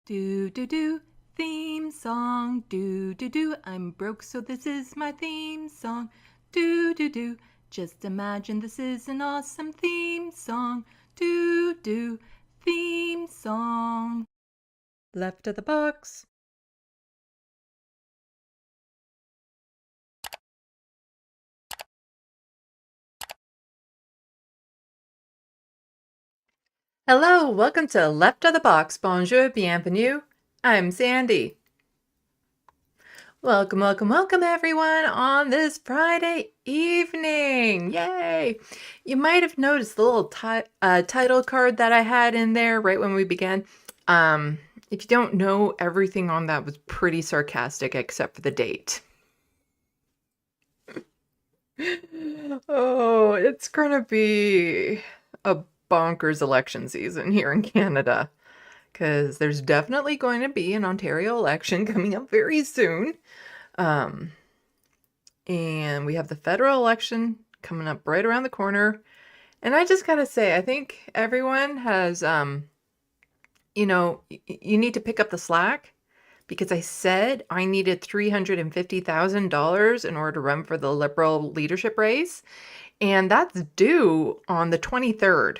Do do do, theme song. Do do do, I'm broke so this is my theme song. Do do do, just imagine this is an awesome theme song. Do do, theme song. Left of the box. Hello, welcome to Left of the Box. Bonjour, bienvenue. I'm Sandy. Welcome, welcome, welcome everyone on this Friday evening. Yay! You might have noticed the little title card that I had in there right when we began. If you don't know, everything on that was pretty sarcastic except for the date. Oh, it's gonna be a bonkers election season here in Canada, because there's definitely going to be an Ontario election coming up very soon. And we have the federal election coming up right around the corner. And I just gotta say, I think everyone has, you need to pick up the slack, because I said I needed $350,000 in order to run for the Liberal leadership race. And that's due on the 23rd.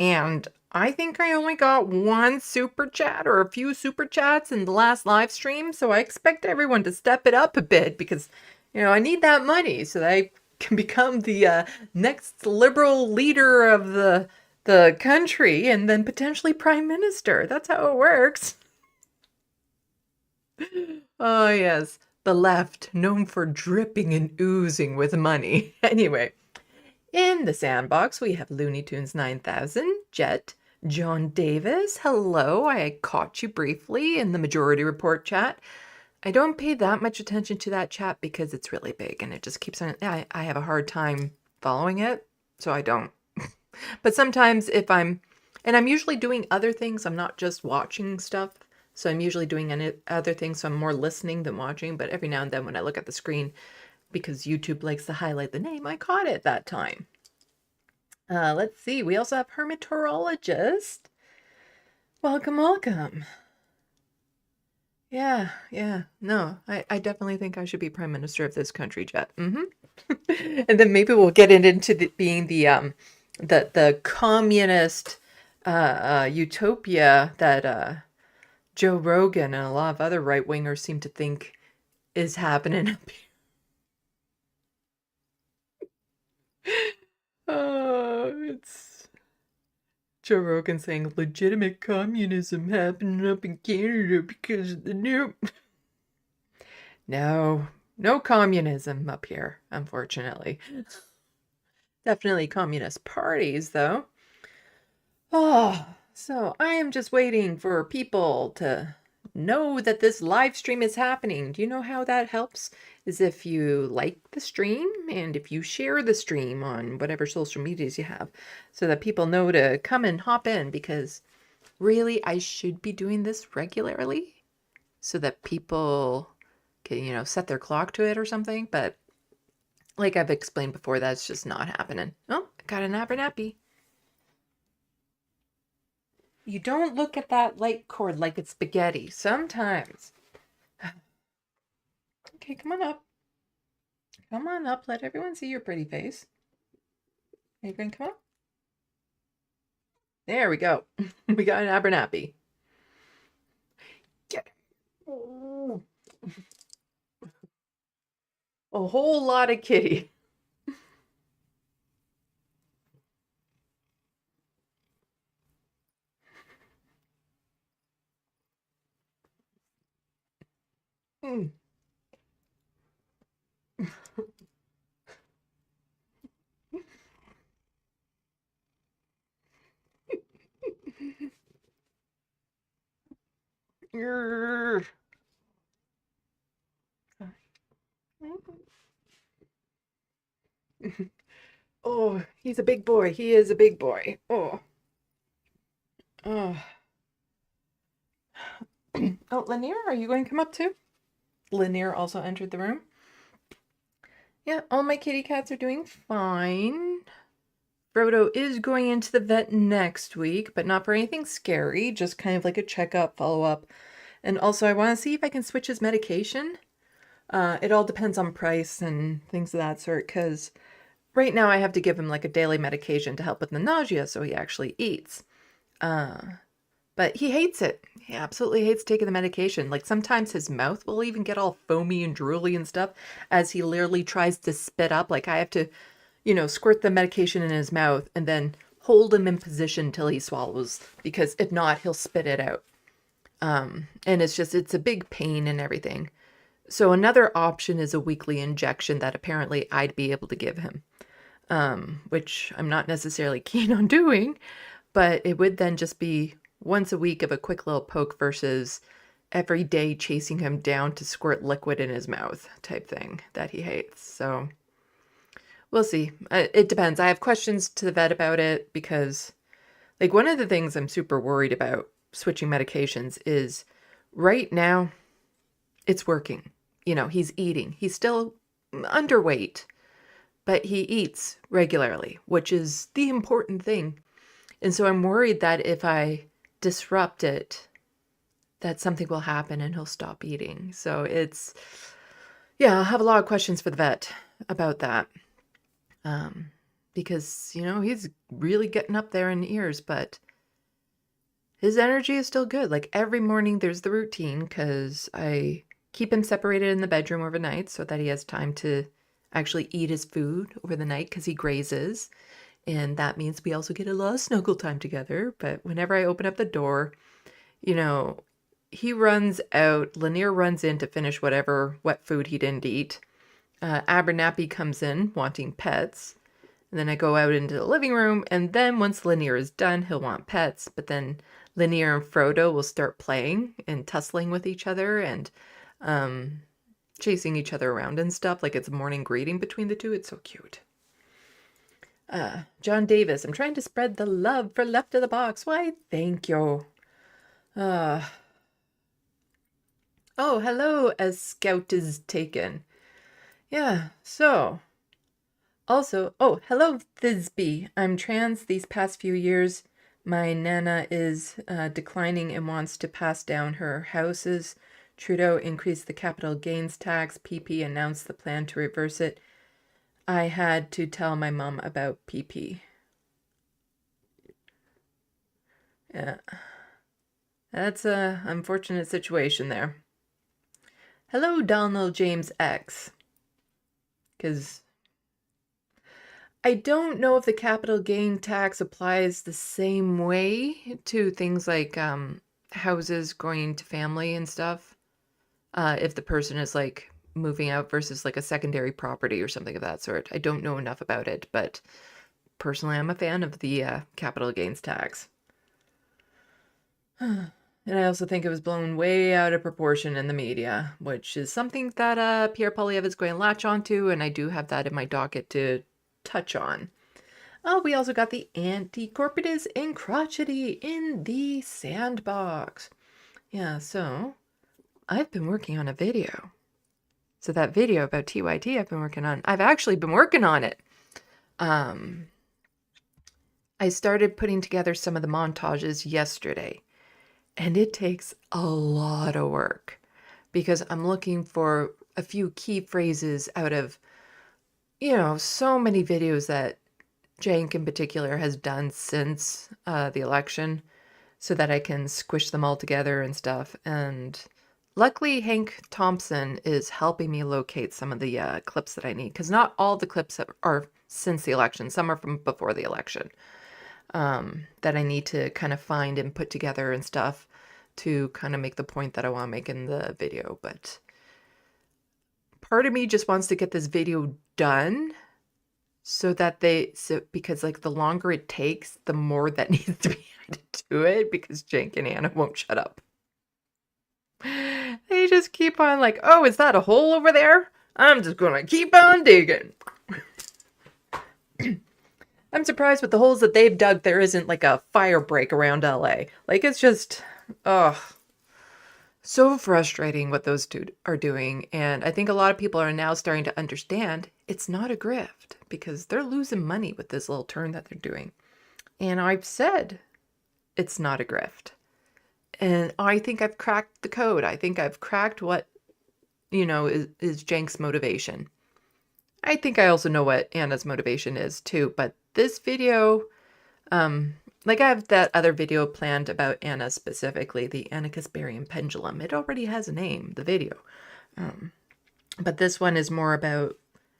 And I think I only got one super chat or a few super chats in the last live stream. So I expect everyone to step it up a bit, because, I need that money so that I can become the next Liberal leader of the country and then potentially Prime Minister. That's how it works. Oh, yes. The left, known for dripping and oozing with money. Anyway. In the Sandbox, we have Looney Tunes 9000, Jet, John Davis. Hello, I caught you briefly in the Majority Report chat. I don't pay that much attention to that chat because it's really big and it just keeps on. I have a hard time following it, so I don't. But sometimes I'm usually doing other things. I'm not just watching stuff. So I'm usually doing other things. So I'm more listening than watching. But every now and then when I look at the screen, because YouTube likes to highlight the name, I caught it that time. Let's see. We also have Hermeteorologist. Welcome, welcome. Yeah. No, I definitely think I should be Prime Minister of this country, Jet. And then maybe we'll get into being the communist utopia that Joe Rogan and a lot of other right-wingers seem to think is happening up here. It's Joe Rogan saying legitimate communism happening up in Canada because of the new. No communism up here, unfortunately. Definitely communist parties, though. Oh, so I am just waiting for people to know that this live stream is happening. Do you know how that helps? Is if you like the stream and if you share the stream on whatever social medias you have, so that people know to come and hop in, because really I should be doing this regularly so that people can, set their clock to it or something. But like I've explained before, that's just not happening. Oh, I got a nappy. You don't look at that light cord like it's spaghetti. Sometimes. Okay, come on up. Come on up. Let everyone see your pretty face. Are you going to come up? There we go. We got an Abernathy. Get it. A whole lot of kitty. Oh, he's a big boy. He is a big boy. Oh. Oh, Lanier, are you going to come up too? Lanier also entered the room. Yeah, all my kitty cats are doing fine. Frodo is going into the vet next week, but not for anything scary, just kind of like a checkup, follow-up. And also I want to see if I can switch his medication. It all depends on price and things of that sort, because right now I have to give him like a daily medication to help with the nausea so he actually eats. But he hates it. He absolutely hates taking the medication. Like sometimes his mouth will even get all foamy and drooly and stuff as he literally tries to spit up. Like I have to, squirt the medication in his mouth and then hold him in position till he swallows, because if not, he'll spit it out. And it's a big pain and everything. So another option is a weekly injection that apparently I'd be able to give him, which I'm not necessarily keen on doing, but it would then just be once a week of a quick little poke versus every day chasing him down to squirt liquid in his mouth type thing that he hates. So we'll see. It depends. I have questions to the vet about it because, like, one of the things I'm super worried about switching medications is right now it's working. He's eating. He's still underweight, but he eats regularly, which is the important thing. And so I'm worried that if I disrupt it, that something will happen and he'll stop eating. So I'll have a lot of questions for the vet about that. Because, he's really getting up there in years, but his energy is still good. Like every morning there's the routine because I keep him separated in the bedroom overnight so that he has time to actually eat his food over the night because he grazes. And that means we also get a lot of snuggle time together. But whenever I open up the door, he runs out. Lanier runs in to finish whatever wet food he didn't eat. Abernathy comes in wanting pets. And then I go out into the living room. And then once Lanier is done, he'll want pets. But then Lanier and Frodo will start playing and tussling with each other and chasing each other around and stuff. Like it's a morning greeting between the two. It's so cute. John Davis, I'm trying to spread the love for Left of the Box. Why, thank you. Oh, hello, as Scout is taken. Yeah, so. Also, hello, Thisby. I'm trans these past few years. My nana is declining and wants to pass down her houses. Trudeau increased the capital gains tax. PP announced the plan to reverse it. I had to tell my mom about PP. Yeah. That's a unfortunate situation there. Hello, Donald James X. Because I don't know if the capital gain tax applies the same way to things like houses going to family and stuff. If the person is like moving out versus like a secondary property or something of that sort. I don't know enough about it, but personally I'm a fan of the capital gains tax. And I also think it was blown way out of proportion in the media, which is something that Pierre Poilievre is going to latch onto, and I do have that in my docket to touch on. Oh, we also got the anti-corporatus and crotchety in the Sandbox. Yeah, so I've been working on a video. So that video about TYT I've been working on, I've actually been working on it. I started putting together some of the montages yesterday, and it takes a lot of work because I'm looking for a few key phrases out of, so many videos that Jank in particular has done since the election so that I can squish them all together and stuff. And luckily, Hank Thompson is helping me locate some of the clips that I need, because not all the clips are since the election. Some are from before the election that I need to kind of find and put together and stuff to kind of make the point that I want to make in the video. But part of me just wants to get this video done so that because like the longer it takes, the more that needs to be added to it, because Jank and Anna won't shut up. They just keep on like, oh, is that a hole over there? I'm just gonna keep on digging. I'm surprised with the holes that they've dug, there isn't like a fire break around LA. Like, it's just, So frustrating what those two are doing. And I think a lot of people are now starting to understand it's not a grift because they're losing money with this little turn that they're doing. And I've said it's not a grift. And I think I've cracked the code. I think I've cracked what, is Jank's motivation. I think I also know what Anna's motivation is too. But this video, like I have that other video planned about Anna specifically, the Anarchist-Barian pendulum. It already has a name, the video. But this one is more about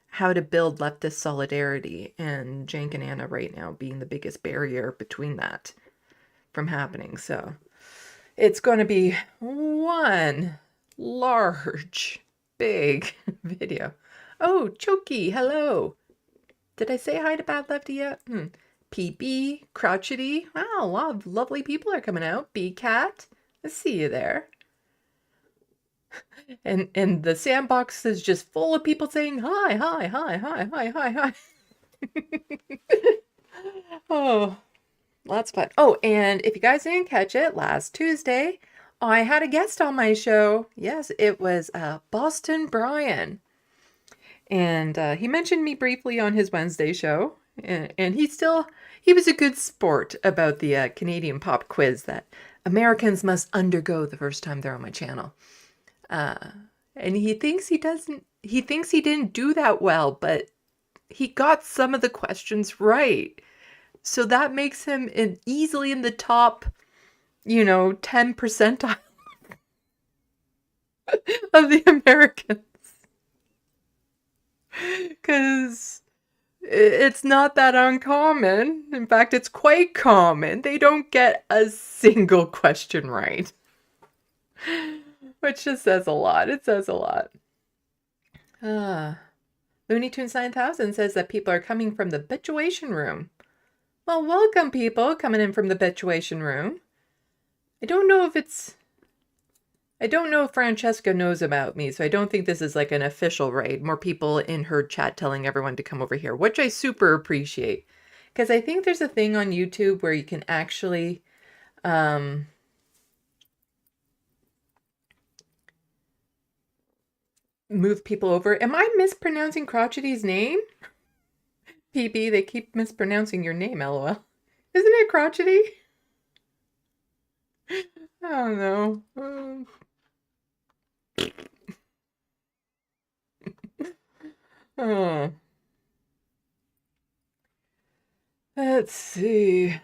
how to build leftist solidarity, and Jank and Anna right now being the biggest barrier between that from happening. So it's going to be one large, big video. Oh, Choki, hello. Did I say hi to Bad Lefty yet? PB, Crouchety. Wow, a lot of lovely people are coming out. B-Cat, I see you there. And the Sandbox is just full of people saying hi, hi, hi, hi, hi, hi, hi. Oh, lots of fun. Oh, and if you guys didn't catch it, last Tuesday, I had a guest on my show. Yes, it was Boston Brian. And he mentioned me briefly on his Wednesday show. And he was a good sport about the Canadian pop quiz that Americans must undergo the first time they're on my channel. And he thinks he didn't do that well, but he got some of the questions right. So that makes him easily in the top, 10 percentile of the Americans. Because it's not that uncommon. In fact, it's quite common. They don't get a single question right. Which just says a lot. It says a lot. Looney Tunes 9000 says that people are coming from the Bituation Room. Well, welcome people coming in from the Bituation Room. I don't know if Francesca knows about me, so I don't think this is like an official raid. More people in her chat telling everyone to come over here, which I super appreciate. Because I think there's a thing on YouTube where you can actually move people over. Am I mispronouncing Crotchety's name? PB, they keep mispronouncing your name, lol. Isn't it Crotchety? I don't know. Oh. Let's see.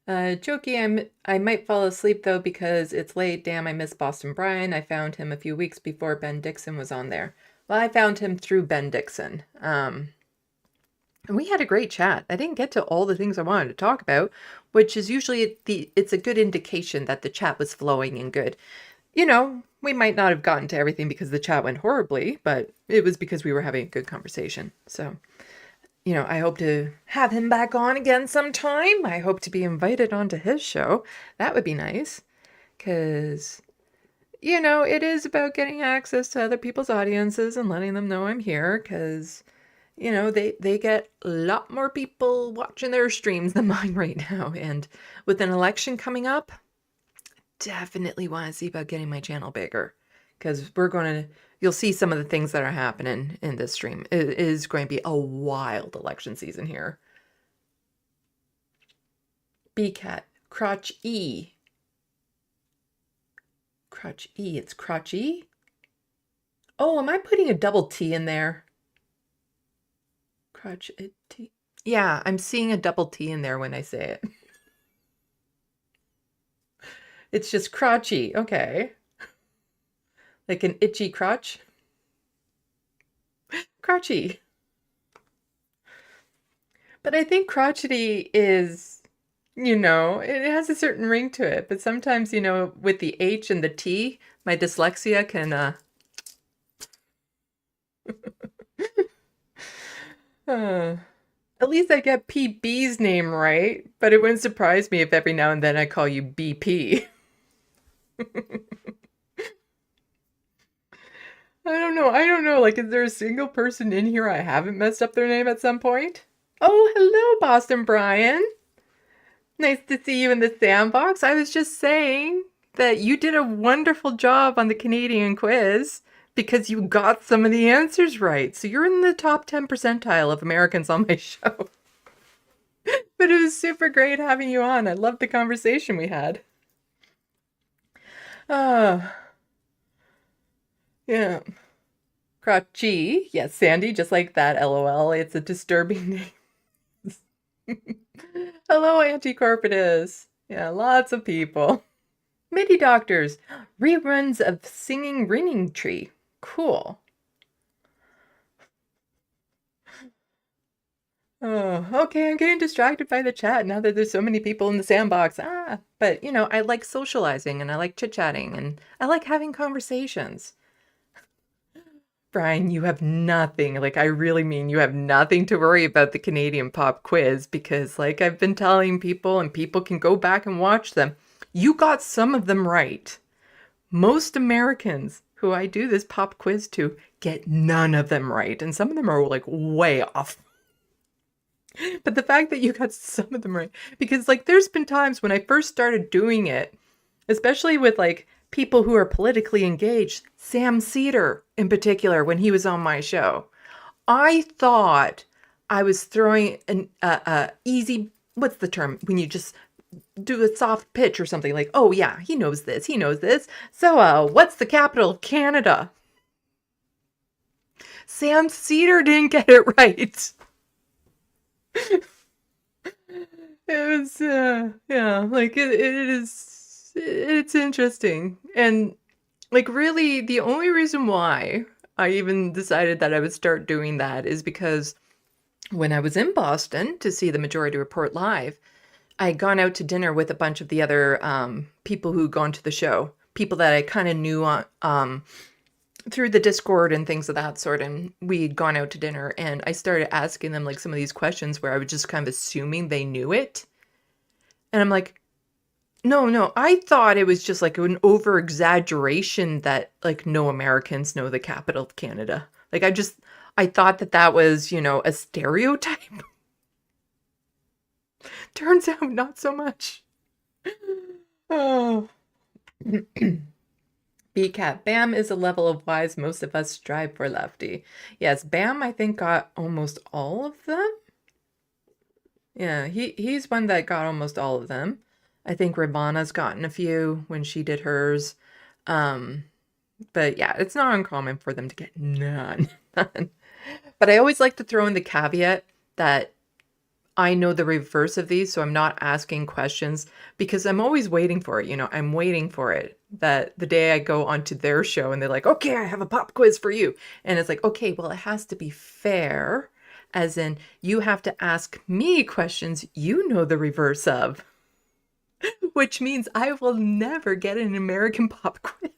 Jokey, I might fall asleep though because it's late. Damn, I miss Boston Brian. I found him a few weeks before Ben Dixon was on there. Well, I found him through Ben Dixon. And we had a great chat. I didn't get to all the things I wanted to talk about, which is usually it's a good indication that the chat was flowing and good. We might not have gotten to everything because the chat went horribly, but it was because we were having a good conversation. So, I hope to have him back on again sometime. I hope to be invited onto his show. That would be nice because, it is about getting access to other people's audiences and letting them know I'm here because, they get a lot more people watching their streams than mine right now. And with an election coming up, definitely want to see about getting my channel bigger because you'll see some of the things that are happening in this stream. It is going to be a wild election season here. B-Cat, Crotch E. Crotch E, it's Crotch E? Oh, am I putting a double T in there? Crotch T. Yeah, I'm seeing a double T in there when I say it. It's just crotchy. Okay. Like an itchy crotch. Crotchy. But I think crotchety is, it has a certain ring to it. But sometimes, with the H and the T, my dyslexia can, at least I get PB's name right. But it wouldn't surprise me if every now and then I call you BP. I don't know. Like, is there a single person in here I haven't messed up their name at some point? Oh, hello, Boston Brian. Nice to see you in the Sandbox. I was just saying that you did a wonderful job on the Canadian quiz because you got some of the answers right. So you're in the top 10 percentile of Americans on my show. But it was super great having you on. I loved the conversation we had. Yeah. Crotchy. Yes, Sandy, just like that, LOL. It's a disturbing name. Hello, Anticorporatus. Yeah, lots of people. MIDI Doctors. Reruns of Singing Ringing Tree. Cool. Oh, okay, I'm getting distracted by the chat now that there's so many people in the Sandbox. But you know, I like socializing and I like chit-chatting and I like having conversations. Brian, you have nothing, like I really mean you have nothing to worry about the Canadian pop quiz because like I've been telling people and people can go back and watch them. You got some of them right. Most Americans who I do this pop quiz to get none of them right and some of them are like way off. But the fact that you got some of them right, because like there's been times when I first started doing it, especially with like people who are politically engaged, Sam Cedar in particular, when he was on my show, I thought I was throwing an easy, what's the term, when you just do a soft pitch or something like, oh yeah, he knows this. So what's the capital of Canada? Sam Cedar didn't get it right. It was, yeah, like it's interesting. And like really the only reason why I even decided that I would start doing that is because when I was in Boston to see the Majority Report live, I had gone out to dinner with a bunch of the other people who'd gone to the show, people that I kind of knew on through the Discord and things of that sort. And we'd gone out to dinner and I started asking them like some of these questions where I was just kind of assuming they knew it. And I'm like, no, I thought it was just like an over exaggeration that like no Americans know the capital of Canada. Like I thought that was, you know, a stereotype. Turns out not so much. Oh. BCAT. BAM is a level of wise most of us strive for, Lefty. Yes, BAM I think got almost all of them. Yeah, he's one that got almost all of them. I think Ravana's gotten a few when she did hers. But yeah, it's not uncommon for them to get none. But I always like to throw in the caveat that I know the reverse of these, so I'm not asking questions because I'm always waiting for it. You know, I'm waiting for it that the day I go onto their show and they're like, okay, I have a pop quiz for you. And it's like, okay, well, it has to be fair, as in you have to ask me questions you know the reverse of, which means I will never get an American pop quiz.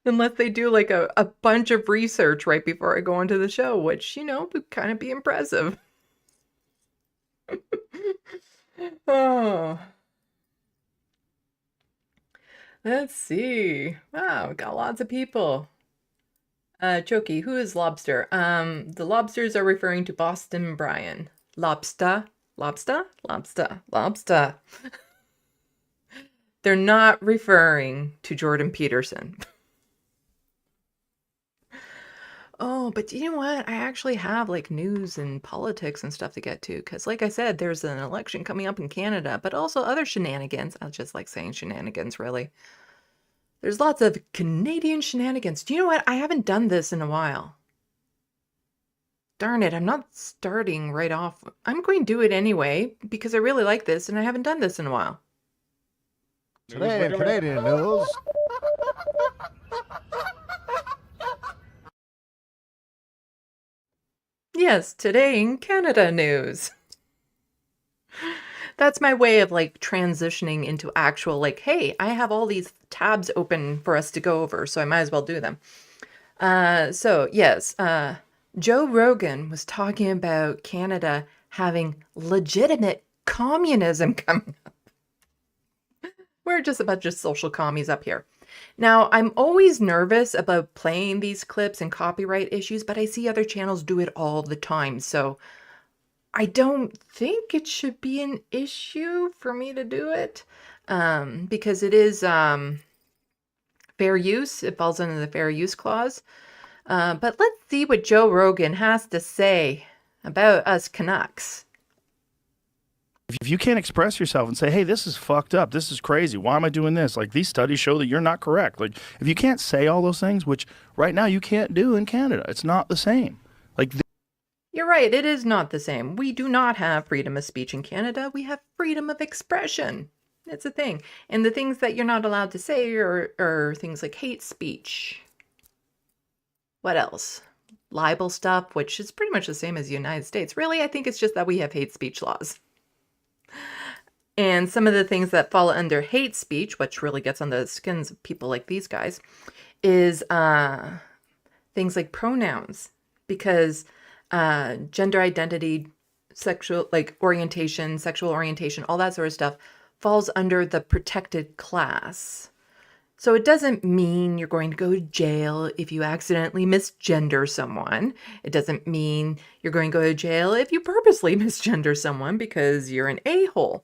Unless they do like a bunch of research right before I go onto the show, which, you know, would kind of be impressive. Oh. Let's see. Wow, got lots of people. Choki, who is Lobster? The lobsters are referring to Boston Brian. Lobster? They're not referring to Jordan Peterson. Oh, but you know what? I actually have like news and politics and stuff to get to because, like I said, there's an election coming up in Canada, but also other shenanigans. I just like saying shenanigans, really. There's lots of Canadian shenanigans. Do you know what? I haven't done this in a while. Darn it, I'm not starting right off. I'm going to do it anyway because I really like this and I haven't done this in a while. Today in Canadian news. Yes, today in Canada news. That's my way of like transitioning into actual like, hey, I have all these tabs open for us to go over, so I might as well do them. So yes, Joe Rogan was talking about Canada having legitimate communism coming up. We're just a bunch of social commies up here. Now, I'm always nervous about playing these clips and copyright issues, but I see other channels do it all the time. So I don't think it should be an issue for me to do it, because it is fair use. It falls under the fair use clause. But let's see what Joe Rogan has to say about us Canucks. If you can't express yourself and say, hey, this is fucked up, this is crazy, why am I doing this? Like, these studies show that you're not correct. Like, if you can't say all those things, which right now you can't do in Canada, it's not the same. Like, You're right, it is not the same. We do not have freedom of speech in Canada. We have freedom of expression. It's a thing. And the things that you're not allowed to say are things like hate speech. What else? Libel stuff, which is pretty much the same as the United States. Really, I think it's just that we have hate speech laws. And some of the things that fall under hate speech, which really gets on the skins of people like these guys, is things like pronouns. Because gender identity, sexual orientation, all that sort of stuff falls under the protected class. So it doesn't mean you're going to go to jail if you accidentally misgender someone. It doesn't mean you're going to go to jail if you purposely misgender someone because you're an a-hole.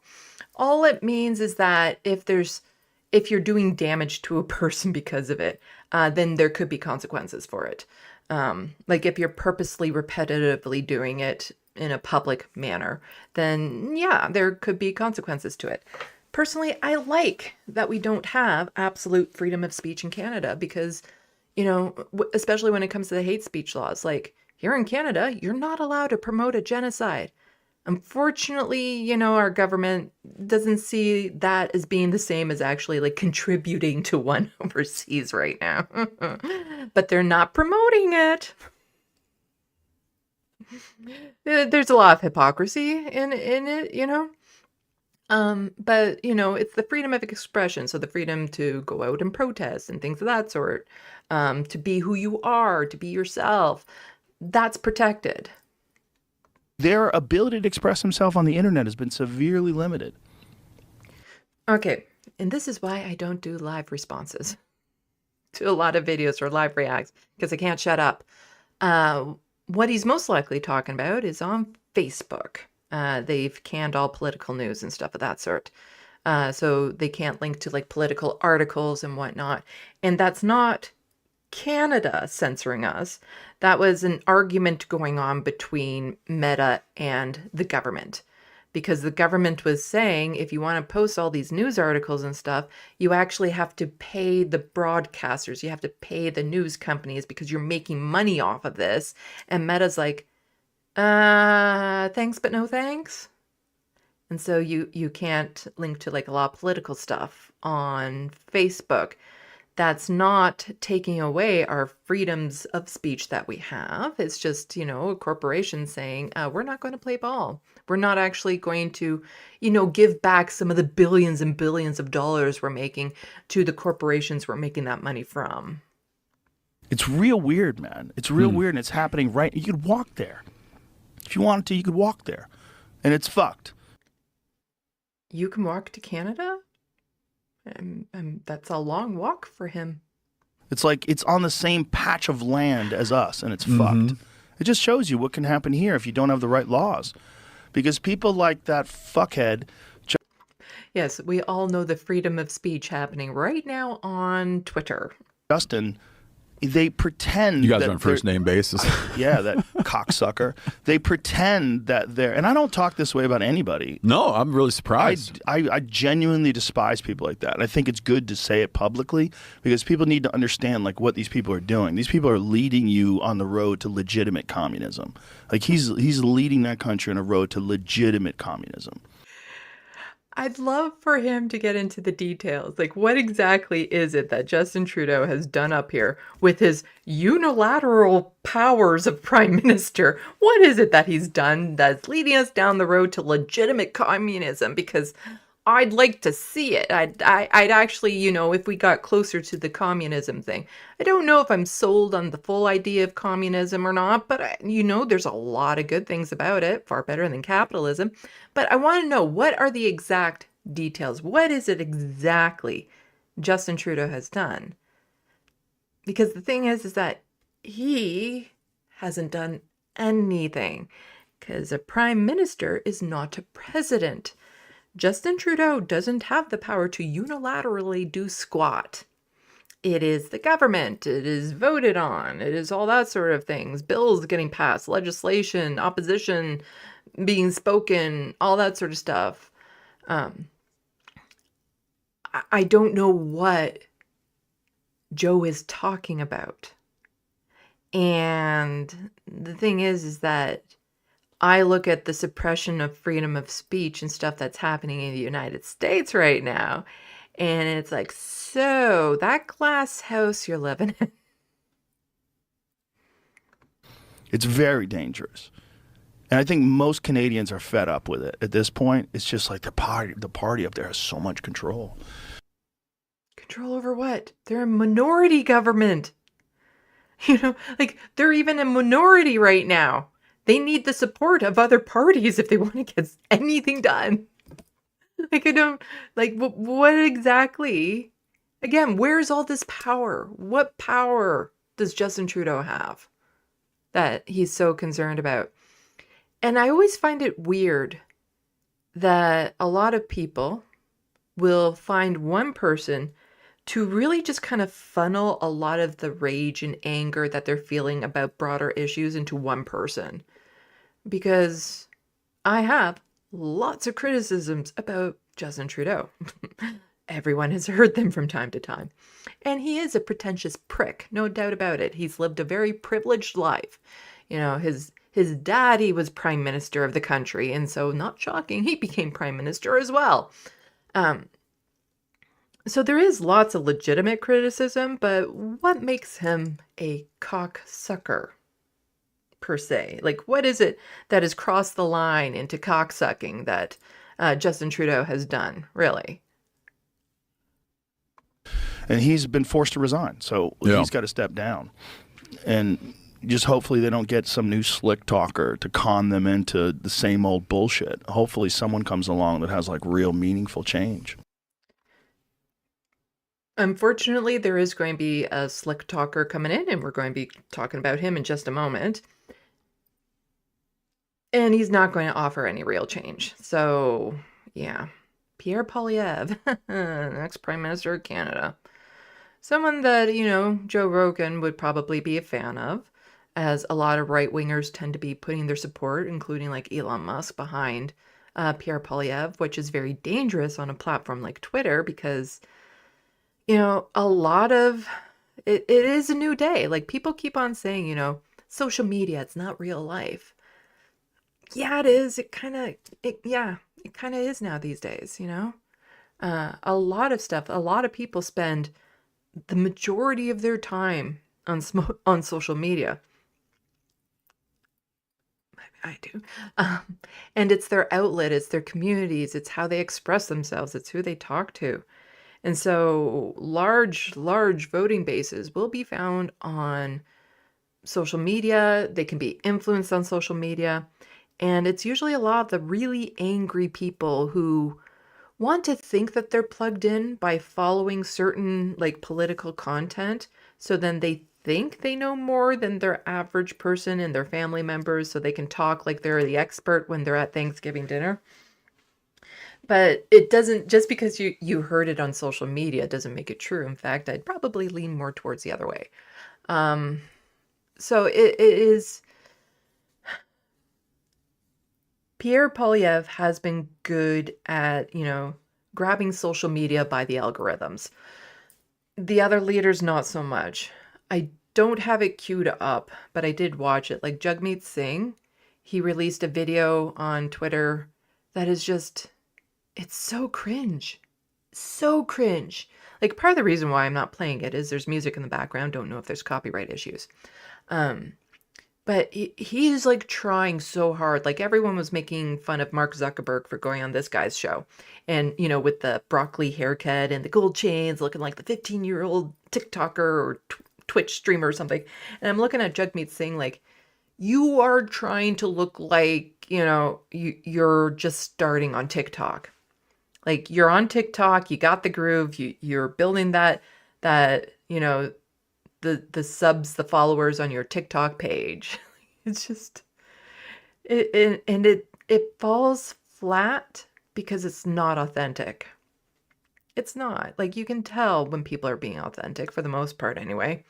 All it means is that if you're doing damage to a person because of it, then there could be consequences for it. Like if you're purposely repetitively doing it in a public manner, then yeah, there could be consequences to it. Personally, I like that we don't have absolute freedom of speech in Canada because, especially when it comes to the hate speech laws, like here in Canada, you're not allowed to promote a genocide. Unfortunately, our government doesn't see that as being the same as actually like contributing to one overseas right now. But they're not promoting it. There's a lot of hypocrisy in it, but it's the freedom of expression. So the freedom to go out and protest and things of that sort, to be who you are, to be yourself, that's protected. their ability to express themselves on the internet has been severely limited. Okay, and this is why I don't do live responses to a lot of videos or live reacts, because I can't shut up. What he's most likely talking about is on Facebook. They've canned all political news and stuff of that sort. So they can't link to like political articles and whatnot. And that's not Canada censoring us. That was an argument going on between Meta and the government. Because the government was saying, if you want to post all these news articles and stuff, you actually have to pay the broadcasters. You have to pay the news companies because you're making money off of this. And Meta's like, thanks, but no thanks. And so you can't link to like a lot of political stuff on Facebook. That's not taking away our freedoms of speech that we have. It's just, a corporation saying, we're not going to play ball. We're not actually going to, give back some of the billions and billions of dollars we're making to the corporations we're making that money from. It's real weird, man. It's real weird, and it's happening right. You could walk there. If you wanted to, you could walk there. And it's fucked. You can walk to Canada? And that's a long walk for him. It's like it's on the same patch of land as us, and it's fucked. It just shows you what can happen here if you don't have the right laws. Because people like that fuckhead. Yes, we all know the freedom of speech happening right now on Twitter. Justin, they pretend you guys are on first name basis. Yeah, that cocksucker. They pretend that they're, and I don't talk this way about anybody. No, I'm really surprised. I genuinely despise people like that. I think it's good to say it publicly because people need to understand like what these people are doing. These people are leading you on the road to legitimate communism. Like he's leading that country on a road to legitimate communism. I'd love for him to get into the details. Like, what exactly is it that Justin Trudeau has done up here with his unilateral powers of prime minister? What is it that he's done that's leading us down the road to legitimate communism? Because I'd like to see it. I'd actually, if we got closer to the communism thing. I don't know if I'm sold on the full idea of communism or not, but there's a lot of good things about it, far better than capitalism. But I want to know, what are the exact details? What is it exactly Justin Trudeau has done? Because the thing is that he hasn't done anything. because a prime minister is not a president. Justin Trudeau doesn't have the power to unilaterally do squat. It is the government. It is voted on. It is all that sort of things. Bills getting passed, legislation, opposition being spoken, all that sort of stuff. I don't know what Joe is talking about. And the thing is that I look at the suppression of freedom of speech and stuff that's happening in the United States right now. And it's like, so that glass house you're living in. It's very dangerous. And I think most Canadians are fed up with it at this point. It's just like the party up there has so much control. Control over what? They're a minority government. You know, like they're even a minority right now. They need the support of other parties if they want to get anything done. Like, I don't, like, what exactly? Again, where's all this power? What power does Justin Trudeau have that he's so concerned about? And I always find it weird that a lot of people will find one person to really just kind of funnel a lot of the rage and anger that they're feeling about broader issues into one person. Because I have lots of criticisms about Justin Trudeau. Everyone has heard them from time to time. And he is a pretentious prick, no doubt about it. He's lived a very privileged life. You know, his daddy was prime minister of the country, and so not shocking, he became prime minister as well. So there is lots of legitimate criticism, but what makes him a cocksucker, per se? Like, what is it that has crossed the line into cocksucking that Justin Trudeau has done, really? And he's been forced to resign, so he's got to step down. And just hopefully they don't get some new slick talker to con them into the same old bullshit. Hopefully someone comes along that has like real meaningful change. Unfortunately, there is going to be a slick talker coming in, and we're going to be talking about him in just a moment. And he's not going to offer any real change. So, yeah. Pierre Poilievre, next Prime Minister of Canada. Someone that, you know, Joe Rogan would probably be a fan of, as a lot of right-wingers tend to be putting their support, including like Elon Musk, behind Pierre Poilievre, which is very dangerous on a platform like Twitter because, you know, a lot of it is a new day. Like, people keep on saying, you know, social media, it's not real life. Yeah, it is. It kind of is now these days, you know? A lot of stuff, a lot of people spend the majority of their time on social media. I do. And it's their outlet, it's their communities, it's how they express themselves, it's who they talk to. And so large voting bases will be found on social media. They can be influenced on social media. And it's usually a lot of the really angry people who want to think that they're plugged in by following certain like political content. So then they think they know more than their average person and their family members, so they can talk like they're the expert when they're at Thanksgiving dinner. But it doesn't, just because you heard it on social media doesn't make it true. In fact, I'd probably lean more towards the other way. So it is... Pierre Poilievre has been good at, you know, grabbing social media by the algorithms. The other leaders, not so much. I don't have it queued up, but I did watch it. Like Jagmeet Singh, he released a video on Twitter that is just, it's so cringe. So cringe. Like, part of the reason why I'm not playing it is there's music in the background. Don't know if there's copyright issues. But he's like trying so hard. Like, everyone was making fun of Mark Zuckerberg for going on this guy's show. And, you know, with the broccoli haircut and the gold chains, looking like the 15-year-old TikToker or Twitch streamer or something. And I'm looking at Jagmeet Singh like, you are trying to look like, you know, you're just starting on TikTok. Like, you're on TikTok, you got the groove, you're building that, you know, the subs, the followers on your TikTok page. It's just, It falls flat because it's not authentic. It's not. Like, you can tell when people are being authentic, for the most part anyway.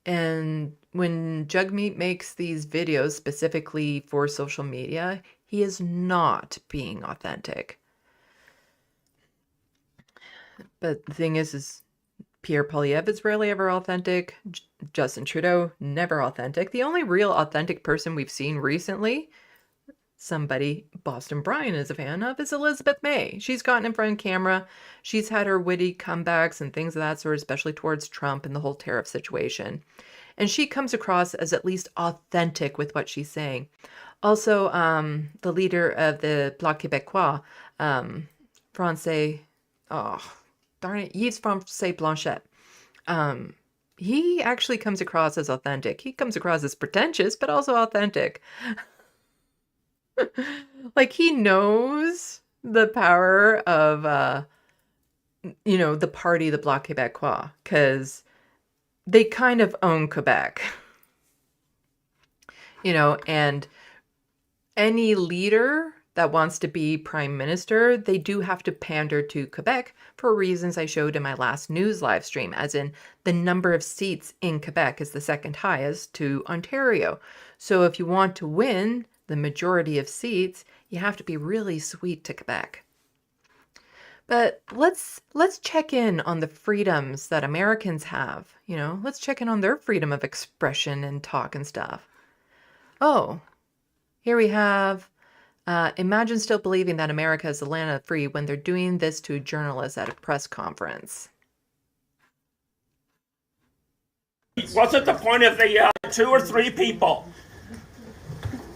And when Jugmeat makes these videos specifically for social media, he is not being authentic. But the thing is Pierre Poilievre is rarely ever authentic. Justin Trudeau, never authentic. The only real authentic person we've seen recently, somebody Boston Brian is a fan of, is Elizabeth May. She's gotten in front of camera. She's had her witty comebacks and things of that sort, especially towards Trump and the whole tariff situation. And she comes across as at least authentic with what she's saying. Also, the leader of the Bloc Québécois, Francais, oh, darn it, Yves Francais Blanchet. He actually comes across as authentic. He comes across as pretentious, but also authentic. Like, he knows the power of, the party, the Bloc Québécois, because they kind of own Quebec. And any leader that wants to be prime minister, they do have to pander to Quebec for reasons I showed in my last news live stream, as in the number of seats in Quebec is the second highest to Ontario. So if you want to win the majority of seats, you have to be really sweet to Quebec. But let's check in on the freedoms that Americans have. Let's check in on their freedom of expression and talk and stuff. Oh, here we have, imagine still believing that America is the land of the free when they're doing this to journalists at a press conference. What's at the point of the 2 or 3 people?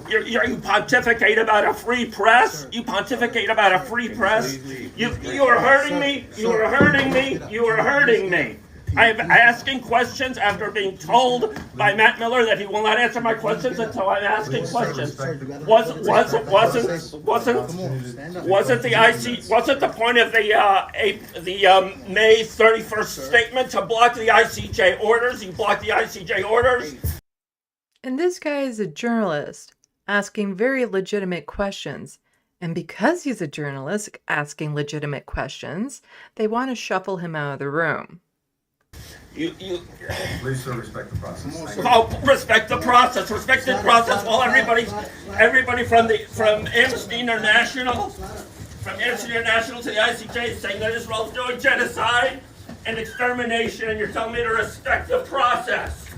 You pontificate about a free press. You pontificate about a free press. You are hurting me. You are hurting me. You are hurting me. I'm asking questions after being told by Matt Miller that he will not answer my questions until I'm asking questions. Wasn't the point of the May 31st statement to block the ICJ orders? You blocked the ICJ orders. And this guy is a journalist asking very legitimate questions. And because he's a journalist asking legitimate questions, they want to shuffle him out of the room. Please, sir, respect the process. Oh, respect the process. Respect the process. While everybody from Amnesty International, to the ICJ is saying that Israel's doing genocide and extermination, and you're telling me to respect the process.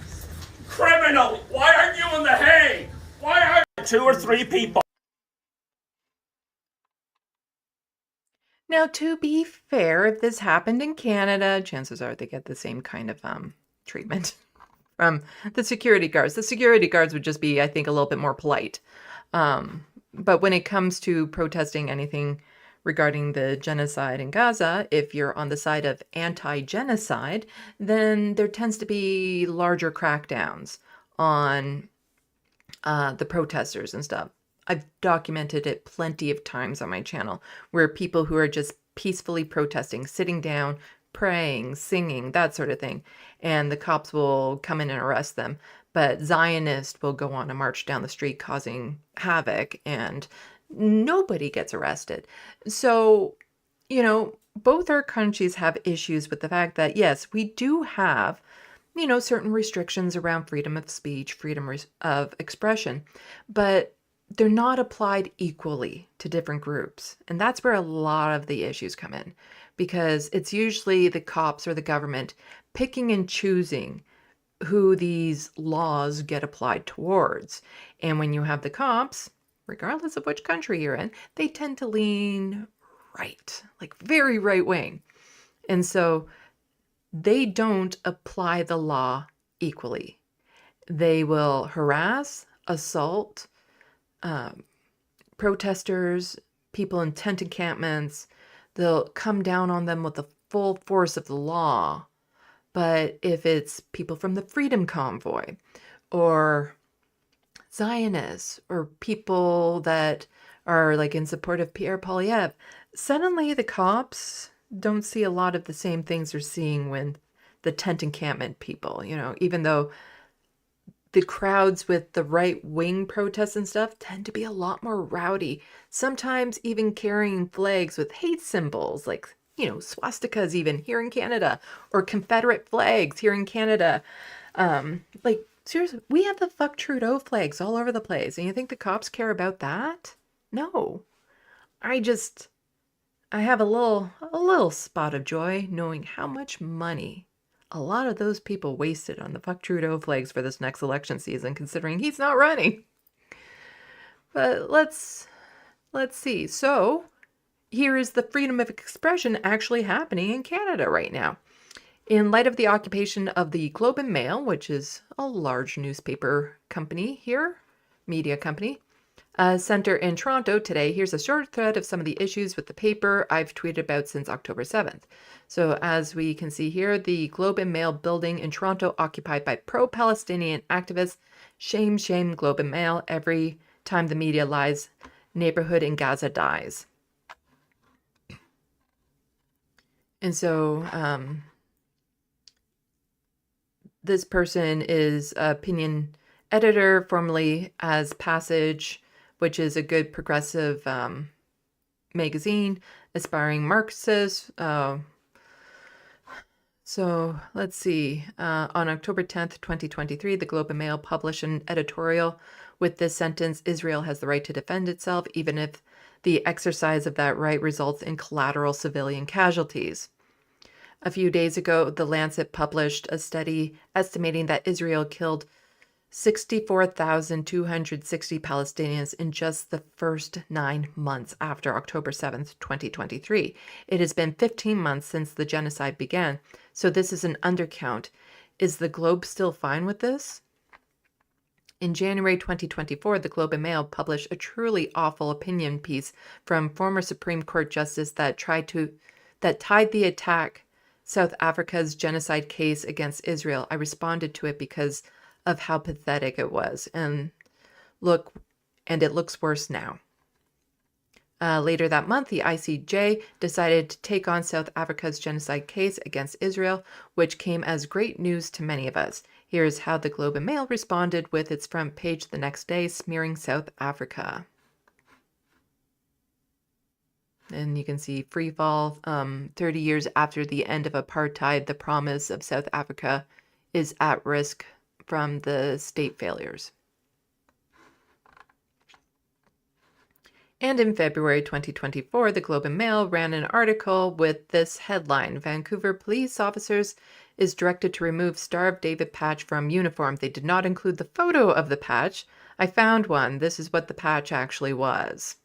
Criminal! Why aren't you in The Hague? Why aren't 2 or 3 people? Now, to be fair, if this happened in Canada, chances are they get the same kind of treatment from the security guards. The security guards would just be, I think, a little bit more polite. But when it comes to protesting anything regarding the genocide in Gaza, if you're on the side of anti-genocide, then there tends to be larger crackdowns on the protesters and stuff. I've documented it plenty of times on my channel, where people who are just peacefully protesting, sitting down, praying, singing, that sort of thing, and the cops will come in and arrest them. But Zionists will go on a march down the street causing havoc, and nobody gets arrested. So, both our countries have issues with the fact that, yes, we do have, certain restrictions around freedom of speech, freedom of expression, but they're not applied equally to different groups. And that's where a lot of the issues come in, because it's usually the cops or the government picking and choosing who these laws get applied towards. And when you have the cops, regardless of which country you're in, they tend to lean right, like very right wing. And so they don't apply the law equally. They will harass, assault, protesters, people in tent encampments. They'll come down on them with the full force of the law. But if it's people from the Freedom Convoy or Zionists or people that are like in support of Pierre Poilievre, suddenly the cops don't see a lot of the same things they're seeing when the tent encampment people, even though the crowds with the right-wing protests and stuff tend to be a lot more rowdy, sometimes even carrying flags with hate symbols, like, you know, swastikas even here in Canada, or Confederate flags here in Canada. Like, seriously, we have the fuck Trudeau flags all over the place, and you think the cops care about that? No. I have a little spot of joy knowing how much money a lot of those people wasted on the fuck Trudeau flags for this next election season, considering he's not running. But let's see. So here is the freedom of expression actually happening in Canada right now. In light of the occupation of the Globe and Mail, which is a large newspaper company here, media company, center in Toronto today, here's a short thread of some of the issues with the paper I've tweeted about since October 7th. So as we can see here, the Globe and Mail building in Toronto occupied by pro-Palestinian activists. Shame, shame, Globe and Mail. Every time the media lies, neighborhood in Gaza dies. And so this person is opinion editor, formerly as Passage, which is a good progressive magazine, aspiring Marxist. So let's see. On October 10th, 2023, the Globe and Mail published an editorial with this sentence: Israel has the right to defend itself, even if the exercise of that right results in collateral civilian casualties. A few days ago, The Lancet published a study estimating that Israel killed 64,260 Palestinians in just the first 9 months after October 7th, 2023. It has been 15 months since the genocide began, so this is an undercount. Is the Globe still fine with this? In January 2024, the Globe and Mail published a truly awful opinion piece from former Supreme Court Justice that tied the attack South Africa's genocide case against Israel. I responded to it because of how pathetic it was. And it looks worse now. Later that month, the ICJ decided to take on South Africa's genocide case against Israel, which came as great news to many of us. Here's how the Globe and Mail responded with its front page the next day, smearing South Africa. And you can see free fall, 30 years after the end of apartheid, the promise of South Africa is at risk from the state failures. And in February 2024, the Globe and Mail ran an article with this headline: Vancouver police officers is directed to remove Star of David patch from uniform. They did not include the photo of the patch. I found one. This is what the patch actually was.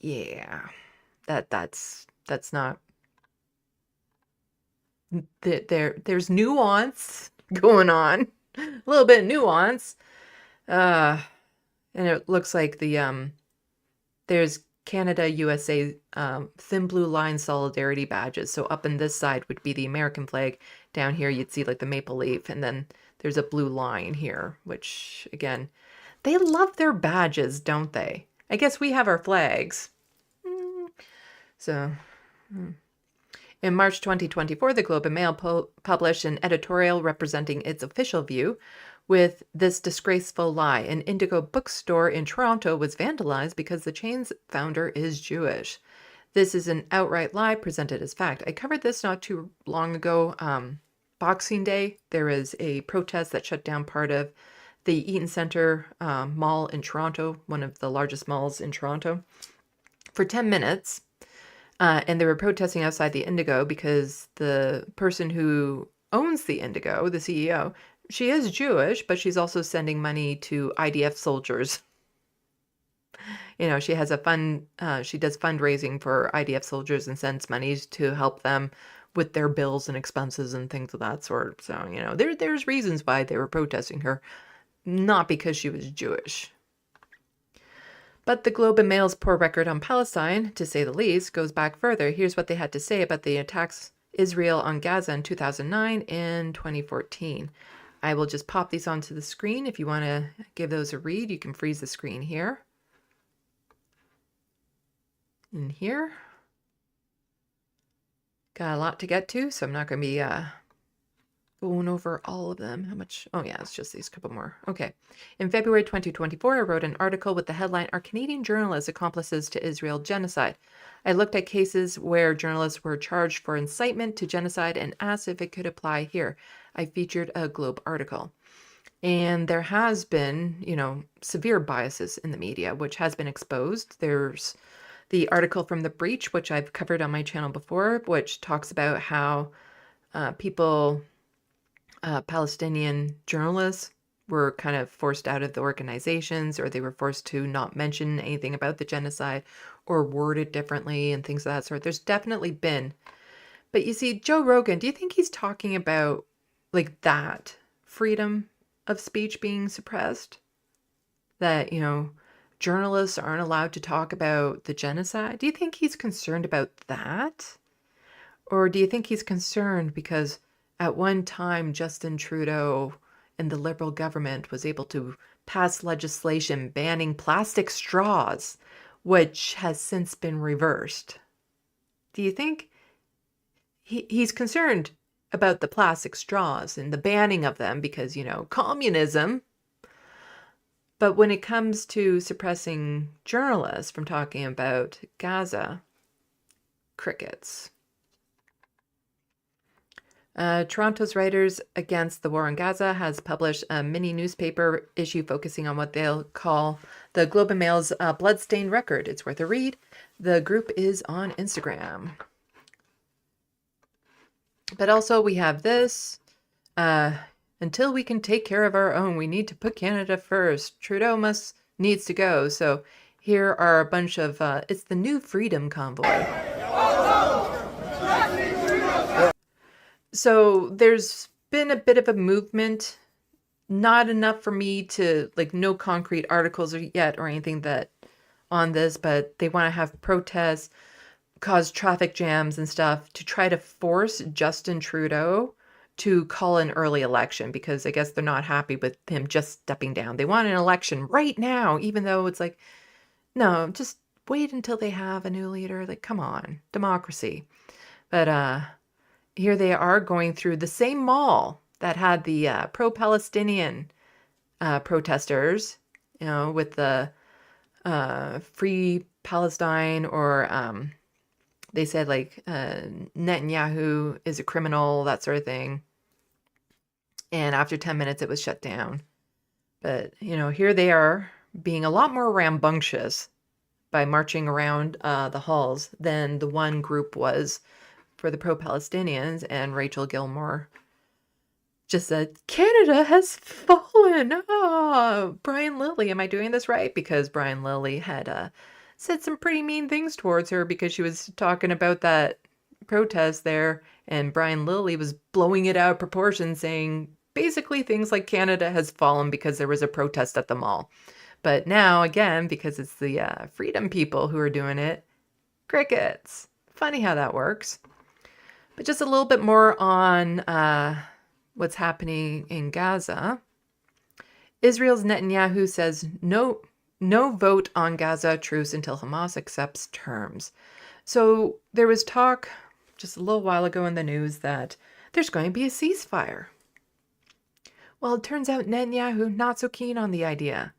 Yeah, that's not. There's nuance going on, a little bit of nuance, and it looks like there's Canada, USA, thin blue line solidarity badges. So up in this side would be the American flag. Down here you'd see like the maple leaf, and then there's a blue line here, which again, they love their badges, don't they? I guess we have our flags. In March 2024, the Globe and Mail published an editorial representing its official view with this disgraceful lie. An Indigo bookstore in Toronto was vandalized because the chain's founder is Jewish. This is an outright lie presented as fact. I covered this not too long ago. Boxing Day, there was a protest that shut down part of the Eaton Centre Mall in Toronto, one of the largest malls in Toronto, for 10 minutes. And they were protesting outside the Indigo because the person who owns the Indigo, the CEO, she is Jewish, but she's also sending money to IDF soldiers. You know, she has a fund, she does fundraising for IDF soldiers and sends money to help them with their bills and expenses and things of that sort. So, you know, there's reasons why they were protesting her, not because she was Jewish. But the Globe and Mail's poor record on Palestine, to say the least, goes back further. Here's what they had to say about the attacks Israel on Gaza in 2009 and 2014. I will just pop these onto the screen. If you want to give those a read, you can freeze the screen here. And here. Got a lot to get to, so I'm not going to be going over all of them. How much? Oh, yeah, it's just these couple more. Okay. In February 2024, I wrote an article with the headline, Are Canadian Journalists Accomplices to Israel Genocide? I looked at cases where journalists were charged for incitement to genocide and asked if it could apply here. I featured a Globe article. And there has been, severe biases in the media, which has been exposed. There's the article from The Breach, which I've covered on my channel before, which talks about how Palestinian journalists were kind of forced out of the organizations, or they were forced to not mention anything about the genocide or word it differently and things of that sort. There's definitely been. But you see, Joe Rogan, do you think he's talking about like that freedom of speech being suppressed? That, journalists aren't allowed to talk about the genocide? Do you think he's concerned about that? Or do you think he's concerned because at one time Justin Trudeau and the Liberal government was able to pass legislation banning plastic straws, which has since been reversed? Do you think he's concerned about the plastic straws and the banning of them because, communism? But when it comes to suppressing journalists from talking about Gaza, crickets. Toronto's Writers Against the War on Gaza has published a mini newspaper issue focusing on what they'll call the Globe and Mail's bloodstained record. It's worth a read. The group is on Instagram. But also we have this. Until we can take care of our own, we need to put Canada first. Trudeau needs to go. So here are a bunch of, it's the New Freedom Convoy. So there's been a bit of a movement, not enough for me to, no concrete articles yet or anything that on this, but they want to have protests, cause traffic jams and stuff to try to force Justin Trudeau to call an early election, because I guess they're not happy with him just stepping down. They want an election right now, even though it's like, no, just wait until they have a new leader. Like, come on, democracy. But here they are going through the same mall that had the pro-Palestinian protesters, with the Free Palestine, or they said Netanyahu is a criminal, that sort of thing. And after 10 minutes, it was shut down. But, here they are being a lot more rambunctious by marching around the halls than the one group was for the pro-Palestinians. And Rachel Gilmore just said, Canada has fallen. Oh, Brian Lilley, am I doing this right? Because Brian Lilley had said some pretty mean things towards her because she was talking about that protest there. And Brian Lilley was blowing it out of proportion, saying basically things like Canada has fallen because there was a protest at the mall. But now, again, because it's the freedom people who are doing it, crickets. Funny how that works. But just a little bit more on what's happening in Gaza. Israel's Netanyahu says no vote on Gaza truce until Hamas accepts terms. So there was talk just a little while ago in the news that there's going to be a ceasefire. Well, it turns out Netanyahu not so keen on the idea.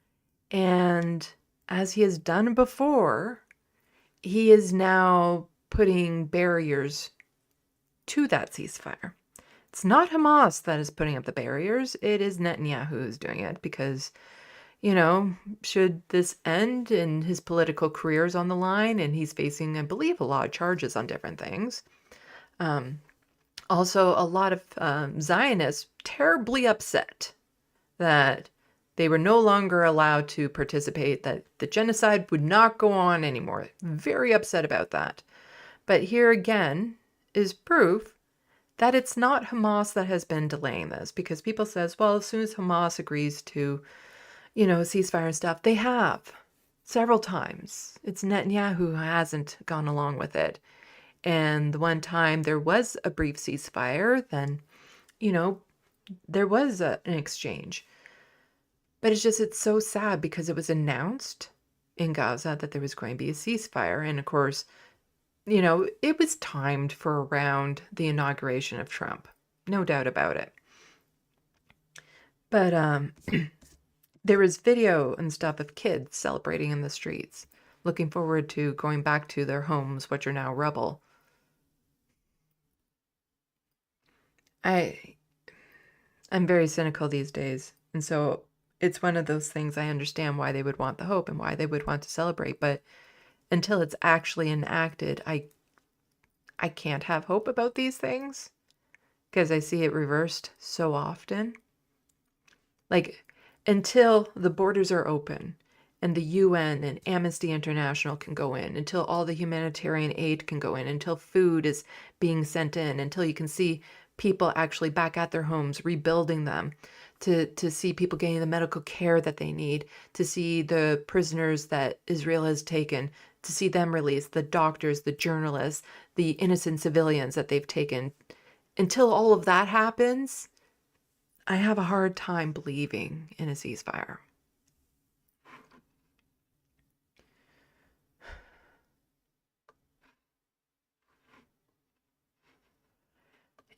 And as he has done before, he is now putting barriers to that ceasefire. It's not Hamas that is putting up the barriers. It is Netanyahu who's doing it because, should this end and his political career is on the line and he's facing, I believe, a lot of charges on different things. Also, a lot of Zionists terribly upset that they were no longer allowed to participate, that the genocide would not go on anymore. Very upset about that. But here again is proof that it's not Hamas that has been delaying this, because people says, well, as soon as Hamas agrees to, ceasefire and stuff, they have several times. It's Netanyahu who hasn't gone along with it. And the one time there was a brief ceasefire, then, there was an exchange. But it's so sad because it was announced in Gaza that there was going to be a ceasefire. And of course, it was timed for around the inauguration of Trump. No doubt about it. But there was video and stuff of kids celebrating in the streets, looking forward to going back to their homes, which are now rubble. I'm very cynical these days, and so it's one of those things. I understand why they would want the hope and why they would want to celebrate, but until it's actually enacted, I can't have hope about these things because I see it reversed so often. Like, until the borders are open and the UN and Amnesty International can go in, until all the humanitarian aid can go in, until food is being sent in, until you can see people actually back at their homes, rebuilding them, to see people getting the medical care that they need, to see the prisoners that Israel has taken, to see them released, the doctors, the journalists, the innocent civilians that they've taken. Until all of that happens, I have a hard time believing in a ceasefire.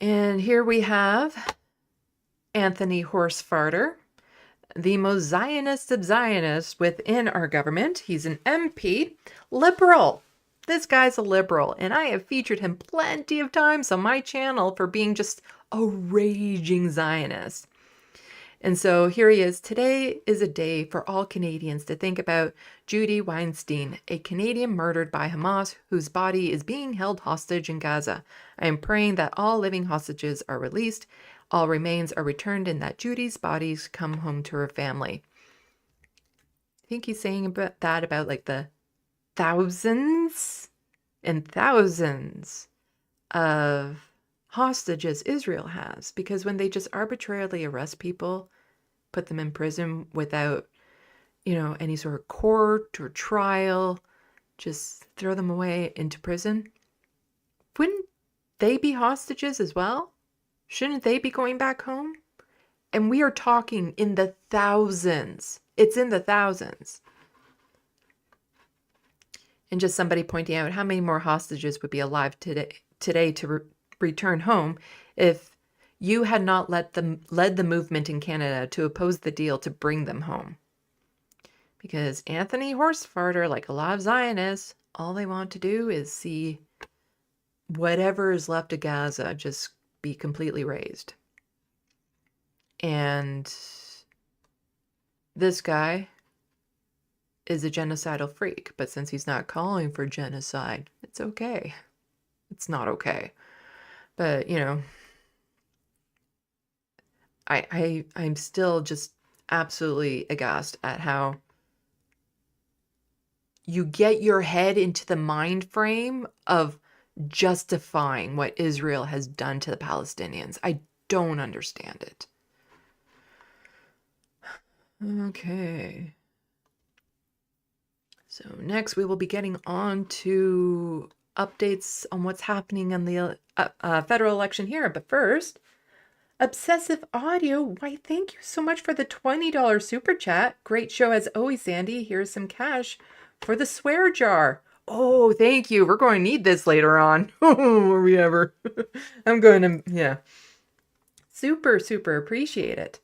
And here we have Anthony Horsefarter, the most Zionist of Zionists within our government. He's an MP, liberal. This guy's a liberal, and I have featured him plenty of times on my channel for being just a raging Zionist. And so here he is. Today is a day for all Canadians to think about Judy Weinstein, a Canadian murdered by Hamas whose body is being held hostage in Gaza. I am praying that all living hostages are released, all remains are returned, and that Judy's bodies come home to her family. I think he's saying about that about like the thousands and thousands of hostages Israel has, because when they just arbitrarily arrest people, put them in prison without, any sort of court or trial, just throw them away into prison, wouldn't they be hostages as well? Shouldn't they be going back home? And we are talking in the thousands. It's in the thousands. And just somebody pointing out how many more hostages would be alive today to return home if you had not led the movement in Canada to oppose the deal to bring them home. Because Anthony Horsefarter, like a lot of Zionists, all they want to do is see whatever is left of Gaza just be completely razed. And this guy is a genocidal freak, but since he's not calling for genocide, it's okay. It's not okay. But, I'm still just absolutely aghast at how you get your head into the mind frame of justifying what Israel has done to the Palestinians. I don't understand it. Okay. So next we will be getting on to updates on what's happening on the federal election here. But first, Obsessive Audio, why, thank you so much for the $20 super chat. Great show as always, Sandy. Here's some cash for the swear jar. Oh, thank you. We're going to need this later on. Are we ever? I'm going to, yeah. Super, super appreciate it.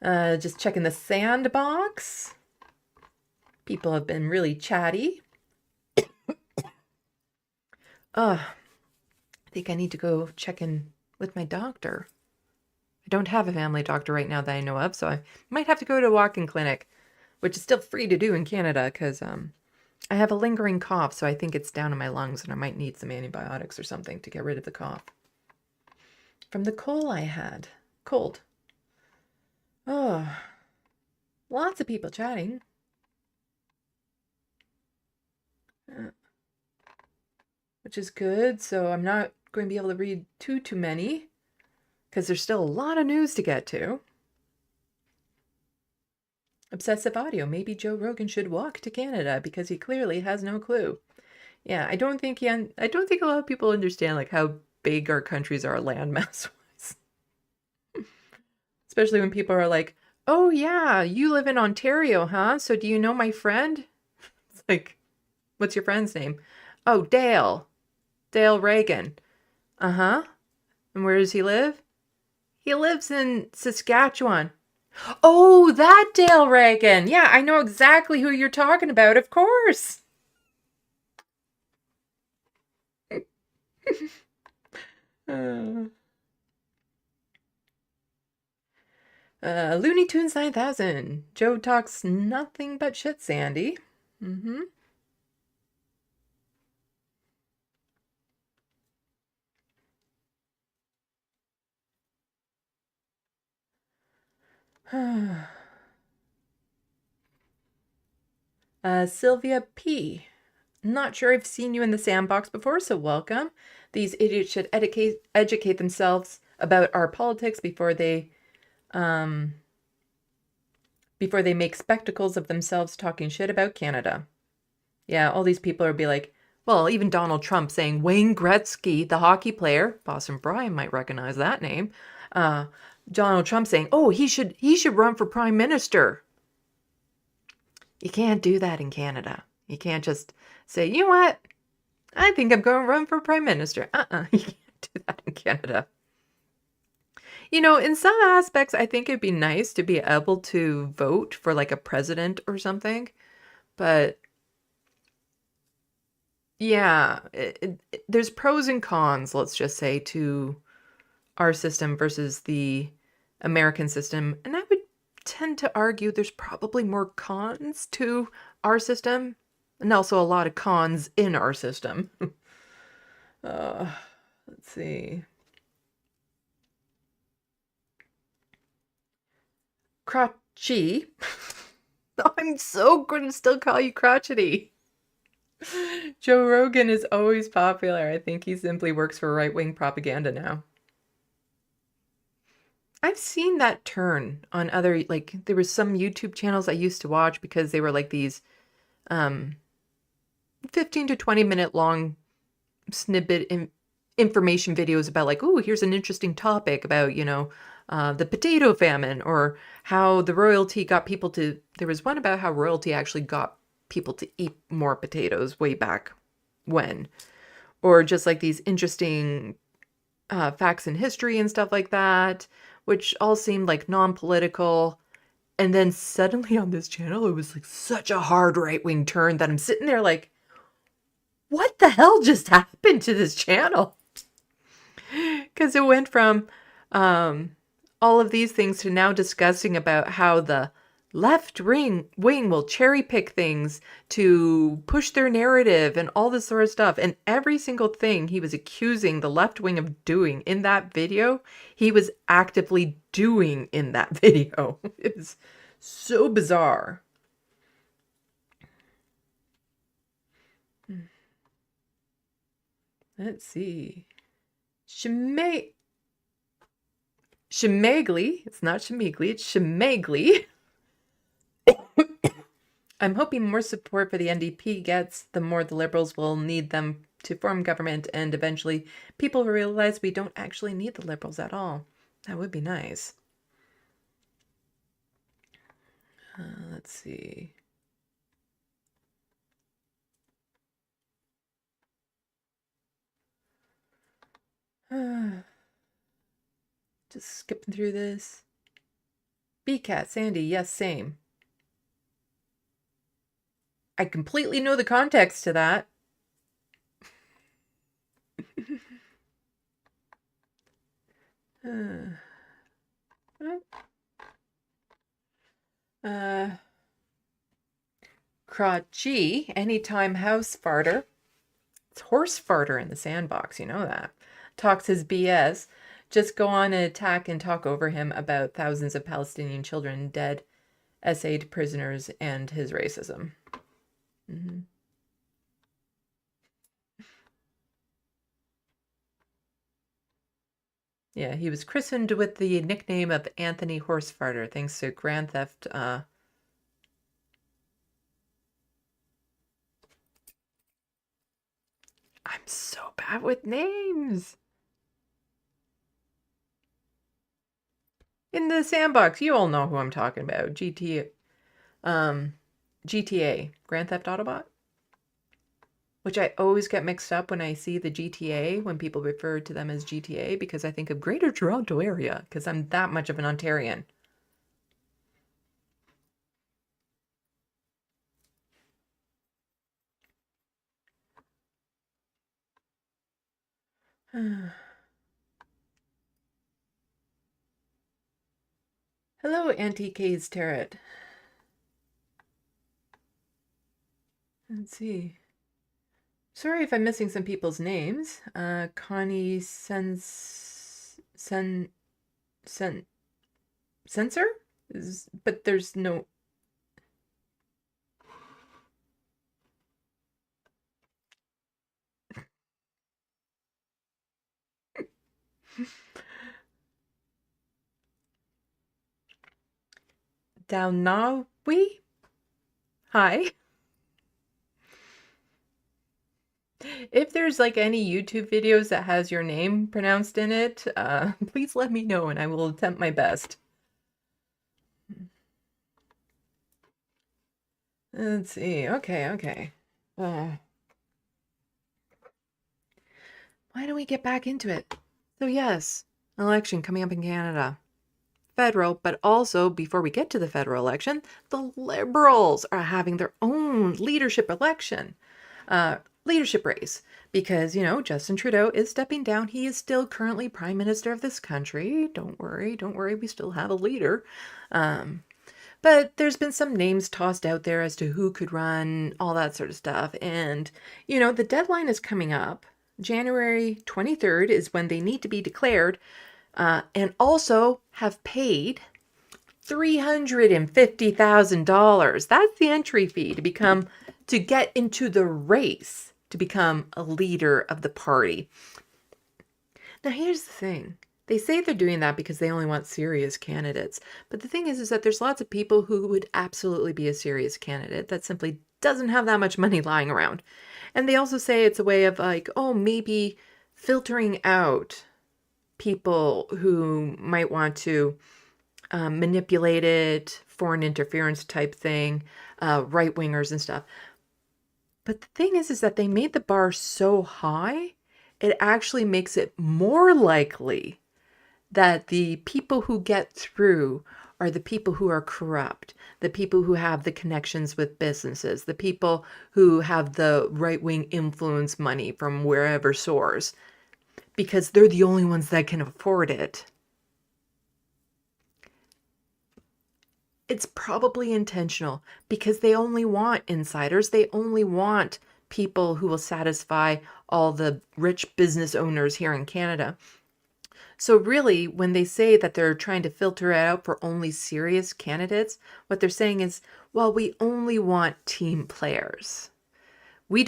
Just checking the Sandbox. People have been really chatty. I think I need to go check in with my doctor. I don't have a family doctor right now that I know of, so I might have to go to a walk-in clinic, which is still free to do in Canada because I have a lingering cough, so I think it's down in my lungs and I might need some antibiotics or something to get rid of the cough. From the cold I had. Cold. Oh, lots of people chatting. Which is good, so I'm not going to be able to read too many because there's still a lot of news to get to. Obsessive Audio, maybe Joe Rogan should walk to Canada because he clearly has no clue. Yeah, I don't think a lot of people understand like how big our countries are landmass wise. Especially when people are like, "Oh yeah, you live in Ontario, huh? So do you know my friend?" It's like, "What's your friend's name?" "Oh, Dale Reagan." "Uh-huh. And where does he live?" "He lives in Saskatchewan." Oh, that Dale Reagan. Yeah, I know exactly who you're talking about, of course. Looney Tunes 9000. Joe talks nothing but shit, Sandy. Mm-hmm. Sylvia P. Not sure I've seen you in the Sandbox before, so welcome. These idiots should educate themselves about our politics before they make spectacles of themselves talking shit about Canada. Yeah, all these people will be like, well, even Donald Trump saying Wayne Gretzky, the hockey player, Boston Brian might recognize that name. Donald Trump saying, oh, he should run for prime minister. You can't do that in Canada. You can't just say, you know what? I think I'm going to run for prime minister. You can't do that in Canada. You know, in some aspects, I think it'd be nice to be able to vote for like a president or something. But yeah, there's pros and cons, let's just say, to our system versus the American system. And I would tend to argue there's probably more cons to our system and also a lot of cons in our system. Let's see. Crotchy. I'm so going to still call you crotchety. Joe Rogan is always popular. I think he simply works for right-wing propaganda now. I've seen that turn on other, like, there was some YouTube channels I used to watch because they were like these 15 to 20 minute long snippet information videos about like, oh, here's an interesting topic about, you know, the potato famine, or how the royalty got people to, there was one about how royalty actually got people to eat more potatoes way back when, or just like these interesting facts in history and stuff like that, which all seemed like non-political. And then suddenly on this channel, it was like such a hard right-wing turn that I'm sitting there like, what the hell just happened to this channel? Because it went from all of these things to now discussing about how the left wing will cherry pick things to push their narrative and all this sort of stuff. And every single thing he was accusing the left wing of doing in that video, he was actively doing in that video. It was so bizarre. Let's see. Shemagli. It's not Shemagli, it's Shemagli. I'm hoping more support for the NDP gets, the more the Liberals will need them to form government, and eventually people will realize we don't actually need the Liberals at all. That would be nice. Let's see. Just skipping through this. BCat, Sandy, yes, same. I completely know the context to that. Crotchy, anytime house farter. It's horse farter in the Sandbox, you know that. Talks his BS. Just go on and attack and talk over him about thousands of Palestinian children dead, essayed prisoners, and his racism. Mm-hmm. Yeah, he was christened with the nickname of Anthony Horsefarter thanks to Grand Theft. I'm so bad with names. In the Sandbox, you all know who I'm talking about. GTA, Grand Theft Autobot. Which I always get mixed up when I see the GTA, when people refer to them as GTA, because I think of Greater Toronto Area, because I'm that much of an Ontarian. Hello, Auntie Kay's Tarot. Let's see. Sorry if I'm missing some people's names. Connie Censor? But there's no... Downawi? Hi. If there's like any YouTube videos that has your name pronounced in it, please let me know and I will attempt my best. Let's see. Okay. Why don't we get back into it? So yes, election coming up in Canada. Federal, but also before we get to the federal election, the Liberals are having their own leadership election. Leadership race because, you know, Justin Trudeau is stepping down. He is still currently prime minister of this country. Don't worry. We still have a leader. But there's been some names tossed out there as to who could run, all that sort of stuff. And, you know, the deadline is coming up. January 23rd is when they need to be declared and also have paid $350,000. That's the entry fee to get into the race to become a leader of the party. Now, here's the thing. They say they're doing that because they only want serious candidates. But the thing is that there's lots of people who would absolutely be a serious candidate that simply doesn't have that much money lying around. And they also say it's a way of like, oh, maybe filtering out people who might want to manipulate it, foreign interference type thing, right-wingers and stuff. But the thing is that they made the bar so high, it actually makes it more likely that the people who get through are the people who are corrupt, the people who have the connections with businesses, the people who have the right-wing influence money from wherever source, because they're the only ones that can afford it. It's probably intentional because they only want insiders. They only want people who will satisfy all the rich business owners here in Canada. So really, when they say that they're trying to filter it out for only serious candidates, what they're saying is, well, we only want team players. We're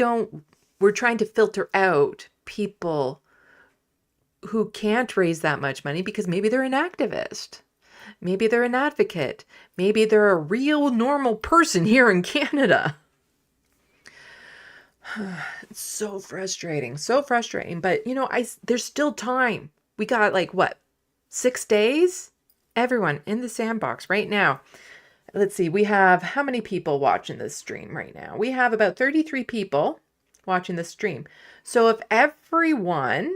trying to filter out people who can't raise that much money because maybe they're an activist. Maybe they're an advocate. Maybe they're a real normal person here in Canada. It's so frustrating. But, you know, there's still time. We got like, 6 days? Everyone in the Sandbox right now. Let's see. We have how many people watching this stream right now? We have about 33 people watching this stream. So if everyone,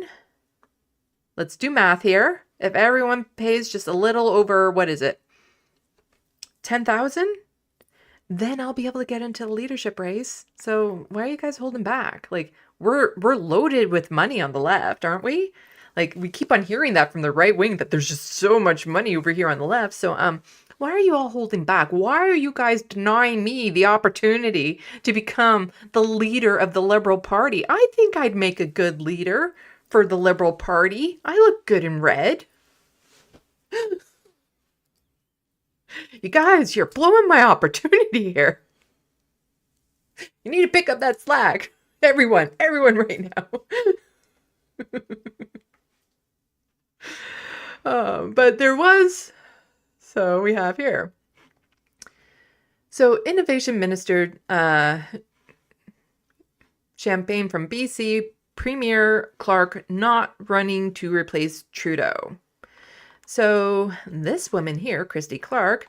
let's do math here. If everyone pays just a little over, 10,000? Then I'll be able to get into the leadership race. So why are you guys holding back? Like, we're loaded with money on the left, aren't we? Like, we keep on hearing that from the right wing that there's just so much money over here on the left. So why are you all holding back? Why are you guys denying me the opportunity to become the leader of the Liberal Party? I think I'd make a good leader for the Liberal Party. I look good in red. You guys, you're blowing my opportunity here. You need to pick up that slack. Everyone right now. But there was, so we have here. So Innovation Minister Champagne from BC, Premier Clark not running to replace Trudeau. So this woman here, Christy Clark,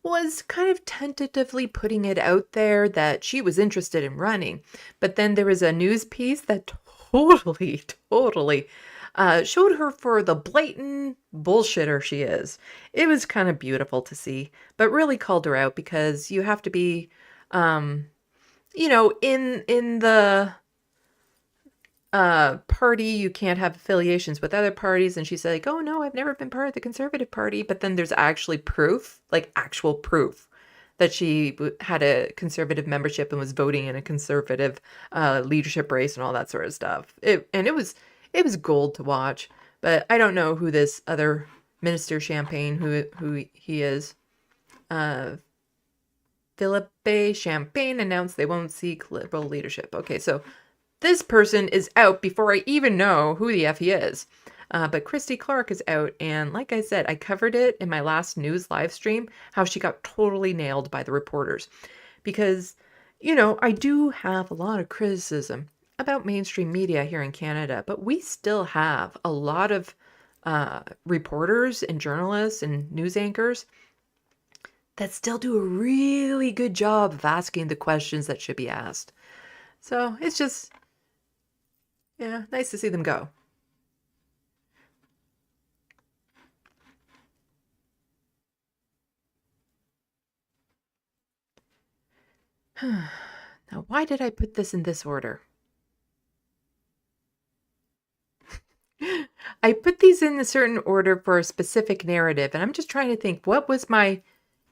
was kind of tentatively putting it out there that she was interested in running. But then there was a news piece that totally showed her for the blatant bullshitter she is. It was kind of beautiful to see, but really called her out because you have to be, in party, you can't have affiliations with other parties. And she said, like, oh no, I've never been part of the Conservative Party. But then there's actually proof, like actual proof, that she had a conservative membership and was voting in a conservative leadership race and all that sort of stuff. It was gold to watch. But I don't know who this other Minister Champagne, who he is. Philippe Champagne announced they won't seek liberal leadership. Okay, so this person is out before I even know who the F he is. But Christy Clark is out, and like I said, I covered it in my last news live stream, how she got totally nailed by the reporters. Because, you know, I do have a lot of criticism about mainstream media here in Canada, but we still have a lot of reporters and journalists and news anchors that still do a really good job of asking the questions that should be asked. So it's just, yeah, nice to see them go. Now, why did I put this in this order? I put these in a certain order for a specific narrative, and I'm just trying to think, what was my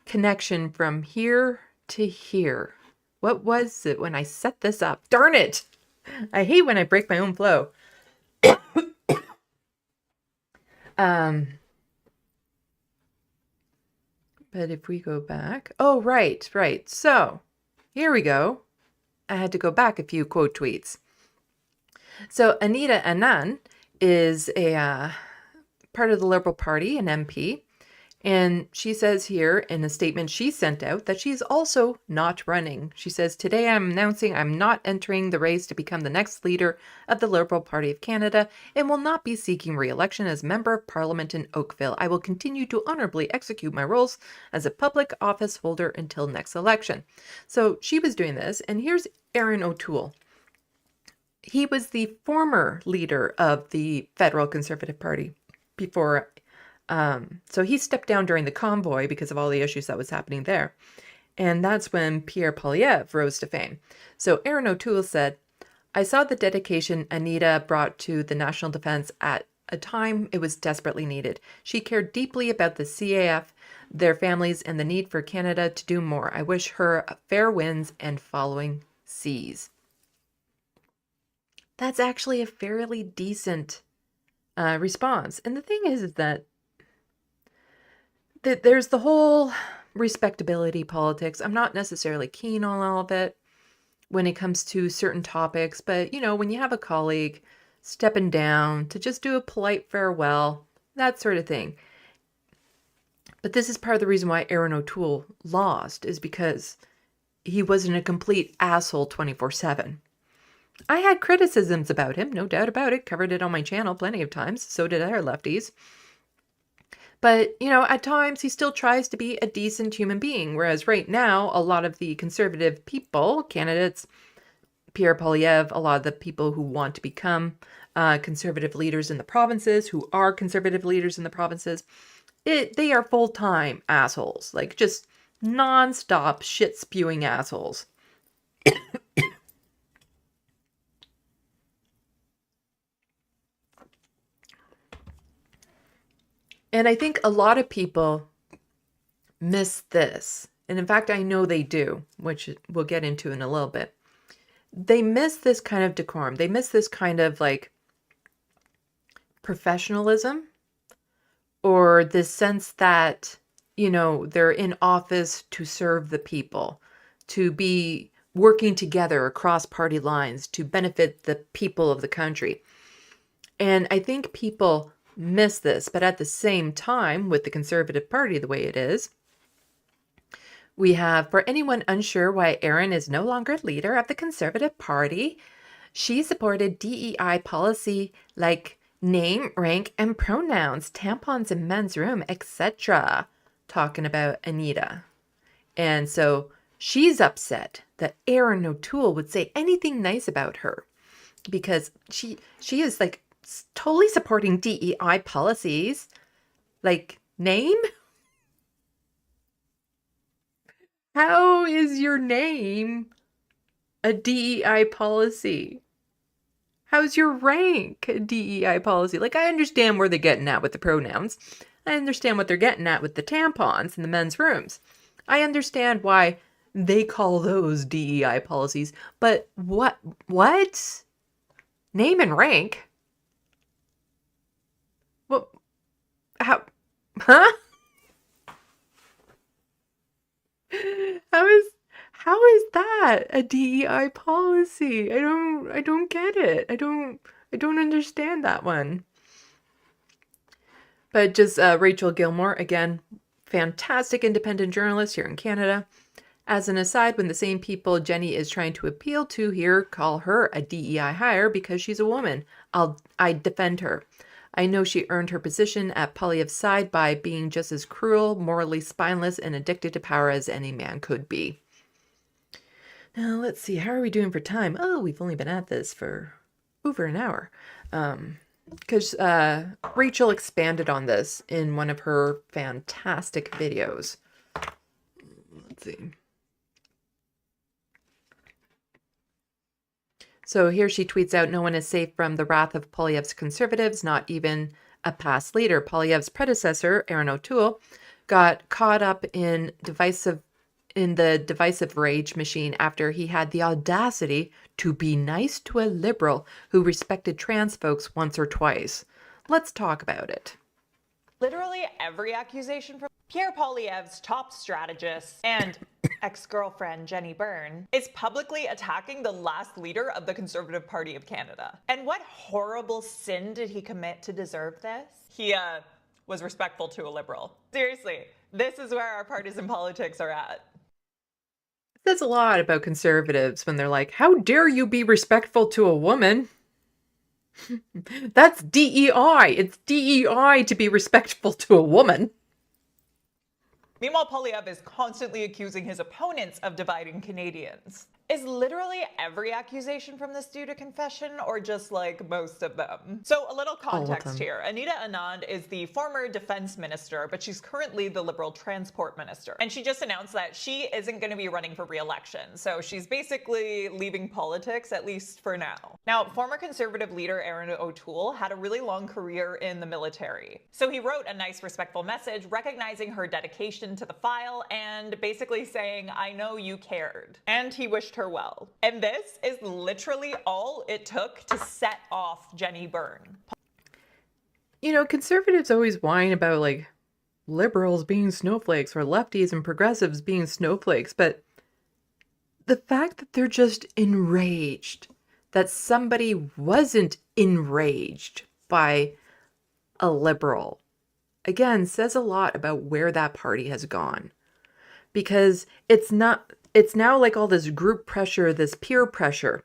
connection from here to here? What was it when I set this up? Darn it! I hate when I break my own flow. But if we go back, oh, right. So here we go. I had to go back a few quote tweets. So Anita Anand is a part of the Liberal Party, an MP. And she says here in a statement she sent out that she's also not running. She says, today I'm announcing I'm not entering the race to become the next leader of the Liberal Party of Canada and will not be seeking re-election as Member of Parliament in Oakville. I will continue to honorably execute my roles as a public office holder until next election. So she was doing this. And here's Aaron O'Toole. He was the former leader of the Federal Conservative Party before. So he stepped down during the convoy because of all the issues that was happening there. And that's when Pierre Poilievre rose to fame. So Aaron O'Toole said, I saw the dedication Anita brought to the national defense at a time it was desperately needed. She cared deeply about the CAF, their families, and the need for Canada to do more. I wish her fair winds and following seas. That's actually a fairly decent response. And the thing is that there's the whole respectability politics. I'm not necessarily keen on all of it when it comes to certain topics, but you know, when you have a colleague stepping down to just do a polite farewell, that sort of thing. But this is part of the reason why Aaron O'Toole lost, is because he wasn't a complete asshole 24/7. I had criticisms about him, no doubt about it. Covered it on my channel plenty of times. So did other lefties. But, you know, at times he still tries to be a decent human being. Whereas right now, a lot of the conservative people, candidates, Pierre Poilievre, a lot of the people who want to become conservative leaders in the provinces, who are conservative leaders in the provinces, they are full-time assholes. Like just non-stop shit-spewing assholes. And I think a lot of people miss this. And in fact, I know they do, which we'll get into in a little bit. They miss this kind of decorum. They miss this kind of like professionalism, or this sense that, you know, they're in office to serve the people, to be working together across party lines to benefit the people of the country. And I think people miss this, but at the same time, with the Conservative Party the way it is, we have, for anyone unsure why Erin is no longer leader of the Conservative Party, she supported DEI policy like name, rank, and pronouns, tampons in men's room, etc. Talking about Anita. And so she's upset that Erin O'Toole would say anything nice about her because she is like totally supporting DEI policies. Like, name? How is your name a DEI policy? How's your rank DEI policy? Like, I understand where they're getting at with the pronouns. I understand what they're getting at with the tampons in the men's rooms. I understand why they call those DEI policies. But what? Name and rank? What? How? Huh? How is that a DEI policy? I don't get it. I don't understand that one. But just Rachel Gilmore, again, fantastic independent journalist here in Canada. As an aside, when the same people Jenny is trying to appeal to here call her a DEI hire because she's a woman, I defend her. I know she earned her position at Poilievre's side by being just as cruel, morally spineless, and addicted to power as any man could be. Now, let's see. How are we doing for time? Oh, we've only been at this for over an hour. Because Rachel expanded on this in one of her fantastic videos. Let's see. So here she tweets out, no one is safe from the wrath of Poilievre's conservatives, not even a past leader. Poilievre's predecessor, Aaron O'Toole, got caught up in the divisive rage machine after he had the audacity to be nice to a liberal who respected trans folks once or twice. Let's talk about it. Literally every accusation from Pierre Poilievre's top strategist and ex-girlfriend Jenny Byrne is publicly attacking the last leader of the Conservative Party of Canada. And what horrible sin did he commit to deserve this? He was respectful to a liberal. Seriously, this is where our partisan politics are at. It says a lot about conservatives when they're like, how dare you be respectful to a woman? That's DEI. It's DEI to be respectful to a woman. Meanwhile, Poilievre is constantly accusing his opponents of dividing Canadians. Is literally every accusation from this due to confession, or just like most of them? So a little context here. Anita Anand is the former defense minister, but she's currently the Liberal transport minister. And she just announced that she isn't going to be running for re-election. So she's basically leaving politics, at least for now. Now, former Conservative leader Aaron O'Toole had a really long career in the military. So he wrote a nice, respectful message recognizing her dedication to the file and basically saying, I know you cared. And he wished her well. And this is literally all it took to set off Jenny Byrne. You know, conservatives always whine about like liberals being snowflakes or lefties and progressives being snowflakes, but the fact that they're just enraged that somebody wasn't enraged by a liberal, again, says a lot about where that party has gone. Because it's now like all this group pressure, this peer pressure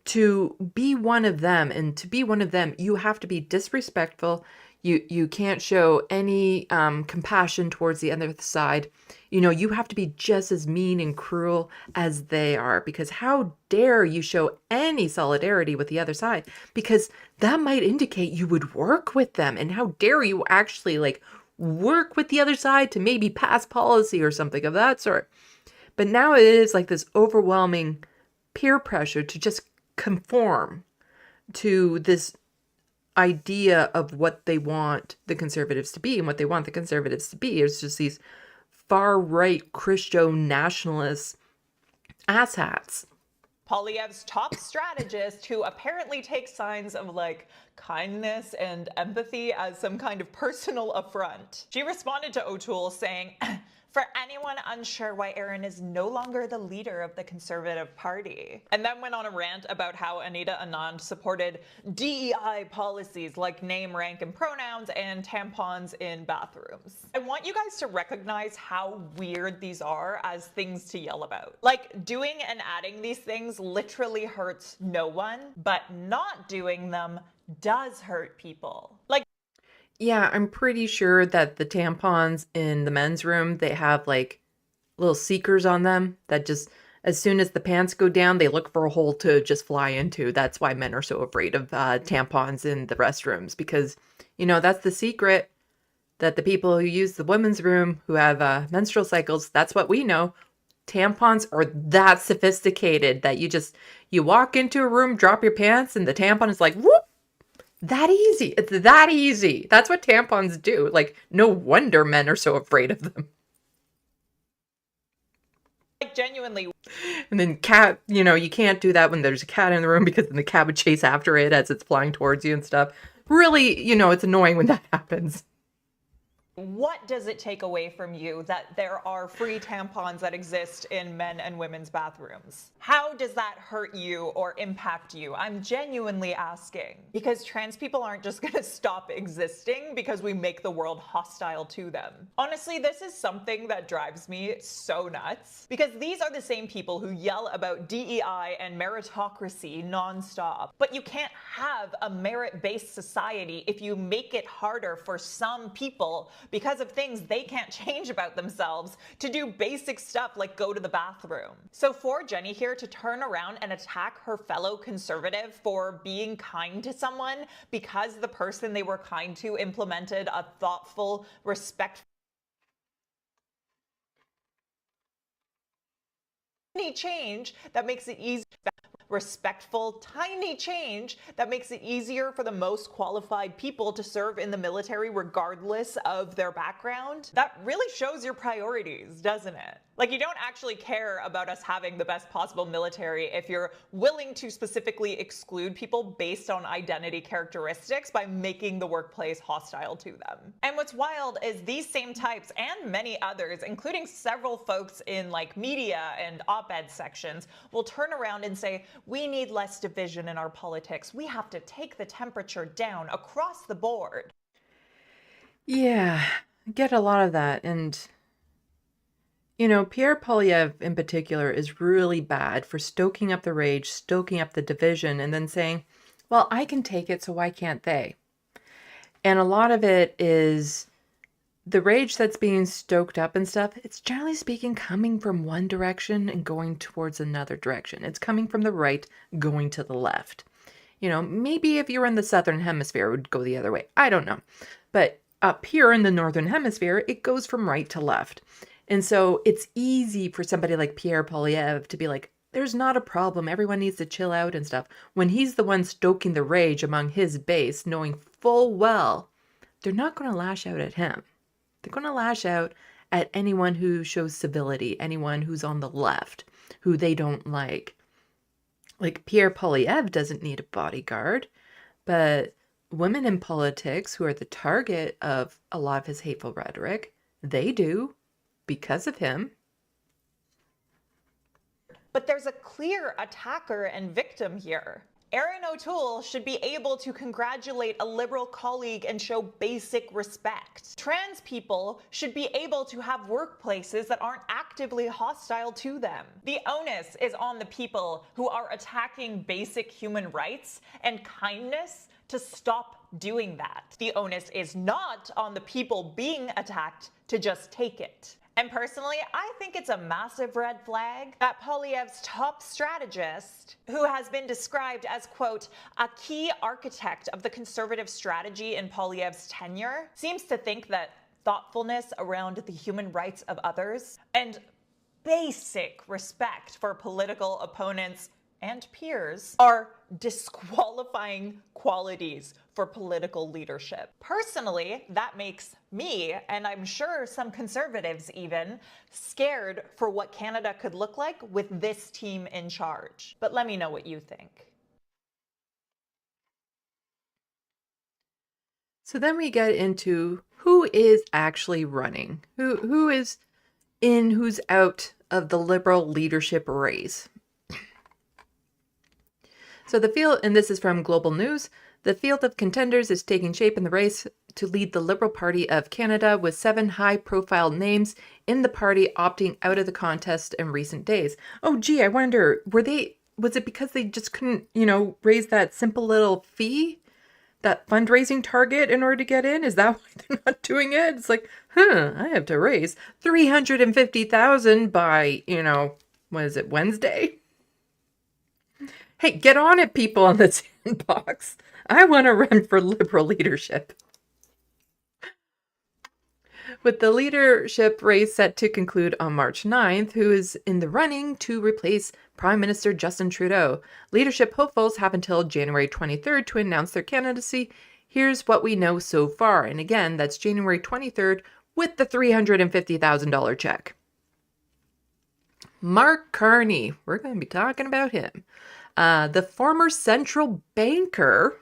to be one of them. And to be one of them, you have to be disrespectful. You can't show any compassion towards the other side. You know, you have to be just as mean and cruel as they are, because how dare you show any solidarity with the other side? Because that might indicate you would work with them. And how dare you actually like work with the other side to maybe pass policy or something of that sort. But now it is like this overwhelming peer pressure to just conform to this idea of what they want the conservatives to be. And what they want the conservatives to be is just these far-right Christo-nationalist asshats. Poilievre's top strategist, who apparently takes signs of like kindness and empathy as some kind of personal affront. She responded to O'Toole saying, for anyone unsure why Aaron is no longer the leader of the Conservative Party. And then went on a rant about how Anita Anand supported DEI policies like name, rank, and pronouns and tampons in bathrooms. I want you guys to recognize how weird these are as things to yell about. Like, doing and adding these things literally hurts no one, but not doing them does hurt people. Like, yeah, I'm pretty sure that the tampons in the men's room, they have like little seekers on them that just, as soon as the pants go down, they look for a hole to just fly into. That's why men are so afraid of tampons in the restrooms, because, you know, that's the secret that the people who use the women's room who have menstrual cycles, that's what we know. tampons are that sophisticated that you walk into a room, drop your pants, and the tampon is like, whoop, that easy. It's that easy. That's what tampons do. Like, no wonder men are so afraid of them. Like, genuinely. And then cat, you can't do that when there's a cat in the room because then the cat would chase after it as it's flying towards you and stuff. Really, it's annoying when that happens. What does it take away from you that there are free tampons that exist in men and women's bathrooms? How does that hurt you or impact you? I'm genuinely asking. Because trans people aren't just gonna stop existing because we make the world hostile to them. Honestly, this is something that drives me so nuts. Because these are the same people who yell about DEI and meritocracy nonstop. But you can't have a merit-based society if you make it harder for some people because of things they can't change about themselves to do basic stuff like go to the bathroom. So for Jenny here to turn around and attack her fellow conservative for being kind to someone because the person they were kind to implemented a thoughtful, respectful change that makes it easy. Respectful, tiny change that makes it easier for the most qualified people to serve in the military regardless of their background. That really shows your priorities, doesn't it? Like, you don't actually care about us having the best possible military if you're willing to specifically exclude people based on identity characteristics by making the workplace hostile to them. And what's wild is these same types and many others, including several folks in like media and op-ed sections, will turn around and say, we need less division in our politics. We have to take the temperature down across the board. Yeah, I get a lot of that. And Pierre Poilievre in particular is really bad for stoking up the rage, stoking up the division, and then saying, well, I can take it, so why can't they? And a lot of it is the rage that's being stoked up and stuff. It's generally speaking coming from one direction and going towards another direction. It's coming from the right, going to the left. Maybe if you were in the southern hemisphere, it would go the other way. I don't know. But up here in the northern hemisphere, it goes from right to left. And so it's easy for somebody like Pierre Poilievre to be like, there's not a problem. Everyone needs to chill out and stuff. When he's the one stoking the rage among his base, knowing full well they're not going to lash out at him. They're going to lash out at anyone who shows civility, anyone who's on the left, who they don't like. Like Pierre Poilievre doesn't need a bodyguard, but women in politics who are the target of a lot of his hateful rhetoric, they do. Because of him. But there's a clear attacker and victim here. Erin O'Toole should be able to congratulate a liberal colleague and show basic respect. Trans people should be able to have workplaces that aren't actively hostile to them. The onus is on the people who are attacking basic human rights and kindness to stop doing that. The onus is not on the people being attacked to just take it. And personally, I think it's a massive red flag that Poilievre's top strategist, who has been described as, quote, a key architect of the conservative strategy in Poilievre's tenure, seems to think that thoughtfulness around the human rights of others and basic respect for political opponents and peers are disqualifying qualities for political leadership. Personally, that makes me, and I'm sure some conservatives even, scared for what Canada could look like with this team in charge. But let me know what you think. So then we get into who is actually running, who is in, who's out of the Liberal leadership race. So the field, and this is from Global News, the field of contenders is taking shape in the race to lead the Liberal Party of Canada, with 7 high-profile names in the party opting out of the contest in recent days. Oh, gee, I wonder, was it because they just couldn't, raise that simple little fee, that fundraising target in order to get in? Is that why they're not doing it? It's like, I have to raise $350,000 by, what is it, Wednesday? Hey, get on it, people on the Sandbox. I want to run for Liberal leadership. With the leadership race set to conclude on March 9th, who is in the running to replace Prime Minister Justin Trudeau? Leadership hopefuls have until January 23rd to announce their candidacy. Here's what we know so far. And again, that's January 23rd with the $350,000 check. Mark Carney. We're going to be talking about him. The former central banker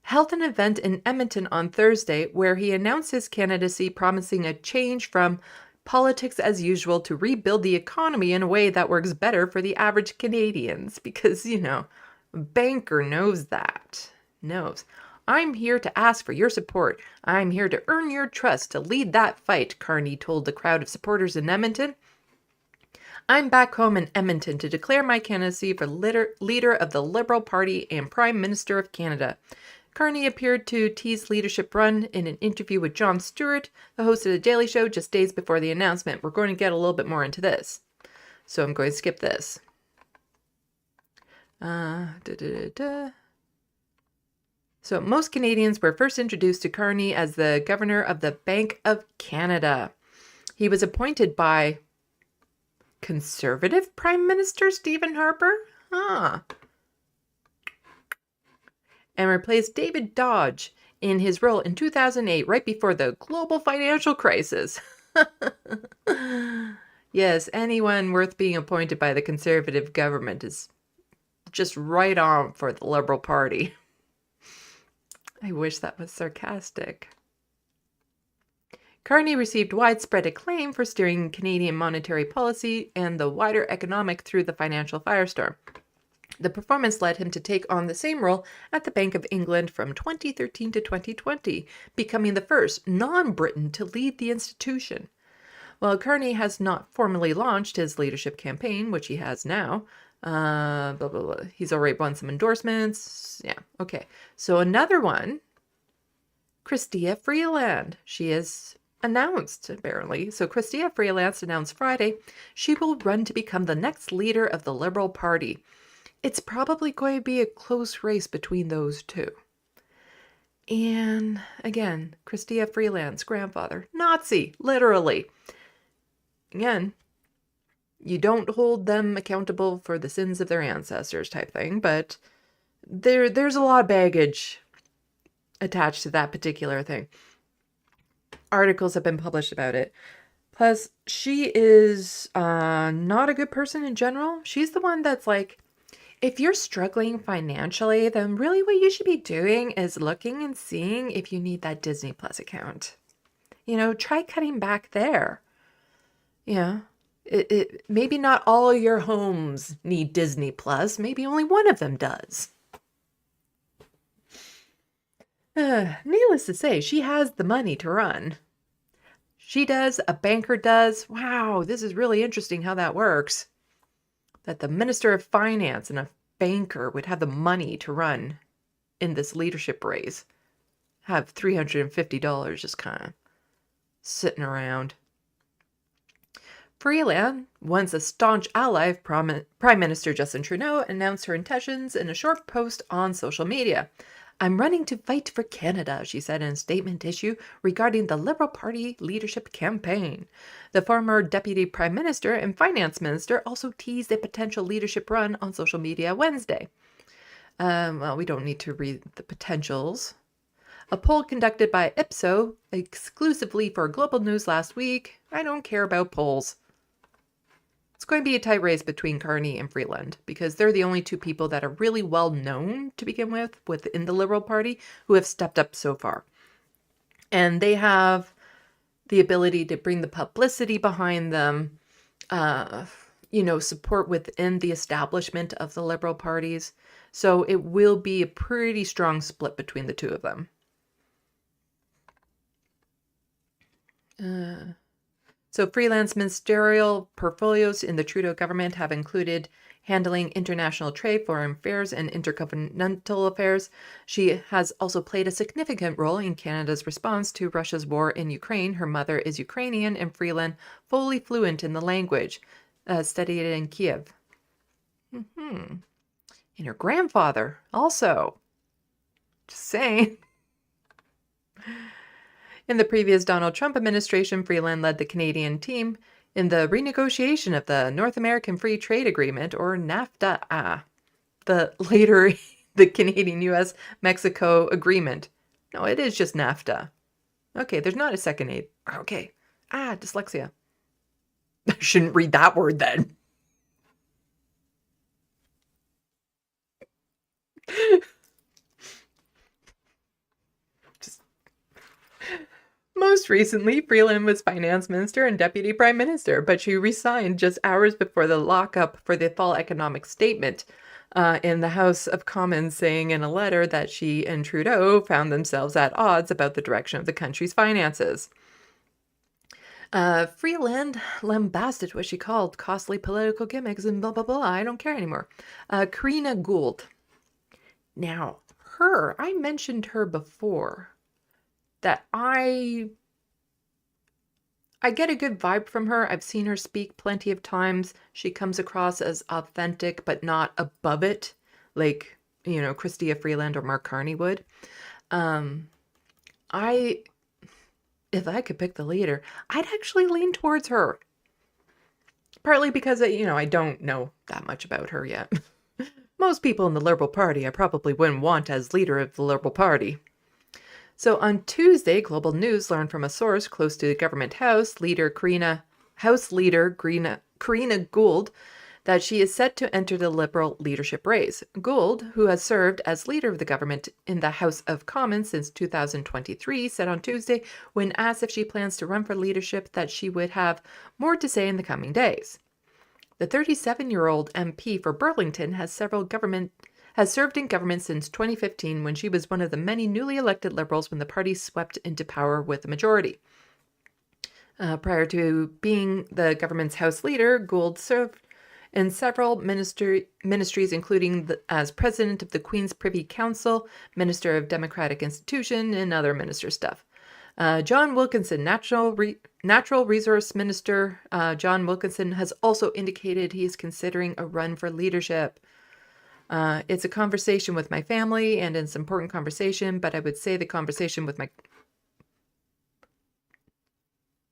held an event in Edmonton on Thursday where he announced his candidacy, promising a change from politics as usual to rebuild the economy in a way that works better for the average Canadians. Because, a banker knows that. Knows. I'm here to ask for your support. I'm here to earn your trust to lead that fight, Carney told the crowd of supporters in Edmonton. I'm back home in Edmonton to declare my candidacy for leader of the Liberal Party and Prime Minister of Canada. Carney appeared to tease leadership run in an interview with Jon Stewart, the host of The Daily Show, just days before the announcement. We're going to get a little bit more into this, so I'm going to skip this. So most Canadians were first introduced to Carney as the governor of the Bank of Canada. He was appointed by Conservative Prime Minister Stephen Harper? And replaced David Dodge in his role in 2008, right before the global financial crisis. Yes, anyone worth being appointed by the Conservative government is just right on for the Liberal Party. I wish that was sarcastic. Carney received widespread acclaim for steering Canadian monetary policy and the wider economic through the financial firestorm. The performance led him to take on the same role at the Bank of England from 2013 to 2020, becoming the first non-Briton to lead the institution. While Carney has not formally launched his leadership campaign, which he has now, he's already won some endorsements. Yeah, okay. So another one, Chrystia Freeland. She is announced, apparently. So Chrystia Freeland announced Friday she will run to become the next leader of the Liberal Party. It's probably going to be a close race between those two. And again, Chrystia Freeland's grandfather, Nazi, literally. Again, you don't hold them accountable for the sins of their ancestors type thing, but there's a lot of baggage attached to that particular thing. Articles have been published about it. Plus, she is not a good person in general. She's the one that's like, if you're struggling financially, then really what you should be doing is looking and seeing if you need that Disney Plus account. Try cutting back there. Maybe not all your homes need Disney Plus. Maybe only one of them does. Needless to say, she has the money to run. She does, a banker does. Wow, this is really interesting how that works. That the Minister of Finance and a banker would have the money to run in this leadership race. Have $350 just kind of sitting around. Freeland, once a staunch ally of Prime Minister Justin Trudeau, announced her intentions in a short post on social media. I'm running to fight for Canada, she said in a statement issue regarding the Liberal Party leadership campaign. The former Deputy Prime Minister and Finance Minister also teased a potential leadership run on social media Wednesday. Well, we don't need to read the potentials. A poll conducted by Ipsos exclusively for Global News last week. I don't care about polls. It's going to be a tight race between Carney and Freeland because they're the only two people that are really well known to begin with within the Liberal Party who have stepped up so far. And they have the ability to bring the publicity behind them, support within the establishment of the Liberal parties. So it will be a pretty strong split between the two of them. So Freeland's ministerial portfolios in the Trudeau government have included handling international trade, foreign affairs, and intergovernmental affairs. She has also played a significant role in Canada's response to Russia's war in Ukraine. Her mother is Ukrainian, and Freeland fully fluent in the language, studied in Kiev. And her grandfather also. Just saying. In the previous Donald Trump administration, Freeland led the Canadian team in the renegotiation of the North American Free Trade Agreement, or NAFTA. The later, the Canadian-U.S.-Mexico Agreement. No, it is just NAFTA. Okay, there's not a second A. Okay. Dyslexia. I shouldn't read that word then. Most recently, Freeland was finance minister and deputy prime minister, but she resigned just hours before the lockup for the fall economic statement in the House of Commons, saying in a letter that she and Trudeau found themselves at odds about the direction of the country's finances. Freeland lambasted what she called costly political gimmicks and blah, blah, blah. I don't care anymore. Karina Gould. Now, I mentioned her before. That I get a good vibe from her. I've seen her speak plenty of times. She comes across as authentic, but not above it, like, Chrystia Freeland or Mark Carney would. If I could pick the leader, I'd actually lean towards her. Partly because, I don't know that much about her yet. Most people in the Liberal Party I probably wouldn't want as leader of the Liberal Party. So on Tuesday, Global News learned from a source close to the government House Leader Karina Gould, that she is set to enter the Liberal leadership race. Gould, who has served as leader of the government in the House of Commons since 2023, said on Tuesday, when asked if she plans to run for leadership, that she would have more to say in the coming days. The 37-year-old MP for Burlington has served in government since 2015, when she was one of the many newly elected Liberals when the party swept into power with a majority. Prior to being the government's House leader, Gould served in several ministries, including as president of the Queen's Privy Council, minister of Democratic Institution, and other minister stuff. John Wilkinson, Natural Resource Minister John Wilkinson, has also indicated he is considering a run for leadership. It's a conversation with my family, and it's an important conversation, but I would say the conversation with my...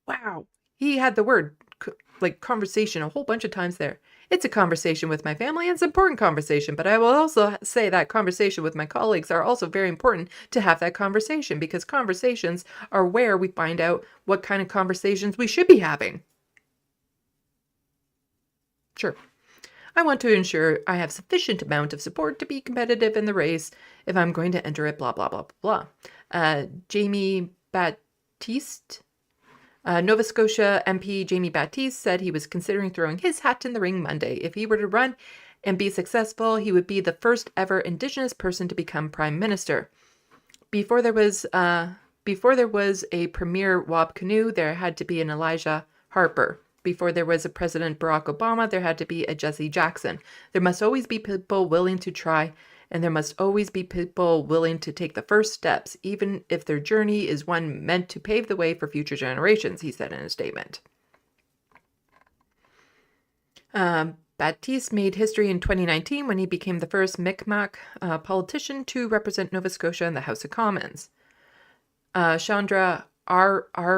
Wow. He had the word, conversation a whole bunch of times there. It's a conversation with my family, and it's an important conversation, but I will also say that conversation with my colleagues are also very important to have that conversation, because conversations are where we find out what kind of conversations we should be having. Sure. I want to ensure I have sufficient amount of support to be competitive in the race if I'm going to enter it, blah, blah, blah, blah, blah. Jamie Baptiste, Nova Scotia MP Jamie Baptiste, said he was considering throwing his hat in the ring Monday. If he were to run and be successful, he would be the first ever Indigenous person to become Prime Minister. Before there was a Premier Wab Kinew, there had to be an Elijah Harper. Before there was a President Barack Obama, there had to be a Jesse Jackson. There must always be people willing to try, and there must always be people willing to take the first steps, even if their journey is one meant to pave the way for future generations, he said in a statement. Baptiste made history in 2019 when he became the first Mi'kmaq politician to represent Nova Scotia in the House of Commons. Chandra Arya?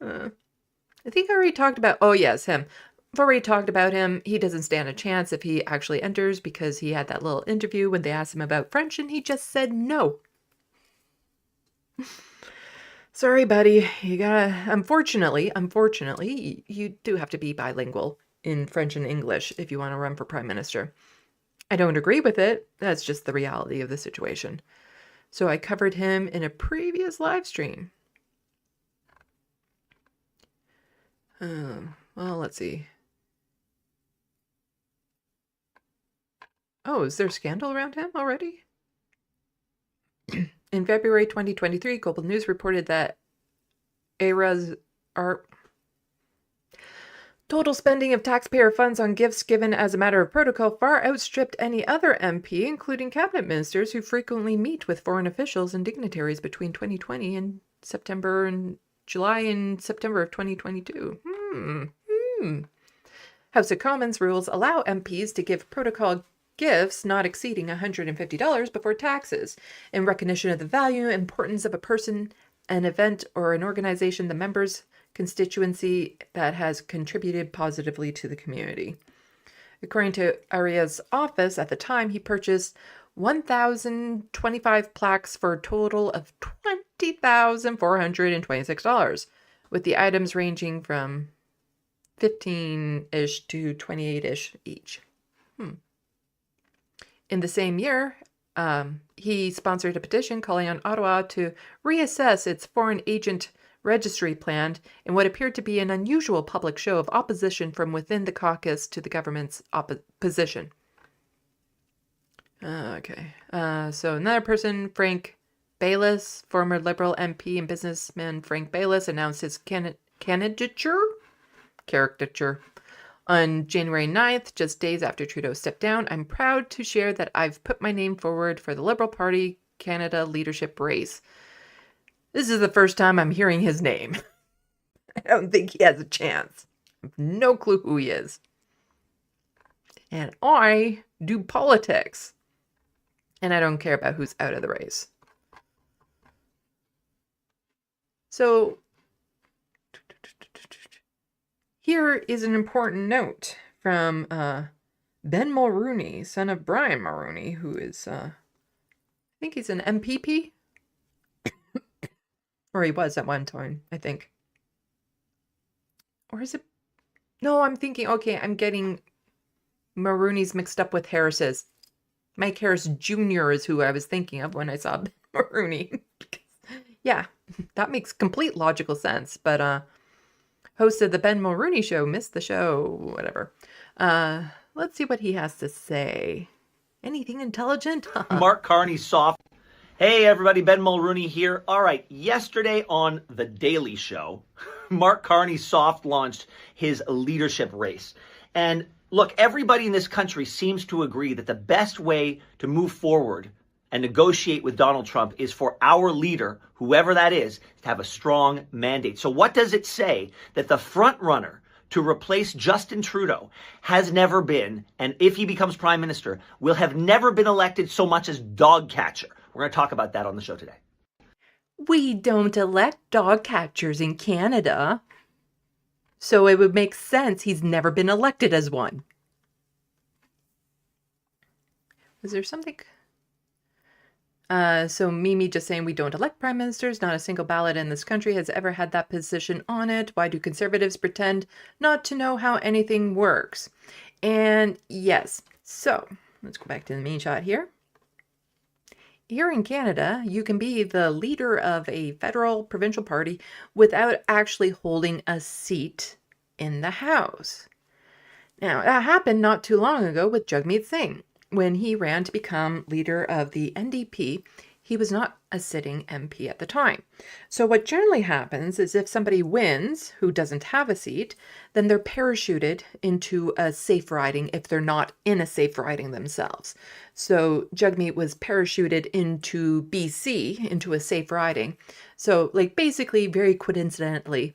I think I already talked about... Oh, yes, him. I've already talked about him. He doesn't stand a chance if he actually enters, because he had that little interview when they asked him about French, and he just said no. Sorry, buddy. You gotta... Unfortunately, you do have to be bilingual in French and English if you want to run for Prime Minister. I don't agree with it. That's just the reality of the situation. So I covered him in a previous live stream. Well, let's see. Oh, is there a scandal around him already? In February 2023, Global News reported that total spending of taxpayer funds on gifts given as a matter of protocol far outstripped any other MP, including cabinet ministers who frequently meet with foreign officials and dignitaries between 2020 and July and September of 2022. House of Commons rules allow MPs to give protocol gifts not exceeding $150 before taxes, in recognition of the value and importance of a person, an event, or an organization, the member's constituency that has contributed positively to the community. According to Arias' office, at the time, he purchased 1,025 plaques for a total of $20,426, with the items ranging from 15-ish to 28-ish each. In the same year, he sponsored a petition calling on Ottawa to reassess its foreign agent registry plan in what appeared to be an unusual public show of opposition from within the caucus to the government's position. Okay. So another person, Frank Baylis, former Liberal MP and businessman Frank Baylis, announced his caricature on January 9th, just days after Trudeau stepped down. I'm proud to share that I've put my name forward for the Liberal Party Canada leadership race. This is the first time I'm hearing his name. I don't think he has a chance. I have no clue who he is. And I do politics. And I don't care about who's out of the race. So, here is an important note from Ben Mulrooney, son of Brian Mulrooney, who is, I think he's an MPP? Or he was at one time, I think. Or is it? No, I'm thinking, okay, I'm getting Mulrooney's mixed up with Harris's. Mike Harris Jr. is who I was thinking of when I saw Ben Mulrooney. Yeah, that makes complete logical sense. But host of the Ben Mulrooney Show missed the show, whatever. Let's see what he has to say. Anything intelligent? Mark Carney soft. Hey everybody, Ben Mulrooney here. All right, yesterday on The Daily Show, Mark Carney soft launched his leadership race. And look, everybody in this country seems to agree that the best way to move forward and negotiate with Donald Trump is for our leader, whoever that is, to have a strong mandate. So what does it say that the front runner to replace Justin Trudeau has never been, and if he becomes prime minister, will have never been elected so much as dog catcher? We're going to talk about that on the show today. We don't elect dog catchers in Canada. So it would make sense he's never been elected as one. Was there something? So Mimi just saying we don't elect prime ministers. Not a single ballot in this country has ever had that position on it. Why do conservatives pretend not to know how anything works? And yes, so let's go back to the main shot here. Here in Canada, you can be the leader of a federal provincial party without actually holding a seat in the House. Now, that happened not too long ago with Jagmeet Singh. When he ran to become leader of the NDP, he was not a sitting MP at the time. So what generally happens is if somebody wins who doesn't have a seat, then they're parachuted into a safe riding if they're not in a safe riding themselves. So Jagmeet was parachuted into BC, into a safe riding. So like basically very coincidentally,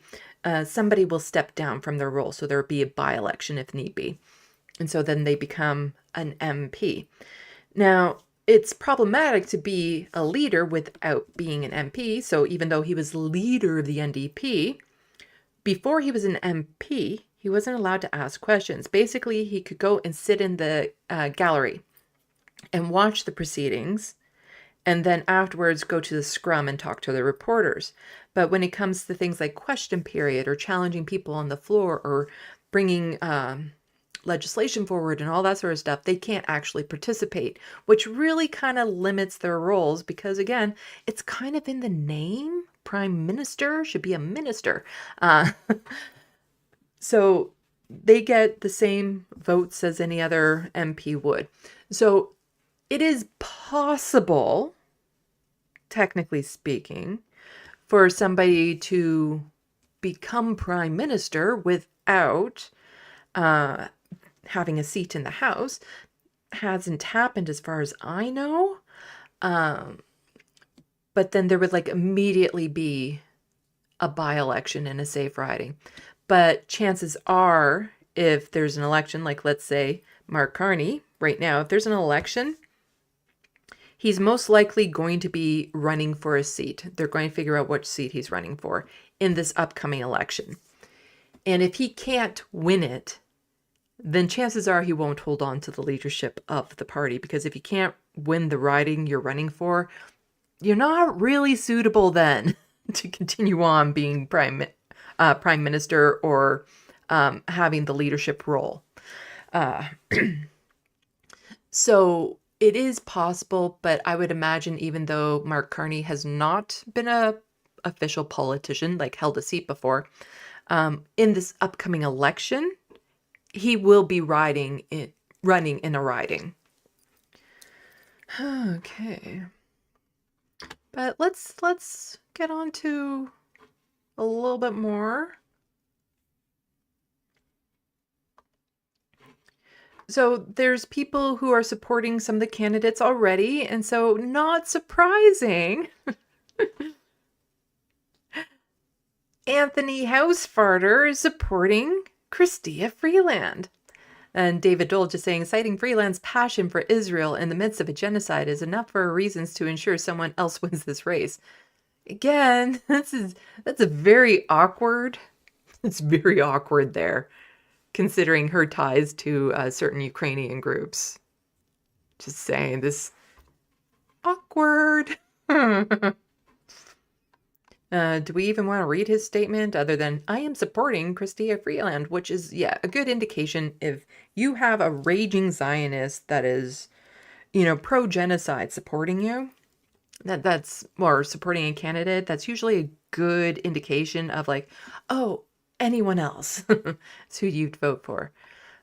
somebody will step down from their role. So there'll be a by-election if need be. And so then they become an MP. Now, it's problematic to be a leader without being an MP. So even though he was leader of the NDP, before he was an MP, he wasn't allowed to ask questions. Basically, he could go and sit in the gallery and watch the proceedings, and then afterwards go to the scrum and talk to the reporters. But when it comes to things like question period or challenging people on the floor or bringing legislation forward and all that sort of stuff, they can't actually participate, which really kind of limits their roles because, again, it's kind of in the name. Prime Minister should be a minister. So they get the same votes as any other MP would. So it is possible, technically speaking, for somebody to become Prime Minister without having a seat in the House. Hasn't happened as far as I know. But then there would like immediately be a by-election and a safe riding. But chances are, if there's an election, like let's say Mark Carney right now, if there's an election, he's most likely going to be running for a seat. They're going to figure out which seat he's running for in this upcoming election. And if he can't win it, then chances are he won't hold on to the leadership of the party, because if you can't win the riding you're running for, you're not really suitable then to continue on being prime minister or having the leadership role. So it is possible, but I would imagine, even though Mark Carney has not been a official politician, like held a seat before, in this upcoming election, he will be running in a riding. Okay. But let's get on to a little bit more. So there's people who are supporting some of the candidates already, and so not surprising, Anthony Housefarter is supporting Chrystia Freeland. And David Dole just saying, citing Freeland's passion for Israel in the midst of a genocide is enough for reasons to ensure someone else wins this race. Again, that's a very awkward. It's very awkward there, considering her ties to certain Ukrainian groups. Just saying, this awkward. Do we even want to read his statement other than, I am supporting Chrystia Freeland, which is, yeah, a good indication if you have a raging Zionist that is, pro-genocide supporting you, that's, or supporting a candidate, that's usually a good indication of like, oh, anyone else is who you'd vote for.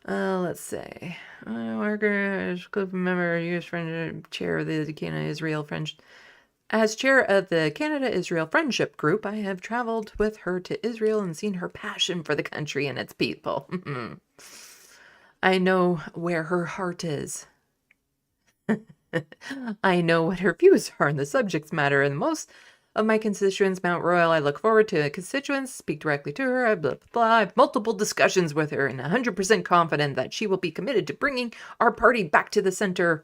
Let's say, Margaret, club member, U.S. Friendship, chair of the Canada-Israel Friendship. As chair of the Canada-Israel Friendship Group, I have traveled with her to Israel and seen her passion for the country and its people. I know where her heart is. I know what her views are on the subject matter, and most of my constituents, Mount Royal, I look forward to constituents, speak directly to her, blah, blah, blah. I have multiple discussions with her, and 100% confident that she will be committed to bringing our party back to the center.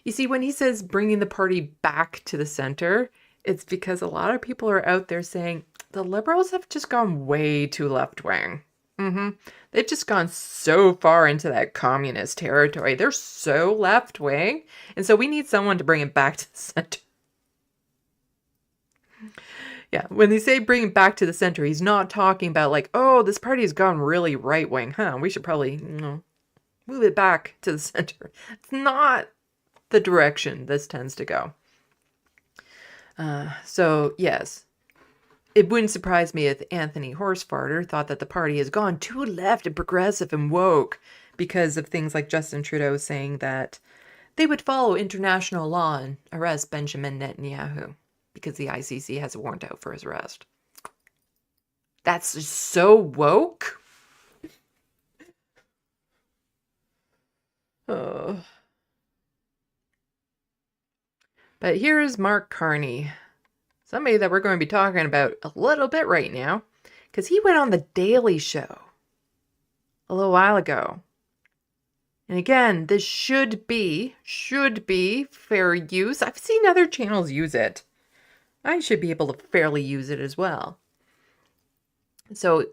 You see, when he says bringing the party back to the center, it's because a lot of people are out there saying the Liberals have just gone way too left-wing. They've just gone so far into that communist territory. They're so left-wing. And so we need someone to bring it back to the center. Yeah, when they say bring it back to the center, he's not talking about like, oh, this party has gone really right-wing. We should probably move it back to the center. It's not the direction this tends to go. So, yes, it wouldn't surprise me if Anthony Horsefarter thought that the party has gone too left and progressive and woke because of things like Justin Trudeau saying that they would follow international law and arrest Benjamin Netanyahu because the ICC has a warrant out for his arrest. That's just so woke. Oh. But here is Mark Carney, somebody that we're going to be talking about a little bit right now, because he went on The Daily Show a little while ago. And again, this should be fair use. I've seen other channels use it. I should be able to fairly use it as well. So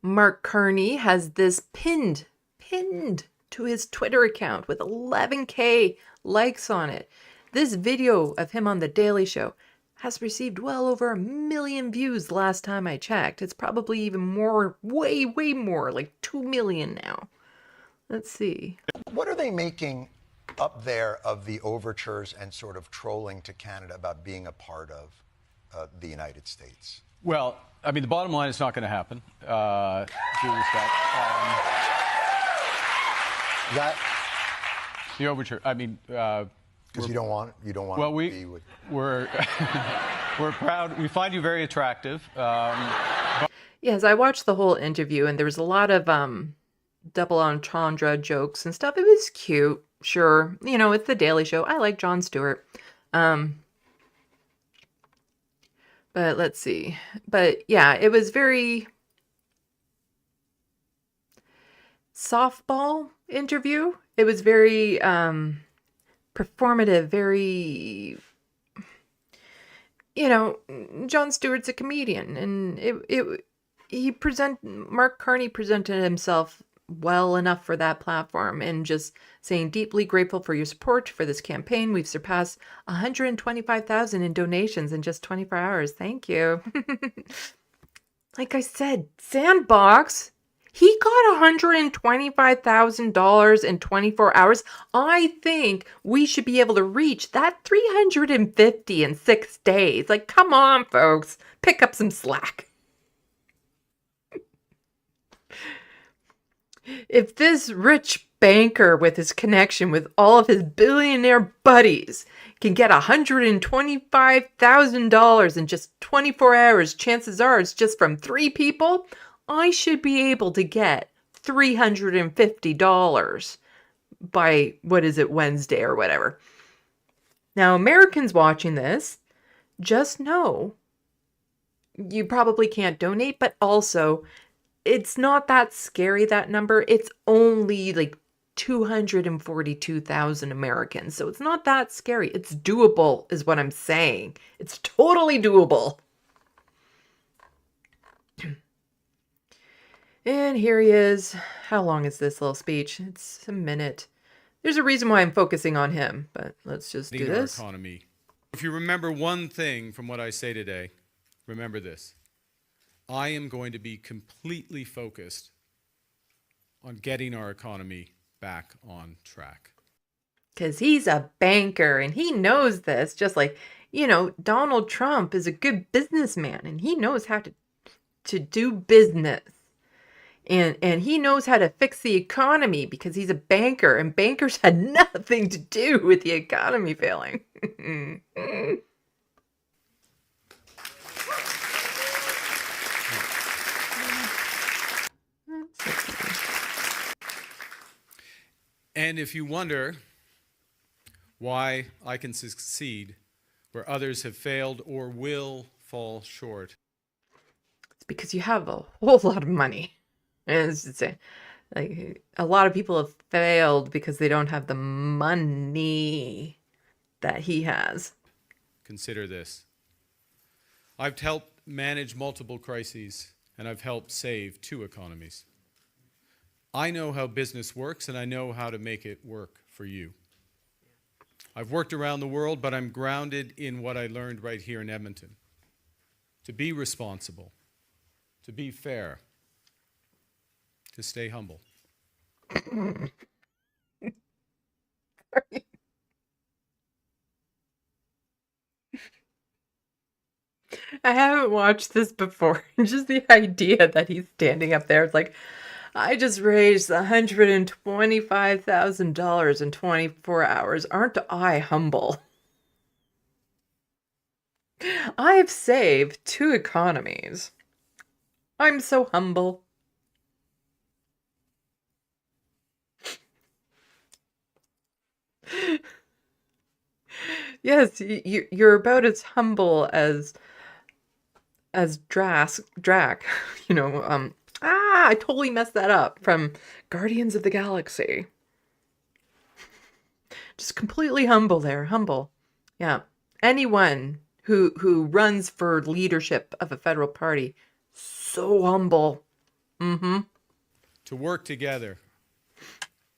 Mark Carney has this pinned to his Twitter account with 11K likes on it. This video of him on The Daily Show has received well over 1 million views the last time I checked. It's probably even more, way more, like 2 million now. Let's see. What are they making up there of the overtures and sort of trolling to Canada about being a part of the United States? Well, I mean, the bottom line is not going to happen. Due respect. The overture. I mean. Because you don't want well, to be with. We're proud. We find you very attractive. Yes, I watched the whole interview, and there was a lot of double entendre jokes and stuff. It was cute, sure. It's The Daily Show. I like Jon Stewart. But let's see. But yeah, it was very softball interview. It was very performative, very, Jon Stewart's a comedian, and Mark Carney presented himself well enough for that platform, and just saying, deeply grateful for your support for this campaign. We've surpassed 125,000 in donations in just 24 hours. Thank you. Like I said, Sandbox, he got $125,000 in 24 hours. I think we should be able to reach that 350 in 6 days. Like, come on, folks. Pick up some slack. If this rich banker with his connection with all of his billionaire buddies can get $125,000 in just 24 hours, chances are it's just from 3 people. I should be able to get $350 by, Wednesday or whatever. Now, Americans watching this, just know you probably can't donate, but also it's not that scary, that number. It's only like 242,000 Americans. So it's not that scary. It's doable, is what I'm saying. It's totally doable. And here he is. How long is this little speech? It's a minute. There's a reason why I'm focusing on him, but let's just do this. Our economy. If you remember one thing from what I say today, remember this. I am going to be completely focused on getting our economy back on track. Because he's a banker and he knows this, just like, Donald Trump is a good businessman and he knows how to do business. And he knows how to fix the economy because he's a banker, and bankers had nothing to do with the economy failing. And if you wonder why I can succeed where others have failed or will fall short, it's because you have a whole lot of money. And it's just like a lot of people have failed because they don't have the money that he has. consider this. I've helped manage multiple crises, and I've helped save 2 economies. I know how business works, and I know how to make it work for you. I've worked around the world, but I'm grounded in what I learned right here in Edmonton. To be responsible, to be fair, to stay humble. I haven't watched this before. Just the idea that he's standing up there. It's like, I just raised $125,000 in 24 hours. Aren't I humble? I've saved 2 economies. I'm so humble. Yes, you're about as humble as Drac, I totally messed that up, from Guardians of the Galaxy. Just completely humble there, humble. Yeah. Anyone who runs for leadership of a federal party, so humble. Mm-hmm. To work together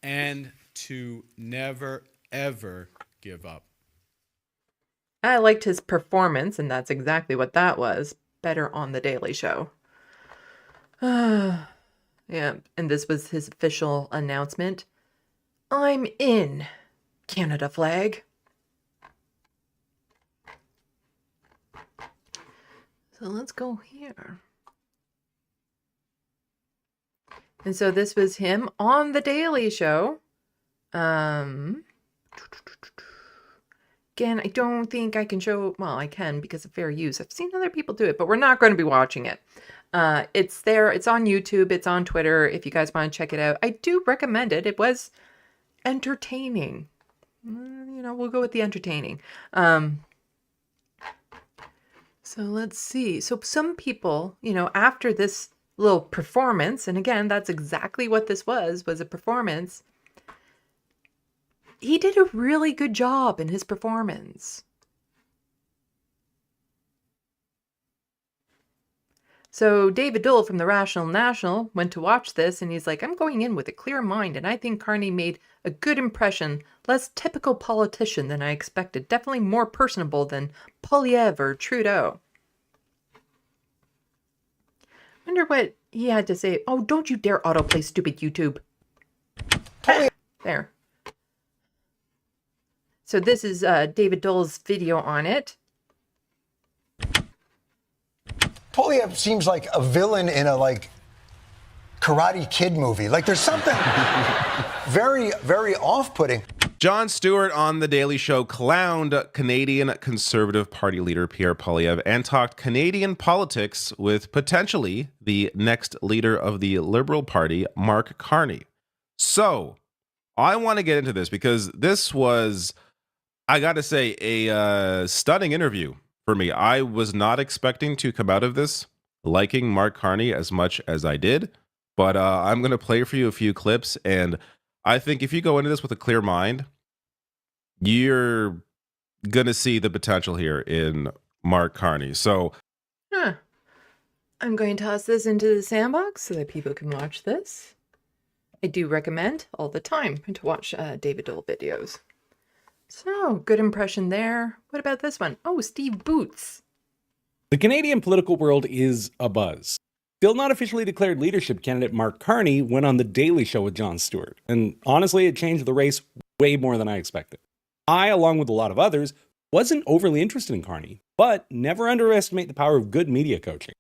and to never, ever give up. I liked his performance, and that's exactly what that was. Better on The Daily Show. Yeah, and this was his official announcement. I'm in, Canada flag. So let's go here. And so this was him on The Daily Show. Again, I don't think I can show, well, I can because of fair use. I've seen other people do it, but we're not going to be watching it. It's there. It's on YouTube. It's on Twitter. If you guys want to check it out, I do recommend it. It was entertaining. We'll go with the entertaining. So let's see. So some people, after this little performance, and again, that's exactly what this was a performance. He did a really good job in his performance. So David Dole from the Rational National went to watch this, and he's like, I'm going in with a clear mind, and I think Carney made a good impression. Less typical politician than I expected. Definitely more personable than Polyev or Trudeau. Wonder what he had to say. Oh, don't you dare autoplay, stupid YouTube. There. So this is David Dole's video on it. Polyev seems like a villain in a Karate Kid movie. Like there's something very, very off-putting. Jon Stewart on The Daily Show clowned Canadian Conservative Party leader Pierre Poilievre and talked Canadian politics with potentially the next leader of the Liberal Party, Mark Carney. So I want to get into this because this was, I got to say, a stunning interview for me. I was not expecting to come out of this liking Mark Carney as much as I did, but I'm going to play for you a few clips, and I think if you go into this with a clear mind, you're going to see the potential here in Mark Carney. So, I'm going to toss this into the Sandbox so that people can watch this. I do recommend all the time to watch David Dole videos. So, good impression there. What about this one? Oh, Steve Boots. The Canadian political world is abuzz. Still not officially declared leadership candidate Mark Carney went on The Daily Show with Jon Stewart. And honestly, it changed the race way more than I expected. I, along with a lot of others, wasn't overly interested in Carney, but never underestimate the power of good media coaching.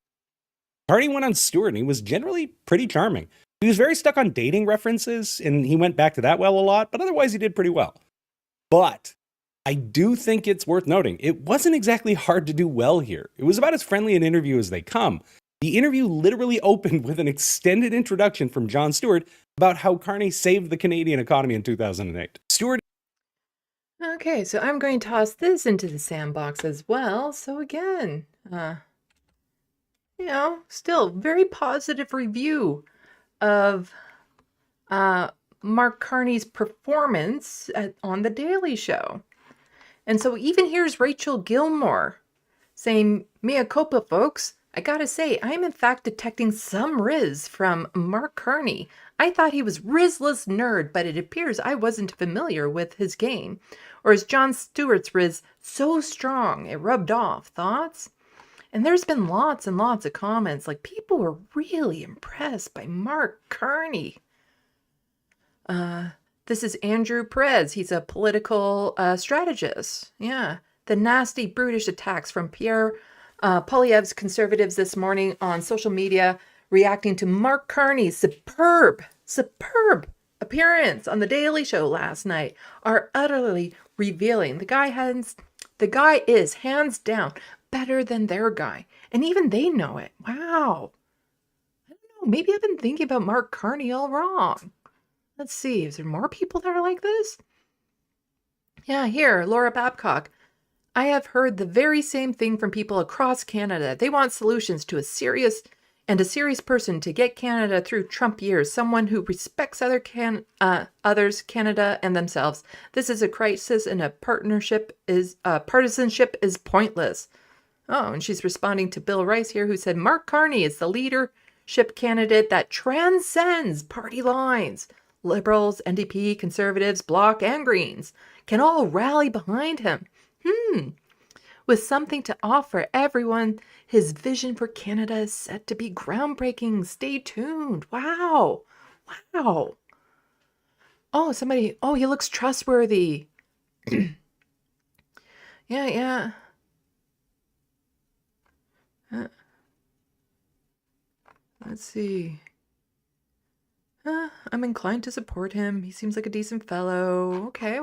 Carney went on Stewart and he was generally pretty charming. He was very stuck on dating references and he went back to that well a lot, but otherwise he did pretty well. But I do think it's worth noting, it wasn't exactly hard to do well here. It was about as friendly an interview as they come. The interview literally opened with an extended introduction from Jon Stewart about how Carney saved the Canadian economy in 2008. Stewart. Okay, so I'm going to toss this into the Sandbox as well. So again, still very positive review of Mark Carney's performance on The Daily Show. And so even here's Rachel Gilmore saying, mea culpa, folks. I gotta say, I'm in fact detecting some Riz from Mark Carney. I thought he was Rizless nerd, but it appears I wasn't familiar with his game. Or is Jon Stewart's Riz so strong it rubbed off? Thoughts? And there's been lots and lots of comments, like people were really impressed by Mark Carney. This is Andrew Perez. He's a political strategist. Yeah. The nasty, brutish attacks from Pierre Poilievre's conservatives this morning on social media reacting to Mark Carney's superb appearance on The Daily Show last night are utterly revealing. The guy is hands down better than their guy. And even they know it. Wow. I don't know. Maybe I've been thinking about Mark Carney all wrong. Let's see. Is there more people that are like this? Yeah, here, Laura Babcock. I have heard the very same thing from people across Canada. They want solutions to a serious person to get Canada through Trump years, someone who respects others, Canada, and themselves. This is a crisis and partisanship is pointless. Oh, and she's responding to Bill Rice here, who said, Mark Carney is the leadership candidate that transcends party lines. Liberals, NDP, Conservatives, Bloc, and Greens can all rally behind him. With something to offer everyone, his vision for Canada is set to be groundbreaking. Stay tuned. Wow. Oh, he looks trustworthy. Yeah. Let's see. I'm inclined to support him. He seems like a decent fellow. Okay.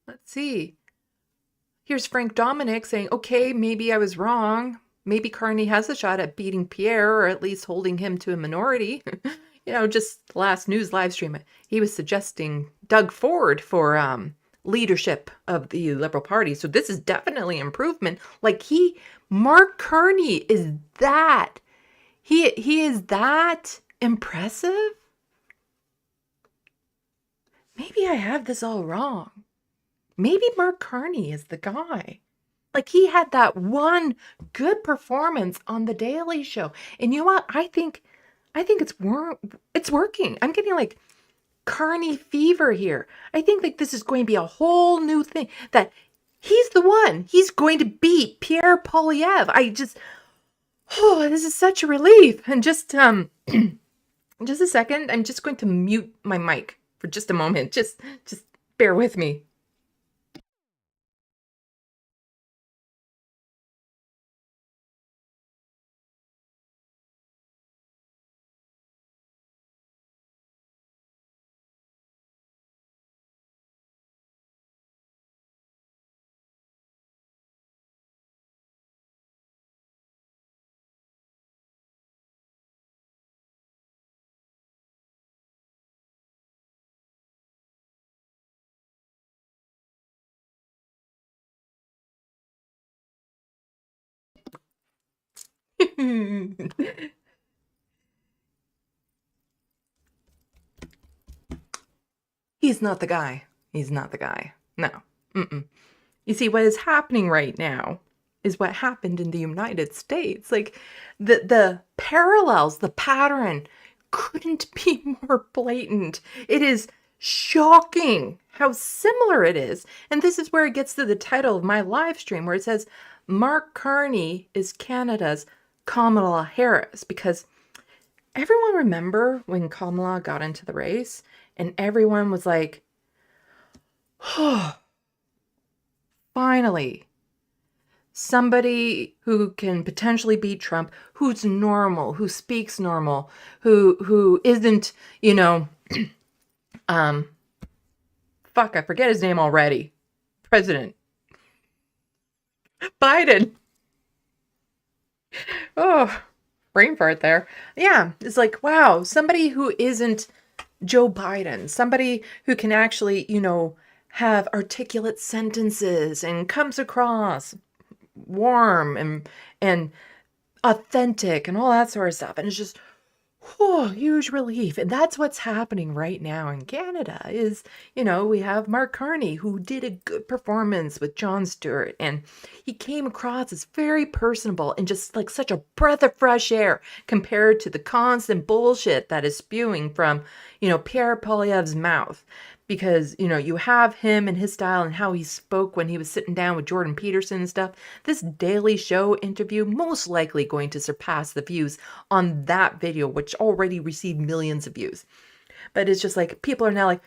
Let's see. Here's Frank Dominic saying, okay, maybe I was wrong. Maybe Carney has a shot at beating Pierre or at least holding him to a minority. Just last news live stream, he was suggesting Doug Ford for leadership of the Liberal Party. So this is definitely improvement. Mark Carney is that. He is that impressive? Maybe I have this all wrong. Maybe Mark Carney is the guy. Like, he had that one good performance on The Daily Show. And you know what? I think it's working. I'm getting like Carney fever here. I think like this is going to be a whole new thing, that he's the one. He's going to beat Pierre Poilievre. This is such a relief. And just just a second, I'm just going to mute my mic for just a moment. Just bear with me. He's not the guy. He's not the guy. No. Mm-mm. You see, what is happening right now is what happened in the United States. Like, the parallels, the pattern couldn't be more blatant. It is shocking how similar it is. And this is where it gets to the title of my live stream, where it says, Mark Carney is Canada's Kamala Harris. Because everyone remember when Kamala got into the race and everyone was like, oh, finally, somebody who can potentially beat Trump, who's normal, who speaks normal, who isn't, fuck, I forget his name already. President Biden. Oh, brain fart there. Yeah, it's like, wow, somebody who isn't Joe Biden, somebody who can actually, have articulate sentences and comes across warm and authentic and all that sort of stuff. And it's just, huge relief. And that's what's happening right now in Canada is, we have Mark Carney, who did a good performance with Jon Stewart. And he came across as very personable and just like such a breath of fresh air compared to the constant bullshit that is spewing from, Pierre Poilievre's mouth. Because, you have him and his style and how he spoke when he was sitting down with Jordan Peterson and stuff. This Daily Show interview most likely going to surpass the views on that video, which already received millions of views. But it's just like, people are now like,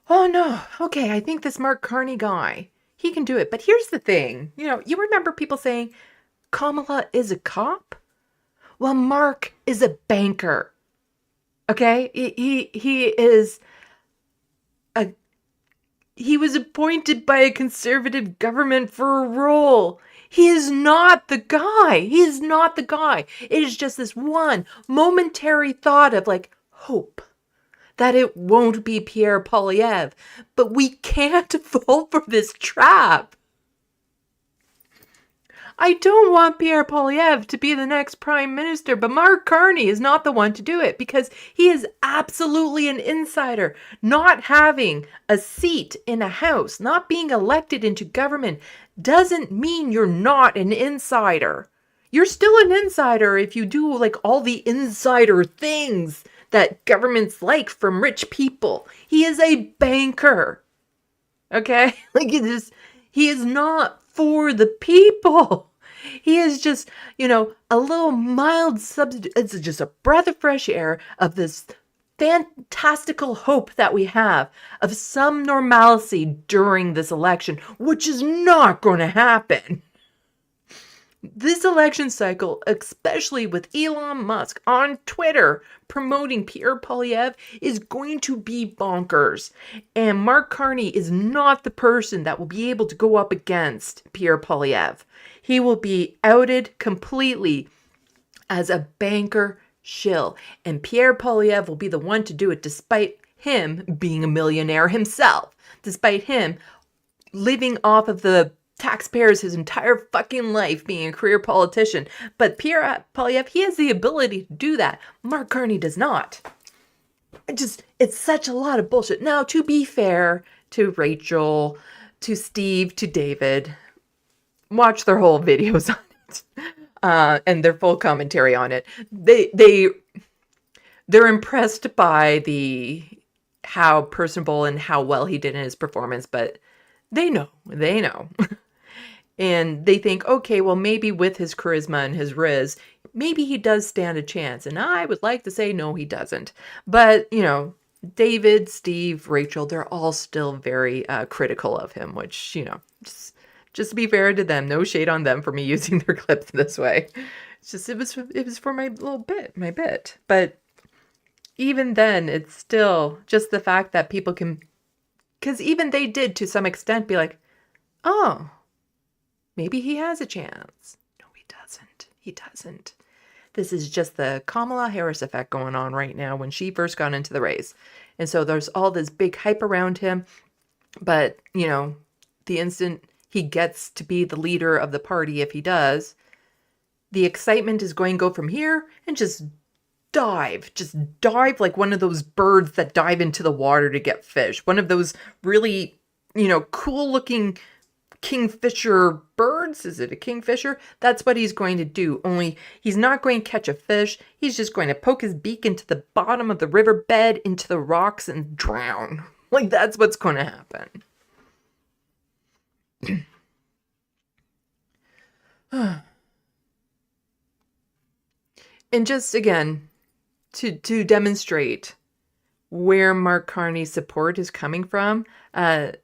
oh no, okay, I think this Mark Carney guy, he can do it. But here's the thing, you remember people saying, Kamala is a cop? Well, Mark is a banker. Okay? He is... He was appointed by a conservative government for a role. He is not the guy. He is not the guy. It is just this one momentary thought of like hope that it won't be Pierre Poilievre. But we can't fall for this trap. I don't want Pierre Poilievre to be the next prime minister, but Mark Carney is not the one to do it because he is absolutely an insider. Not having a seat in a house, not being elected into government doesn't mean you're not an insider. You're still an insider if you do like all the insider things that governments like from rich people. He is a banker. Okay? He is not for the people. He is just, a little mild substitute. It's just a breath of fresh air of this fantastical hope that we have of some normalcy during this election, which is not going to happen. This election cycle, especially with Elon Musk on Twitter promoting Pierre Poilievre, is going to be bonkers. And Mark Carney is not the person that will be able to go up against Pierre Poilievre. He will be outed completely as a banker shill. And Pierre Poilievre will be the one to do it despite him being a millionaire himself. Despite him living off of the taxpayers his entire fucking life being a career politician. But Pierre Poilievre, he has the ability to do that. Mark Carney does not. It's such a lot of bullshit. Now, to be fair to Rachel, to Steve, to David, watch their whole videos on it and their full commentary on it. They're impressed by how personable and how well he did in his performance, but they know. And they think, okay, well, maybe with his charisma and his riz, maybe he does stand a chance. And I would like to say, no, he doesn't. But, David, Steve, Rachel, they're all still very critical of him, which, just to be fair to them, no shade on them for me using their clips this way. It's just, it was for my bit. But even then, it's still just the fact that people can, because even they did to some extent be like, oh, maybe he has a chance. No, he doesn't. He doesn't. This is just the Kamala Harris effect going on right now when she first got into the race. And so there's all this big hype around him. But, the instant he gets to be the leader of the party, if he does, the excitement is going to go from here and just dive like one of those birds that dive into the water to get fish. One of those really, cool looking kingfisher birds. Is it a kingfisher? That's what he's going to do. Only he's not going to catch a fish. He's just going to poke his beak into the bottom of the riverbed, into the rocks, and drown. Like, that's what's going to happen. And just again, to demonstrate where Mark Carney's support is coming from,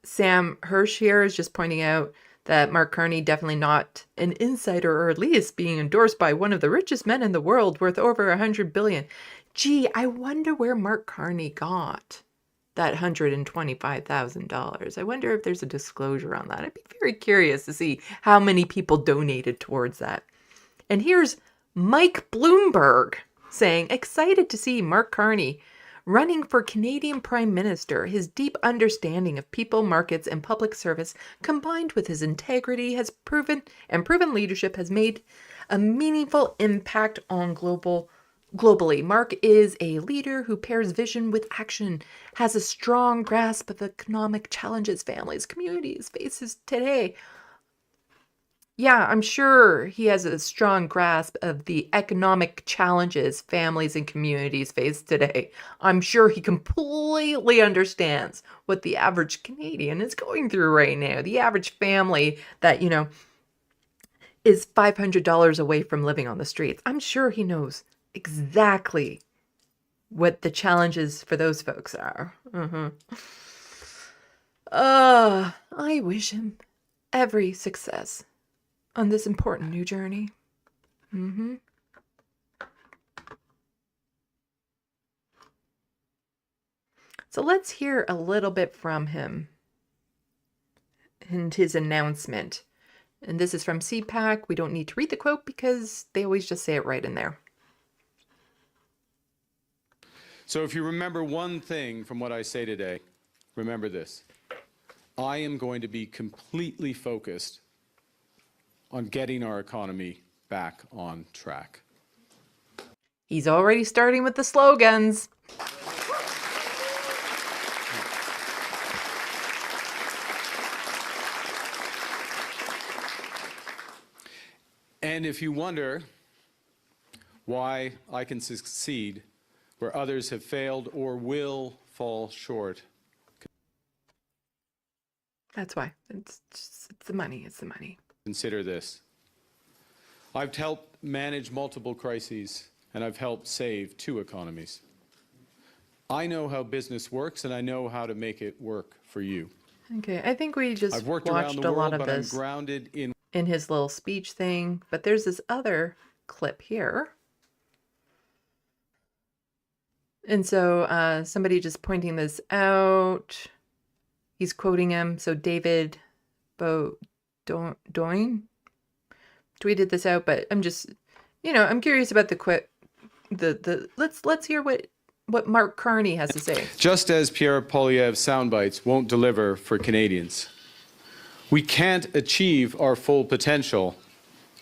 Sam Hirsch here is just pointing out that Mark Carney definitely not an insider, or at least being endorsed by one of the richest men in the world worth over $100 billion. Gee, I wonder where Mark Carney got that $125,000. I wonder if there's a disclosure on that. I'd be very curious to see how many people donated towards that. And here's Mike Bloomberg saying, excited to see Mark Carney running for Canadian Prime Minister. His deep understanding of people, markets, and public service, combined with his integrity, has proven leadership, has made a meaningful impact on globally. Mark is a leader who pairs vision with action, has a strong grasp of economic challenges families, communities faces today. Yeah, I'm sure he has a strong grasp of the economic challenges families and communities face today. I'm sure he completely understands what the average Canadian is going through right now. The average family that, is $500 away from living on the streets. I'm sure he knows exactly what the challenges for those folks are. I wish him every success on this important new journey. So let's hear a little bit from him and his announcement. And this is from CPAC. We don't need to read the quote because they always just say it right in there. So if you remember one thing from what I say today, remember this. I am going to be completely focused on getting our economy back on track. He's already starting with the slogans. And if you wonder why I can succeed where others have failed or will fall short. That's why. It's the money. It's the money. Consider this. I've helped manage multiple crises, and I've helped save 2 economies. I know how business works, and I know how to make it work for you. Okay, I think we just I've worked watched around the a world, lot of but this I'm grounded in his little speech thing. But there's this other clip here. And so somebody just pointing this out. He's quoting him. So David Doyne tweeted this out, but I'm just, I'm curious about the quip. Let's hear what Mark Carney has to say. Just as Pierre Poilievre's soundbites won't deliver for Canadians, We can't achieve our full potential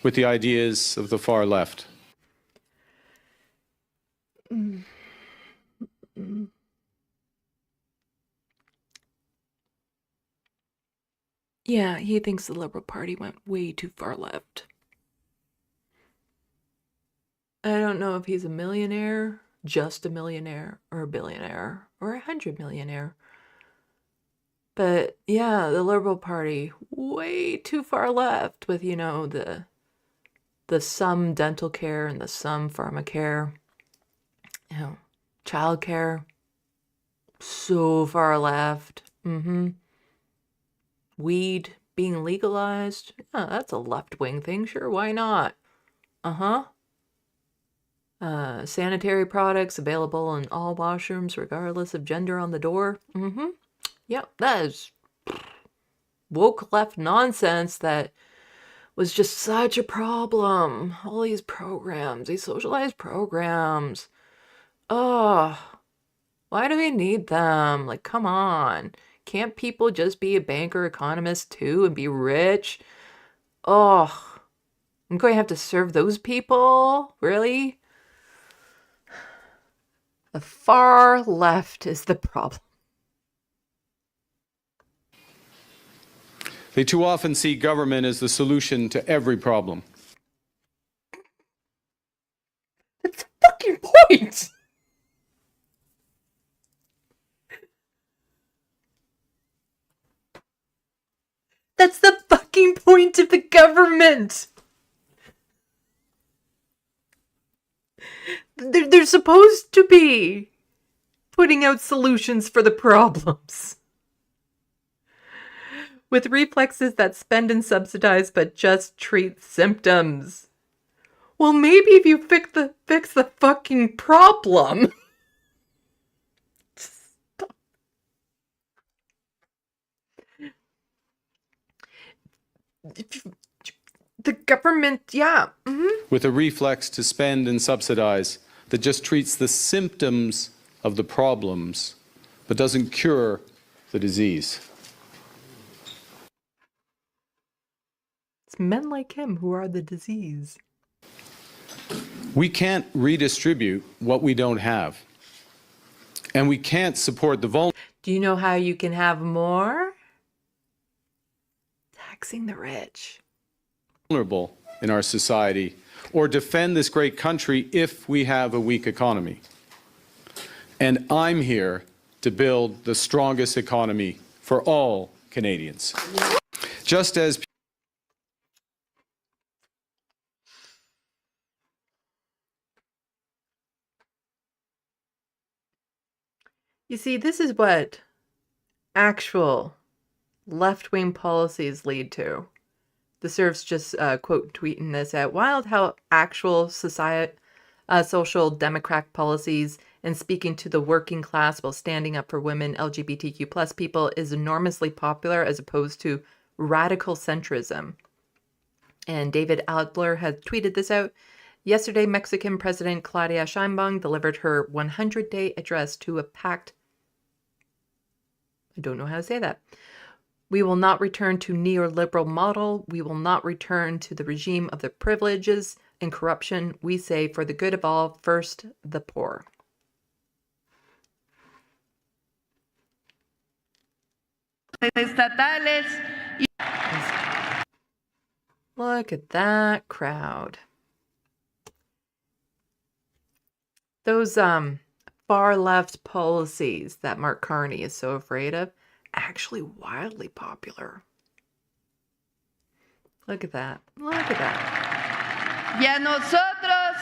with the ideas of the far left. Yeah, he thinks the Liberal Party went way too far left. I don't know if he's a millionaire, just a millionaire, or a billionaire, or 100 millionaire. But yeah, the Liberal Party, way too far left with, you know, the some dental care and the some pharmacare, you know, child care, so far left. Weed being legalized, yeah, that's a left-wing thing, sure, why not? Sanitary products available in all washrooms regardless of gender on the door. Yep, that is woke left nonsense that was just such a problem. All these programs, these socialized programs. Oh, why do we need them? Like, come on. Can't people just be a banker, economist too and be rich? Oh, I'm going to have to serve those people? Really? The far left is the problem. They too often see government as the solution to every problem. That's the fucking point! That's the fucking point of the government! They're supposed to be putting out solutions for the problems. With reflexes that spend and subsidize but just treat symptoms. Well, maybe if you fix the fucking problem. The government, yeah. With a reflex to spend and subsidize that just treats the symptoms of the problems but doesn't cure the disease. It's men like him who are the disease. We can't redistribute what we don't have. And we can't support the vulnerable. Do you know how you can have more? Taxing the rich. Vulnerable in our society, or defend this great country if we have a weak economy. And I'm here to build the strongest economy for all Canadians. Just as you see, this is what actual left-wing policies lead to. The Serf's just quote tweeting this out. Wild how actual social democratic policies and speaking to the working class while standing up for women, LGBTQ plus people is enormously popular as opposed to radical centrism. And David Adler had tweeted this out. Yesterday, Mexican President Claudia Sheinbaum delivered her 100-day address to a packed, I don't know how to say that. We will not return to neoliberal model. We will not return to the regime of the privileges and corruption. We say for the good of all, first the poor. Look at that crowd. Those far left policies that Mark Carney is so afraid of, actually wildly popular. Look at that. Look at that. Y a nosotros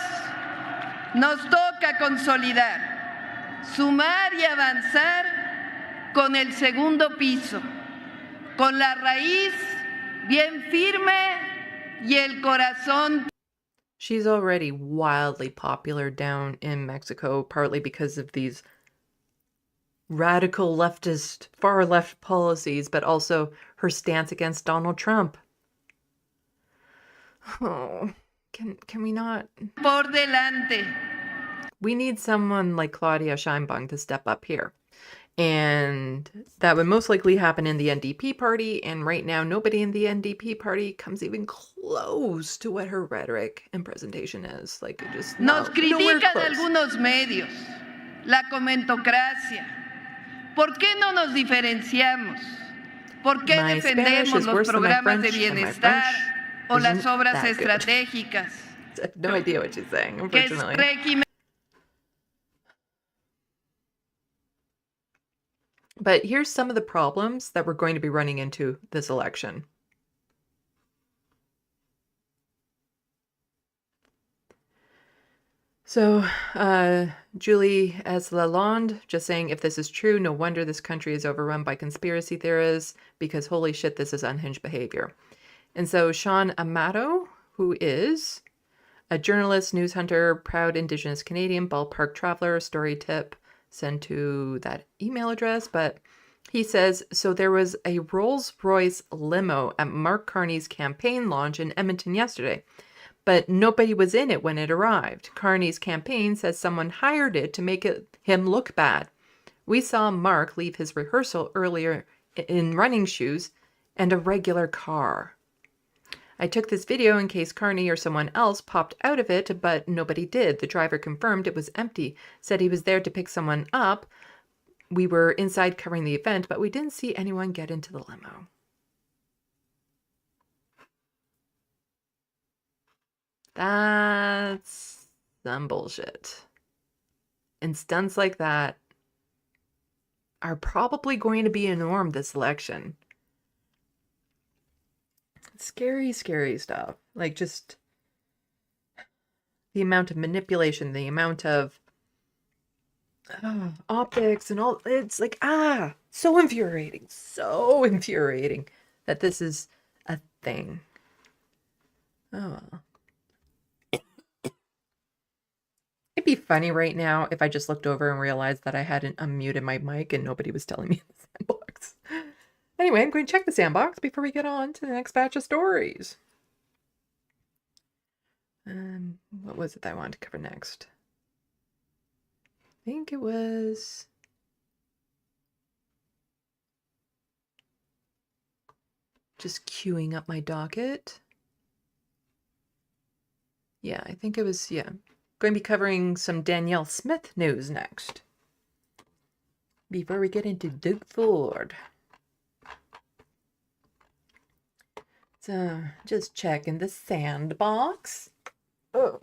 nos toca consolidar, sumar y avanzar con el segundo piso, con la raíz bien firme y el corazón. She's already wildly popular down in Mexico, partly because of these radical leftist, far left policies, but also her stance against Donald Trump. Oh, can we not? Por delante. We need someone like Claudia Sheinbaum to step up here. And that would most likely happen in the NDP party. And right now, nobody in the NDP party comes even close to what her rhetoric and presentation is. Like, it just Nos nowhere critican close. algunos medios, la comentocracia. ¿Por qué no nos diferenciamos? ¿Por qué My Spanish defendemos is los worse than my programas de French, and my bienestar French o las isn't obras that good. estratégicas? I have no idea what she's saying, Que es unfortunately. régimen. But here's some of the problems that we're going to be running into this election. So, Julie S. Lalonde just saying, if this is true, no wonder this country is overrun by conspiracy theorists, because holy shit, this is unhinged behavior. And so Sean Amato, who is a journalist, news hunter, proud Indigenous Canadian, ballpark traveler, story tip, sent to that email address, but he says, so there was a Rolls-Royce limo at Mark Carney's campaign launch in Edmonton yesterday, but nobody was in it when it arrived. Carney's campaign says someone hired it to make him look bad. We saw Mark leave his rehearsal earlier in running shoes and a regular car. I took this video in case Carney or someone else popped out of it, but nobody did. The driver confirmed it was empty, said he was there to pick someone up. We were inside covering the event, but we didn't see anyone get into the limo. That's some bullshit. And stunts like that are probably going to be a norm this election. Scary, scary stuff. Like, just the amount of manipulation, the amount of optics and all. It's like, so infuriating. So infuriating that this is a thing. Oh, well. It'd be funny right now if I just looked over and realized that I hadn't unmuted my mic and nobody was telling me in the sandbox. Anyway, I'm going to check the sandbox before we get on to the next batch of stories. What was it that I wanted to cover next? I think it was... just queuing up my docket. Yeah, I think it was, going to be covering some Danielle Smith news next. Before we get into Doug Ford. So, just checking the sandbox. Oh.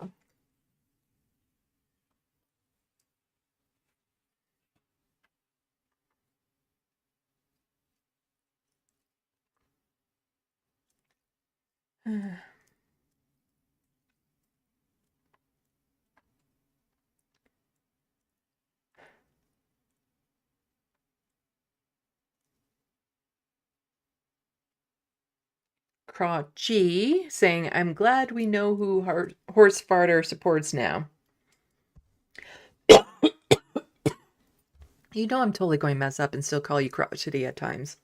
Crotchy saying, I'm glad we know who Horse Farter supports now. You know I'm totally going to mess up and still call you crotchety at times.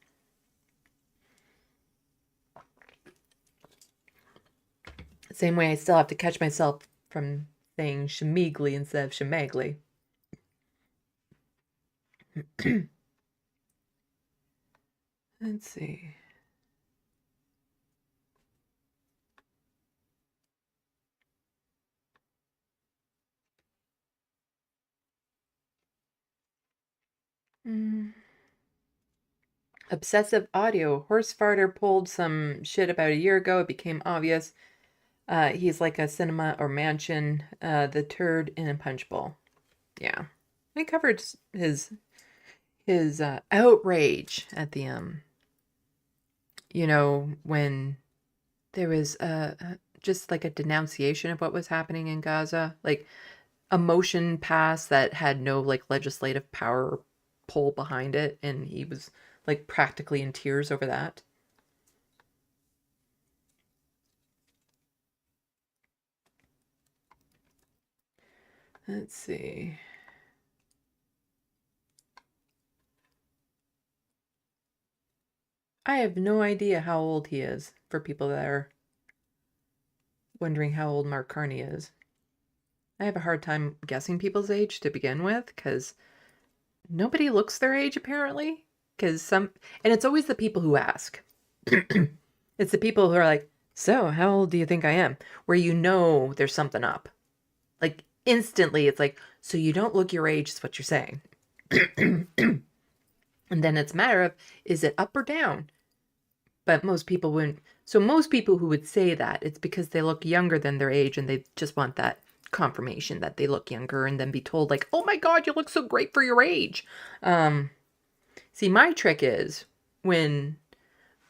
Same way I still have to catch myself from saying Shemigli instead of Shemagli. Let's see. Obsessive audio. Horse farter pulled some shit about a year ago. It became obvious. He's like a cinema or mansion. The turd in a punch bowl. Yeah. We covered his outrage at the when there was just like a denunciation of what was happening in Gaza, like a motion passed that had no like legislative power or pull behind it, and he was like practically in tears over that. Let's see. I have no idea how old he is, for people that are wondering how old Mark Carney is. I have a hard time guessing people's age to begin with, because nobody looks their age apparently. Because and it's always the people who ask. It's the people who are like, so how old do you think I am? Where you know there's something up. Like instantly it's like, so you don't look your age is what you're saying. And then it's a matter of, is it up or down? But most people wouldn't. So most people who would say that, it's because they look younger than their age and they just want that confirmation that they look younger and then be told like, oh my God, you look so great for your age. See, my trick is when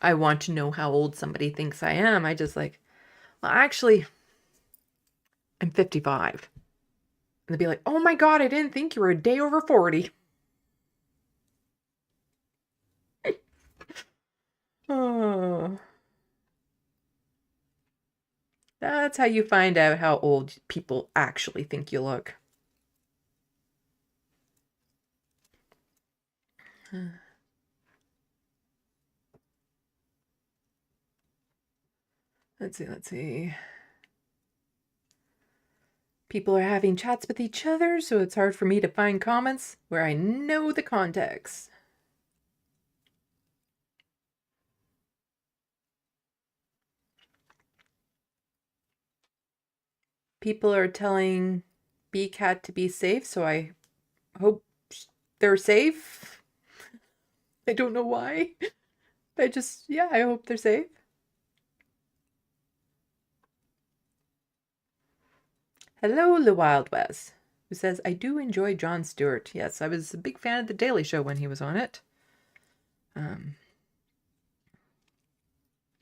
I want to know how old somebody thinks I am, I just like, well, actually, I'm 55. And they'd be like, oh my God, I didn't think you were a day over 40. Oh. That's how you find out how old people actually think you look. Let's see. People are having chats with each other, so it's hard for me to find comments where I know the context. People are telling BCat to be safe, so I hope they're safe. I don't know why. I hope they're safe. Hello, The Wild West, who says, I do enjoy Jon Stewart. Yes, I was a big fan of The Daily Show when he was on it. And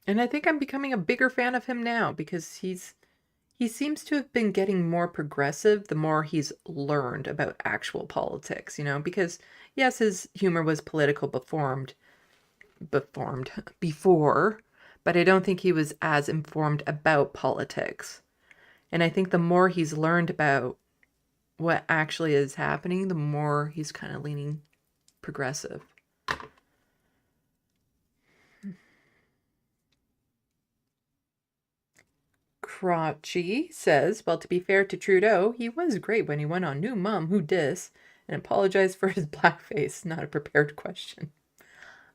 I think I'm becoming a bigger fan of him now because he seems to have been getting more progressive the more he's learned about actual politics, because yes, his humor was political before, but I don't think he was as informed about politics. And I think the more he's learned about what actually is happening, the more he's kind of leaning progressive. Crotchy says, well, to be fair to Trudeau, he was great when he went on New Mum Who Dis and apologized for his blackface. Not a prepared question.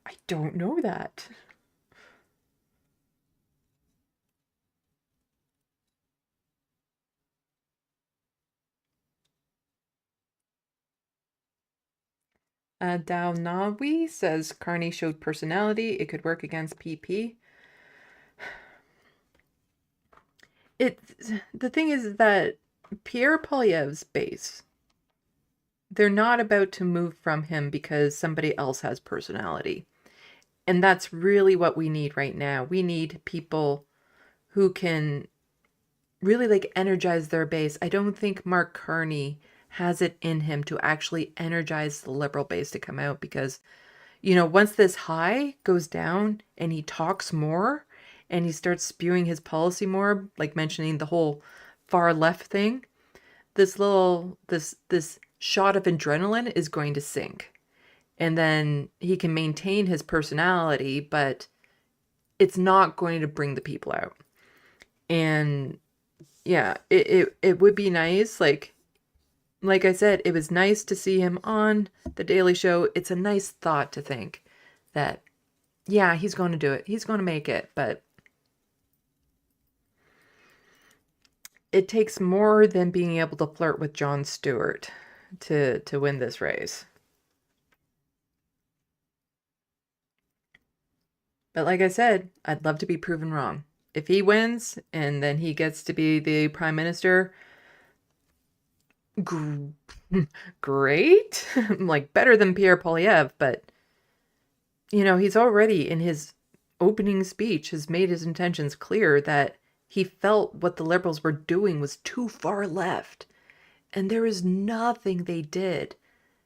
I don't know that. Downawi says Carney showed personality. It could work against PP. The thing is that Pierre Poilievre's base, they're not about to move from him because somebody else has personality. And that's really what we need right now. We need people who can really energize their base. I don't think Mark Carney has it in him to actually energize the Liberal base to come out because, once this high goes down and he talks more and he starts spewing his policy more, like mentioning the whole far left thing, this shot of adrenaline is going to sink. And then he can maintain his personality, but it's not going to bring the people out. And yeah, it would be nice. Like I said, it was nice to see him on The Daily Show. It's a nice thought to think that, yeah, he's going to do it. He's going to make it. But it takes more than being able to flirt with Jon Stewart to win this race. But like I said, I'd love to be proven wrong. If he wins and then he gets to be the prime minister, great. Like better than Pierre Poilievre, but he's already in his opening speech has made his intentions clear that he felt what the Liberals were doing was too far left. And there is nothing they did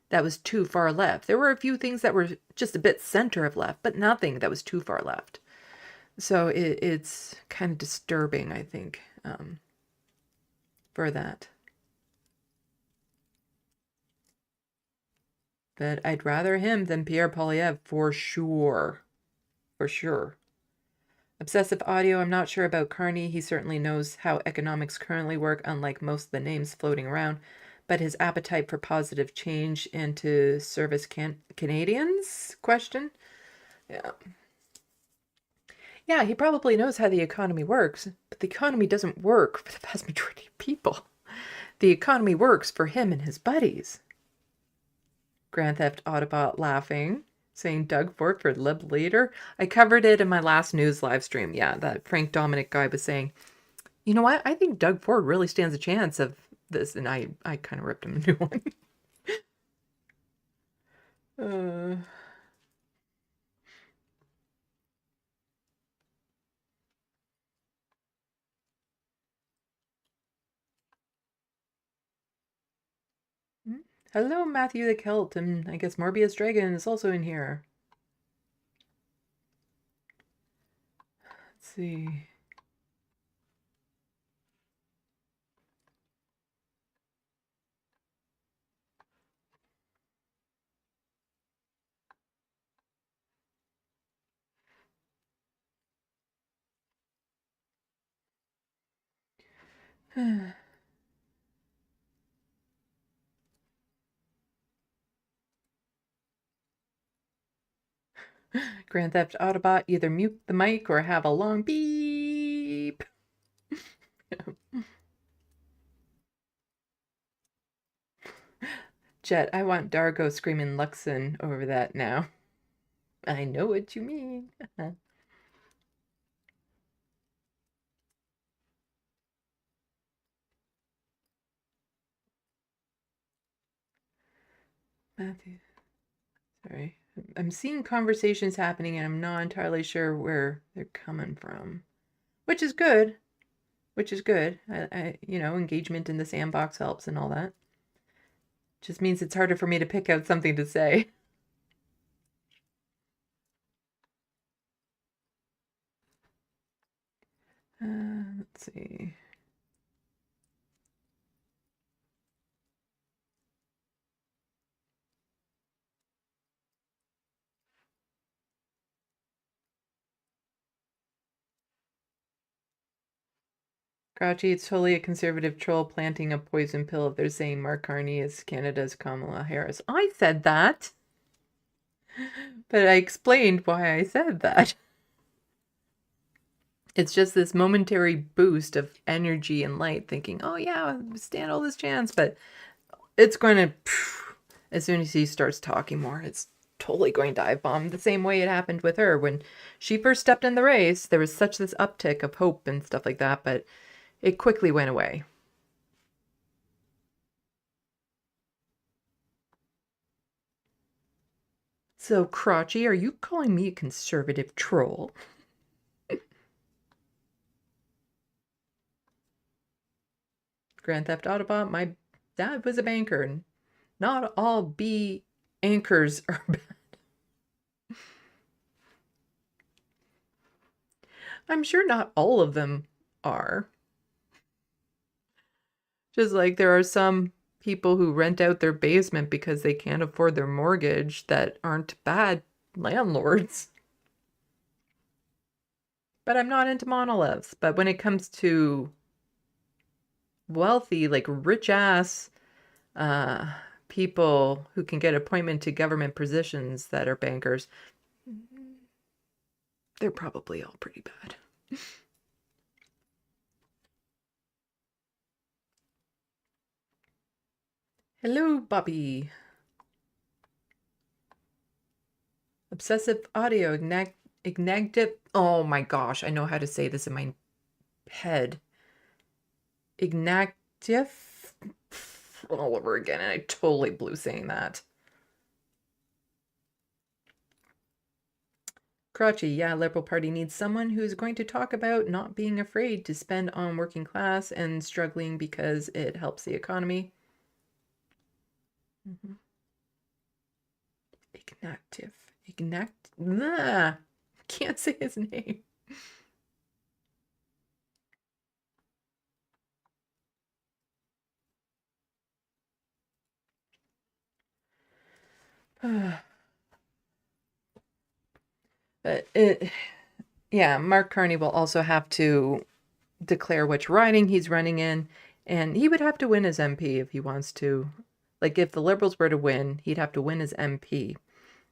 that was too far left. There were a few things that were just a bit center of left, but nothing that was too far left. So it's kind of disturbing, I think, for that. But I'd rather him than Pierre Poilievre for sure. For sure. Obsessive Audio, I'm not sure about Carney. He certainly knows how economics currently work, unlike most of the names floating around. but his appetite for positive change and to service Canadians? Question. Yeah. Yeah, he probably knows how the economy works, but the economy doesn't work for the vast majority of people. The economy works for him and his buddies. Grand Theft Autobot laughing, saying Doug Ford for Lib leader. I covered it in my last news live stream. Yeah, that Frank Dominic guy was saying, you know what? I think Doug Ford really stands a chance of this, and I kind of ripped him a new one. Hello, Matthew the Celt, and I guess Morbius Dragon is also in here. Let's see. Grand Theft Autobot, either mute the mic or have a long beep. Jet, I want Dargo screaming Luxon over that now. I know what you mean. Matthew. Sorry. I'm seeing conversations happening and I'm not entirely sure where they're coming from. Which is good. Which is good. You know, engagement in the sandbox helps and all that. Just means it's harder for me to pick out something to say. Let's see. Grouchy, it's totally a conservative troll planting a poison pill if they're saying Mark Carney is Canada's Kamala Harris. I said that. But I explained why I said that. It's just this momentary boost of energy and light thinking, oh yeah, stand all this chance. But it's going to, as soon as he starts talking more, it's totally going to dive bomb the same way it happened with her. When she first stepped in the race, there was such this uptick of hope and stuff like that, but it quickly went away. So, Crotchy, are you calling me a conservative troll? Grand Theft Autobot, my dad was a banker, and not all B anchors are bad. I'm sure not all of them are. Just like there are some people who rent out their basement because they can't afford their mortgage that aren't bad landlords. But I'm not into monoliths. But when it comes to wealthy, like rich-ass people who can get appointment to government positions that are bankers, they're probably all pretty bad. Hello, Bobby. Obsessive audio, ignactive. Oh my gosh, I know how to say this in my head. Ignactive? All over again, and I totally blew saying that. Crotchy, yeah, Liberal Party needs someone who's going to talk about not being afraid to spend on working class and struggling because it helps the economy. Ignactive. Can't say his name. But yeah, Mark Carney will also have to declare which riding he's running in, And he would have to win his MP if he wants to. Like, if the Liberals were to win, he'd have to win his MP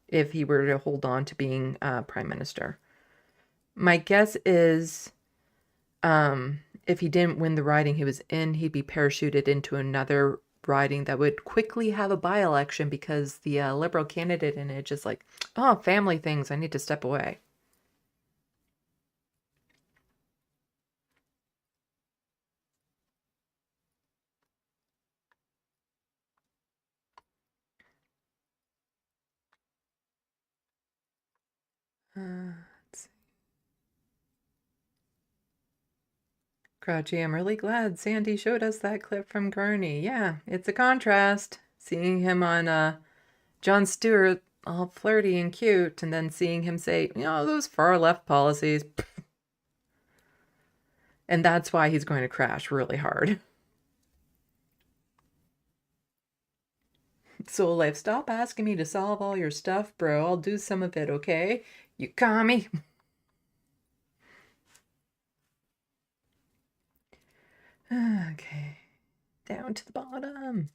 if he were to hold on to being Prime Minister. My guess is if he didn't win the riding he was in, he'd be parachuted into another riding that would quickly have a by-election because the Liberal candidate in it just like, oh, family things, I need to step away. Let's see. Crouchy, I'm really glad Sandy showed us that clip from Carney. Yeah, it's a contrast. Seeing him on Jon Stewart all flirty and cute, and then seeing him say, you know, those far left policies. And that's why he's going to crash really hard. Soul Life, stop asking me to solve all your stuff, bro. I'll do some of it, okay? You commie. Okay. Down to the bottom.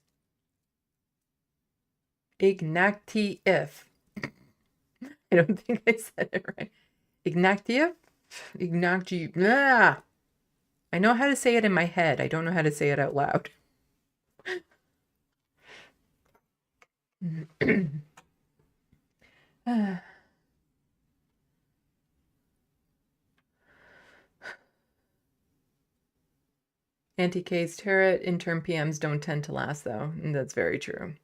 Ignatieff. I don't think I said it right. Ignatieff? Ah! I know how to say it in my head. I don't know how to say it out loud. Anti-case turret, interim PMs don't tend to last, though. And that's very true.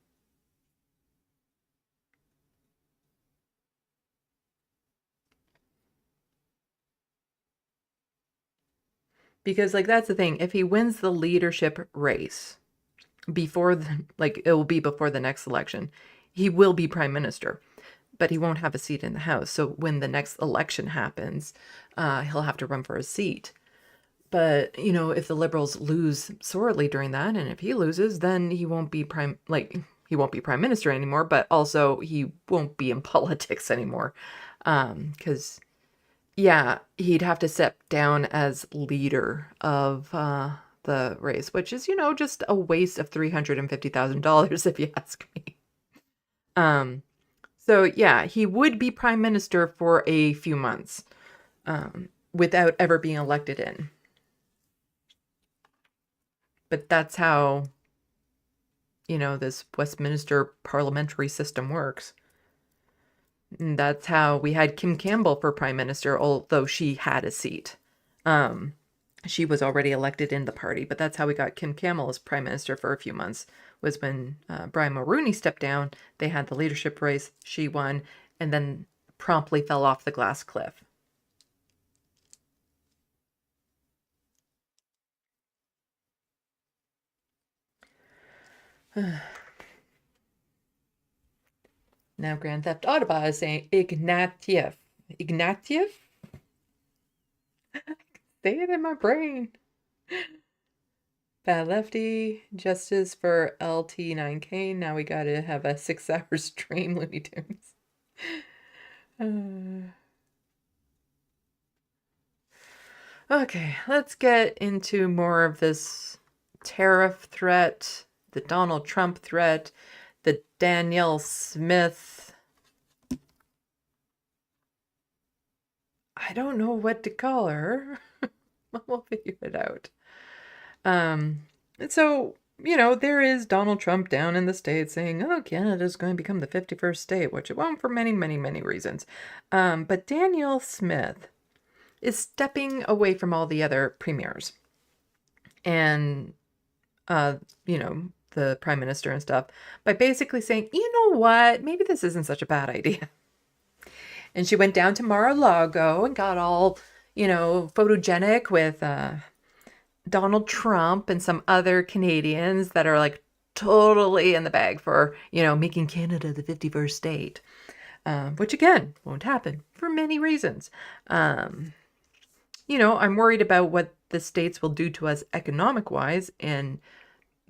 Because, like, that's the thing. If he wins the leadership race before, it will be before the next election, he will be prime minister, but he won't have a seat in the House. So when the next election happens, he'll have to run for a seat. But, you know, if the Liberals lose sorely during that, and if he loses, then he won't be prime minister anymore, but also he won't be in politics anymore. Because, yeah, he'd have to step down as leader of the race, which is, you know, just a waste of $350,000 if you ask me. So, yeah, he would be prime minister for a few months without ever being elected in. But that's how, you know, this Westminster parliamentary system works. And that's how we had Kim Campbell for prime minister, although she had a seat. She was already elected in the party, but that's how we got Kim Campbell as prime minister for a few months, was when Brian Mulroney stepped down. They had the leadership race, she won, and then promptly fell off the glass cliff. Now Grand Theft Auto is saying Ignatieff. Ignatieff? Say it in my brain. Bad Lefty, justice for LT9K. Now we gotta have a 6-hour stream, Looney Tunes. Okay, let's get into more of this tariff threat, the Donald Trump threat, the Danielle Smith. I don't know what to call her. We'll figure it out. So, you know, there is Donald Trump down in the States saying, oh, Canada's going to become the 51st state, which it won't for many, many, many reasons. But Danielle Smith is stepping away from all the other premiers and, you know, the prime minister and stuff by basically saying, you know what, maybe this isn't such a bad idea. And she went down to Mar-a-Lago and got all, you know, photogenic with Donald Trump and some other Canadians that are like totally in the bag for, you know, making Canada the 51st state, which again won't happen for many reasons. You know, I'm worried about what the states will do to us economic wise, and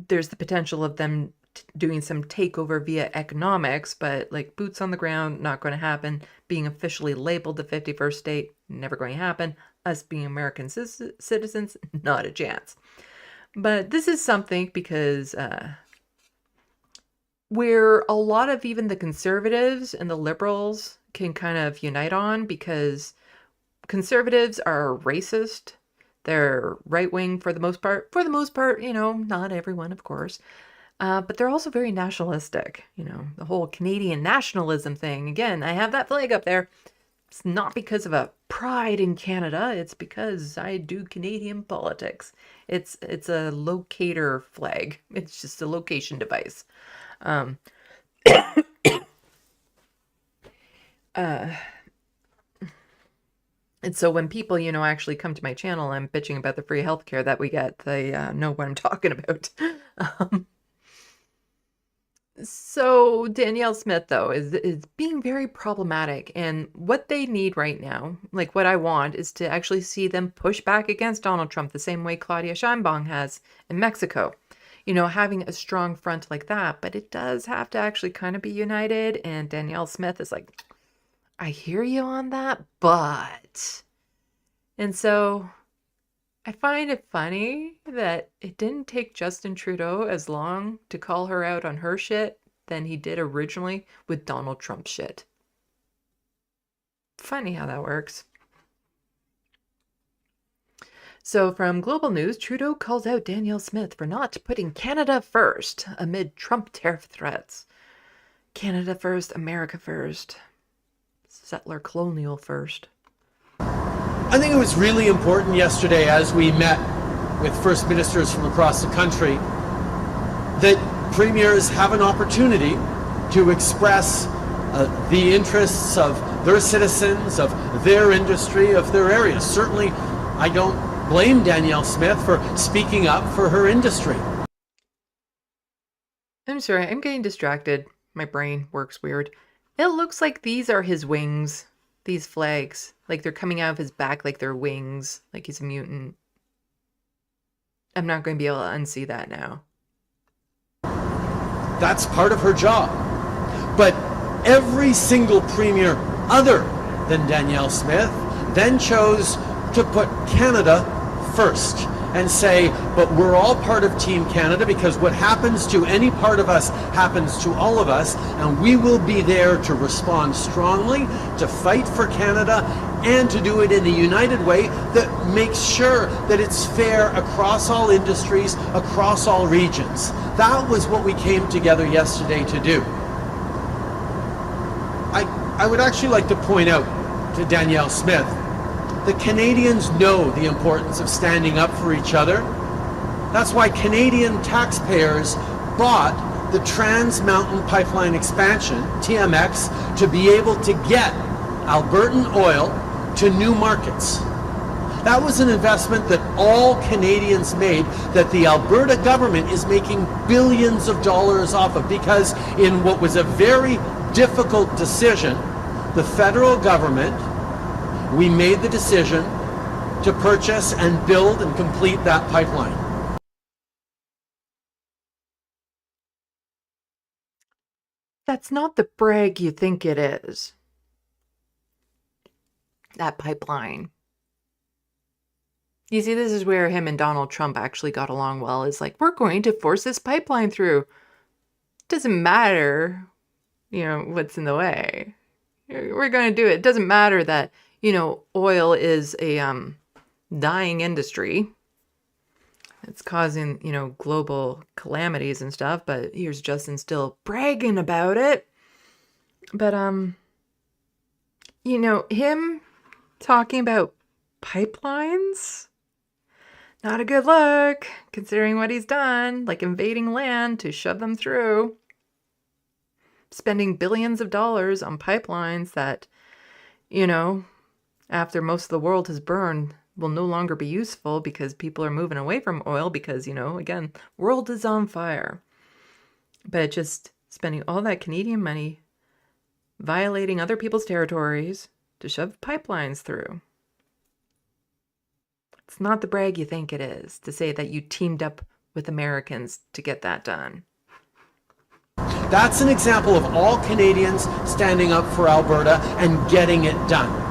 there's the potential of them doing some takeover via economics, but like boots on the ground, not going to happen. Being officially labeled the 51st state, never going to happen. Us being American citizens, not a chance. But this is something because where a lot of even the conservatives and the liberals can kind of unite on, because conservatives are racist. They're right-wing for the most part. For the most part, not everyone, of course. But they're also very nationalistic. The whole Canadian nationalism thing. Again, I have that flag up there. It's not because of a pride in Canada. It's because I do Canadian politics. It's a locator flag. It's just a location device. And so when people, actually come to my channel, I'm bitching about the free healthcare that we get. They know what I'm talking about. So Danielle Smith, though, is being very problematic. And what they need right now, like what I want, is to actually see them push back against Donald Trump the same way Claudia Sheinbaum has in Mexico. Having a strong front like that. But it does have to actually kind of be united. And Danielle Smith is like, I hear you on that, but... And so I find it funny that it didn't take Justin Trudeau as long to call her out on her shit than he did originally with Donald Trump shit. Funny how that works. So from Global News, Trudeau calls out Danielle Smith for not putting Canada first amid Trump tariff threats. Canada first, America first. Settler colonial first. I think it was really important yesterday as we met with first ministers from across the country that premiers have an opportunity to express the interests of their citizens, of their industry, of their areas. Certainly, I don't blame Danielle Smith for speaking up for her industry. I'm sorry, I'm getting distracted. My brain works weird. It looks like these are his wings. These flags. Like they're coming out of his back like they're wings. Like he's a mutant. I'm not going to be able to unsee that now. That's part of her job. But every single premier other than Danielle Smith then chose to put Canada first and say, but we're all part of Team Canada because what happens to any part of us happens to all of us, and we will be there to respond strongly, to fight for Canada, and to do it in a united way that makes sure that it's fair across all industries, across all regions. That was what we came together yesterday to do. I would actually like to point out to Danielle Smith, the Canadians know the importance of standing up for each other. That's why Canadian taxpayers bought the Trans Mountain Pipeline Expansion, TMX, to be able to get Albertan oil to new markets. That was an investment that all Canadians made, that the Alberta government is making billions of dollars off of, because in what was a very difficult decision, the federal government, we made the decision to purchase and build and complete that pipeline. That's not the brag you think it is. That pipeline. You see, this is where him and Donald Trump actually got along well. Is like, we're going to force this pipeline through. Doesn't matter, what's in the way. We're going to do it. It doesn't matter that, oil is a dying industry. It's causing, global calamities and stuff, but here's Justin still bragging about it. But, him talking about pipelines, not a good look, considering what he's done, like invading land to shove them through. Spending billions of dollars on pipelines that, after most of the world has burned, will no longer be useful because people are moving away from oil because, again, world is on fire. But just spending all that Canadian money, violating other people's territories to shove pipelines through. It's not the brag you think it is to say that you teamed up with Americans to get that done. That's an example of all Canadians standing up for Alberta and getting it done.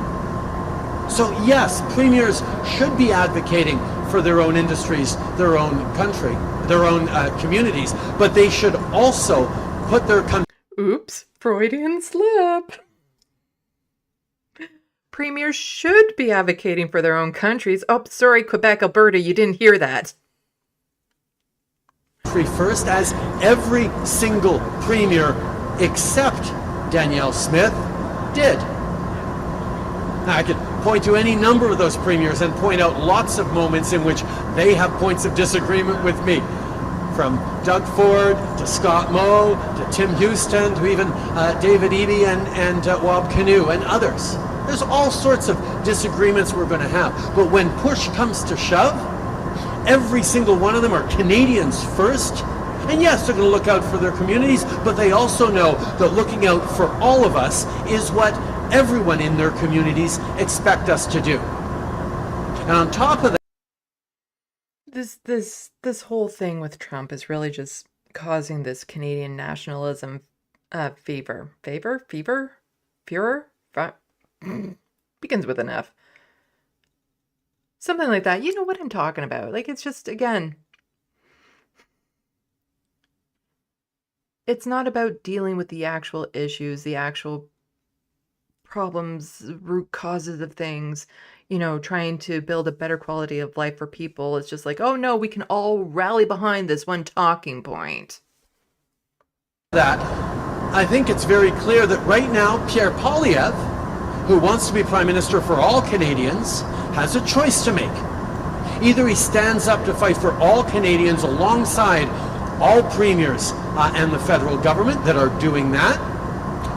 So yes, premiers should be advocating for their own industries, their own country, their own communities, but they should also put their country... Oops, Freudian slip. Premiers should be advocating for their own countries. Oh, sorry, Quebec, Alberta, you didn't hear that. First, as every single premier except Danielle Smith did. Now, I could point to any number of those premiers and point out lots of moments in which they have points of disagreement with me. From Doug Ford to Scott Moe to Tim Houston to even David Eby and Wab Kinew and others. There's all sorts of disagreements we're going to have. But when push comes to shove, every single one of them are Canadians first. And yes, they're going to look out for their communities, but they also know that looking out for all of us is what everyone in their communities expect us to do. And on top of that, this whole thing with Trump is really just causing this Canadian nationalism fever. Furor? Begins with an F. Something like that. You know what I'm talking about. Like, it's just, again, it's not about dealing with the actual issues, the actual problems, root causes of things, you know, trying to build a better quality of life for people. It's just like, oh no, we can all rally behind this one talking point. That, I think it's very clear that right now, Pierre Poilievre, who wants to be Prime Minister for all Canadians, has a choice to make. Either he stands up to fight for all Canadians alongside all premiers and the federal government that are doing that,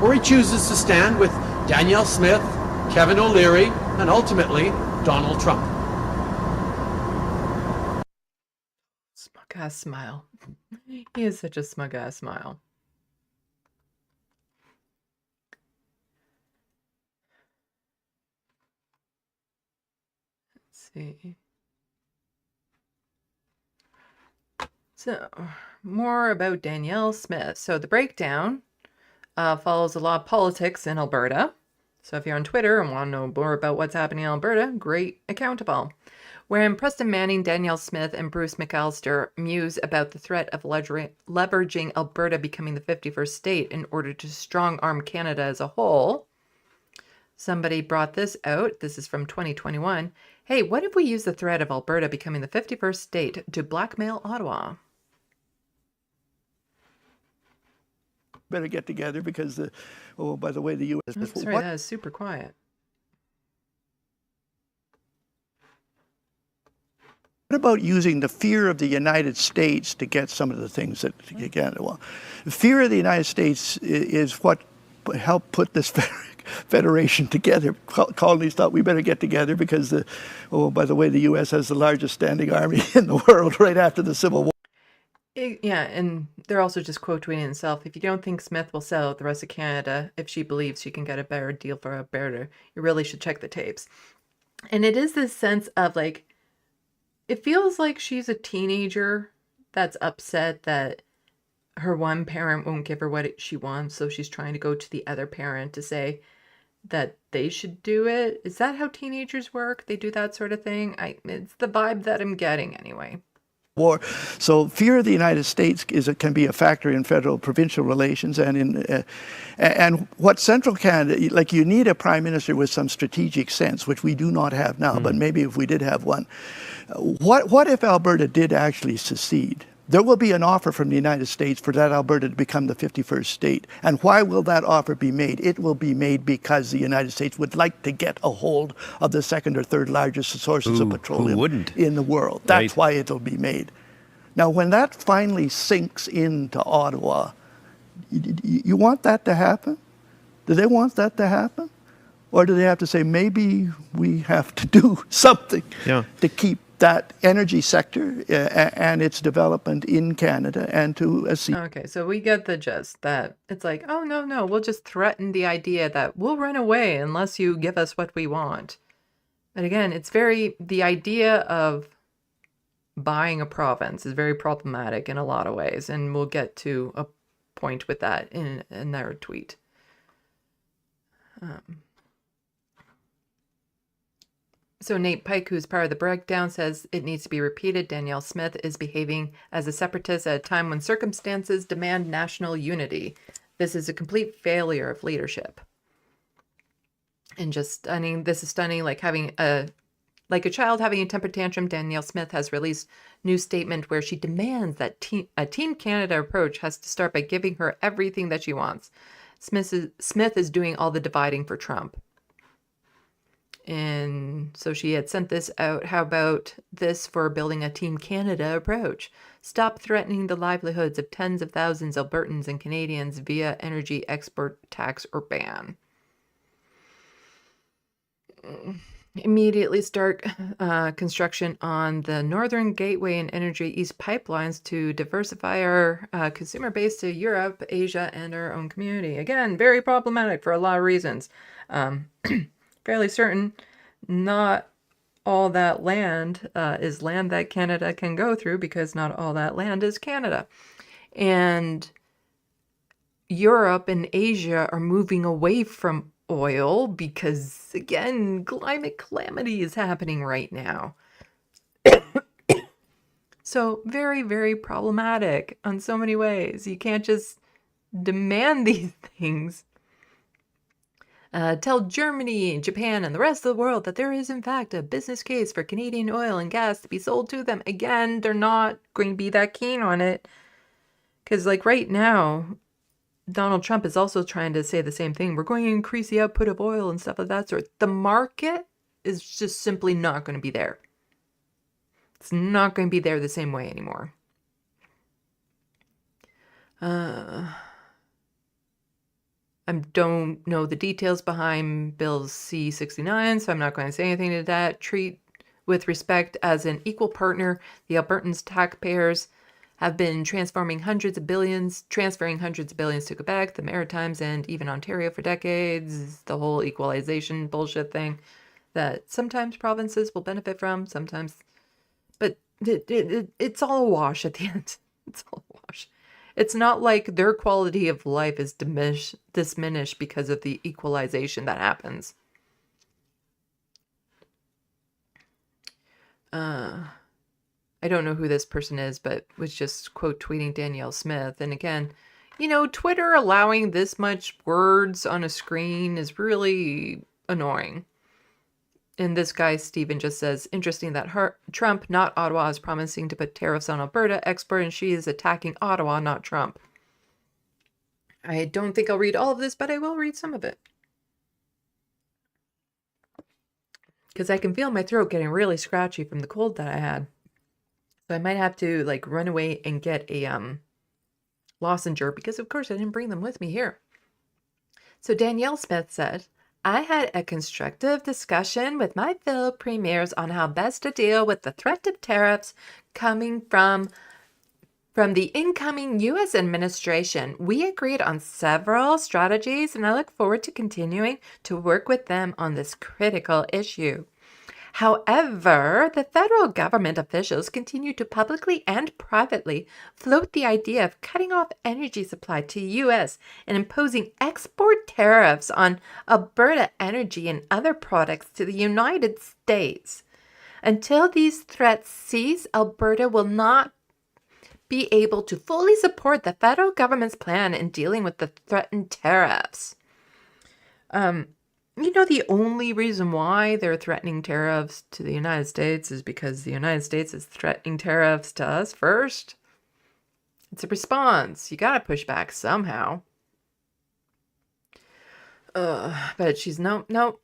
or he chooses to stand with Danielle Smith, Kevin O'Leary, and ultimately Donald Trump. Smug-ass smile. He is such a smug-ass smile. Let's see. So, more about Danielle Smith. So the breakdown follows a lot of politics in Alberta. So if you're on Twitter and want to know more about what's happening in Alberta, great account of all. Wherein Preston Manning, Danielle Smith, and Bruce McAllister muse about the threat of leveraging Alberta becoming the 51st state in order to strong-arm Canada as a whole. Somebody brought this out. This is from 2021. Hey, what if we use the threat of Alberta becoming the 51st state to blackmail Ottawa? Better get together because by the way, the U.S. That's right, that is super quiet. What about using the fear of the United States to get some of the things that you can't? Well, the fear of the United States is what helped put this federation together. Colonies thought we better get together because by the way, the U.S. has the largest standing army in the world right after the Civil War. Yeah, and they're also just quote tweeting himself. If you don't think Smith will sell out the rest of Canada if she believes she can get a better deal for Alberta, you really should check the tapes. And it is this sense of like, it feels like she's a teenager that's upset that her one parent won't give her what she wants, so she's trying to go to the other parent to say that they should do it. Is that how teenagers work? They do that sort of thing? It's the vibe that I'm getting anyway. War. So fear of the United States can be a factor in federal provincial relations and what central Canada, like you need a prime minister with some strategic sense, which we do not have now, but maybe if we did have one. What if Alberta did actually secede? There will be an offer from the United States for that Alberta to become the 51st state. And why will that offer be made? It will be made because the United States would like to get a hold of the second or third largest sources of petroleum in the world. That's why it'll be made. Now, when that finally sinks into Ottawa, you want that to happen? Do they want that to happen? Or do they have to say, maybe we have to do something to keep that energy sector and its development in Canada and to Okay, so we get the gist that it's like, oh, no, we'll just threaten the idea that we'll run away unless you give us what we want. But again, it's the idea of buying a province is very problematic in a lot of ways, and we'll get to a point with that in another tweet. So Nate Pike, who's part of the breakdown, says it needs to be repeated. Danielle Smith is behaving as a separatist at a time when circumstances demand national unity. This is a complete failure of leadership. And just stunning. This is stunning, like a child having a temper tantrum. Danielle Smith has released a new statement where she demands that a Team Canada approach has to start by giving her everything that she wants. Smith is doing all the dividing for Trump. And so she had sent this out. How about this for building a Team Canada approach? Stop threatening the livelihoods of tens of thousands of Albertans and Canadians via energy export tax or ban. Immediately start construction on the Northern Gateway and Energy East pipelines to diversify our consumer base to Europe, Asia, and our own community. Again, very problematic for a lot of reasons. Fairly certain not all that land is land that Canada can go through, because not all that land is Canada. And Europe and Asia are moving away from oil because, again, climate calamity is happening right now. So very, very problematic on so many ways. You can't just demand these things. Tell Germany, Japan, and the rest of the world that there is, in fact, a business case for Canadian oil and gas to be sold to them. Again, they're not going to be that keen on it. Because, like, right now, Donald Trump is also trying to say the same thing. We're going to increase the output of oil and stuff of that sort. The market is just simply not going to be there. It's not going to be there the same way anymore. I don't know the details behind Bill C-69, so I'm not going to say anything to that. Treat with respect as an equal partner. The Albertans taxpayers have been transferring hundreds of billions to Quebec, the Maritimes, and even Ontario for decades. The whole equalization bullshit thing that sometimes provinces will benefit from, sometimes, but it's all a wash at the end. It's all a wash. It's not like their quality of life is diminished because of the equalization that happens. I don't know who this person is, but was just quote tweeting Danielle Smith. And again, you know, Twitter allowing this much words on a screen is really annoying. And this guy, Steven, just says, interesting that Trump, not Ottawa, is promising to put tariffs on Alberta export, and she is attacking Ottawa, not Trump. I don't think I'll read all of this, but I will read some of it. Because I can feel my throat getting really scratchy from the cold that I had. So I might have to, like, run away and get a lozenge, because of course I didn't bring them with me here. So Danielle Smith said, I had a constructive discussion with my fellow premiers on how best to deal with the threat of tariffs coming from the incoming U.S. administration. We agreed on several strategies, and I look forward to continuing to work with them on this critical issue. However, the federal government officials continue to publicly and privately float the idea of cutting off energy supply to the U.S. and imposing export tariffs on Alberta energy and other products to the United States. Until these threats cease, Alberta will not be able to fully support the federal government's plan in dealing with the threatened tariffs. You know, the only reason why they're threatening tariffs to the United States is because the United States is threatening tariffs to us first. It's a response. You gotta push back somehow. But she's no.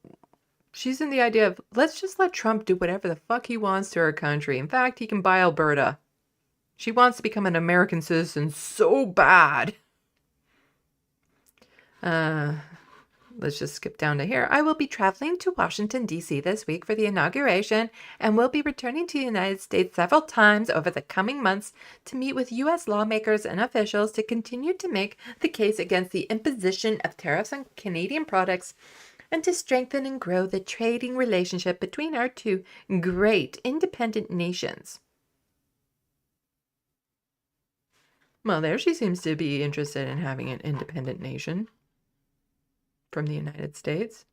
She's in the idea of, let's just let Trump do whatever the fuck he wants to our country. In fact, he can buy Alberta. She wants to become an American citizen so bad. Let's just skip down to here. I will be traveling to Washington, D.C. this week for the inauguration and will be returning to the United States several times over the coming months to meet with U.S. lawmakers and officials to continue to make the case against the imposition of tariffs on Canadian products and to strengthen and grow the trading relationship between our two great independent nations. Well, there she seems to be interested in having an independent nation from the United States.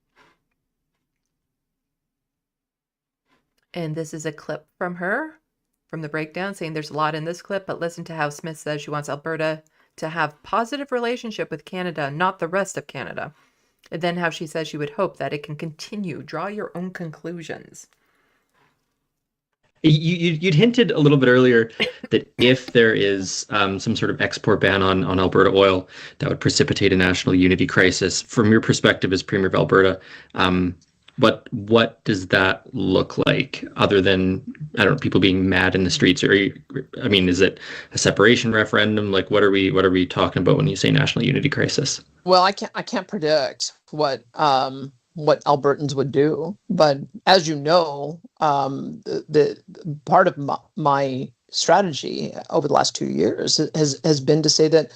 And this is a clip from her, from the breakdown, saying there's a lot in this clip, but listen to how Smith says she wants Alberta to have positive relationship with Canada, not the rest of Canada. And then how she says she would hope that it can continue. Draw your own conclusions. You'd hinted a little bit earlier that if there is some sort of export ban on Alberta oil, that would precipitate a national unity crisis. From your perspective as Premier of Alberta, what does that look like other than, I don't know, people being mad in the streets? Or is it a separation referendum? Like, what are we talking about when you say national unity crisis? Well, I can't predict what Albertans would do, but as you know, the part of my strategy over the last 2 years has been to say that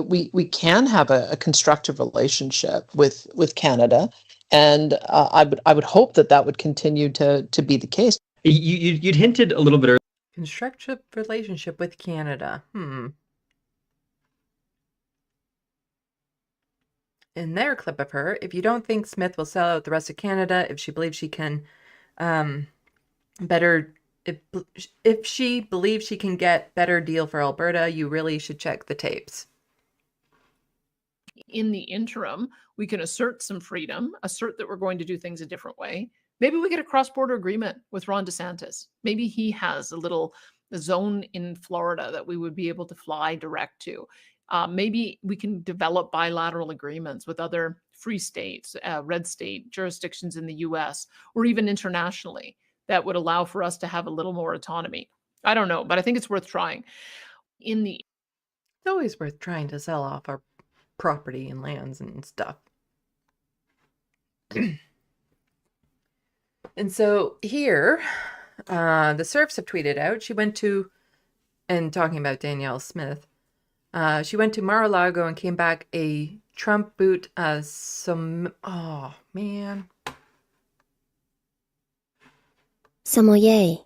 we can have a constructive relationship with Canada, and I would hope that would continue to be the case. You'd hinted a little bit earlier. Constructive relationship with Canada. In their clip of her, if you don't think Smith will sell out the rest of Canada, if she believes she can if she believes she can get better deal for Alberta, you really should check the tapes. In the interim, we can assert some freedom, assert that we're going to do things a different way. Maybe we get a cross-border agreement with Ron DeSantis. Maybe he has a little zone in Florida that we would be able to fly direct to. Maybe we can develop bilateral agreements with other free states, red state jurisdictions in the US, or even internationally that would allow for us to have a little more autonomy. I don't know, but I think it's worth trying. It's always worth trying to sell off our property and lands and stuff. And so here, the serfs have tweeted out, she went to, and talking about Danielle Smith, she went to Mar-a-Lago and came back a Trump boot, oh man. Sommelier.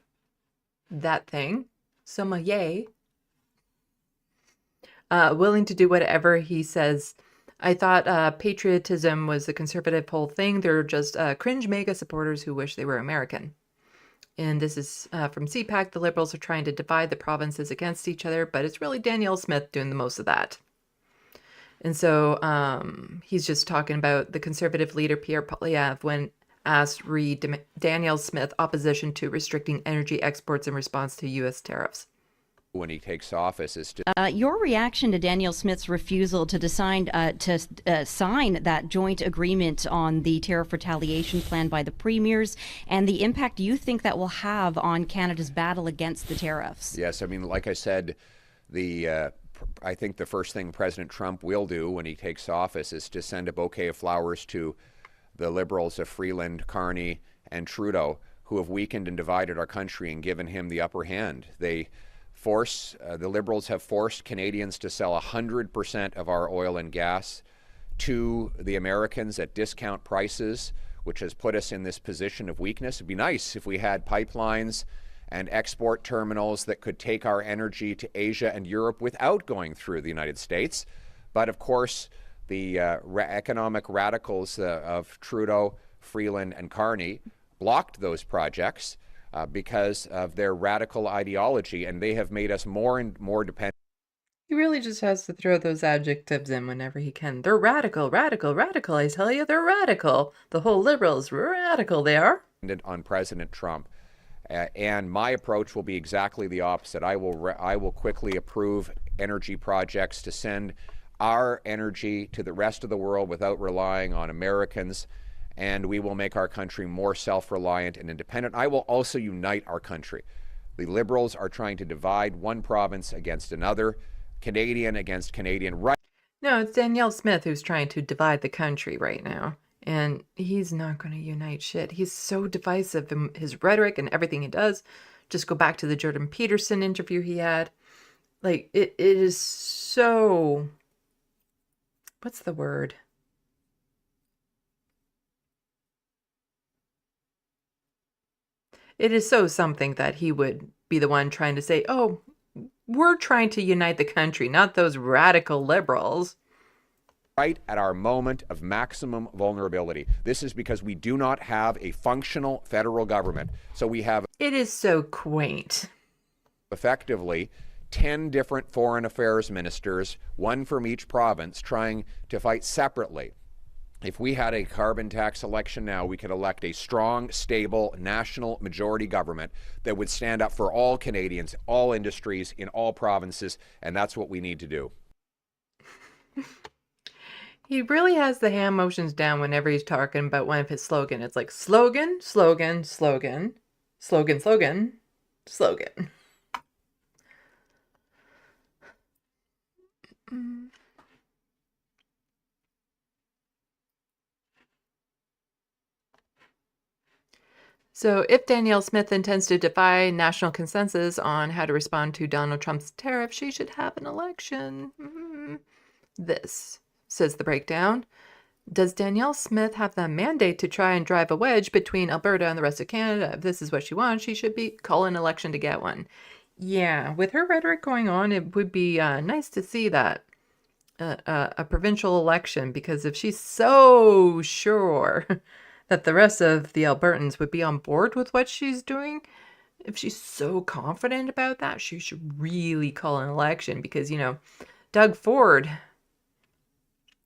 That thing. Sommelier. Willing to do whatever he says. I thought patriotism was the conservative whole thing. They're just cringe MAGA supporters who wish they were American. And this is from CPAC. The Liberals are trying to divide the provinces against each other, but it's really Danielle Smith doing the most of that. And so he's just talking about the Conservative leader, Pierre Poilievre, when asked read Danielle Smith opposition to restricting energy exports in response to U.S. tariffs. When he takes office is to... Your reaction to Danielle Smith's refusal to sign that joint agreement on the tariff retaliation plan by the premiers and the impact you think that will have on Canada's battle against the tariffs? Yes, I mean, like I said, I think the first thing President Trump will do when he takes office is to send a bouquet of flowers to the Liberals of Freeland, Carney, and Trudeau, who have weakened and divided our country and given him the upper hand. The Liberals have forced Canadians to sell 100% of our oil and gas to the Americans at discount prices, which has put us in this position of weakness. It'd be nice if we had pipelines and export terminals that could take our energy to Asia and Europe without going through the United States. But of course, the economic radicals of Trudeau, Freeland, and Carney blocked those projects because of their radical ideology, and they have made us more and more dependent. He really just has to throw those adjectives in whenever he can. They're radical, radical, radical. I tell you, they're radical. The whole Liberals, radical they are. On President Trump. And my approach will be exactly the opposite. I will quickly approve energy projects to send our energy to the rest of the world without relying on Americans, and we will make our country more self-reliant and independent. I will also unite our country. The Liberals are trying to divide one province against another, Canadian against Canadian. Right? No, it's Danielle Smith who's trying to divide the country right now. And he's not going to unite shit. He's so divisive in his rhetoric and everything he does. Just go back to the Jordan Peterson interview he had. Like, it is so... What's the word? It is so something that he would be the one trying to say, oh, we're trying to unite the country, not those radical liberals. right at our moment of maximum vulnerability. This is because we do not have a functional federal government. So we have It is so quaint. effectively 10 different foreign affairs ministers, one from each province, trying to fight separately. If we had a carbon tax election now, we could elect a strong, stable, national majority government that would stand up for all Canadians, all industries, in all provinces, and that's what we need to do. He really has the hand motions down whenever he's talking about one of his slogans. It's like slogan, slogan, slogan, slogan, slogan, slogan. So if Danielle Smith intends to defy national consensus on how to respond to Donald Trump's tariff, she should have an election. This, says the breakdown. Does Danielle Smith have the mandate to try and drive a wedge between Alberta and the rest of Canada? If this is what she wants, she should be calling an election to get one. Yeah, with her rhetoric going on, it would be nice to see that. A provincial election, because if she's so sure that the rest of the Albertans would be on board with what she's doing, if she's so confident about that, she should really call an election, because, you know, Doug Ford,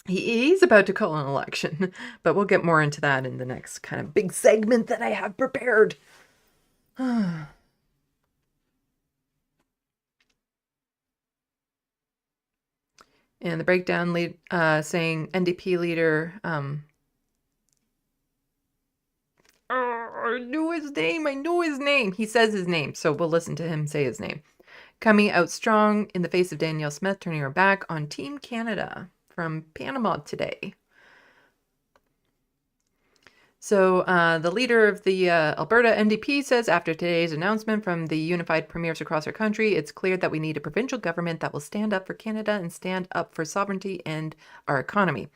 he's about to call an election, but we'll get more into that in the next kind of big segment that I have prepared. And the breakdown saying NDP leader, I knew his name. He says his name, so we'll listen to him say his name. Coming out strong in the face of Danielle Smith, turning her back on Team Canada from Panama today. So the leader of the Alberta NDP says after today's announcement from the unified premiers across our country, it's clear that we need a provincial government that will stand up for Canada and stand up for sovereignty and our economy.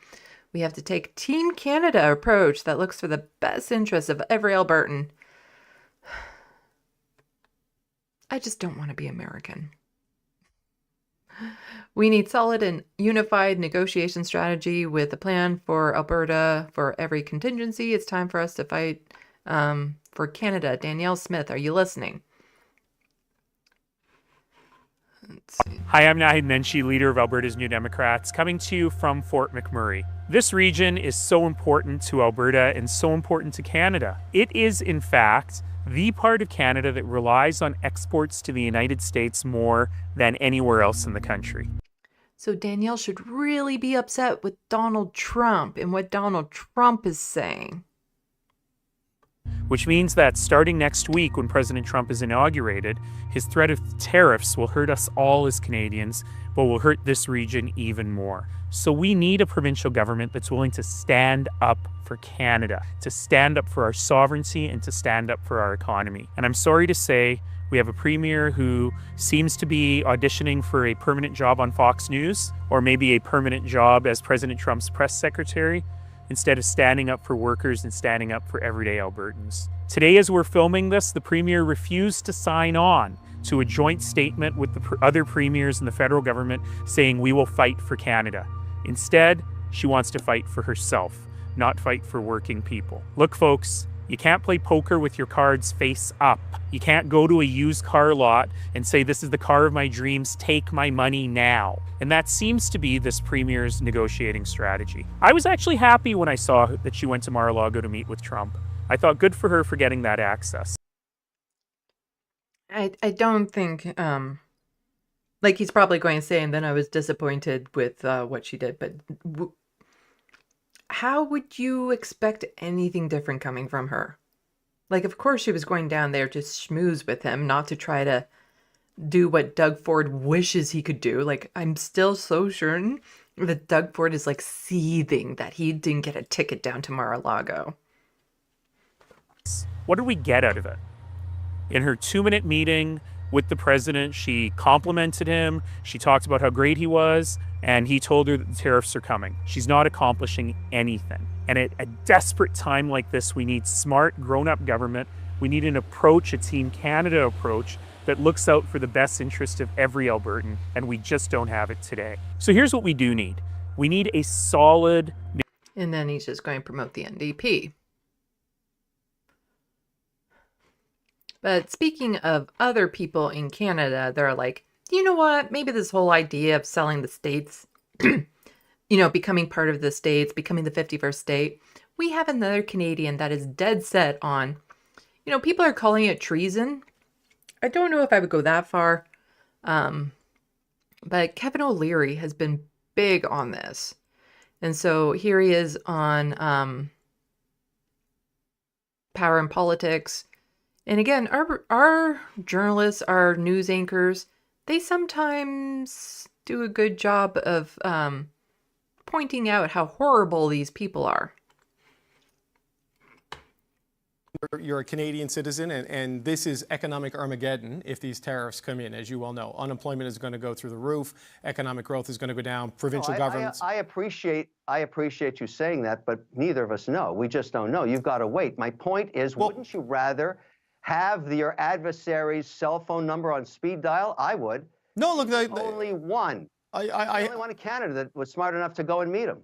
We have to take Team Canada approach that looks for the best interests of every Albertan. I just don't want to be American. We need solid and unified negotiation strategy with a plan for Alberta for every contingency. It's time for us to fight for Canada. Danielle Smith, are you listening? Hi, I'm Naheed Nenshi, leader of Alberta's New Democrats, coming to you from Fort McMurray. This region is so important to Alberta and so important to Canada. It is, in fact, the part of Canada that relies on exports to the United States more than anywhere else in the country. So Danielle should really be upset with Donald Trump and what Donald Trump is saying. Which means that starting next week when President Trump is inaugurated, his threat of tariffs will hurt us all as Canadians, but will hurt this region even more. So we need a provincial government that's willing to stand up for Canada, to stand up for our sovereignty and to stand up for our economy. And I'm sorry to say, we have a premier who seems to be auditioning for a permanent job on Fox News, or maybe a permanent job as President Trump's press secretary, instead of standing up for workers and standing up for everyday Albertans. Today, as we're filming this, the premier refused to sign on to a joint statement with the other premiers in the federal government saying we will fight for Canada. Instead, she wants to fight for herself, not fight for working people. Look, folks, you can't play poker with your cards face up. You can't go to a used car lot and say, this is the car of my dreams, take my money now. And that seems to be this premier's negotiating strategy. I was actually happy when I saw that she went to Mar-a-Lago to meet with Trump. I thought good for her for getting that access. I don't think, like he's probably going to say, and then I was disappointed with what she did, but how would you expect anything different coming from her? Like, of course she was going down there to schmooze with him, not to try to do what Doug Ford wishes he could do. Like, I'm still so certain that Doug Ford is like seething that he didn't get a ticket down to Mar-a-Lago. What did we get out of it? In her 2-minute meeting with the president, she complimented him, she talked about how great he was, and he told her that the tariffs are coming. She's not accomplishing anything. And at a desperate time like this, we need smart, grown-up government. We need an approach, a Team Canada approach, that looks out for the best interest of every Albertan, and we just don't have it today. So here's what we do need. We need a solid. And then he's just going to promote the NDP. But speaking of other people in Canada, they're like, you know what? Maybe this whole idea of selling the states, becoming part of the states, becoming the 51st state. We have another Canadian that is dead set on, people are calling it treason. I don't know if I would go that far. But Kevin O'Leary has been big on this. And so here he is on Power and Politics. And again, our journalists, our news anchors, they sometimes do a good job of pointing out how horrible these people are. You're a Canadian citizen, and this is economic Armageddon if these tariffs come in, as you well know. Unemployment is going to go through the roof. Economic growth is going to go down. Provincial governments. I appreciate you saying that, but neither of us know. We just don't know. You've got to wait. My point is, wouldn't you rather have your adversary's cell phone number on speed dial? I would. No, look, only one. The only one in Canada that was smart enough to go and meet him.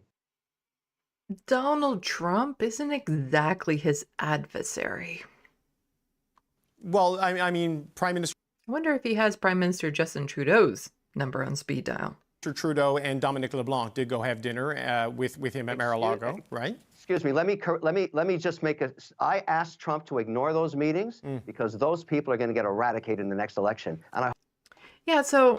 Donald Trump isn't exactly his adversary. Well, I mean, Prime Minister. I wonder if he has Prime Minister Justin Trudeau's number on speed dial. Trudeau and Dominic LeBlanc did go have dinner with him at Mar-a-Lago, right? Excuse me. Let me just make a. I asked Trump to ignore those meetings because those people are going to get eradicated in the next election, and Yeah, so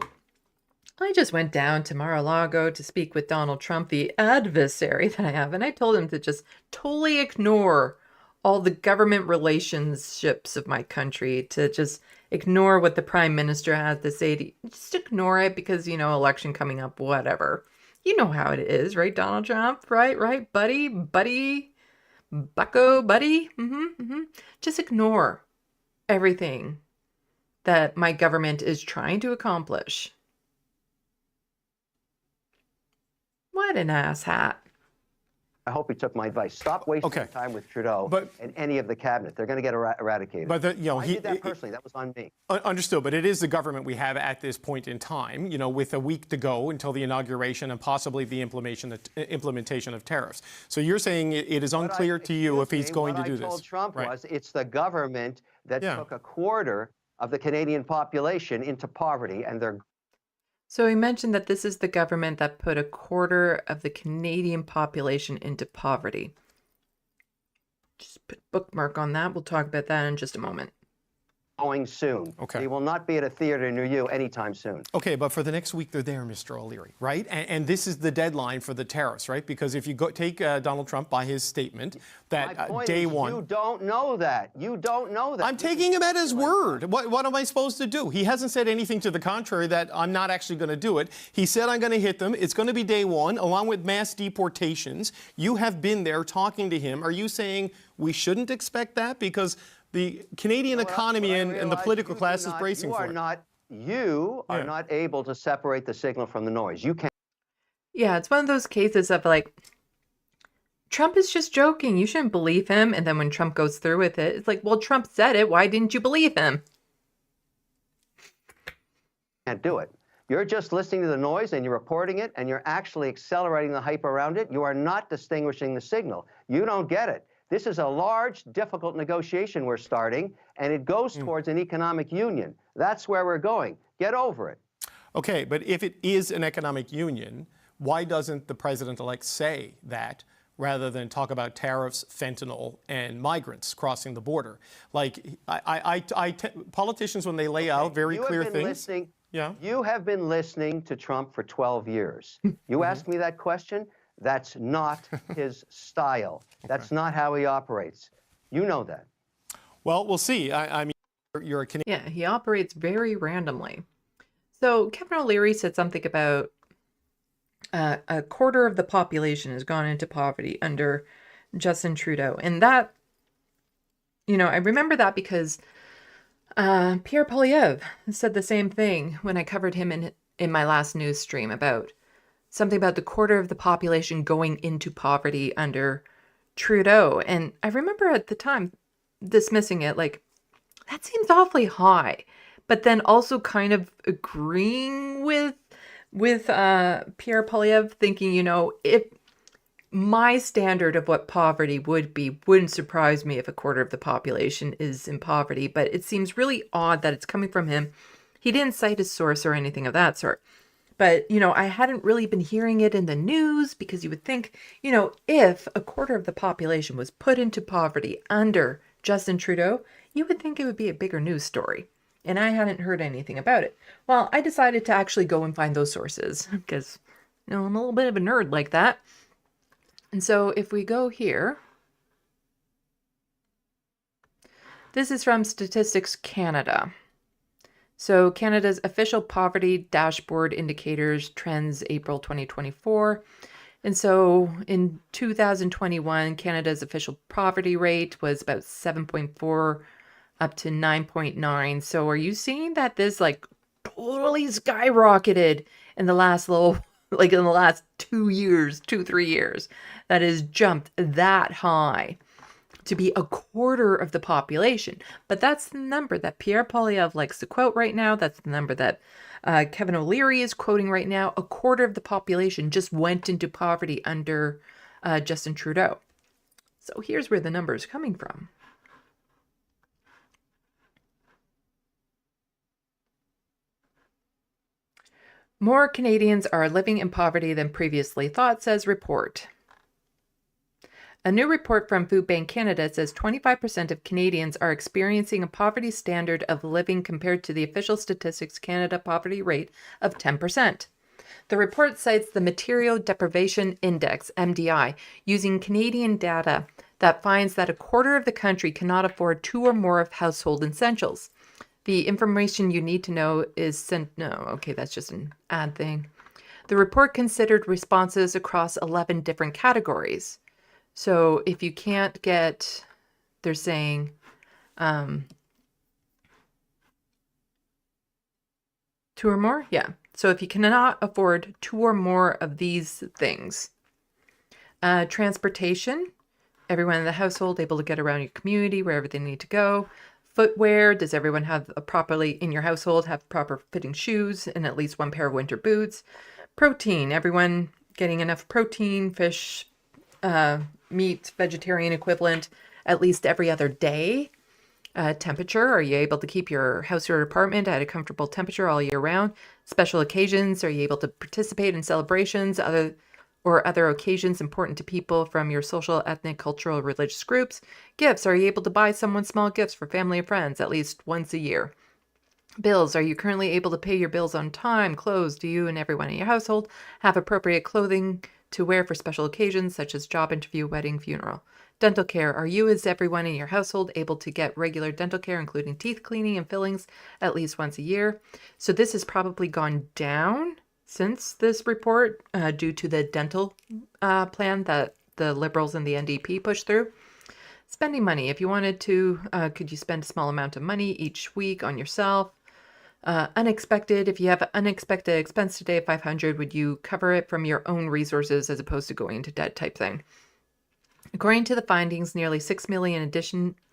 I just went down to Mar-a-Lago to speak with Donald Trump, the adversary that I have, and I told him to just totally ignore all the government relationships of my country, to just ignore what the prime minister has to say. Just ignore it because, election coming up, whatever. You know how it is, right, Donald Trump? Right, buddy, bucko, buddy? Just ignore everything that my government is trying to accomplish. What an asshat. I hope he took my advice. Stop wasting time with Trudeau and any of the cabinet. They're going to get eradicated. But I did that personally. That was on me. Understood. But it is the government we have at this point in time, with a week to go until the inauguration and possibly the implementation of tariffs. So you're saying it is unclear to you if he's going to do this. What I told Trump was it's the government that took a quarter of the Canadian population into poverty, and they're. So he mentioned that this is the government that put a quarter of the Canadian population into poverty. Just put a bookmark on that. We'll talk about that in just a moment. Going soon. Okay. He will not be at a theater near you anytime soon. Okay, but for the next week, they're there, Mr. O'Leary, right? And this is the deadline for the tariffs, right? Because if you take Donald Trump by his statement that My point day is, one. You don't know that. You don't know that. I'm taking him at his word. What am I supposed to do? He hasn't said anything to the contrary that I'm not actually going to do it. He said I'm going to hit them. It's going to be day one, along with mass deportations. You have been there talking to him. Are you saying we shouldn't expect that? Because the Canadian economy and the political class is bracing for it. You are not able to separate the signal from the noise. You can't. Yeah, it's one of those cases of like, Trump is just joking. You shouldn't believe him. And then when Trump goes through with it, it's like, well, Trump said it. Why didn't you believe him? Can't do it. You're just listening to the noise and you're reporting it and you're actually accelerating the hype around it. You are not distinguishing the signal. You don't get it. This is a large, difficult negotiation we're starting, and it goes towards an economic union. That's where we're going. Get over it. Okay, but if it is an economic union, why doesn't the president-elect say that rather than talk about tariffs, fentanyl, and migrants crossing the border? Like, politicians, when they lay out very clear things. You have been listening to Trump for 12 years. You asked me that question. That's not his style. That's not how he operates. You know that. Well, we'll see. I mean, you're a Canadian. Yeah, he operates very randomly. So Kevin O'Leary said something about a quarter of the population has gone into poverty under Justin Trudeau. And that, I remember that because Pierre Poilievre said the same thing when I covered him in my last news stream about something about the quarter of the population going into poverty under Trudeau. And I remember at the time dismissing it like, that seems awfully high. But then also kind of agreeing with with Pierre Poilievre thinking, if my standard of what poverty would be wouldn't surprise me if a quarter of the population is in poverty, but it seems really odd that it's coming from him. He didn't cite a source or anything of that sort. But, I hadn't really been hearing it in the news because you would think, if a quarter of the population was put into poverty under Justin Trudeau, you would think it would be a bigger news story. And I hadn't heard anything about it. Well, I decided to actually go and find those sources because, I'm a little bit of a nerd like that. And so if we go here, this is from Statistics Canada. So Canada's official poverty dashboard indicators trends April 2024. And so in 2021, Canada's official poverty rate was about 7.4 up to 9.9. So are you seeing that this totally skyrocketed in the last in the last 3 years, that has jumped that high to be a quarter of the population? But that's the number that Pierre Poilievre likes to quote right now. That's the number that Kevin O'Leary is quoting right now. A quarter of the population just went into poverty under Justin Trudeau. So here's where the number is coming from. More Canadians are living in poverty than previously thought, says report. A new report from Food Bank Canada says 25% of Canadians are experiencing a poverty standard of living compared to the official Statistics Canada poverty rate of 10%. The report cites the Material Deprivation Index, MDI, using Canadian data that finds that a quarter of the country cannot afford 2 or more of household essentials. The information you need to know is that's just an ad thing. The report considered responses across 11 different categories. So if you can't get, they're saying, 2 or more? Yeah. So if you cannot afford 2 or more of these things. Transportation, everyone in the household able to get around your community wherever they need to go. Footwear, does everyone in your household have proper fitting shoes and at least 1 pair of winter boots? Protein, everyone getting enough protein, fish, meat, vegetarian equivalent, at least every other day. Temperature, are you able to keep your house or apartment at a comfortable temperature all year round? Special occasions, are you able to participate in celebrations, other occasions important to people from your social, ethnic, cultural, religious groups? Gifts, are you able to buy someone small gifts for family or friends at least once a year? Bills, are you currently able to pay your bills on time? Clothes, do you and everyone in your household have appropriate clothing to wear for special occasions such as job interview, wedding, funeral? Dental care, are you as everyone in your household able to get regular dental care, including teeth cleaning and fillings at least once a year? So this has probably gone down since this report due to the dental plan that the Liberals and the NDP pushed through. Spending money, if you wanted to, could you spend a small amount of money each week on yourself? Unexpected, if you have an unexpected expense today of $500, would you cover it from your own resources as opposed to going into debt type thing? According to the findings, nearly 6 million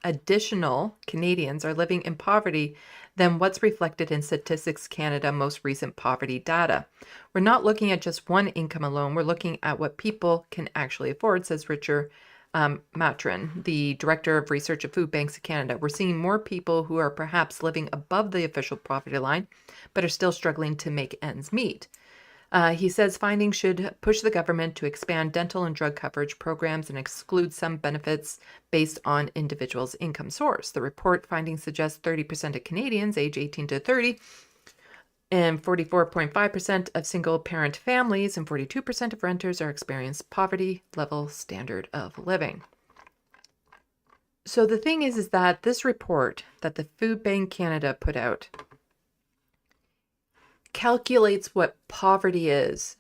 additional Canadians are living in poverty than what's reflected in Statistics Canada most recent poverty data. We're not looking at just one income alone. We're looking at what people can actually afford, says Richard Matron, the Director of Research at Food Banks of Canada. We're seeing more people who are perhaps living above the official poverty line, but are still struggling to make ends meet. He says findings should push the government to expand dental and drug coverage programs and exclude some benefits based on individuals' income source. The report findings suggest 30% of Canadians age 18 to 30 and 44.5% of single-parent families and 42% of renters are experiencing poverty-level standard of living. So the thing is that this report that the Food Bank Canada put out calculates what poverty is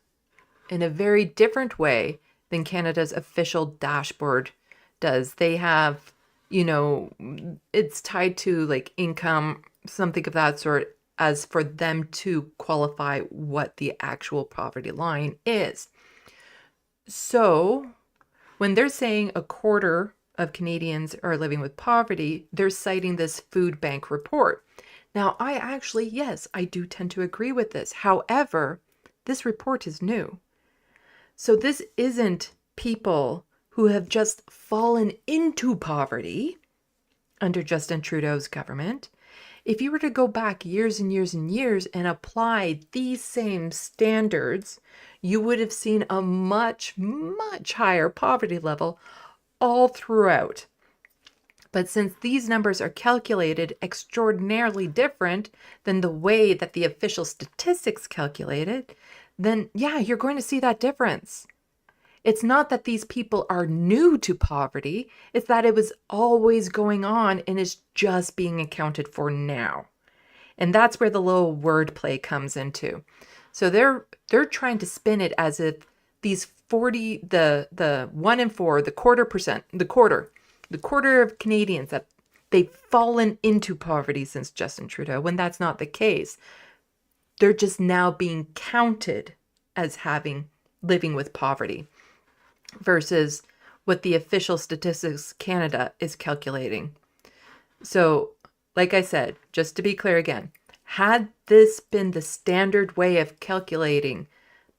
in a very different way than Canada's official dashboard does. They have, it's tied to like income, something of that sort, as for them to qualify what the actual poverty line is. So when they're saying a quarter of Canadians are living with poverty, they're citing this food bank report. Now, I do tend to agree with this. However, This report is new. So this isn't people who have just fallen into poverty under Justin Trudeau's government. If you were to go back years and years and years and apply these same standards, you would have seen a much, much higher poverty level all throughout. But since these numbers are calculated extraordinarily different than the way that the official statistics calculate it, then yeah, you're going to see that difference. It's not that these people are new to poverty, it's that it was always going on and is just being accounted for now. And that's where the little wordplay comes into. So they're trying to spin it as if these 40, the 1 in 4, the quarter of Canadians, that they've fallen into poverty since Justin Trudeau, when that's not the case. They're just now being counted as living with poverty versus what the official Statistics Canada is calculating. So, like I said, just to be clear again, had this been the standard way of calculating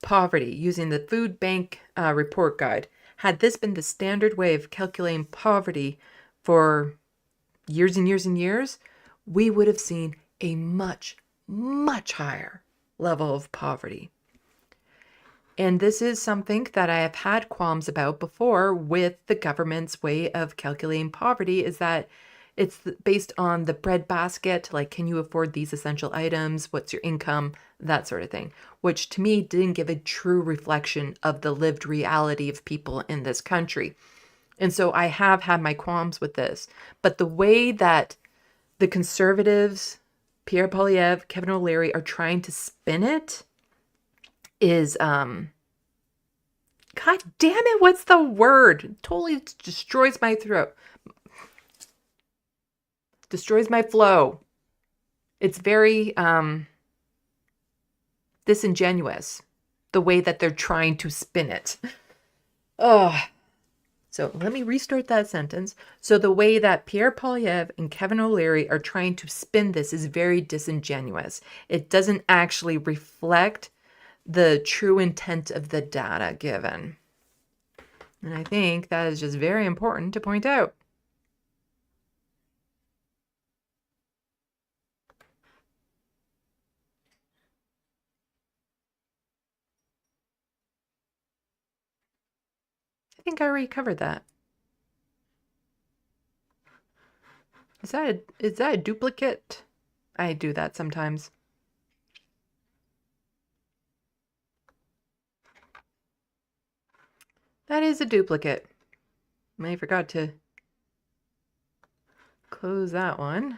poverty using the Food Bank report guide, had this been the standard way of calculating poverty for years and years and years, we would have seen a much, much higher level of poverty. And this is something that I have had qualms about before with the government's way of calculating poverty, is that it's based on the breadbasket, like can you afford these essential items, what's your income, that sort of thing, which to me didn't give a true reflection of the lived reality of people in this country. And so I have had my qualms with this. But the way that the Conservatives, Pierre Poilievre, Kevin O'Leary are trying to spin it is, God damn it, what's the word? It totally destroys my throat. Destroys my flow. It's very disingenuous, the way that they're trying to spin it. Oh, so let me restart that sentence. So the way that Pierre Poilievre and Kevin O'Leary are trying to spin this is very disingenuous. It doesn't actually reflect the true intent of the data given. And I think that is just very important to point out. I think I already covered that. Is that a duplicate? I do that sometimes. That is a duplicate. I forgot to close that one.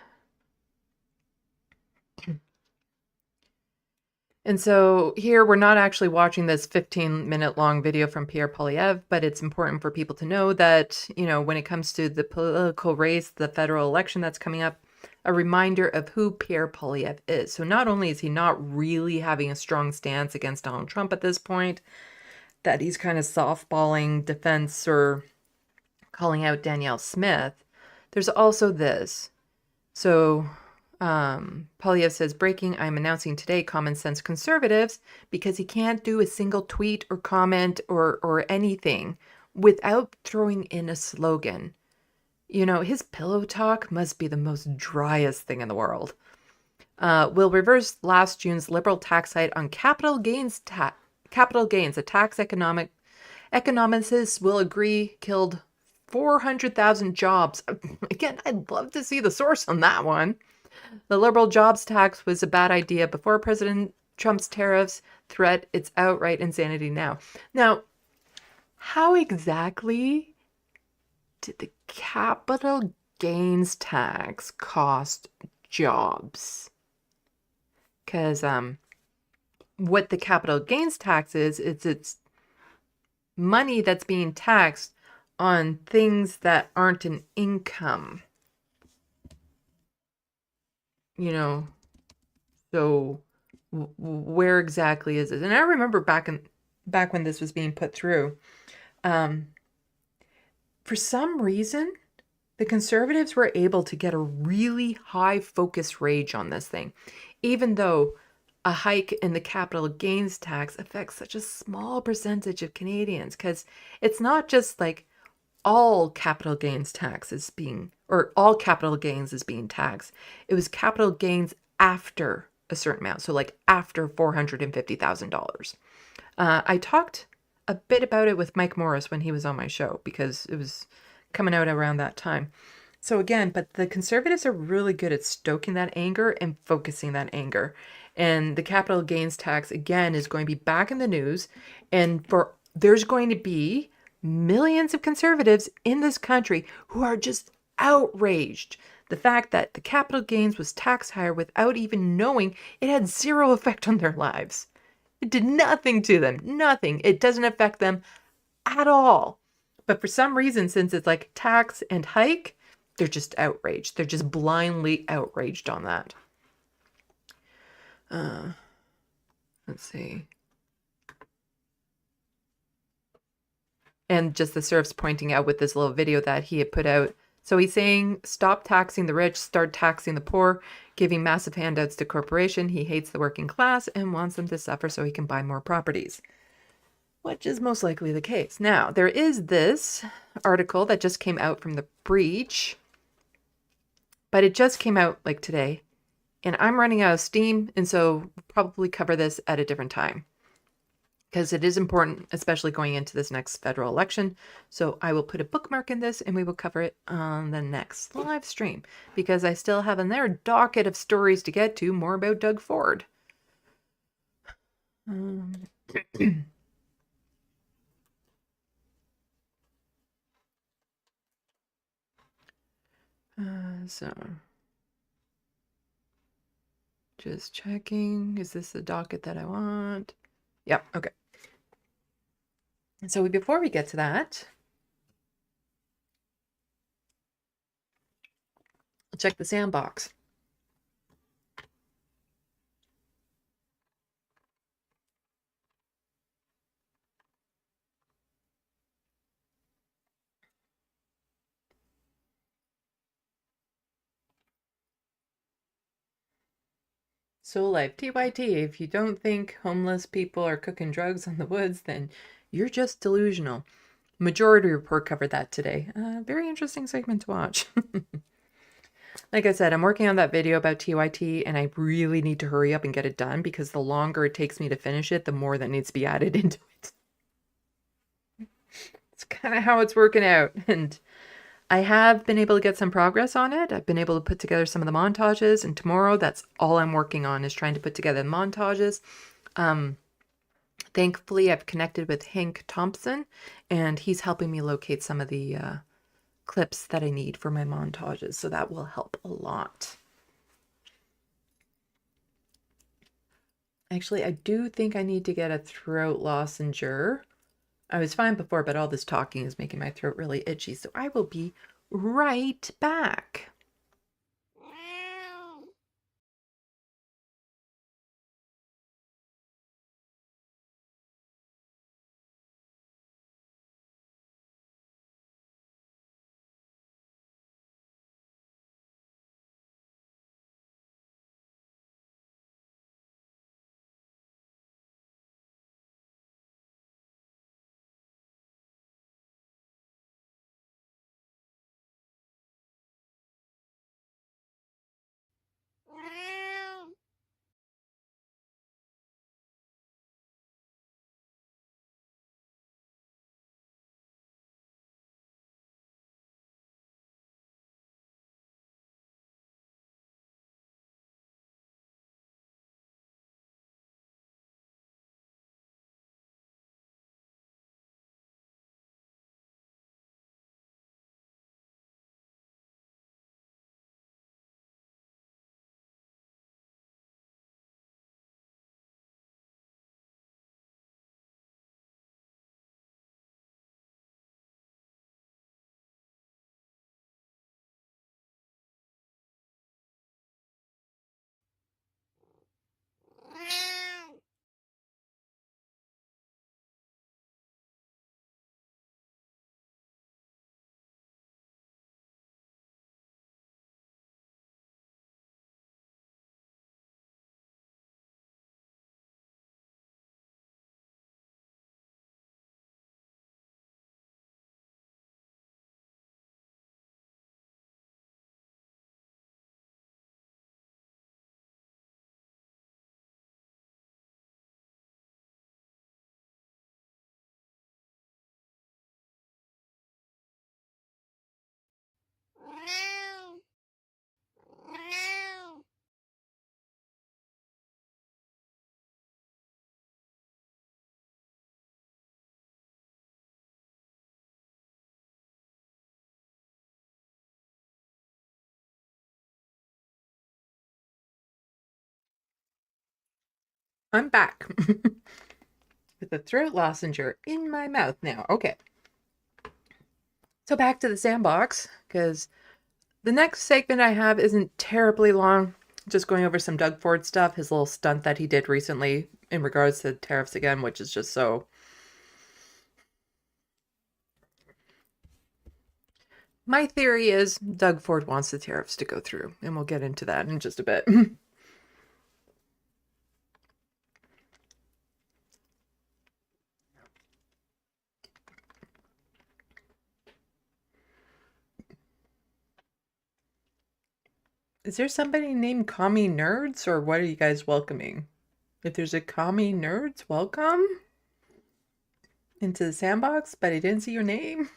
And so here we're not actually watching this 15-minute long video from Pierre Poilievre, but it's important for people to know that, you know, when it comes to the political race, the federal election that's coming up, a reminder of who Pierre Poilievre is. So not only is he not really having a strong stance against Donald Trump at this point, that he's kind of softballing defense or calling out Danielle Smith, there's also this. So Poilievre says, breaking, I'm announcing today common sense conservatives, because he can't do a single tweet or comment or anything without throwing in a slogan. You know, his pillow talk must be the most driest thing in the world. Will reverse last June's liberal tax hike on capital gains, a tax economicists will agree killed 400,000 jobs. Again, I'd love to see the source on that one. The liberal jobs tax was a bad idea before President Trump's tariffs threat. It's outright insanity now. Now, how exactly did the capital gains tax cost jobs? Because what the capital gains tax is, it's money that's being taxed on things that aren't an income. You know, so where exactly is it? And I remember back when this was being put through, for some reason, the Conservatives were able to get a really high focus rage on this thing, even though a hike in the capital gains tax affects such a small percentage of Canadians, because it's not just like all capital gains tax is being, or all capital gains is being taxed. It was capital gains after a certain amount. So like after $450,000. I talked a bit about it with Mike Morris when he was on my show, because it was coming out around that time. So again, but the Conservatives are really good at stoking that anger and focusing that anger. And the capital gains tax, again, is going to be back in the news. And there's going to be millions of Conservatives in this country who are just outraged. The fact that the capital gains was taxed higher without even knowing, it had zero effect on their lives. It did nothing to them. Nothing. It doesn't affect them at all. But for some reason, since it's like tax and hike, they're just outraged. They're just blindly outraged on that. Let's see. And just the serfs pointing out with this little video that he had put out. So he's saying, stop taxing the rich, start taxing the poor, giving massive handouts to corporation. He hates the working class and wants them to suffer so he can buy more properties, which is most likely the case. Now, there is this article that just came out from The Breach, but it just came out like today, and I'm running out of steam, and so we'll probably cover this at a different time, because it is important, especially going into this next federal election. So I will put a bookmark in this, and we will cover it on the next live stream, because I still have another docket of stories to get to, more about Doug Ford. So just checking, is this the docket that I want? Yep, okay. So before we get to that, I'll check the Sandbox. Soul Life, TYT, if you don't think homeless people are cooking drugs on the woods, then you're just delusional. Majority Report covered that today. Very interesting segment to watch. Like I said, I'm working on that video about TYT, and I really need to hurry up and get it done, because the longer it takes me to finish it, the more that needs to be added into it. It's kind of how it's working out, and I have been able to get some progress on it. I've been able to put together some of the montages, and tomorrow that's all I'm working on, is trying to put together the montages. Thankfully, I've connected with Hank Thompson, and he's helping me locate some of the clips that I need for my montages, so that will help a lot. Actually, I do think I need to get a throat lozenge. I was fine before, but all this talking is making my throat really itchy, so I will be right back. I'm back. With the throat lozenge in my mouth now. Okay. So back to the sandbox, because the next segment I have isn't terribly long. Just going over some Doug Ford stuff, his little stunt that he did recently in regards to tariffs again, which is just so... My theory is Doug Ford wants the tariffs to go through, and we'll get into that in just a bit. Is there somebody named Commie Nerds, or what are you guys welcoming? If there's a Commie Nerds, welcome into the sandbox, but I didn't see your name.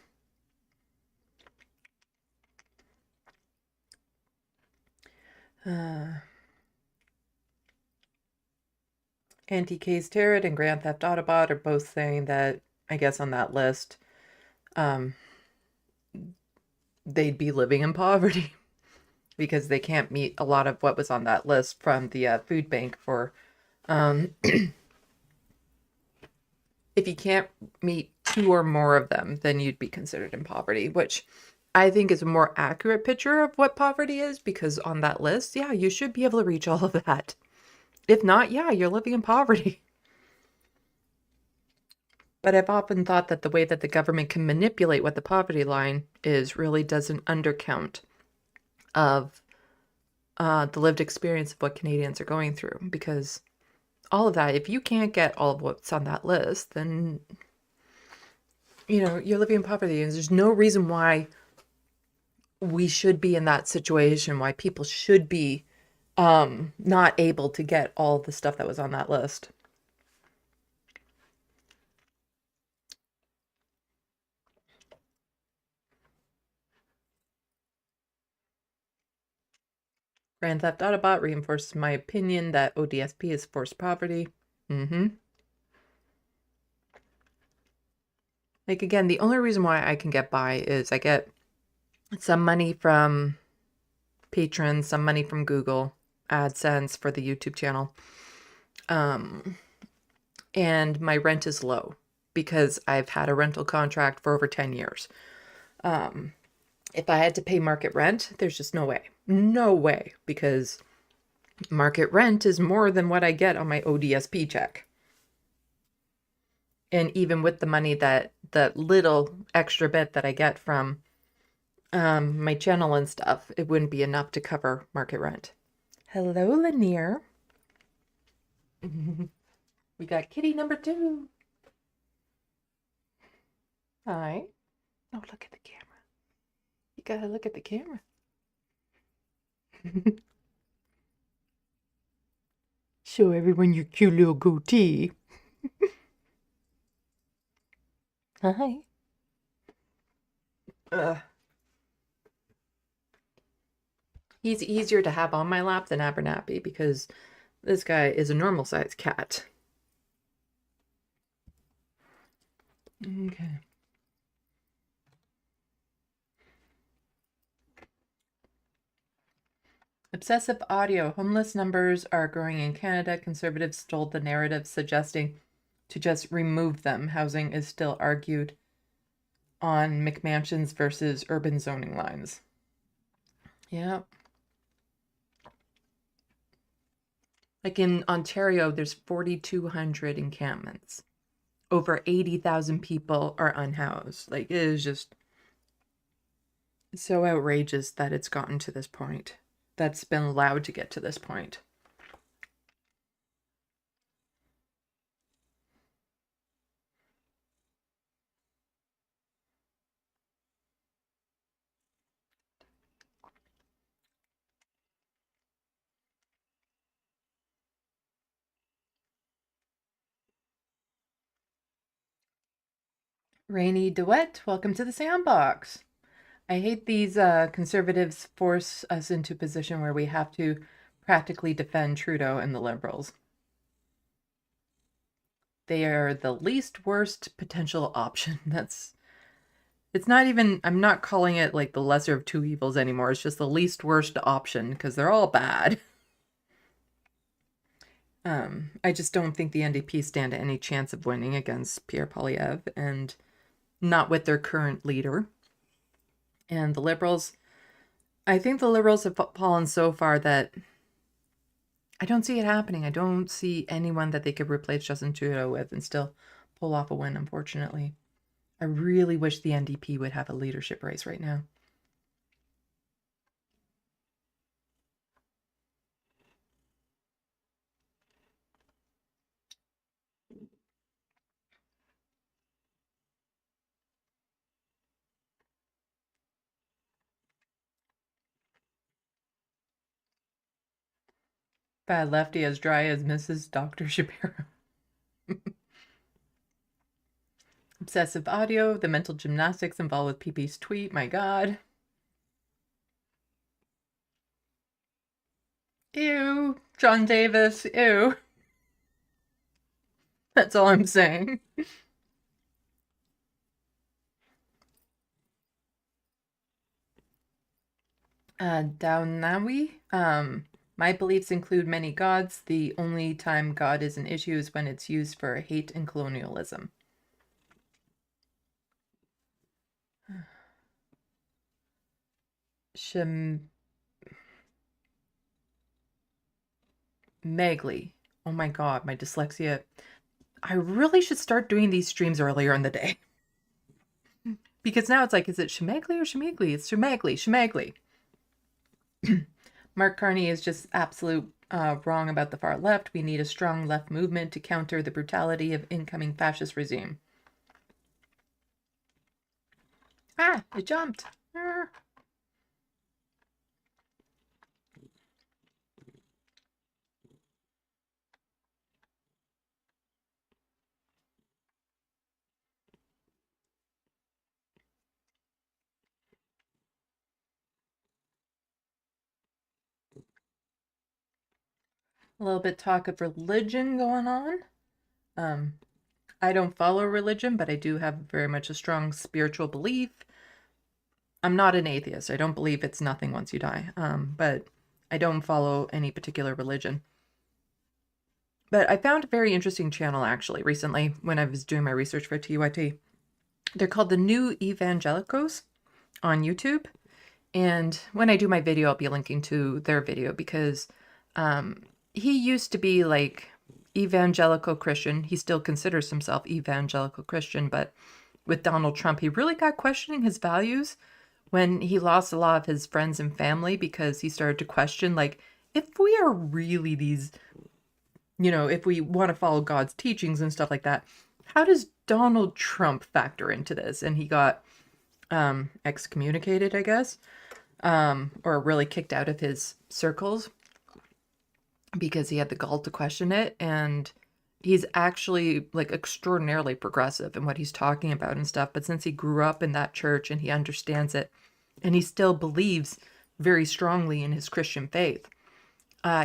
Anti-Case Tarot and Grand Theft Autobot are both saying that, I guess on that list, they'd be living in poverty because they can't meet a lot of what was on that list from the food bank for, if you can't meet 2 or more of them, then you'd be considered in poverty, which I think is a more accurate picture of what poverty is, because on that list, yeah, you should be able to reach all of that. If not, yeah, you're living in poverty. But I've often thought that the way that the government can manipulate what the poverty line is really does an undercount of the lived experience of what Canadians are going through. Because all of that, if you can't get all of what's on that list, then, you know, you're living in poverty. And there's no reason why we should be in that situation, why people should be not able to get all the stuff that was on that list. Grand Theft Autobot reinforces my opinion that ODSP is forced poverty. Like, again, the only reason why I can get by is I get some money from patrons, some money from Google AdSense for the YouTube channel. And my rent is low because I've had a rental contract for over 10 years. If I had to pay market rent, there's just no way. No way, because market rent is more than what I get on my ODSP check. And even with the money that little extra bit that I get from my channel and stuff, it wouldn't be enough to cover market rent. Hello, Lanier. We got kitty number 2. Hi. Oh, look at the camera. You gotta look at the camera. Show everyone your cute little goatee. Hi. He's easier to have on my lap than Abernathy because this guy is a normal sized cat. Okay. Obsessive audio. Homeless numbers are growing in Canada. Conservatives stole the narrative, suggesting to just remove them. Housing is still argued on McMansions versus urban zoning lines. Yeah. Like in Ontario, there's 4,200 encampments. Over 80,000 people are unhoused. Like, it is just so outrageous that it's gotten to this point. That's been allowed to get to this point. Rainy DeWitt, welcome to the Sandbox. I hate these conservatives force us into a position where we have to practically defend Trudeau and the Liberals. They are the least worst potential option. It's not even, I'm not calling it like the lesser of two evils anymore. It's just the least worst option because they're all bad. I just don't think the NDP stand any chance of winning against Pierre Poilievre, and not with their current leader. And the Liberals, I think the Liberals have fallen so far that I don't see it happening. I don't see anyone that they could replace Justin Trudeau with and still pull off a win, unfortunately. I really wish the NDP would have a leadership race right now. Bad lefty as dry as Mrs. Dr. Shapiro. Obsessive audio, the mental gymnastics involved with PP's tweet, my god. Ew, John Davis, ew. That's all I'm saying. Downawi, my beliefs include many gods. The only time God is an issue is when it's used for hate and colonialism. Megli. Oh my god, my dyslexia. I really should start doing these streams earlier in the day. Because now it's like, is it Shemagli or Shemagli? It's Shemagli, Shemagli. Mark Carney is just absolute wrong about the far left. We need a strong left movement to counter the brutality of incoming fascist regime. Ah, it jumped. A little bit talk of religion going on. I don't follow religion, but I do have very much a strong spiritual belief. I'm not an atheist. I don't believe it's nothing once you die. But I don't follow any particular religion. But I found a very interesting channel actually recently when I was doing my research for TYT. They're called the New Evangelicals on YouTube. And when I do my video, I'll be linking to their video because he used to be like evangelical Christian. He still considers himself evangelical Christian, but with Donald Trump, he really got questioning his values when he lost a lot of his friends and family because he started to question, like, if we are really these, you know, if we want to follow God's teachings and stuff like that, how does Donald Trump factor into this? And he got excommunicated, I guess, or really kicked out of his circles because he had the gall to question it. And he's actually like extraordinarily progressive in what he's talking about and stuff. But since he grew up in that church and he understands it, and he still believes very strongly in his Christian faith,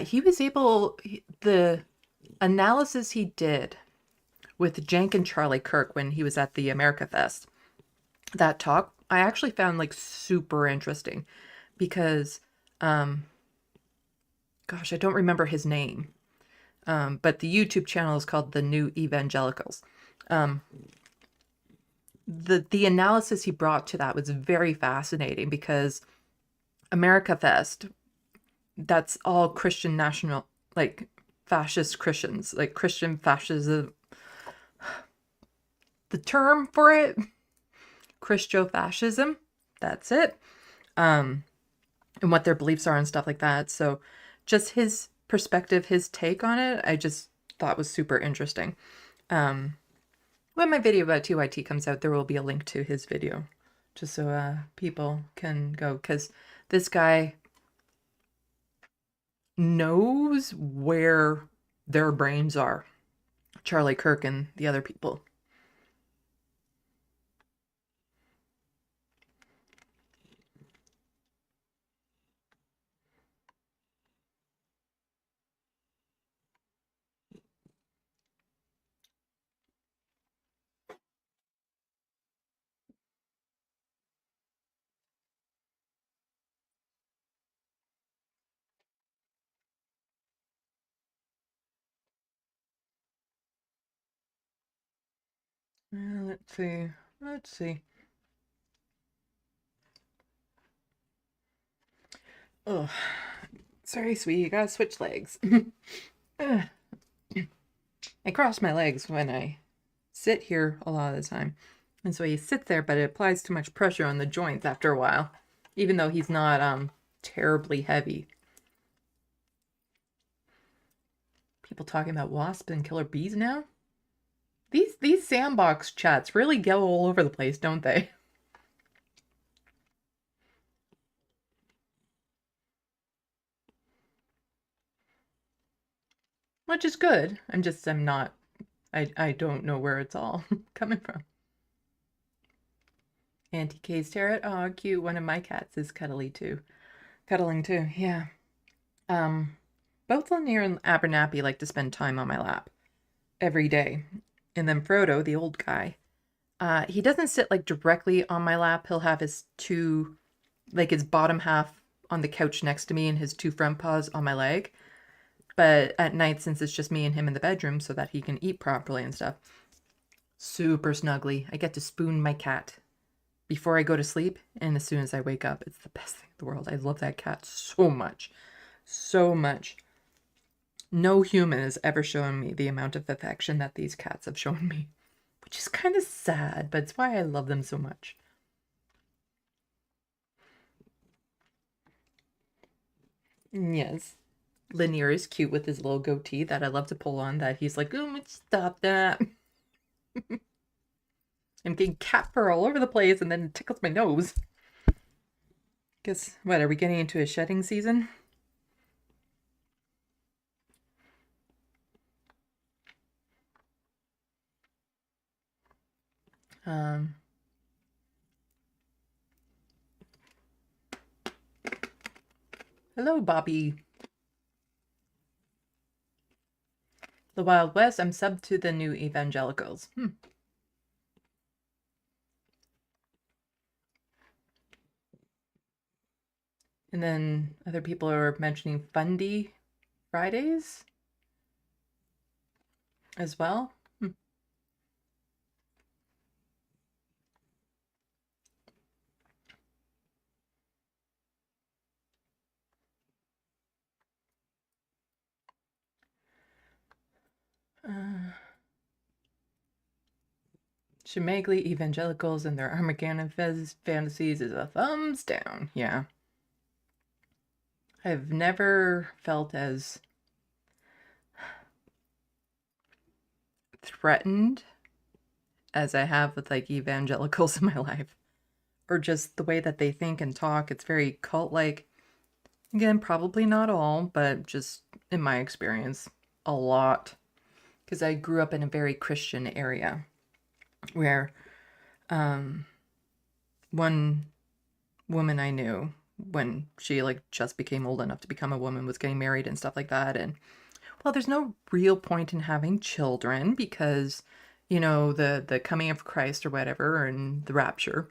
he was able, the analysis he did with Cenk and Charlie Kirk when he was at the America Fest, that talk, I actually found like super interesting because, gosh, I don't remember his name. But the YouTube channel is called The New Evangelicals. The analysis he brought to that was very fascinating because America Fest, that's all Christian national, like fascist Christians, like Christian fascism. The term for it, Christo-fascism, that's it. And what their beliefs are and stuff like that. So just his perspective, his take on it, I just thought was super interesting. When my video about TYT comes out, there will be a link to his video just so people can go, because this guy knows where their brains are, Charlie Kirk and the other people. Let's see. Let's see. Oh, sorry, sweetie. You gotta switch legs. I cross my legs when I sit here a lot of the time. And so he sits there, but it applies too much pressure on the joints after a while. Even though he's not terribly heavy. People talking about wasps and killer bees now? These Sandbox chats really go all over the place, don't they? Which is good. I'm not, I don't know where it's all coming from. Auntie K's Tarot. Oh, cute. One of my cats is cuddling too, yeah. Both Lanier and Abernathy like to spend time on my lap every day. And then Frodo, the old guy, he doesn't sit like directly on my lap. He'll have his his bottom half on the couch next to me and his two front paws on my leg. But at night, since it's just me and him in the bedroom so that he can eat properly and stuff, super snuggly. I get to spoon my cat before I go to sleep and as soon as I wake up. It's the best thing in the world. I love that cat so much. So much. No human has ever shown me the amount of affection that these cats have shown me. Which is kind of sad, but it's why I love them so much. Yes. Lanier is cute with his little goatee that I love to pull on, that he's like, oh, stop that. I'm getting cat fur all over the place and then it tickles my nose. Guess, what, are we getting into a shedding season? Hello, Bobby. The Wild West. I'm sub to the New Evangelicals. And then other people are mentioning Fundy Fridays as well. Shemagli Evangelicals and their Armageddon fantasies is a thumbs down. Yeah. I've never felt as threatened as I have with like evangelicals in my life. Or just the way that they think and talk. It's very cult-like. Again, probably not all, but just in my experience, a lot. Because I grew up in a very Christian area where one woman I knew, when she like just became old enough to become a woman, was getting married and stuff like that. And well, there's no real point in having children because, you know, the coming of Christ or whatever and the rapture.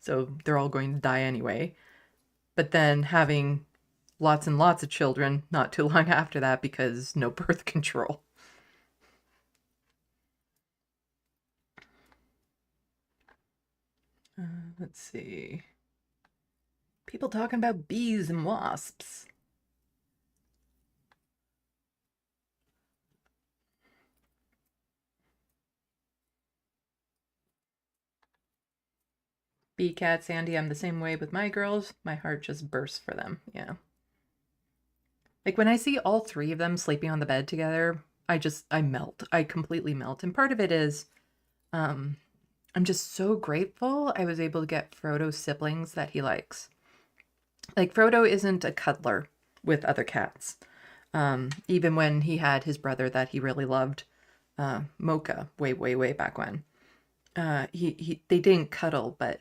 So they're all going to die anyway. But then having lots and lots of children not too long after that because no birth control. Let's see. People talking about bees and wasps. Bee cat Sandy, I'm the same way with my girls. My heart just bursts for them. Yeah. Like when I see all three of them sleeping on the bed together, I melt. I completely melt. And part of it is, I'm just so grateful I was able to get Frodo's siblings that he likes. Like, Frodo isn't a cuddler with other cats. Even when he had his brother that he really loved, Mocha, way back when. They didn't cuddle, but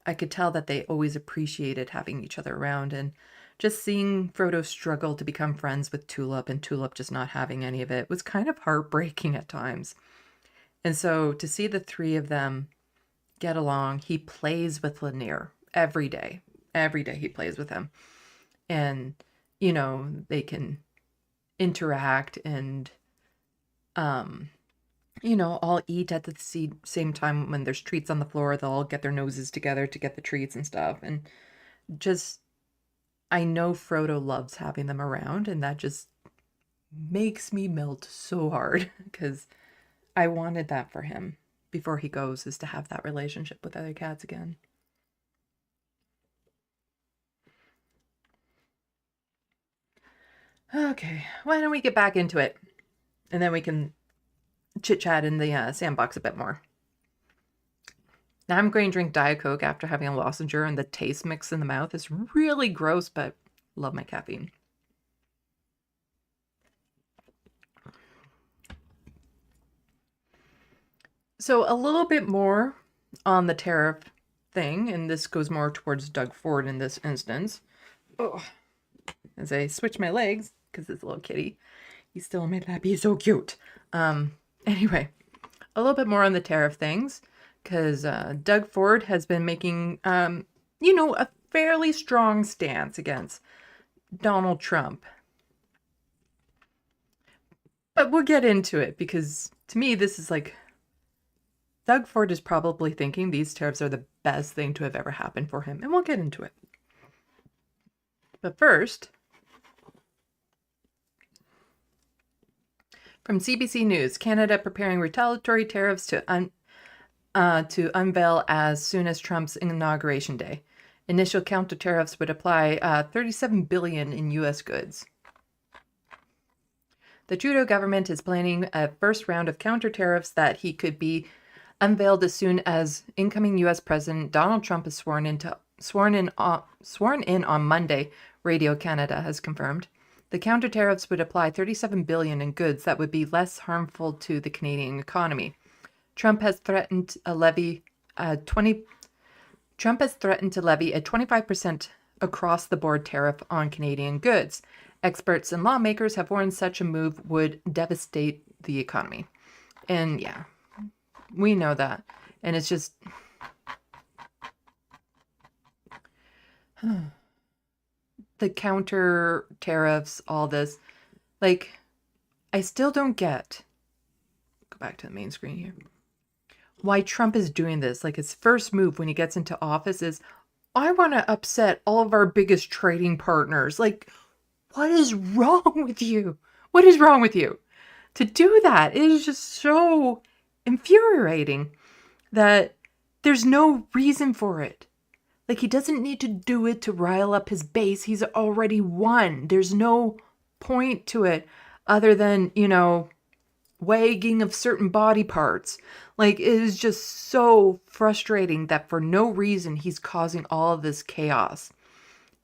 I could tell that they always appreciated having each other around. And just seeing Frodo struggle to become friends with Tulip and Tulip just not having any of it was kind of heartbreaking at times. And so to see the three of them get along, he plays with Lanier every day. Every day he plays with him. And, you know, they can interact and all eat at the same time. When there's treats on the floor, they'll all get their noses together to get the treats and stuff. And just, I know Frodo loves having them around, and that just makes me melt so hard because I wanted that for him before he goes, is to have that relationship with other cats again. Okay, why don't we get back into it? And then we can chit-chat in the sandbox a bit more. Now I'm going to drink Diet Coke after having a lozenge, and the taste mix in the mouth is really gross, but love my caffeine. So a little bit more on the tariff thing, and this goes more towards Doug Ford in this instance. Oh, as I switch my legs, because this little kitty, he's still in my lap. He's so cute. Anyway, a little bit more on the tariff things, because Doug Ford has been making, a fairly strong stance against Donald Trump. But we'll get into it, because to me, this is like, Doug Ford is probably thinking these tariffs are the best thing to have ever happened for him, and we'll get into it. But first, from CBC News, Canada preparing retaliatory tariffs to unveil as soon as Trump's inauguration day. Initial counter tariffs would apply $37 billion in U.S. goods. The Trudeau government is planning a first round of counter tariffs that he could be unveiled as soon as incoming U.S. President Donald Trump is sworn in on Monday, Radio Canada has confirmed. The counter tariffs would apply $37 billion in goods that would be less harmful to the Canadian economy. Trump has threatened to levy a 25% across-the-board tariff on Canadian goods. Experts and lawmakers have warned such a move would devastate the economy. And yeah, we know that. And it's just... the counter tariffs, all this, like, I still don't get, go back to the main screen here, why Trump is doing this. Like, his first move when he gets into office is, I want to upset all of our biggest trading partners. Like, what is wrong with you? What is wrong with you? To do that, it is just so infuriating that there's no reason for it. Like, he doesn't need to do it to rile up his base. He's already won. There's no point to it other than, wagging of certain body parts. Like, it is just so frustrating that for no reason he's causing all of this chaos.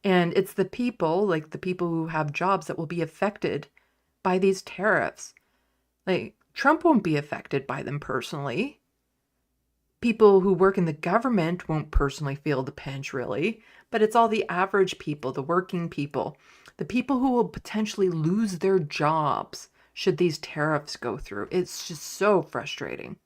And it's the people, like the people who have jobs, that will be affected by these tariffs. Like, Trump won't be affected by them personally. People who work in the government won't personally feel the pinch, really, but it's all the average people, the working people, the people who will potentially lose their jobs should these tariffs go through. It's just so frustrating.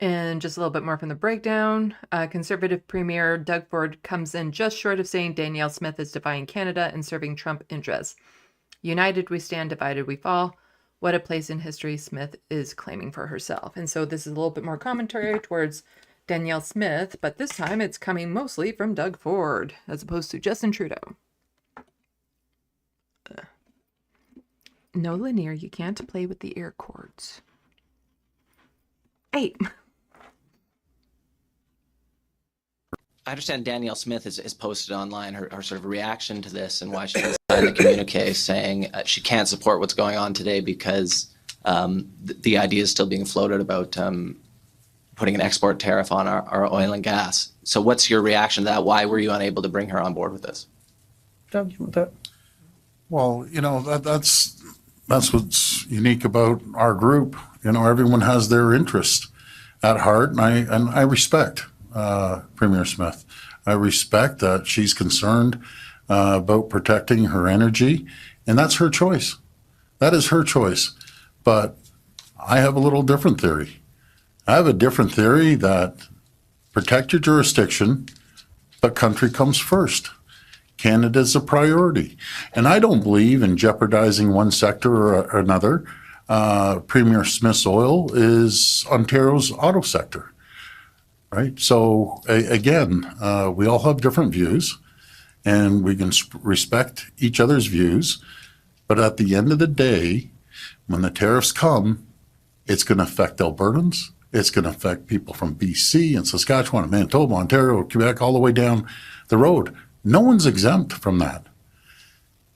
And just a little bit more from the breakdown. Conservative Premier Doug Ford comes in just short of saying Danielle Smith is dividing Canada and serving Trump interests. United we stand, divided we fall. What a place in history Smith is claiming for herself. And so this is a little bit more commentary towards Danielle Smith, but this time it's coming mostly from Doug Ford as opposed to Justin Trudeau. No, Lanier, you can't play with the air cords. Hey. I understand Danielle Smith has posted online her sort of reaction to this and why she has signed the communique saying she can't support what's going on today because the idea is still being floated about putting an export tariff on our oil and gas. So what's your reaction to that? Why were you unable to bring her on board with this? Doug, you want that? Well, that's what's unique about our group. Everyone has their interest at heart, and I respect Premier Smith. I respect that she's concerned about protecting her energy, and that's her choice. That is her choice. But I have a little different theory. I have a different theory that protect your jurisdiction, but country comes first. Canada's a priority. And I don't believe in jeopardizing one sector or another. Premier Smith's oil is Ontario's auto sector, right? So again, we all have different views and we can respect each other's views. But at the end of the day, when the tariffs come, it's going to affect Albertans. It's going to affect people from BC and Saskatchewan and Manitoba, Ontario, Quebec, all the way down the road. No one's exempt from that.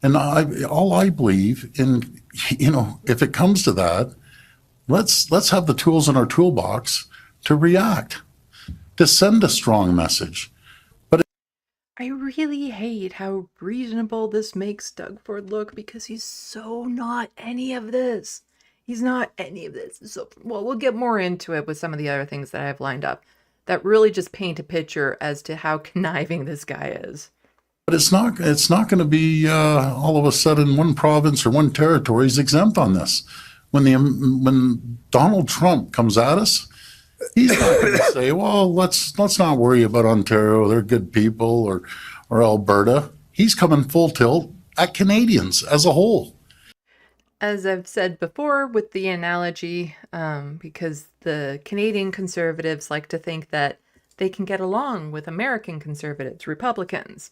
And all I believe in, if it comes to that, let's have the tools in our toolbox to react, to send a strong message. But I really hate how reasonable this makes Doug Ford look, because he's so not any of this. He's not any of this. So, well, we'll get more into it with some of the other things that I have lined up that really just paint a picture as to how conniving this guy is. But it's not going to be all of a sudden one province or one territory is exempt on this. When Donald Trump comes at us, he's not going to say, well, let's not worry about Ontario, they're good people, or Alberta. He's coming full tilt at Canadians as a whole. As I've said before with the analogy, because the Canadian Conservatives like to think that they can get along with American Conservatives, Republicans,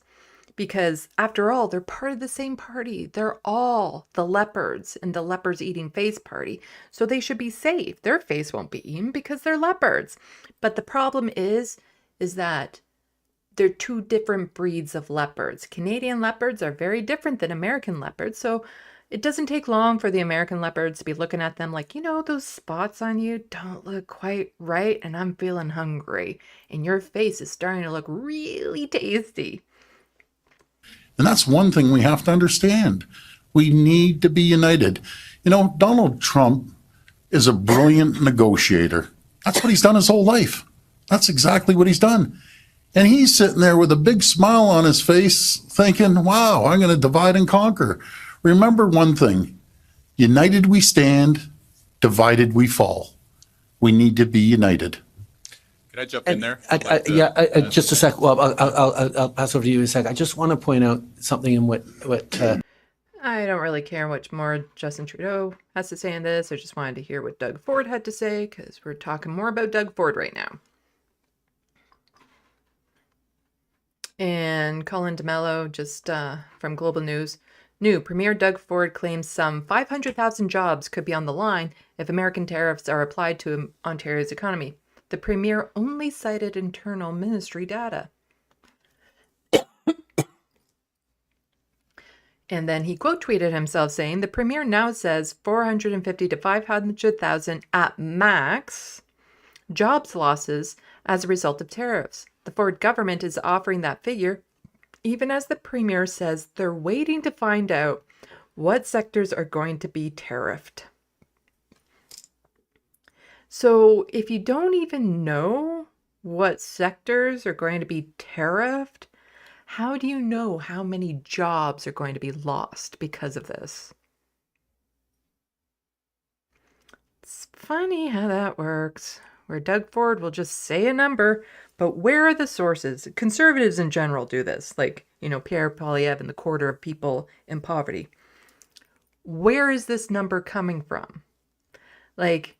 because after all, they're part of the same party. They're all the leopards in the leopards eating face party. So they should be safe. Their face won't be eaten because they're leopards. But the problem is that they're two different breeds of leopards. Canadian leopards are very different than American leopards. So it doesn't take long for the American leopards to be looking at them like, those spots on you don't look quite right, and I'm feeling hungry. And your face is starting to look really tasty. And that's one thing we have to understand. We need to be united. Donald Trump is a brilliant negotiator. That's what he's done his whole life. That's exactly what he's done. And he's sitting there with a big smile on his face thinking, wow, I'm going to divide and conquer. Remember one thing, united we stand, divided we fall. We need to be united. Can I jump in there? Just a sec. Well, I'll pass over to you in a sec. I just want to point out something in what I don't really care much more Justin Trudeau has to say on this. I just wanted to hear what Doug Ford had to say, because we're talking more about Doug Ford right now. And Colin DeMello, just from Global News. New Premier Doug Ford claims some 500,000 jobs could be on the line if American tariffs are applied to Ontario's economy. The Premier only cited internal ministry data. And then he quote tweeted himself saying, the Premier now says 450 to 500,000 at max jobs losses as a result of tariffs. The Ford government is offering that figure, even as the Premier says they're waiting to find out what sectors are going to be tariffed. So if you don't even know what sectors are going to be tariffed, how do you know how many jobs are going to be lost because of this? It's funny how that works, where Doug Ford will just say a number, but where are the sources? Conservatives in general do this, like, Pierre Poilievre and the quarter of people in poverty. Where is this number coming from? Like,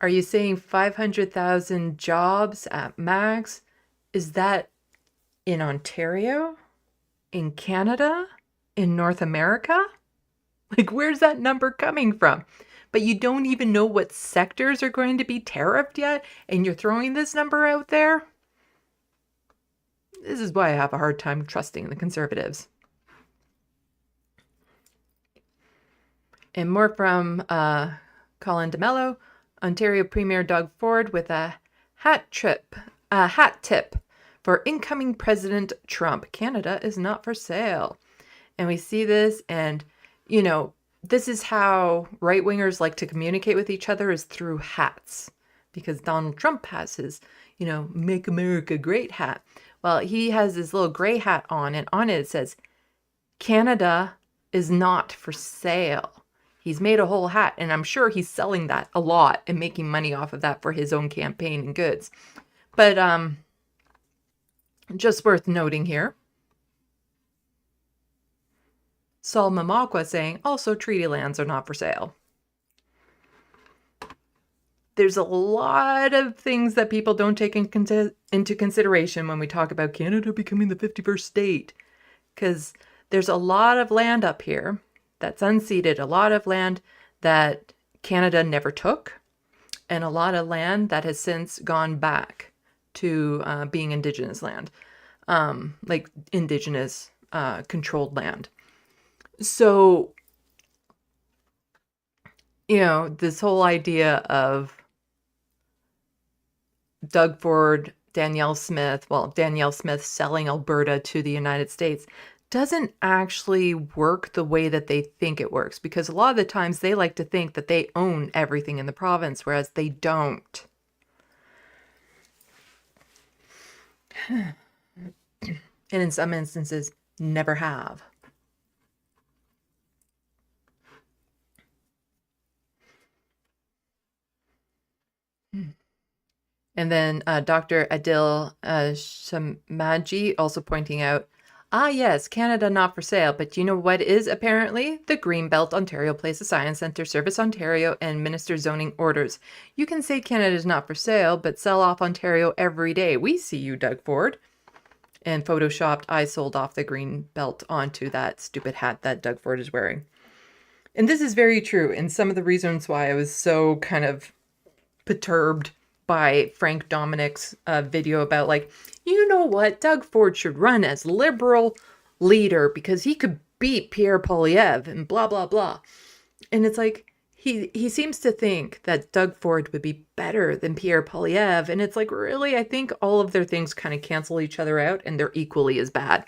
are you saying 500,000 jobs at max? Is that in Ontario? In Canada? In North America? Like, where's that number coming from? But you don't even know what sectors are going to be tariffed yet, and you're throwing this number out there? This is why I have a hard time trusting the Conservatives. And more from Colin DeMello. Ontario Premier Doug Ford with a hat tip for incoming President Trump. Canada is not for sale. And we see this, and, this is how right-wingers like to communicate with each other, is through hats. Because Donald Trump has his, Make America Great hat. Well, he has this little gray hat on, and on it says, Canada is not for sale. He's made a whole hat, and I'm sure he's selling that a lot and making money off of that for his own campaign and goods. But just worth noting here, Saul Mamakwa saying, also treaty lands are not for sale. There's a lot of things that people don't take into consideration when we talk about Canada becoming the 51st state. Because there's a lot of land up here that's unceded, a lot of land that Canada never took, and a lot of land that has since gone back to being Indigenous land, like Indigenous controlled land. So, you know, this whole idea of Doug Ford, Danielle Smith selling Alberta to the United States doesn't actually work the way that they think it works, because a lot of the times they like to think that they own everything in the province, whereas they don't. And in some instances, never have. And then Dr. Adil Shamaji also pointing out, yes, Canada not for sale, but you know what is apparently? The Greenbelt, Ontario Place of Science Centre, Service Ontario, and Minister Zoning Orders. You can say Canada's not for sale, but sell off Ontario every day. We see you, Doug Ford. And photoshopped, I sold off the Greenbelt onto that stupid hat that Doug Ford is wearing. And this is very true, and some of the reasons why I was so kind of perturbed by Frank Dominic's video about, like, you know what, Doug Ford should run as Liberal leader because he could beat Pierre Poilievre and blah, blah, blah. And it's like, he seems to think that Doug Ford would be better than Pierre Poilievre. And it's like, really, I think all of their things kind of cancel each other out and they're equally as bad.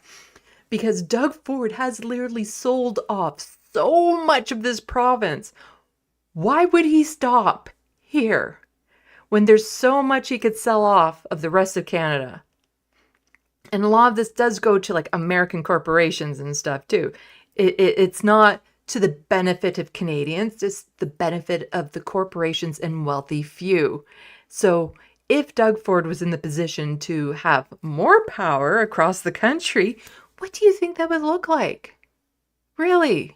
Because Doug Ford has literally sold off so much of this province. Why would he stop here when there's so much he could sell off of the rest of Canada? And a lot of this does go to like American corporations and stuff too. It's not to the benefit of Canadians, just the benefit of the corporations and wealthy few. So if Doug Ford was in the position to have more power across the country, what do you think that would look like? Really?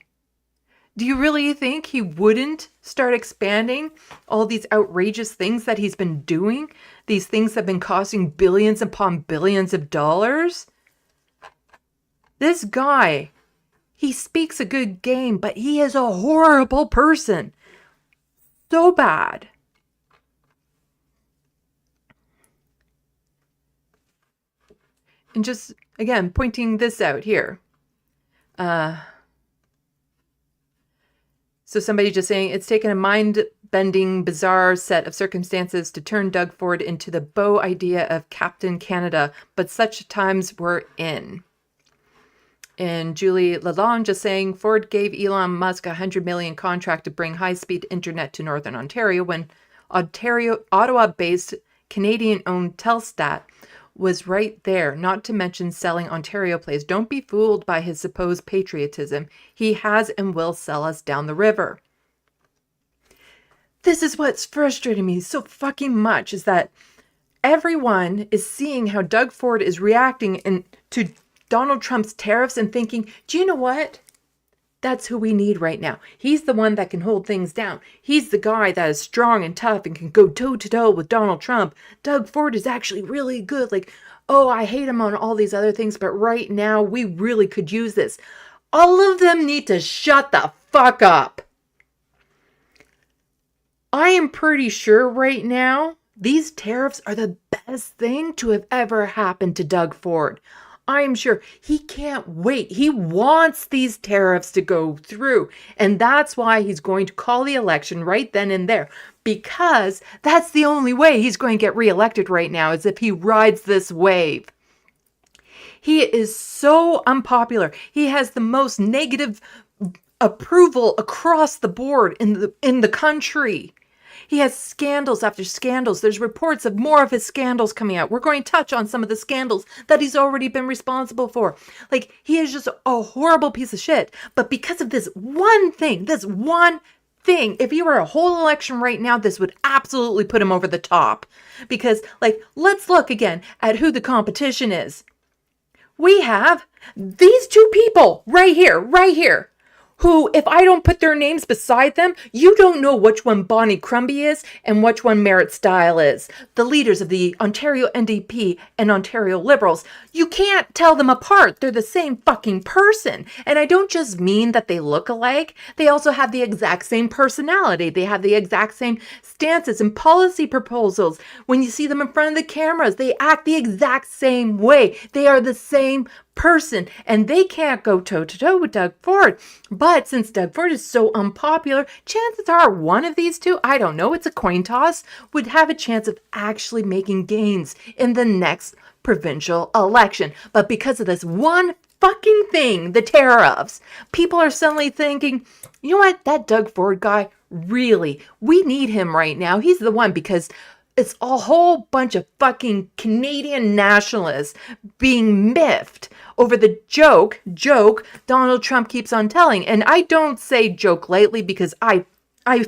Do you really think he wouldn't start expanding all these outrageous things that he's been doing? These things that have been costing billions upon billions of dollars? This guy, he speaks a good game, but he is a horrible person. So bad. And just, again, pointing this out here. So somebody just saying, it's taken a mind-bending, bizarre set of circumstances to turn Doug Ford into the beau idea of Captain Canada, but such times we're in. And Julie Lalonde just saying, Ford gave Elon Musk a $100 million contract to bring high-speed internet to Northern Ontario when Ottawa-based Canadian-owned Telstat was right there, not to mention selling Ontario Place. Don't be fooled by his supposed patriotism. He has and will sell us down the river. This is what's frustrating me so fucking much, is that everyone is seeing how Doug Ford is reacting to Donald Trump's tariffs and thinking, do you know what? That's who we need right now. He's the one that can hold things down. He's the guy that is strong and tough and can go toe-to-toe with Donald Trump. Doug Ford is actually really good. Like, oh, I hate him on all these other things, but right now we really could use this. All of them need to shut the fuck up. I am pretty sure right now these tariffs are the best thing to have ever happened to Doug Ford. I'm sure he can't wait. He wants these tariffs to go through. And that's why he's going to call the election right then and there. Because that's the only way he's going to get reelected right now, is if he rides this wave. He is so unpopular. He has the most negative approval across the board in the country. He has scandals after scandals. There's reports of more of his scandals coming out. We're going to touch on some of the scandals that he's already been responsible for. Like, he is just a horrible piece of shit. But because of this one thing, if he were a whole election right now, this would absolutely put him over the top. Because, like, let's look again at who the competition is. We have these two people right here, who, if I don't put their names beside them, you don't know which one Bonnie Crumby is and which one Merritt Style is. The leaders of the Ontario NDP and Ontario Liberals. You can't tell them apart. They're the same fucking person. And I don't just mean that they look alike. They also have the exact same personality. They have the exact same stances and policy proposals. When you see them in front of the cameras, they act the exact same way. They are the same person, and they can't go toe-to-toe with Doug Ford. But since Doug Ford is so unpopular, chances are one of these two, I don't know, it's a coin toss, would have a chance of actually making gains in the next provincial election. But because of this one fucking thing, the tariffs, people are suddenly thinking, you know what, that Doug Ford guy, really, we need him right now. He's the one, because it's a whole bunch of fucking Canadian nationalists being miffed over the joke Donald Trump keeps on telling. And I don't say joke lightly, because I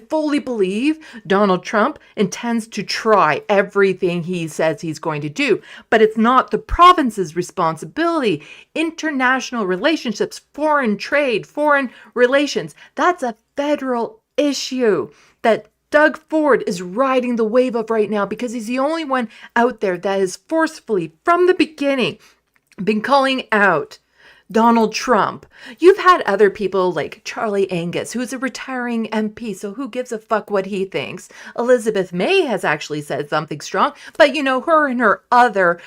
fully believe Donald Trump intends to try everything he says he's going to do. But it's not the province's responsibility. International relationships, foreign trade, foreign relations, that's a federal issue that Doug Ford is riding the wave of right now, because he's the only one out there that has forcefully, from the beginning, been calling out Donald Trump. You've had other people like Charlie Angus, who's a retiring MP, so who gives a fuck what he thinks? Elizabeth May has actually said something strong, but her and her other,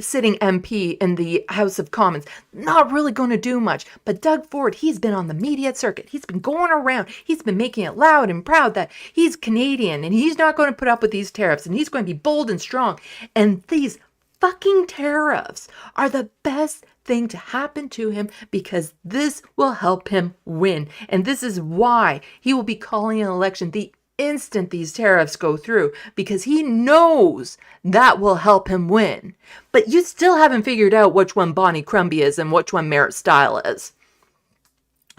sitting MP in the House of Commons, not really going to do much. But Doug Ford, he's been on the media circuit. He's been going around. He's been making it loud and proud that he's Canadian and he's not going to put up with these tariffs, and he's going to be bold and strong. And these fucking tariffs are the best thing to happen to him, because this will help him win. And this is why he will be calling an election the instant these tariffs go through, because he knows that will help him win. But you still haven't figured out which one Bonnie Crumby is and which one Merritt Style is.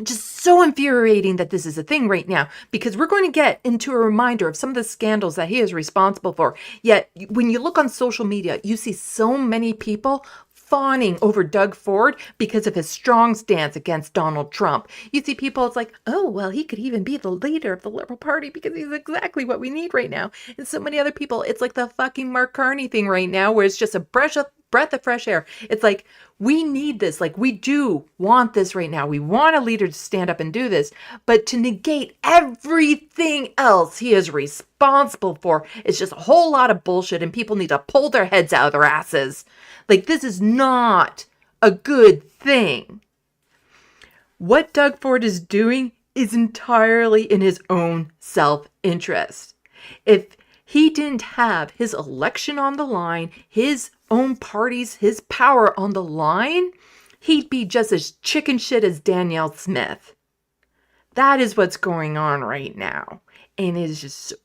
Just so infuriating that this is a thing right now, because we're going to get into a reminder of some of the scandals that he is responsible for. Yet when you look on social media, you see so many people fawning over Doug Ford because of his strong stance against Donald Trump. You see people, it's like, oh, well, he could even be the leader of the Liberal Party because he's exactly what we need right now. And so many other people, it's like the fucking Mark Carney thing right now, where it's just a breath of fresh air. It's like, we need this. Like, we do want this right now. We want a leader to stand up and do this. But to negate everything else he is responsible for is just a whole lot of bullshit, and people need to pull their heads out of their asses. Like, this is not a good thing. What Doug Ford is doing is entirely in his own self-interest. If he didn't have his election on the line, his own party's, his power on the line, he'd be just as chicken shit as Danielle Smith. That is what's going on right now. And it is just so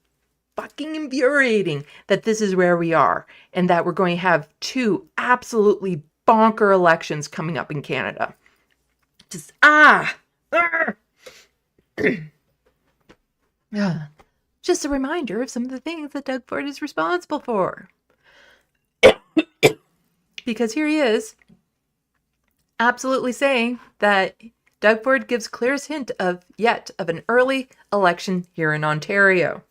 fucking infuriating that this is where we are, and that we're going to have two absolutely bonker elections coming up in Canada. Just, just a reminder of some of the things that Doug Ford is responsible for. Because here he is, absolutely saying that Doug Ford gives clearest hint of an early election here in Ontario.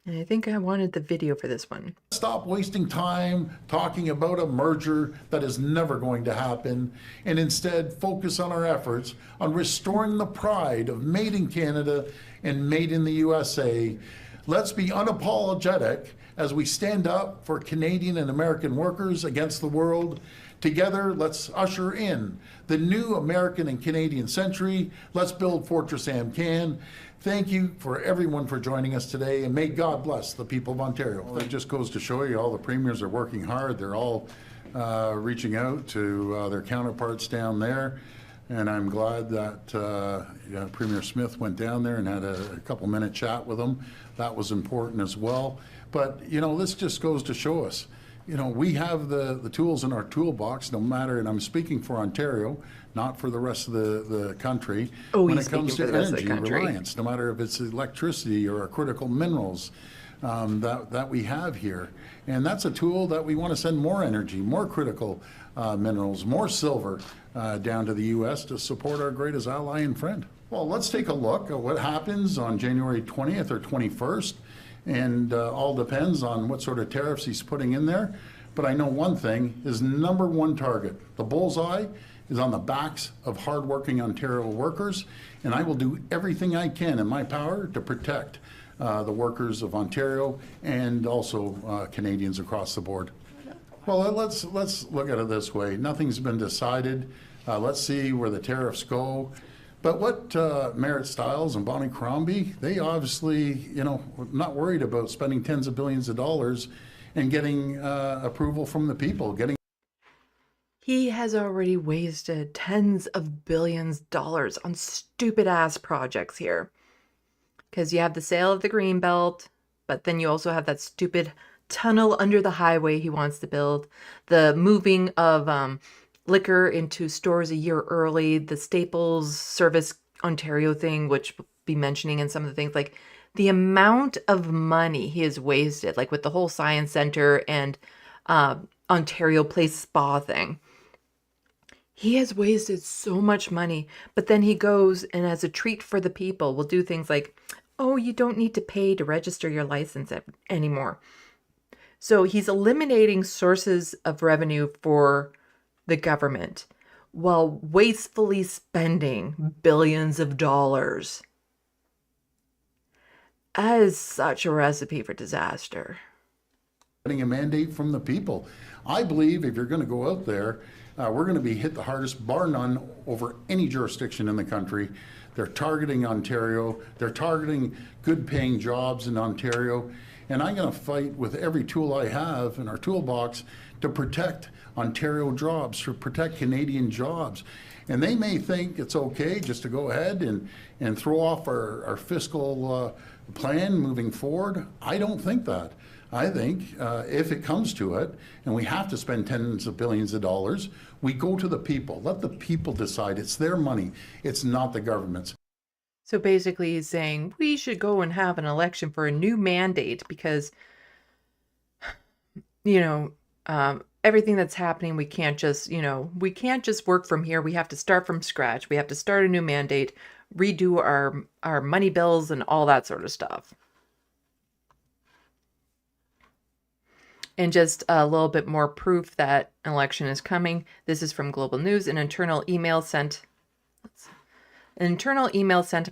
And I think I wanted the video for this one. Stop wasting time talking about a merger that is never going to happen, and instead focus on our efforts on restoring the pride of Made in Canada and Made in the USA. Let's be unapologetic as we stand up for Canadian and American workers against the world. Together, let's usher in the new American and Canadian century. Let's build Fortress AmCan. Thank you for everyone for joining us today, and may God bless the people of Ontario. Well, that just goes to show you all the premiers are working hard. They're all reaching out to their counterparts down there. And I'm glad that Premier Smith went down there and had a couple-minute chat with him. That was important as well. But, this just goes to show us, we have the tools in our toolbox, no matter, and I'm speaking for Ontario, not for the rest of the country, when it comes to energy reliance, no matter if it's electricity or critical minerals that we have here. And that's a tool that we want to send more energy, more critical minerals, more silver down to the U.S. to support our greatest ally and friend. Well, let's take a look at what happens on January 20th or 21st. And all depends on what sort of tariffs he's putting in there. But I know one thing, his number one target, the bullseye, is on the backs of hardworking Ontario workers. And I will do everything I can in my power to protect the workers of Ontario and also Canadians across the board. Well, let's look at it this way. Nothing's been decided. Let's see where the tariffs go. But what Merritt Stiles and Bonnie Crombie, they obviously, not worried about spending tens of billions of dollars and getting approval from the people. He has already wasted tens of billions of dollars on stupid ass projects here. Because you have the sale of the Greenbelt, but then you also have that stupid tunnel under the highway he wants to build, the moving of liquor into stores a year early, the Staples Service Ontario thing, which we'll be mentioning in some of the things, like the amount of money he has wasted, like with the whole Science Center and Ontario Place Spa thing. He has wasted so much money, but then he goes and as a treat for the people will do things like, oh, you don't need to pay to register your license anymore. So he's eliminating sources of revenue for the government while wastefully spending billions of dollars. That is such a recipe for disaster. Getting a mandate from the people. I believe if you're going to go out there, we're going to be hit the hardest, bar none, over any jurisdiction in the country. They're targeting Ontario. They're targeting good-paying jobs in Ontario. And I'm going to fight with every tool I have in our toolbox to protect Ontario jobs, to protect Canadian jobs. And they may think it's okay just to go ahead and throw off our fiscal plan moving forward. I don't think that. I think if it comes to it, and we have to spend tens of billions of dollars, we go to the people. Let the people decide. It's their money. It's not the government's. So basically he's saying we should go and have an election for a new mandate because, everything that's happening, we can't just work from here. We have to start from scratch. We have to start a new mandate, redo our money bills and all that sort of stuff. And just a little bit more proof that an election is coming. This is from Global News, an internal email sent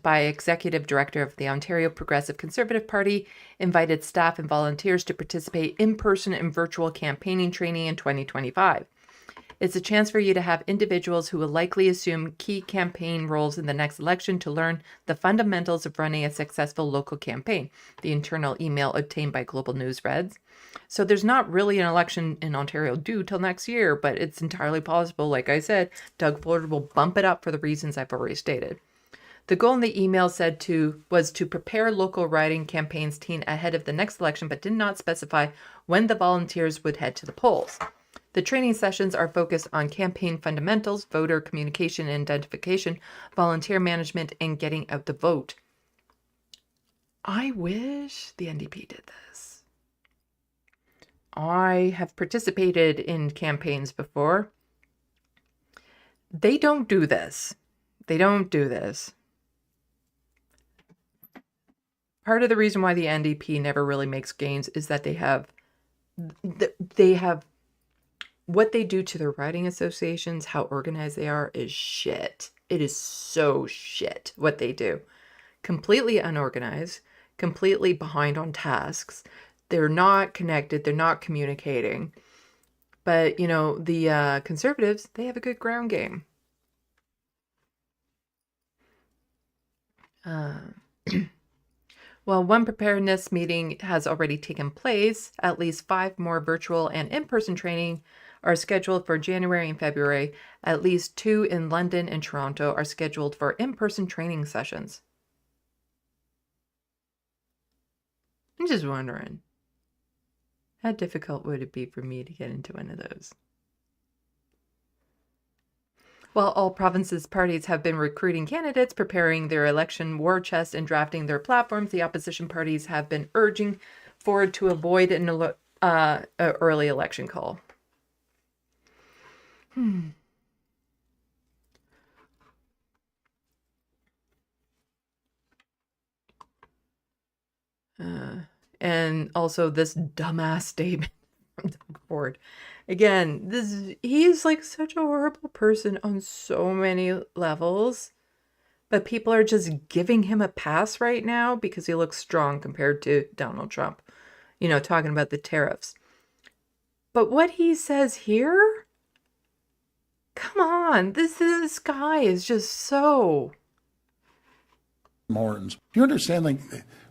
by Executive Director of the Ontario Progressive Conservative Party invited staff and volunteers to participate in person and virtual campaigning training in 2025. It's a chance for you to have individuals who will likely assume key campaign roles in the next election to learn the fundamentals of running a successful local campaign, the internal email obtained by Global News reads. So there's not really an election in Ontario due till next year, but it's entirely possible, like I said, Doug Ford will bump it up for the reasons I've already stated. The goal in the email was to prepare local writing campaigns team ahead of the next election, but did not specify when the volunteers would head to the polls. The training sessions are focused on campaign fundamentals, voter communication and identification, volunteer management, and getting out the vote. I wish the NDP did this. I have participated in campaigns before. They don't do this. They don't do this. Part of the reason why the NDP never really makes gains is that they have what they do to their riding associations, how organized they are, is shit. It is so shit what they do. Completely unorganized, completely behind on tasks. They're not connected. They're not communicating. But, the Conservatives, they have a good ground game. While one preparedness meeting has already taken place, at least 5 more virtual and in-person training are scheduled for January and February. At least 2 in London and Toronto are scheduled for in-person training sessions. I'm just wondering, how difficult would it be for me to get into one of those? While all provinces' parties have been recruiting candidates, preparing their election war chest, and drafting their platforms, the opposition parties have been urging Ford to avoid an early election call. And also this dumbass statement from Doug Ford. Again, he's like such a horrible person on so many levels, but people are just giving him a pass right now because he looks strong compared to Donald Trump, you know, talking about the tariffs. But what he says here, come on, this guy is just so... Hortons. Do you understand, like,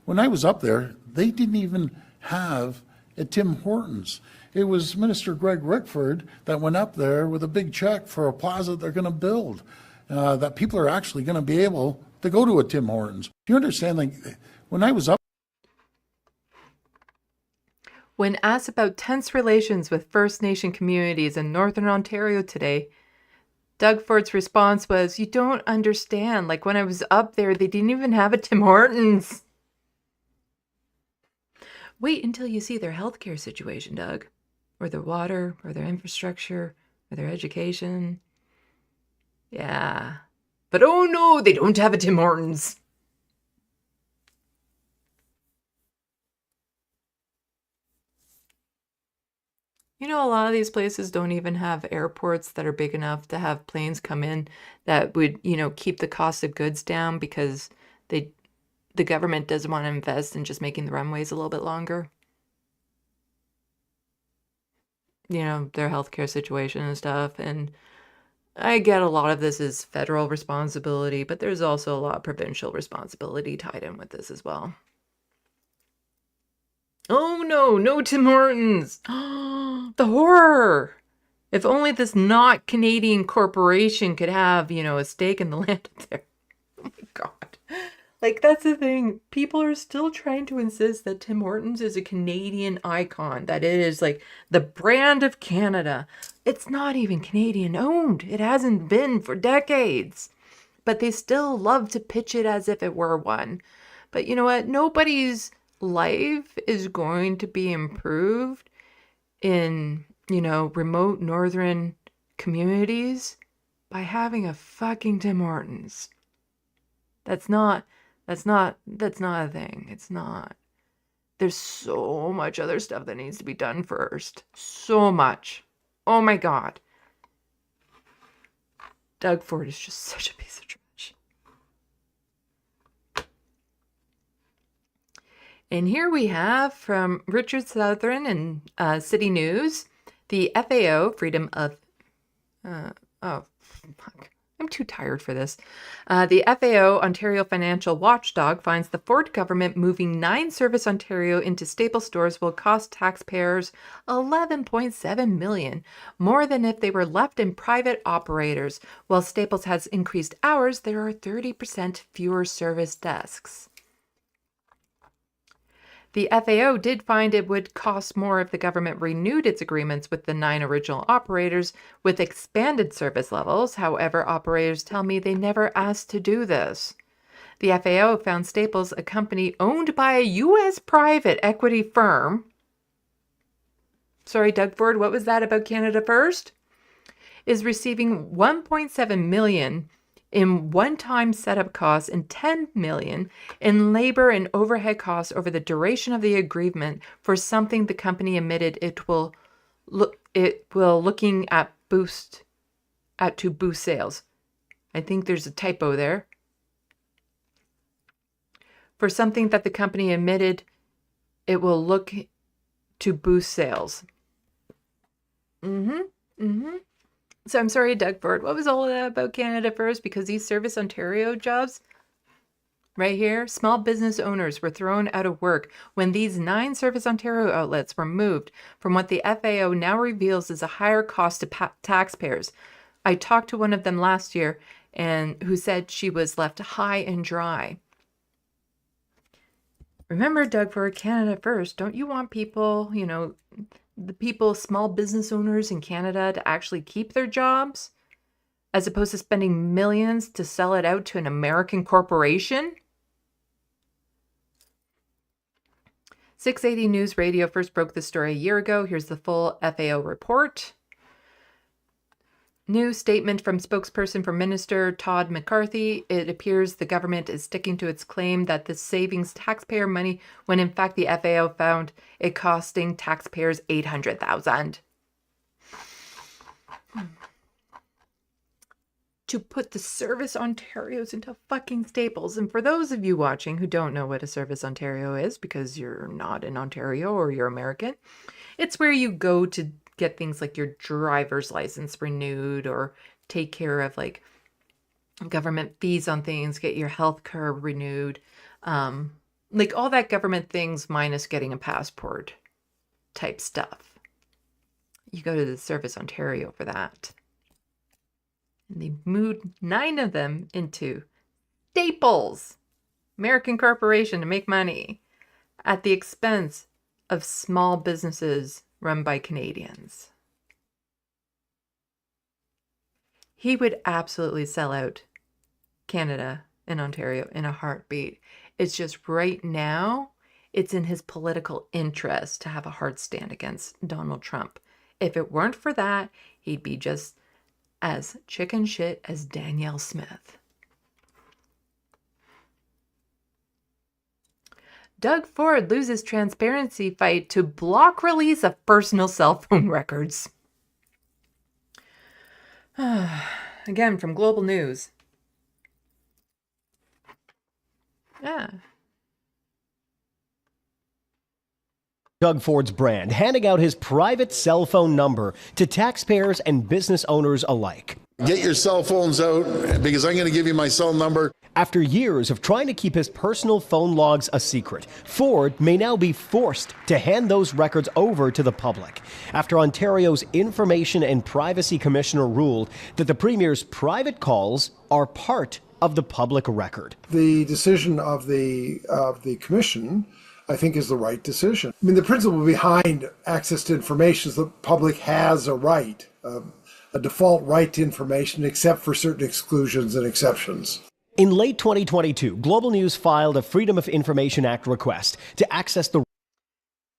when I was up there, they didn't even have a Tim Hortons. It was Minister Greg Rickford that went up there with a big check for a plaza they're going to build, that people are actually going to be able to go to a Tim Hortons. Do you understand, like, when I was up... When asked about tense relations with First Nation communities in Northern Ontario today, Doug Ford's response was, "You don't understand. Like, when I was up there, they didn't even have a Tim Hortons." Wait until you see their healthcare situation, Doug. Or their water, or their infrastructure, or their education. Yeah. But oh no, they don't have a Tim Hortons. You know, a lot of these places don't even have airports that are big enough to have planes come in that would, you know, keep the cost of goods down because the government doesn't want to invest in just making the runways a little bit longer. You know, their healthcare situation and stuff. And I get a lot of this is federal responsibility, but there's also a lot of provincial responsibility tied in with this as well. Oh no, no Tim Hortons. The horror. If only this not Canadian corporation could have, you know, a stake in the land up there. Oh my God. Like, that's the thing. People are still trying to insist that Tim Hortons is a Canadian icon, that it is like the brand of Canada. It's not even Canadian owned. It hasn't been for decades. But they still love to pitch it as if it were one. But you know what? Nobody's life is going to be improved in, you know, remote northern communities by having a fucking Tim Hortons. That's not a thing. It's not. There's so much other stuff that needs to be done first. So much. Oh my God. Doug Ford is just such a piece of trash. And here we have from Richard Southern and City News, the FAO, Freedom of... oh, fuck. I'm too tired for this. The FAO, Ontario Financial Watchdog, finds the Ford government moving 9 Service Ontario into Staples stores will cost taxpayers $11.7 million, more than if they were left in private operators. While Staples has increased hours, there are 30% fewer service desks. The FAO did find it would cost more if the government renewed its agreements with the 9 original operators with expanded service levels. However, operators tell me they never asked to do this. The FAO found Staples, a company owned by a U.S. private equity firm. Sorry, Doug Ford, what was that about Canada First? Is receiving $1.7 million in one-time setup costs and $10 million in labor and overhead costs over the duration of the agreement for something the company admitted it will looking at to boost sales. I think there's a typo there. For something that the company admitted it will look to boost sales. So I'm sorry, Doug Ford, what was all of that about Canada First? Because these Service Ontario jobs, Right here, small business owners were thrown out of work when these 9 Service Ontario outlets were moved from what the FAO now reveals is a higher cost to taxpayers. I talked to one of them last year and who said she was left high and dry. Remember, Doug, for Canada First, don't you want people, the people, small business owners in Canada to actually keep their jobs as opposed to spending millions to sell it out to an American corporation? 680 News Radio first broke this story a year ago. Here's the full FAO report. New statement from spokesperson for Minister Todd McCarthy. It appears the government is sticking to its claim that this savings taxpayer money when in fact the FAO found it costing taxpayers $800,000. To put the Service Ontarios into fucking staples. And for those of you watching who don't know what a Service Ontario is because you're not in Ontario or you're American, it's where you go to get things like your driver's license renewed or take care of like government fees on things, get your health care renewed, like all that government things minus getting a passport type stuff. You go to the Service Ontario for that. And they moved 9 of them into staples, American corporation, to make money at the expense of small businesses run by Canadians. He would absolutely sell out Canada and Ontario in a heartbeat. It's just right now, it's in his political interest to have a hard stand against Donald Trump. If it weren't for that, he'd be just as chicken shit as Danielle Smith. Doug Ford loses transparency fight to block release of personal cell phone records. Again, from Global News. Yeah. Doug Ford's brand, handing out his private cell phone number to taxpayers and business owners alike. Get your cell phones out because I'm going to give you my cell number. After years of trying to keep his personal phone logs a secret, Ford may now be forced to hand those records over to the public after Ontario's Information and Privacy Commissioner ruled that the Premier's private calls are part of the public record. The decision of the Commission, I think, is the right decision. I mean, the principle behind access to information is the public has a right, a default right to information, except for certain exclusions and exceptions. In late 2022, Global News filed a Freedom of Information Act request to access the...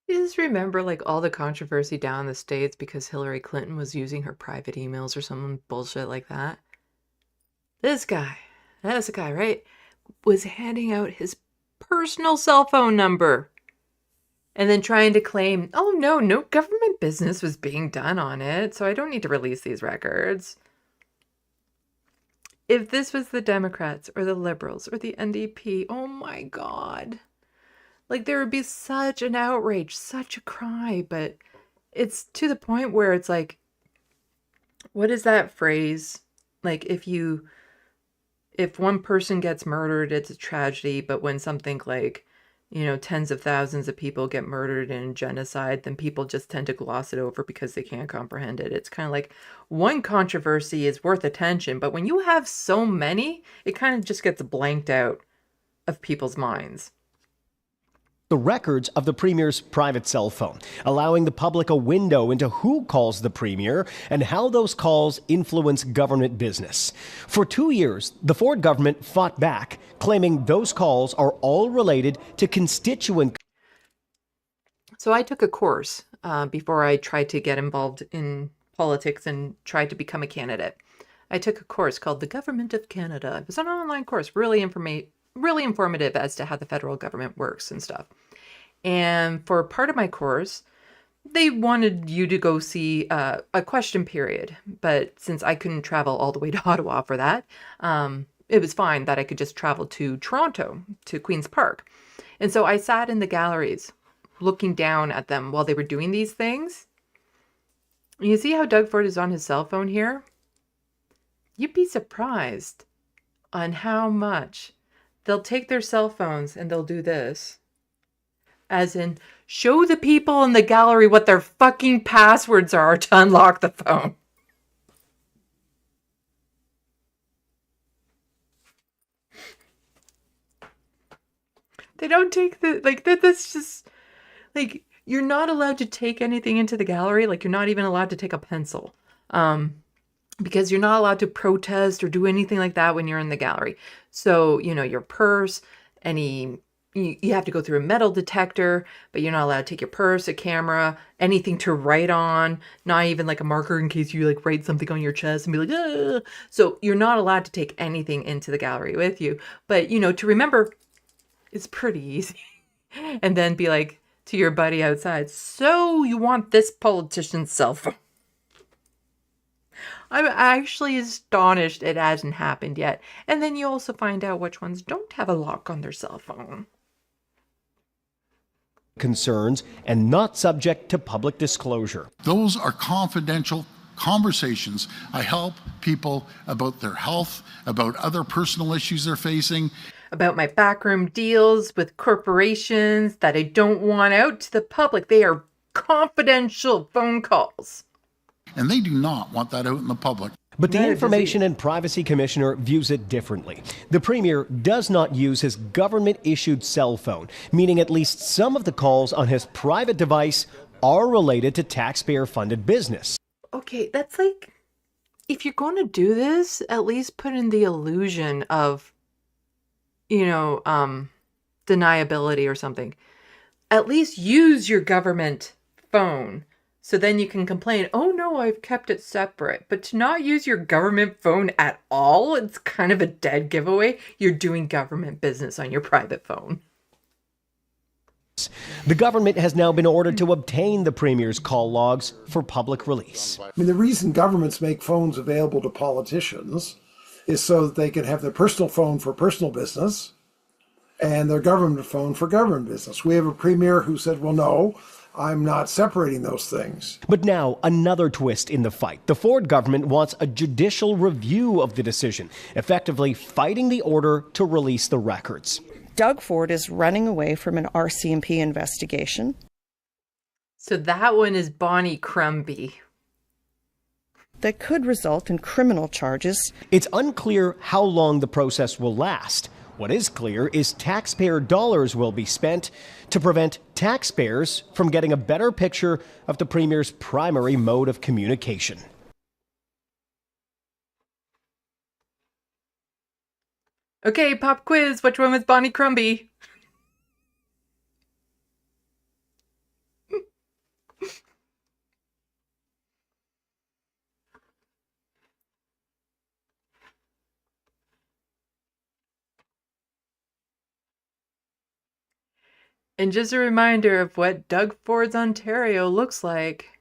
You just remember like all the controversy down in the States because Hillary Clinton was using her private emails or some bullshit like that. This guy, that's the guy, right, was handing out his personal cell phone number and then trying to claim, oh no government business was being done on it, so I don't need to release these records. If this was the Democrats or the Liberals or the NDP, oh my God. Like there would be such an outrage, such a cry, but it's to the point where it's like, what is that phrase? Like if one person gets murdered, it's a tragedy, but when something like, tens of thousands of people get murdered in genocide, then people just tend to gloss it over because they can't comprehend it. It's kind of like one controversy is worth attention, but when you have so many, it kind of just gets blanked out of people's minds. The records of the Premier's private cell phone, allowing the public a window into who calls the Premier and how those calls influence government business. For 2 years, the Ford government fought back, claiming those calls are all related to constituent... So I took a course before I tried to get involved in politics and tried to become a candidate. I took a course called The Government of Canada. It was an online course, really informative as to how the federal government works and stuff. And for part of my course, they wanted you to go see a question period. But since I couldn't travel all the way to Ottawa for that, it was fine that I could just travel to Toronto, to Queen's Park. And so I sat in the galleries looking down at them while they were doing these things. You see how Doug Ford is on his cell phone here? You'd be surprised on how much they'll take their cell phones and they'll do this. As in, show the people in the gallery what their fucking passwords are to unlock the phone. They don't take the, like, that's just, like, you're not allowed to take anything into the gallery. Like, you're not even allowed to take a pencil. Because you're not allowed to protest or do anything like that when you're in the gallery. So, you know, your purse, you have to go through a metal detector, but you're not allowed to take your purse, a camera, anything to write on, not even like a marker in case you like write something on your chest and be like, ugh. So you're not allowed to take anything into the gallery with you. But, you know, to remember, it's pretty easy. And then be like to your buddy outside, so you want this politician's cell phone? I'm actually astonished it hasn't happened yet. And then you also find out which ones don't have a lock on their cell phone. Concerns and not subject to public disclosure. Those are confidential conversations. I help people about their health, about other personal issues they're facing. About my backroom deals with corporations that I don't want out to the public. They are confidential phone calls. And they do not want that out in the public. But the Information and Privacy Commissioner views it differently. The Premier does not use his government-issued cell phone, meaning at least some of the calls on his private device are related to taxpayer-funded business. Okay, that's like, if you're going to do this, at least put in the illusion of, you know, deniability or something. At least use your government phone. So then you can complain, oh no, I've kept it separate. But to not use your government phone at all, it's kind of a dead giveaway. You're doing government business on your private phone. The government has now been ordered to obtain the Premier's call logs for public release. I mean, the reason governments make phones available to politicians is so that they can have their personal phone for personal business and their government phone for government business. We have a premier who said, well, no, I'm not separating those things. But now, another twist in the fight. The Ford government wants a judicial review of the decision, effectively fighting the order to release the records. Doug Ford is running away from an RCMP investigation. So that one is Bonnie Crumby. That could result in criminal charges. It's unclear how long the process will last. What is clear is taxpayer dollars will be spent to prevent taxpayers from getting a better picture of the Premier's primary mode of communication. Okay, pop quiz. Which one was Bonnie Crumby? And just a reminder of what Doug Ford's Ontario looks like.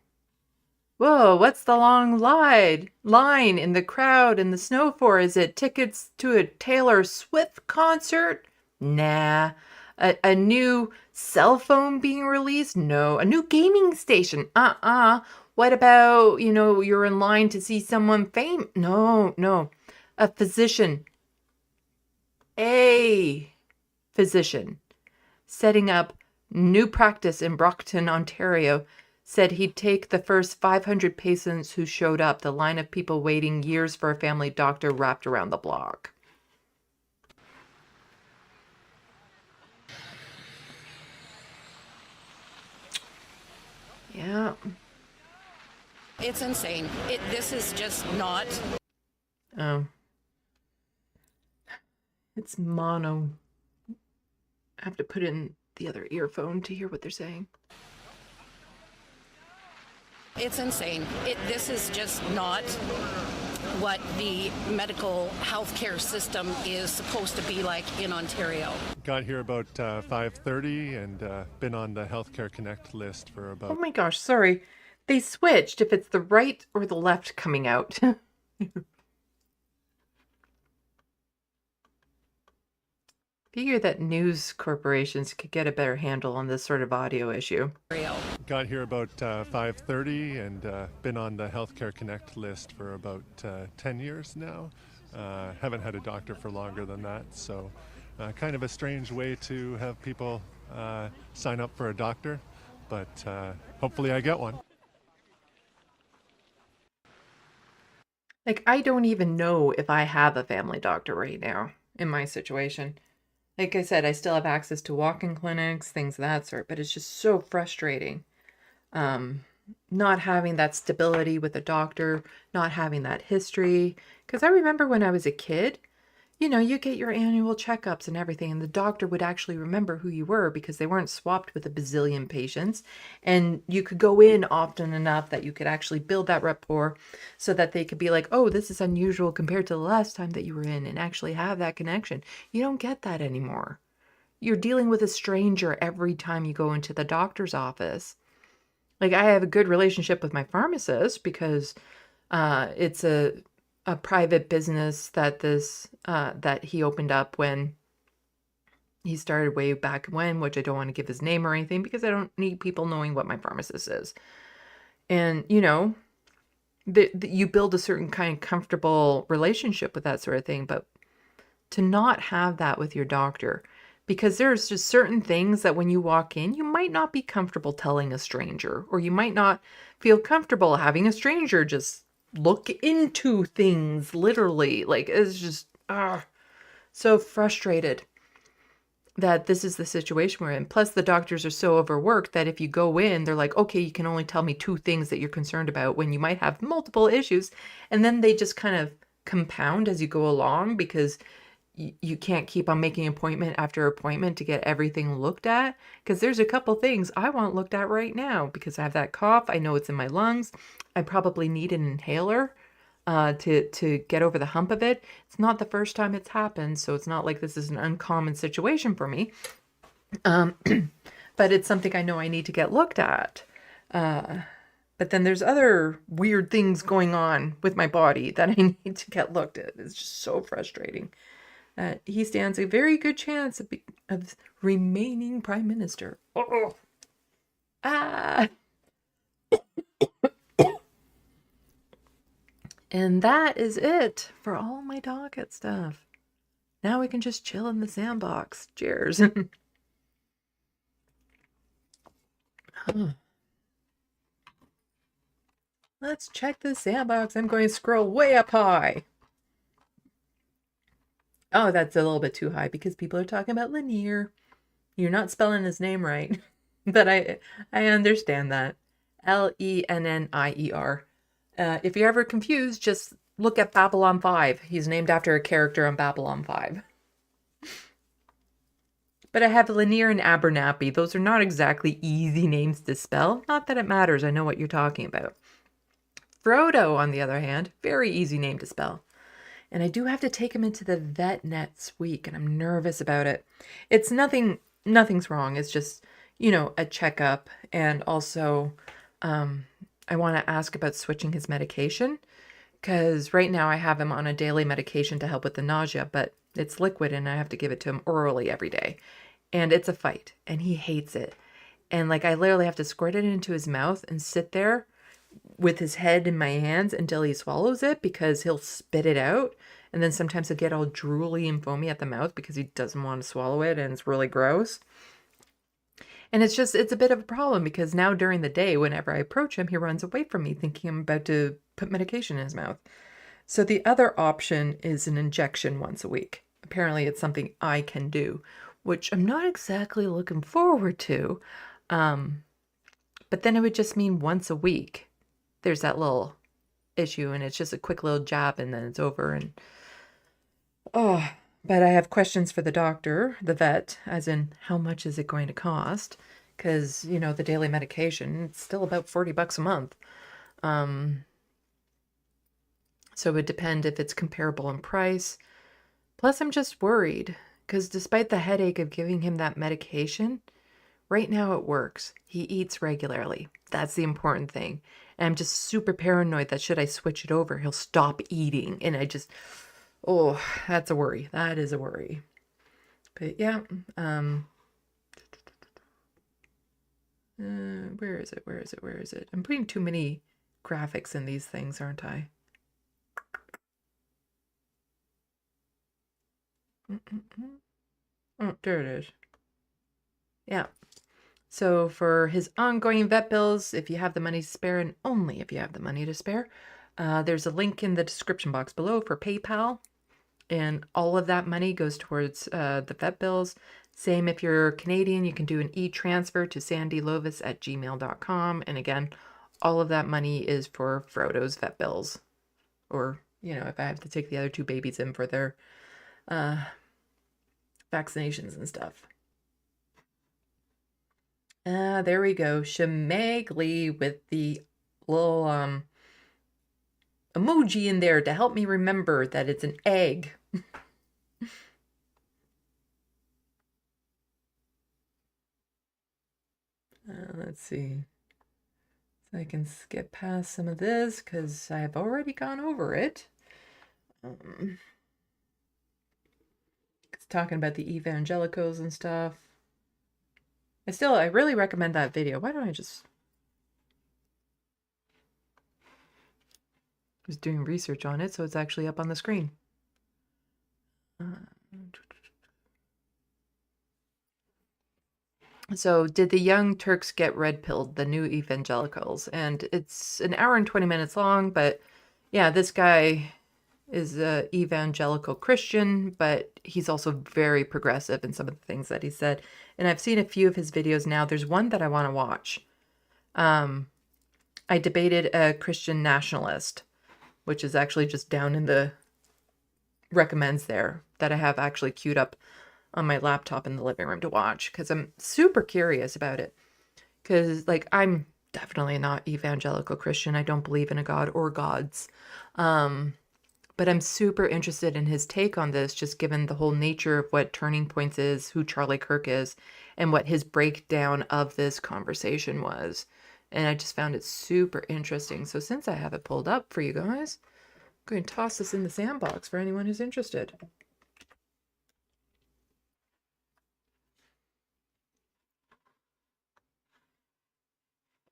Whoa, what's the long line in the crowd in the snow for? Is it tickets to a Taylor Swift concert? Nah. A new cell phone being released? No. A new gaming station? What about, you know, you're in line to see someone famous? No. A physician. A physician. Setting up new practice in Brockton, Ontario, said he'd take the first 500 patients who showed up, the line of people waiting years for a family doctor wrapped around the block. Yeah. It's insane. This is just not. Oh. It's mono. I have to put in the other earphone to hear what they're saying. It's insane. This is just not what the medical healthcare system is supposed to be like in Ontario. Got here about 5:30 and been on the Healthcare Connect list for about... Oh my gosh, sorry. They switched if it's the right or the left coming out. Figure that news corporations could get a better handle on this sort of audio issue. Got here about 5:30 and been on the Healthcare Connect list for about 10 years now. Haven't had a doctor for longer than that, so Kind of a strange way to have people sign up for a doctor, but hopefully I get one. Like, I don't even know if I have a family doctor right now in my situation. Like I said, I still have access to walk-in clinics, things of that sort, but it's just so frustrating. Not having that stability with a doctor, not having that history. Because I remember when I was a kid, you know, you get your annual checkups and everything, and the doctor would actually remember who you were because they weren't swapped with a bazillion patients. And you could go in often enough that you could actually build that rapport so that they could be like, oh, this is unusual compared to the last time that you were in, and actually have that connection. You don't get that anymore. You're dealing with a stranger every time you go into the doctor's office. Like, I have a good relationship with my pharmacist because it's a private business that that he opened up when he started way back when, which I don't want to give his name or anything because I don't need people knowing what my pharmacist is. And, you know, you build a certain kind of comfortable relationship with that sort of thing, but to not have that with your doctor, because there's just certain things that when you walk in, you might not be comfortable telling a stranger, or you might not feel comfortable having a stranger just look into things, literally. Like, it's just so frustrated that this is the situation we're in. Plus, the doctors are so overworked that if you go in, they're like, okay, you can only tell me 2 things that you're concerned about when you might have multiple issues. And then they just kind of compound as you go along because you can't keep on making appointment after appointment to get everything looked at, because there's a couple things I want looked at right now because I have that cough. I know it's in my lungs. I probably need an inhaler to get over the hump of it. It's not the first time it's happened, so it's not like this is an uncommon situation for me. But it's something I know I need to get looked at. But then there's other weird things going on with my body that I need to get looked at. It's just so frustrating. He stands a very good chance of remaining prime minister. Oh. And that is it for all my docket stuff. Now we can just chill in the sandbox. Cheers. Let's check the sandbox. I'm going to scroll way up high. Oh, that's a little bit too high because people are talking about Lanier. You're not spelling his name right, but I understand that. Lennier. If you're ever confused, just look at Babylon 5. He's named after a character on Babylon 5. But I have Lanier and Abernathy. Those are not exactly easy names to spell. Not that it matters. I know what you're talking about. Frodo, on the other hand, very easy name to spell. And I do have to take him into the vet next week, and I'm nervous about it. It's nothing's wrong. It's just, you know, a checkup. And also, I want to ask about switching his medication, because right now I have him on a daily medication to help with the nausea, but it's liquid and I have to give it to him orally every day. And it's a fight, and he hates it. And like, I literally have to squirt it into his mouth and sit there with his head in my hands until he swallows it, because he'll spit it out. And then sometimes he'll get all drooly and foamy at the mouth because he doesn't want to swallow it, and it's really gross. And it's a bit of a problem because now during the day, whenever I approach him, he runs away from me thinking I'm about to put medication in his mouth. So the other option is an injection once a week. Apparently it's something I can do, which I'm not exactly looking forward to. But then it would just mean once a week. There's that little issue, and it's just a quick little jab and then it's over. And but I have questions for the doctor, the vet, as in how much is it going to cost? Because, you know, the daily medication, it's still about $40 a month. So it would depend if it's comparable in price. Plus, I'm just worried because despite the headache of giving him that medication, right now it works. He eats regularly. That's the important thing. And I'm just super paranoid that should I switch it over, he'll stop eating. And that's a worry. That is a worry. But yeah, where is it? I'm putting too many graphics in these things, aren't I? Oh, there it is. Yeah. So for his ongoing vet bills, if you have the money to spare, and only if you have the money to spare, there's a link in the description box below for PayPal. And all of that money goes towards the vet bills. Same if you're Canadian, you can do an e-transfer to SandeeLovas@gmail.com. And again, all of that money is for Frodo's vet bills. Or, you know, if I have to take the other two babies in for their vaccinations and stuff. There we go. Shemagli with the little emoji in there to help me remember that it's an egg. Let's see. So I can skip past some of this because I've already gone over it. It's talking about the evangelicals and stuff. I really recommend that video. Why don't I just... I was doing research on it, so it's actually up on the screen. So, did the Young Turks get red-pilled, the new evangelicals? And it's an hour and 20 minutes long, but yeah, this guy is an evangelical Christian, but he's also very progressive in some of the things that he said. And I've seen a few of his videos now. There's one that I want to watch. I debated a Christian nationalist, which is actually just down in the recommends there, that I have actually queued up on my laptop in the living room to watch, because I'm super curious about it. Because, like, I'm definitely not evangelical Christian. I don't believe in a God or gods. But I'm super interested in his take on this, just given the whole nature of what Turning Points is, who Charlie Kirk is, and what his breakdown of this conversation was. And I just found it super interesting. So since I have it pulled up for you guys, I'm going to toss this in the sandbox for anyone who's interested.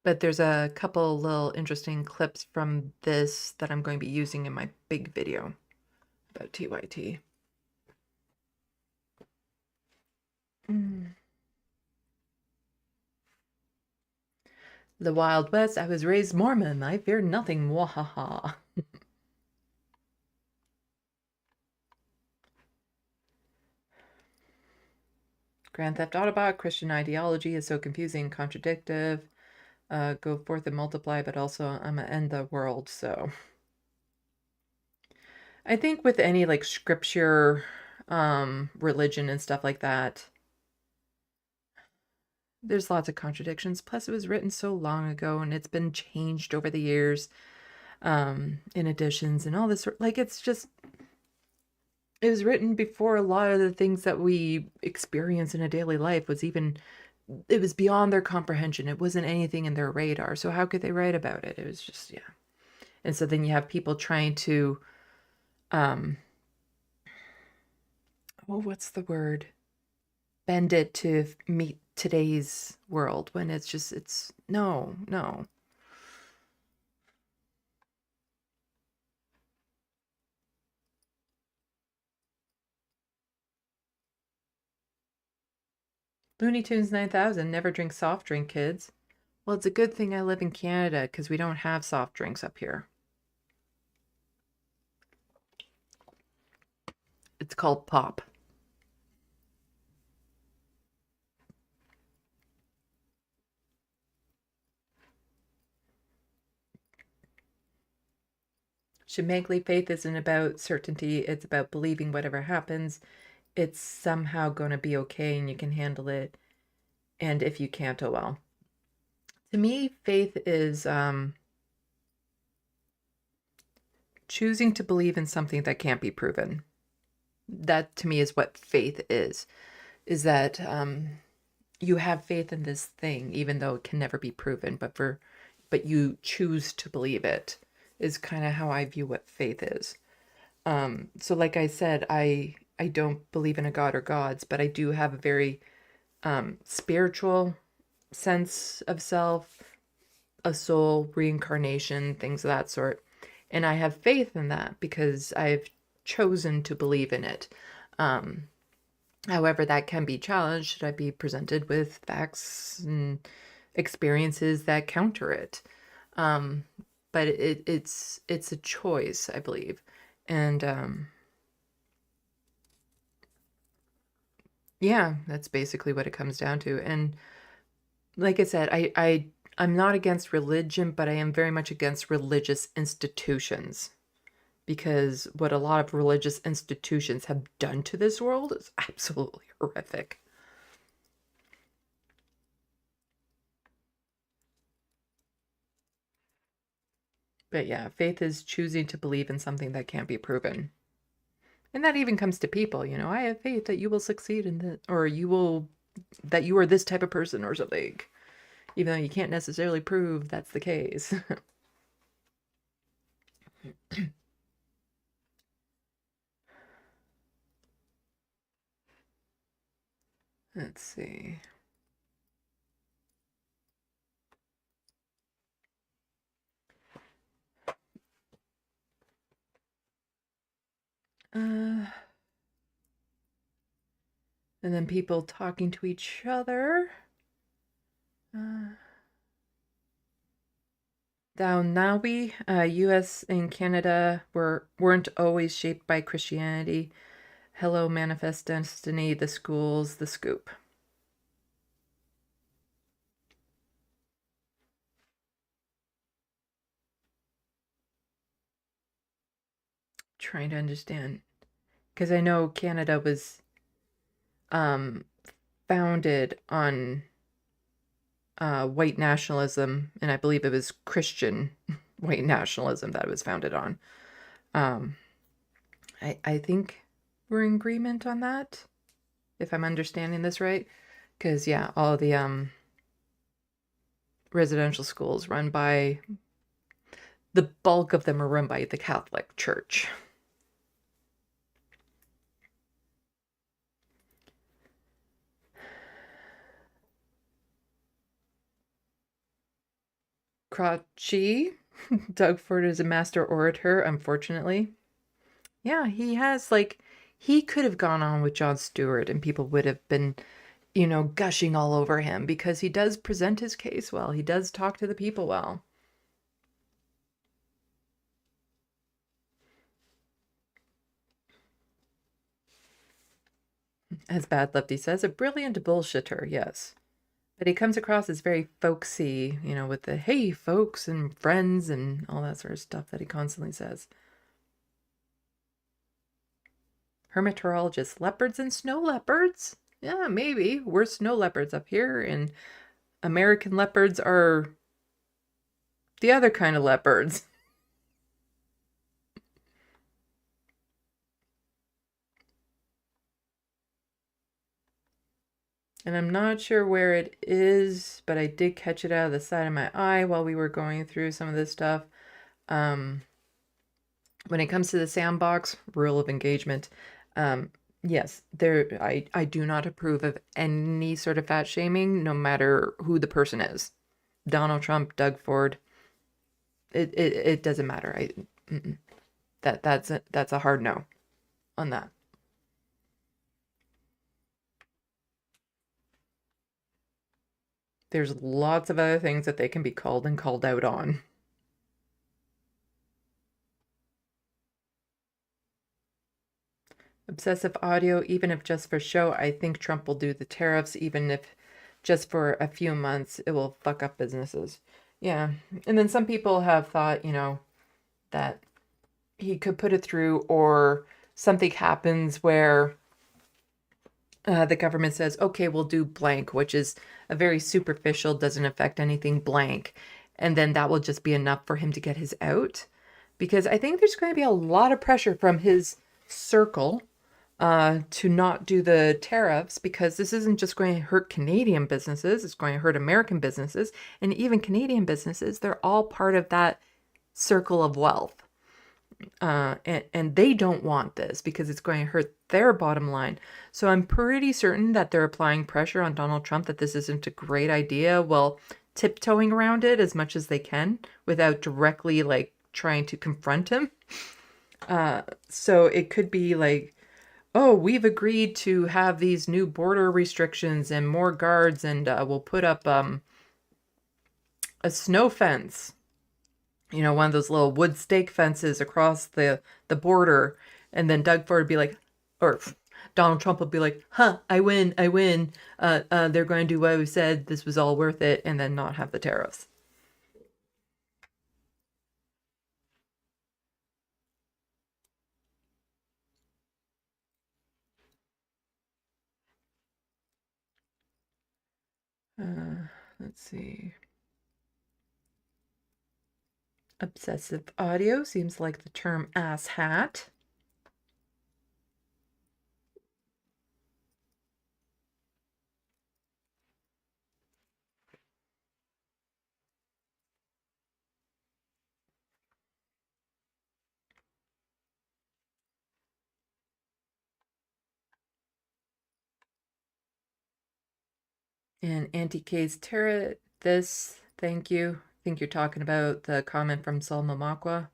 But there's a couple little interesting clips from this that I'm going to be using in my big video about TYT. The Wild West. I was raised Mormon. I fear nothing. Mwahaha. Grand Theft Autobot. Christian ideology is so confusing and contradictive. Go forth and multiply, but also I'm gonna end the world. So I think with any like scripture, religion and stuff like that, there's lots of contradictions. Plus it was written so long ago and it's been changed over the years, in additions and all this, like, it's just, it was written before a lot of the things that we experience in a daily life was even, it was beyond their comprehension. It wasn't anything in their radar. So how could they write about it? It was just, yeah. And so then you have people trying to, what's the word? Bend it to meet today's world when it's just, it's, no. Looney Tunes 9000, never drink soft drink, kids. Well, it's a good thing I live in Canada because we don't have soft drinks up here. It's called pop. Shemagli, faith isn't about certainty. It's about believing whatever happens, it's somehow going to be okay and you can handle it. And if you can't, oh well. To me, faith is choosing to believe in something that can't be proven. That to me is what faith is that you have faith in this thing, even though it can never be proven, but you choose to believe it, is kind of how I view what faith is. So like I said, I don't believe in a god or gods, but I do have a very spiritual sense of self, a soul, reincarnation, things of that sort. And I have faith in that because I've chosen to believe in it. However, that can be challenged should I be presented with facts and experiences that counter it. But it's a choice, I believe. And yeah, that's basically what it comes down to. And like I said, I'm not against religion, but I am very much against religious institutions. Because what a lot of religious institutions have done to this world is absolutely horrific. But yeah, faith is choosing to believe in something that can't be proven. And that even comes to people, you know, I have faith that you will succeed in this, or that you are this type of person or something. Even though you can't necessarily prove that's the case. Let's see. And then people talking to each other. Now we, U.S. and Canada weren't always shaped by Christianity. Hello, Manifest Destiny, the schools, the scoop. Trying to understand. Because I know Canada was founded on white nationalism, and I believe it was Christian white nationalism that it was founded on. I think we're in agreement on that, if I'm understanding this right. Because, yeah, all the residential schools the bulk of them are run by the Catholic Church. Crotchy. Doug Ford is a master orator, unfortunately. Yeah, he has, he could have gone on with Jon Stewart and people would have been, gushing all over him because he does present his case well. He does talk to the people well. As Bad Lefty says, a brilliant bullshitter, yes. But he comes across as very folksy, with the hey folks and friends and all that sort of stuff that he constantly says. Hermetologist, leopards and snow leopards? Yeah, maybe. We're snow leopards up here, and American leopards are the other kind of leopards. And I'm not sure where it is, but I did catch it out of the side of my eye while we were going through some of this stuff. When it comes to the Sandbox rule of engagement, yes, I do not approve of any sort of fat shaming, no matter who the person is. Donald Trump, Doug Ford, it doesn't matter. That's a hard no on that. There's lots of other things that they can be called and called out on. Obsessive audio, even if just for show, I think Trump will do the tariffs, even if just for a few months, it will fuck up businesses. Yeah. And then some people have thought, that he could put it through, or something happens where the government says, okay, we'll do blank, which is a very superficial, doesn't affect anything blank. And then that will just be enough for him to get his out. Because I think there's going to be a lot of pressure from his circle to not do the tariffs, because this isn't just going to hurt Canadian businesses, it's going to hurt American businesses, and even Canadian businesses. They're all part of that circle of wealth. And they don't want this because it's going to hurt their bottom line. So I'm pretty certain that they're applying pressure on Donald Trump that this isn't a great idea, while tiptoeing around it as much as they can without directly trying to confront him. So it could be oh, we've agreed to have these new border restrictions and more guards, and we'll put up a snow fence, you know, one of those little wood stake fences across the border. And then Doug Ford would be like, or Donald Trump would be like, huh, I win. They're going to do what we said. This was all worth it. And then not have the tariffs. Let's see. Obsessive audio seems like the term ass hat. And Anti-K's Tarot, this, thank you. I think you're talking about the comment from Salma Makwa.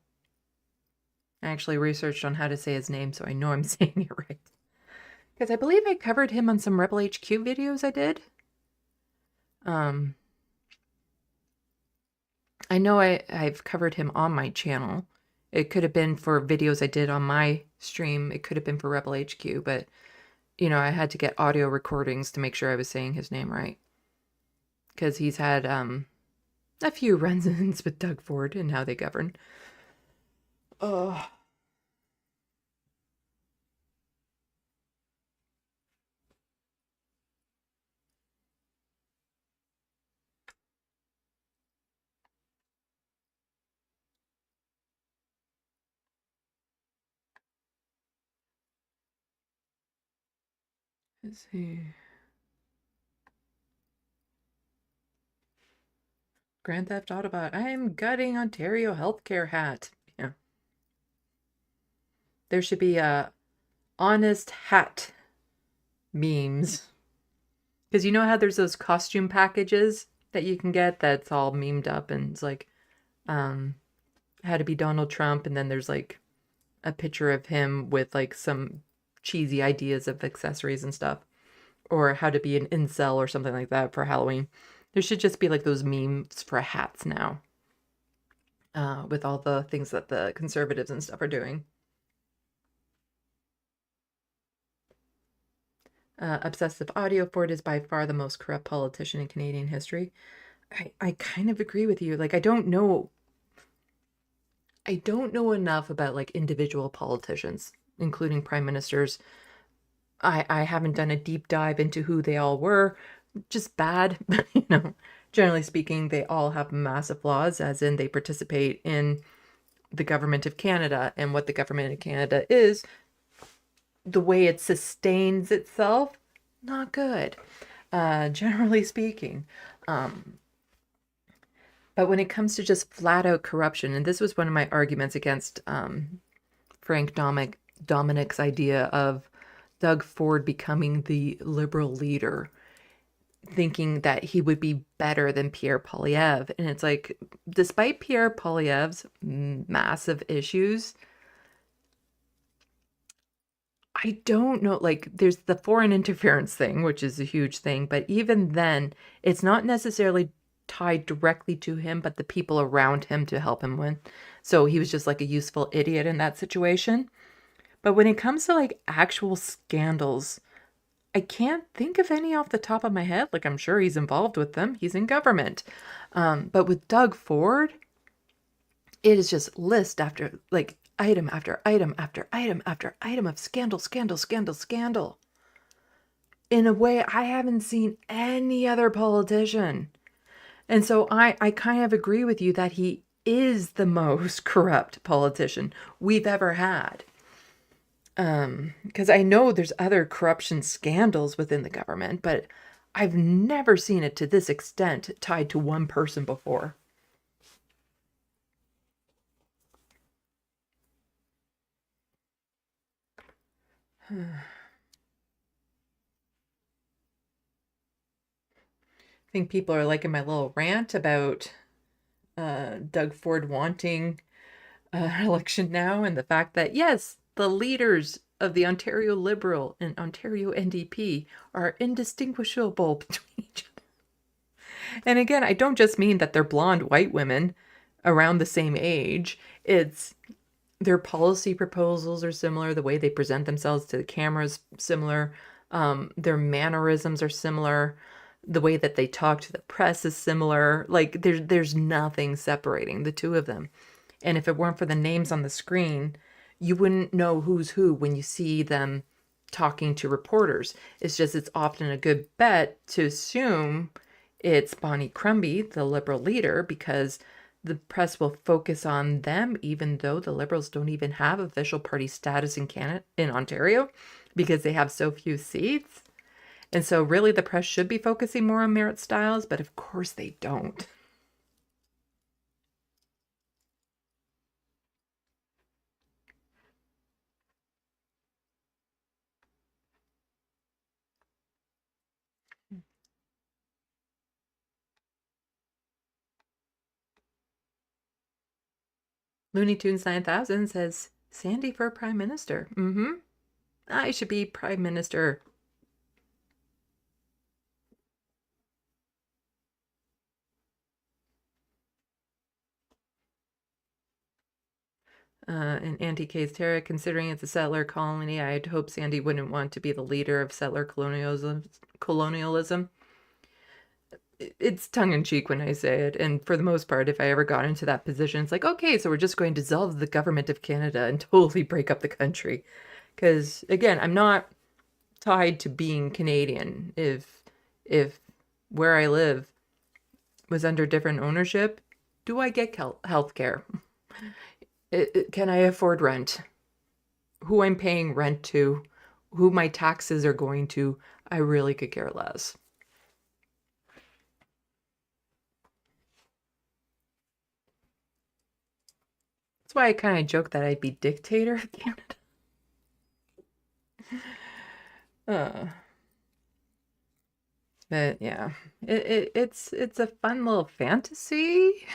I actually researched on how to say his name, so I know I'm saying it right. Because I believe I covered him on some Rebel HQ videos I did. I know I've covered him on my channel. It could have been for videos I did on my stream. It could have been for Rebel HQ, but, you know, I had to get audio recordings to make sure I was saying his name right. Because he's had a few run-ins with Doug Ford and how they govern. Oh. Let's see. Grand Theft Autobot. I am gutting Ontario healthcare hat. Yeah. There should be a honest hat memes. Because you know how there's those costume packages that you can get that's all memed up and it's like how to be Donald Trump, and then there's like a picture of him with like some cheesy ideas of accessories and stuff. Or how to be an incel or something like that for Halloween. There should just be like those memes for hats now. With all the things that the conservatives and stuff are doing. Obsessive Audio Ford is by far the most corrupt politician in Canadian history. I kind of agree with you. Like, I don't know enough about like individual politicians, including prime ministers. I haven't done a deep dive into who they all were. Just bad. You know, generally speaking, they all have massive flaws, as in they participate in the government of Canada, and what the government of Canada is, the way it sustains itself, not good, generally speaking. But when it comes to just flat out corruption, and this was one of my arguments against Frank Dominic's idea of Doug Ford becoming the liberal leader, thinking that he would be better than Pierre Poilievre. And it's like, despite Pierre Poilievre's massive issues, I don't know, like, there's the foreign interference thing, which is a huge thing, but even then, it's not necessarily tied directly to him, but the people around him to help him win. So he was just like a useful idiot in that situation. But when it comes to like actual scandals, I can't think of any off the top of my head. Like, I'm sure he's involved with them. He's in government. But with Doug Ford, it is just list after like item after item after item after item of scandal, scandal, scandal, scandal. In a way I haven't seen any other politician. And so I kind of agree with you that he is the most corrupt politician we've ever had. Because I know there's other corruption scandals within the government, but I've never seen it to this extent tied to one person before. I think people are liking my little rant about Doug Ford wanting an election now, and the fact that, yes, the leaders of the Ontario Liberal and Ontario NDP are indistinguishable between each other. And again, I don't just mean that they're blonde white women around the same age. It's their policy proposals are similar. The way they present themselves to the cameras similar. Their mannerisms are similar. The way that they talk to the press is similar. Like there's nothing separating the two of them. And if it weren't for the names on the screen, you wouldn't know who's who when you see them talking to reporters. It's just it's often a good bet to assume it's Bonnie Crumby, the Liberal leader, because the press will focus on them, even though the Liberals don't even have official party status in Canada, in Ontario, because they have so few seats. And so really the press should be focusing more on Merit Styles, but of course they don't. Looney Tunes 9000 says, Sandy for Prime Minister. I should be Prime Minister. In Anti-K's Terra, considering it's a settler colony, I'd hope Sandy wouldn't want to be the leader of settler colonialism. It's tongue-in-cheek when I say it, and for the most part, if I ever got into that position, it's like, okay, so we're just going to dissolve the government of Canada and totally break up the country. Because, again, I'm not tied to being Canadian. If where I live was under different ownership, do I get health care? Can I afford rent? Who I'm paying rent to? Who my taxes are going to? I really could care less. That's why I kind of joke that I'd be dictator of Canada. But yeah, it's a fun little fantasy.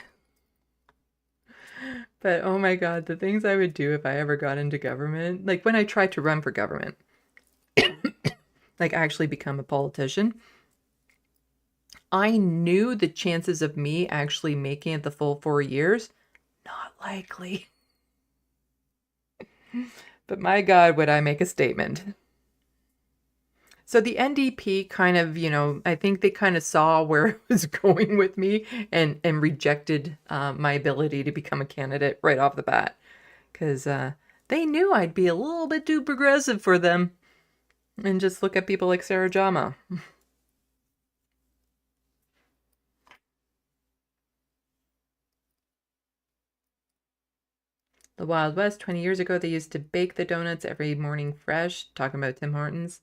But oh my God, the things I would do if I ever got into government, like when I tried to run for government, like actually become a politician, I knew the chances of me actually making it the full 4 years, not likely. But my God, would I make a statement. So the NDP kind of, I think they kind of saw where it was going with me and rejected my ability to become a candidate right off the bat. Because they knew I'd be a little bit too progressive for them. And just look at people like Sarah Jama. The Wild West, 20 years ago, they used to bake the donuts every morning fresh. Talking about Tim Hortons.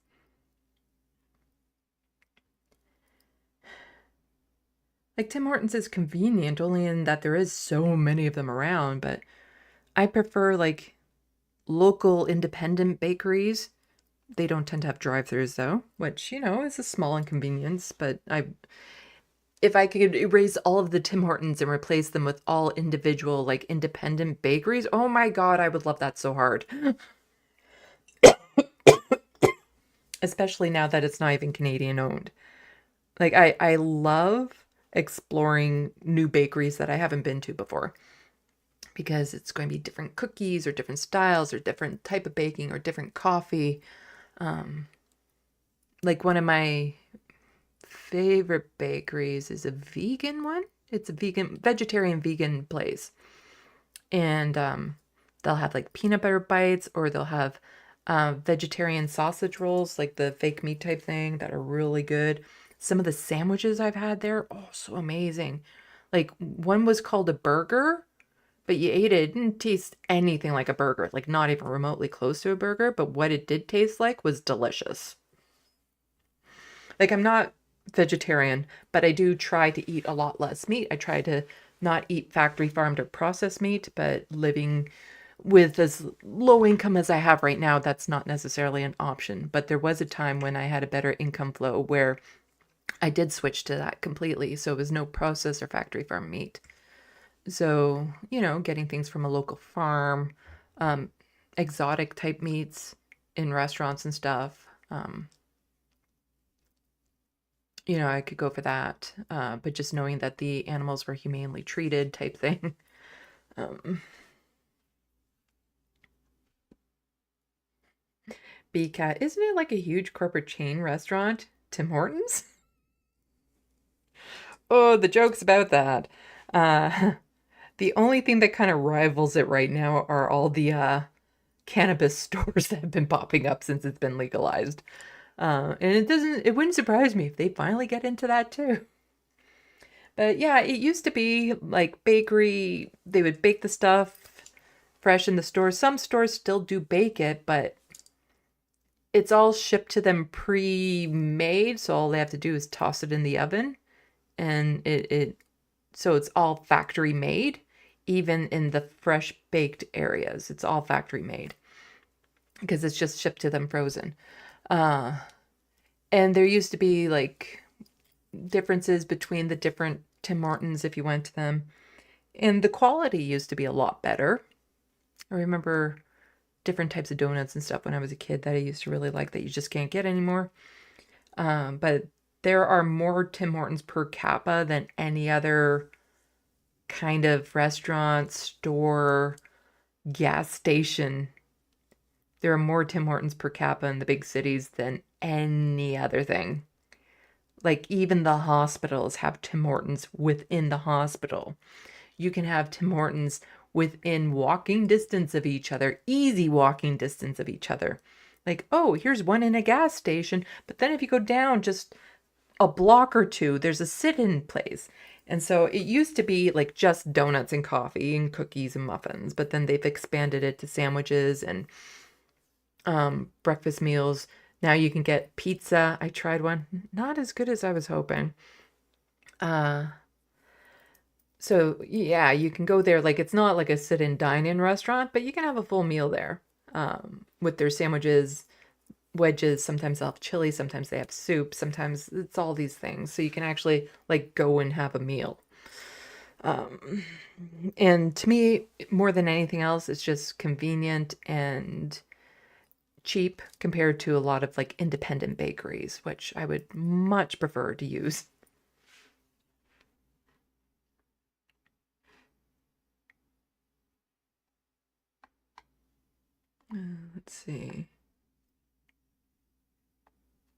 Like, Tim Hortons is convenient only in that there is so many of them around, but I prefer, like, local independent bakeries. They don't tend to have drive-thrus, though, which, is a small inconvenience, but if I could erase all of the Tim Hortons and replace them with all individual, like, independent bakeries, oh my God, I would love that so hard. Especially now that it's not even Canadian-owned. Like, I love exploring new bakeries that I haven't been to before, because it's going to be different cookies or different styles or different type of baking or different coffee. Like one of my favorite bakeries is a vegan one. It's a vegetarian vegan place. And they'll have like peanut butter bites, or they'll have vegetarian sausage rolls, like the fake meat type thing, that are really good. Some of the sandwiches I've had there, oh, so amazing. Like one was called a burger, but you ate it, didn't taste anything like a burger, like not even remotely close to a burger, but what it did taste like was delicious. Like, I'm not vegetarian, but I do try to eat a lot less meat. I try to not eat factory farmed or processed meat, but living with as low income as I have right now, that's not necessarily an option. But there was a time when I had a better income flow where I did switch to that completely. So it was no processed or factory farm meat. So, getting things from a local farm, exotic type meats, in restaurants and stuff. You know, I could go for that. But just knowing that the animals were humanely treated type thing. BCAT, isn't it like a huge corporate chain restaurant? Tim Hortons? Oh, the jokes about that. The only thing that kind of rivals it right now are all the cannabis stores that have been popping up since it's been legalized. And it wouldn't surprise me if they finally get into that too. But yeah, it used to be like bakery, they would bake the stuff fresh in the stores. Some stores still do bake it, but it's all shipped to them pre-made, so all they have to do is toss it in the oven. And so it's all factory made, even in the fresh baked areas. It's all factory made because it's just shipped to them frozen. And there used to be like differences between the different Tim Hortons if you went to them. And the quality used to be a lot better. I remember different types of donuts and stuff when I was a kid that I used to really like that you just can't get anymore. But there are more Tim Hortons per capita than any other kind of restaurant, store, gas station. There are more Tim Hortons per capita in the big cities than any other thing. Like even the hospitals have Tim Hortons within the hospital. You can have Tim Hortons within walking distance of each other, easy walking distance of each other. Like, oh, here's one in a gas station. But then if you go down just a block or two, there's a sit-in place. And so it used to be like just donuts and coffee and cookies and muffins, but then they've expanded it to sandwiches and breakfast meals. Now you can get pizza. I tried one. Not as good as I was hoping. So yeah, you can go there. Like it's not like a sit-in dine-in restaurant, but you can have a full meal there with their sandwiches, wedges. Sometimes they'll have chili, sometimes they have soup, sometimes it's all these things. So you can actually like go and have a meal. And to me, more than anything else, it's just convenient and cheap compared to a lot of like independent bakeries, which I would much prefer to use. Let's see.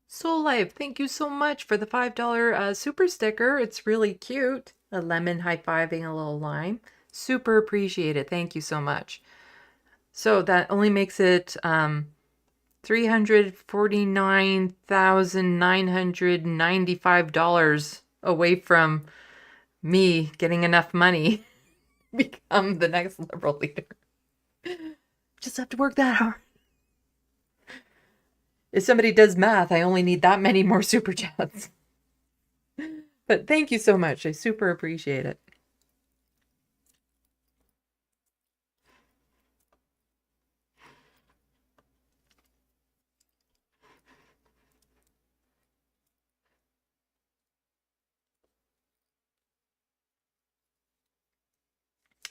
Soul Life, thank you so much for the $5 super sticker. It's really cute. A lemon high-fiving a little lime. Super appreciated. Thank you so much. So that only makes it $349,995 away from me getting enough money to become the next Liberal leader. Just have to work that hard. If somebody does math, I only need that many more super chats. But thank you so much. I super appreciate it.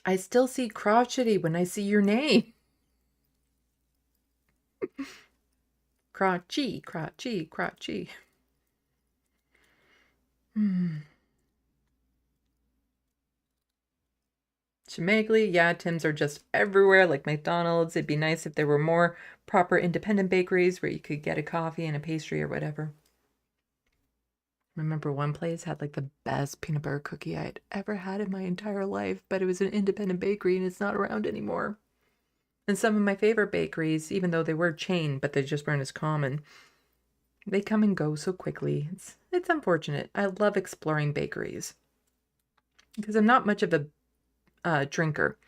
I still see crotchety when I see your name. Crotchy, crotchy, crotchy. Chimegli, yeah, Tim's are just everywhere like McDonald's. It'd be nice if there were more proper independent bakeries where you could get a coffee and a pastry or whatever. Remember one place had like the best peanut butter cookie I'd ever had in my entire life, but it was an independent bakery and it's not around anymore. And some of my favorite bakeries, even though they were chain, but they just weren't as common, they come and go so quickly. It's unfortunate. I love exploring bakeries because I'm not much of a drinker.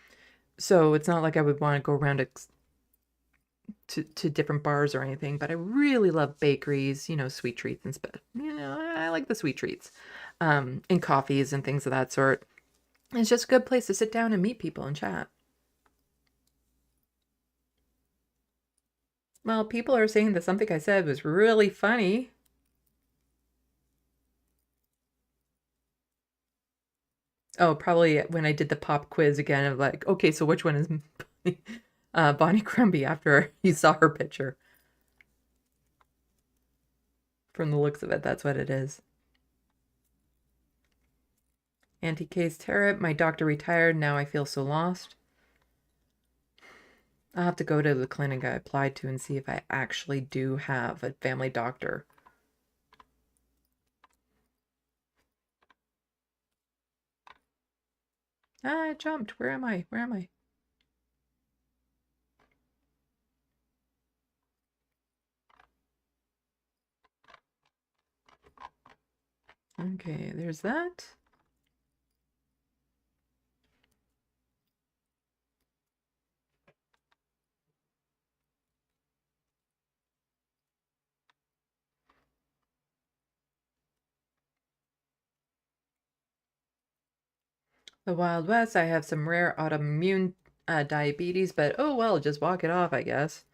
So it's not like I would want to go around to different bars or anything, but I really love bakeries, you know, sweet treats and stuff. You know, I like the sweet treats and coffees and things of that sort. It's just a good place to sit down and meet people and chat. Well, people are saying that something I said was really funny. Oh, probably when I did the pop quiz again of like, okay, so which one is Bonnie Crumby after you saw her picture? From the looks of it, that's what it is. Anti-case tariff. My doctor retired. Now I feel so lost. I'll have to go to the clinic I applied to and see if I actually do have a family doctor. Ah, I jumped. Where am I? Where am I? Okay, there's that. The Wild West, I have some rare autoimmune diabetes, but oh well, just walk it off, I guess.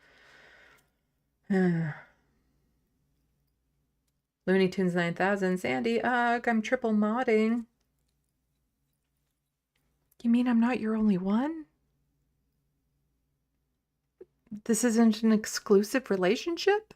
Looney Tunes 9000, Sandy, ugh, I'm triple modding. You mean I'm not your only one? This isn't an exclusive relationship?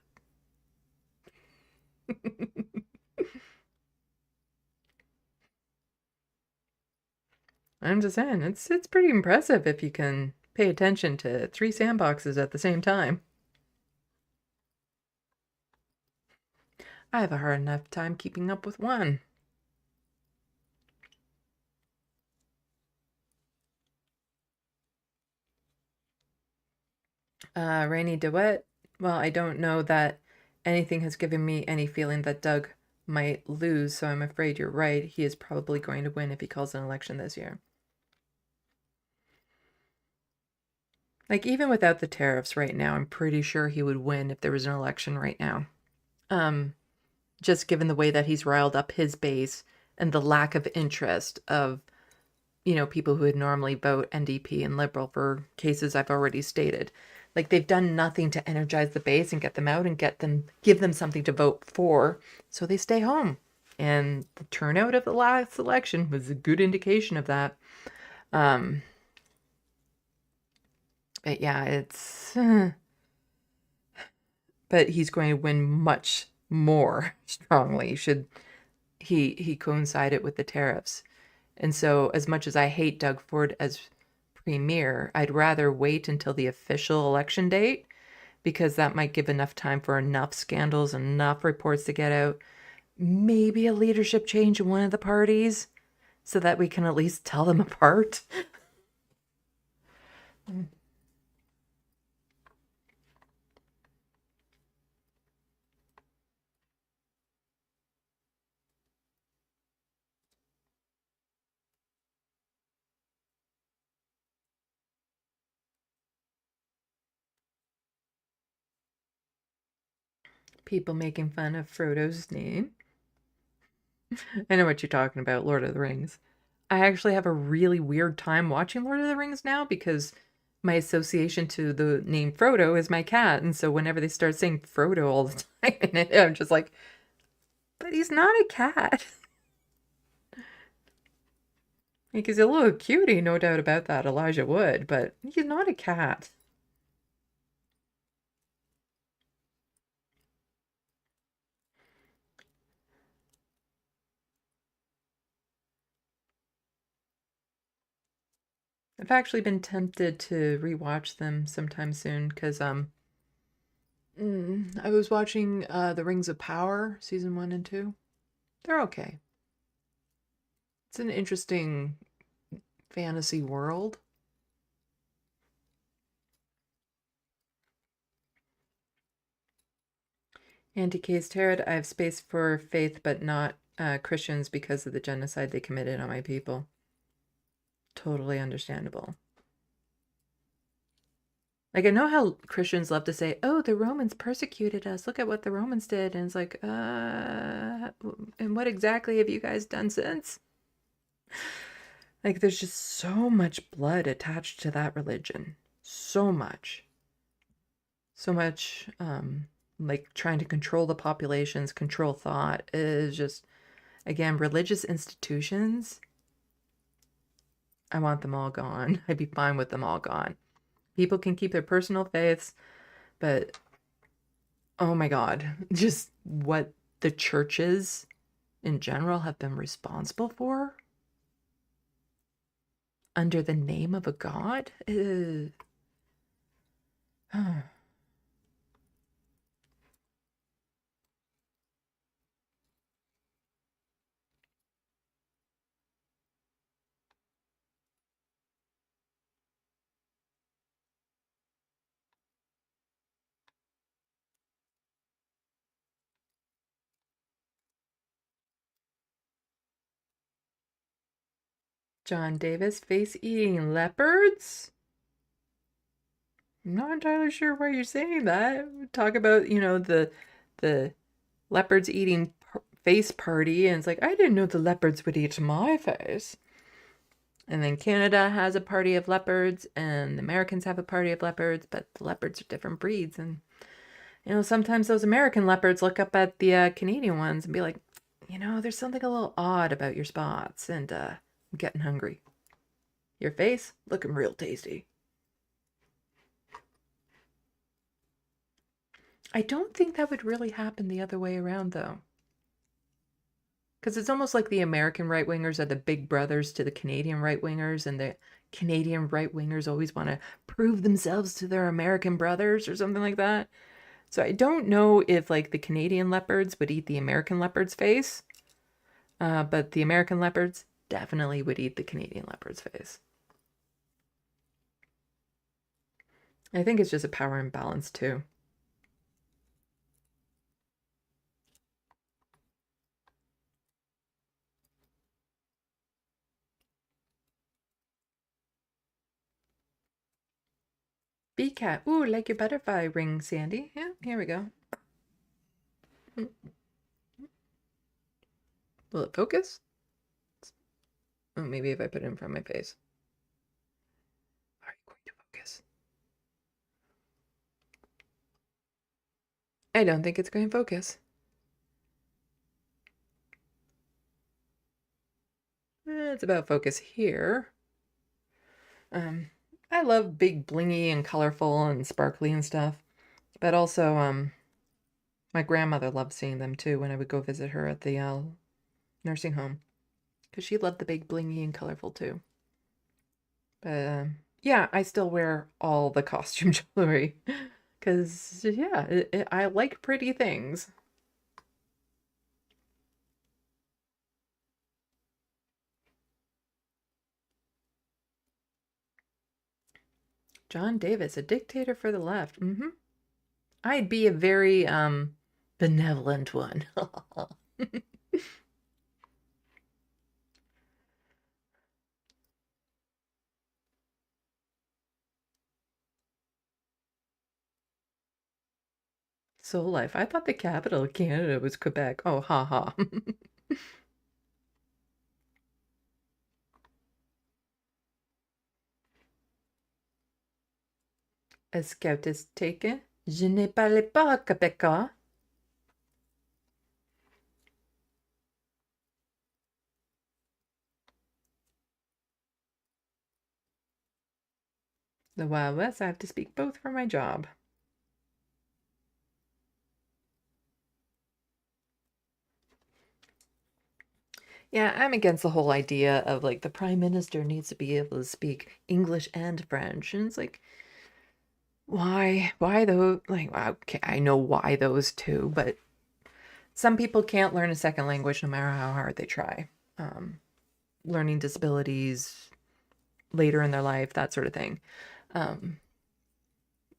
I'm just saying, it's pretty impressive if you can pay attention to 3 sandboxes at the same time. I have a hard enough time keeping up with one. Rainy DeWitt. Well, I don't know that anything has given me any feeling that Doug might lose, so I'm afraid you're right. He is probably going to win if he calls an election this year. Like, even without the tariffs right now, I'm pretty sure he would win if there was an election right now. Just given the way that he's riled up his base and the lack of interest of, you know, people who would normally vote NDP and Liberal for cases I've already stated. Like, they've done nothing to energize the base and get them out and give them something to vote for, so they stay home. And the turnout of the last election was a good indication of that. But yeah, it's... but he's going to win much more strongly should he coincide it with the tariffs. And so, as much as I hate Doug Ford as premier, I'd rather wait until the official election date, because that might give enough time for enough scandals, enough reports to get out, maybe a leadership change in one of the parties, so that we can at least tell them apart. People making fun of Frodo's name. I know what you're talking about, Lord of the Rings. I actually have a really weird time watching Lord of the Rings now because my association to the name Frodo is my cat. And so whenever they start saying Frodo all the time, I'm just like, but he's not a cat. Like, he's a little cutie, no doubt about that, Elijah Wood, but he's not a cat. I've actually been tempted to rewatch them sometime soon because I was watching The Rings of Power season 1 and 2. They're okay. It's an interesting fantasy world. Anti-case tarot. I have space for faith, but not Christians because of the genocide they committed on my people. Totally understandable. Like, I know how Christians love to say, oh, the Romans persecuted us. Look at what the Romans did. And it's like, and what exactly have you guys done since? Like, there's just so much blood attached to that religion. So much. So much, like, trying to control the populations, control thought. It is just, again, religious institutions, I want them all gone. I'd be fine with them all gone. People can keep their personal faiths, but oh my God, just what the churches in general have been responsible for under the name of a god? John Davis face eating leopards? I'm not entirely sure why you're saying that. Talk about, the leopards eating face party, and it's like, I didn't know the leopards would eat my face. And then Canada has a party of leopards, and the Americans have a party of leopards, but the leopards are different breeds. And, sometimes those American leopards look up at the Canadian ones and be like, there's something a little odd about your spots, and I'm getting hungry. Your face looking real tasty. I don't think that would really happen the other way around, though. Because it's almost like the American right-wingers are the big brothers to the Canadian right-wingers, and the Canadian right-wingers always want to prove themselves to their American brothers or something like that. So I don't know if, like, the Canadian leopards would eat the American leopard's face, but the American leopards definitely would eat the Canadian leopard's face. I think it's just a power imbalance, too. Bee cat. Ooh, like your butterfly ring, Sandy. Yeah, here we go. Will it focus? Oh, maybe if I put it in front of my face. Are you going to focus? I don't think it's going to focus. It's about focus here. I love big blingy and colorful and sparkly and stuff. But also, my grandmother loved seeing them too when I would go visit her at the nursing home. Because she loved the big blingy and colorful too. But yeah, I still wear all the costume jewelry. Because, yeah, I like pretty things. John Davis, a dictator for the left. I'd be a very benevolent one. Soul Life. I thought the capital of Canada was Quebec. Oh, haha. A scout is taken. Je ne parle pas québécois. The Wild West, I have to speak both for my job. Yeah, I'm against the whole idea of like the prime minister needs to be able to speak English and French. And it's like, why those? Like, okay, I know why those two, but some people can't learn a second language no matter how hard they try. Learning disabilities later in their life, that sort of thing.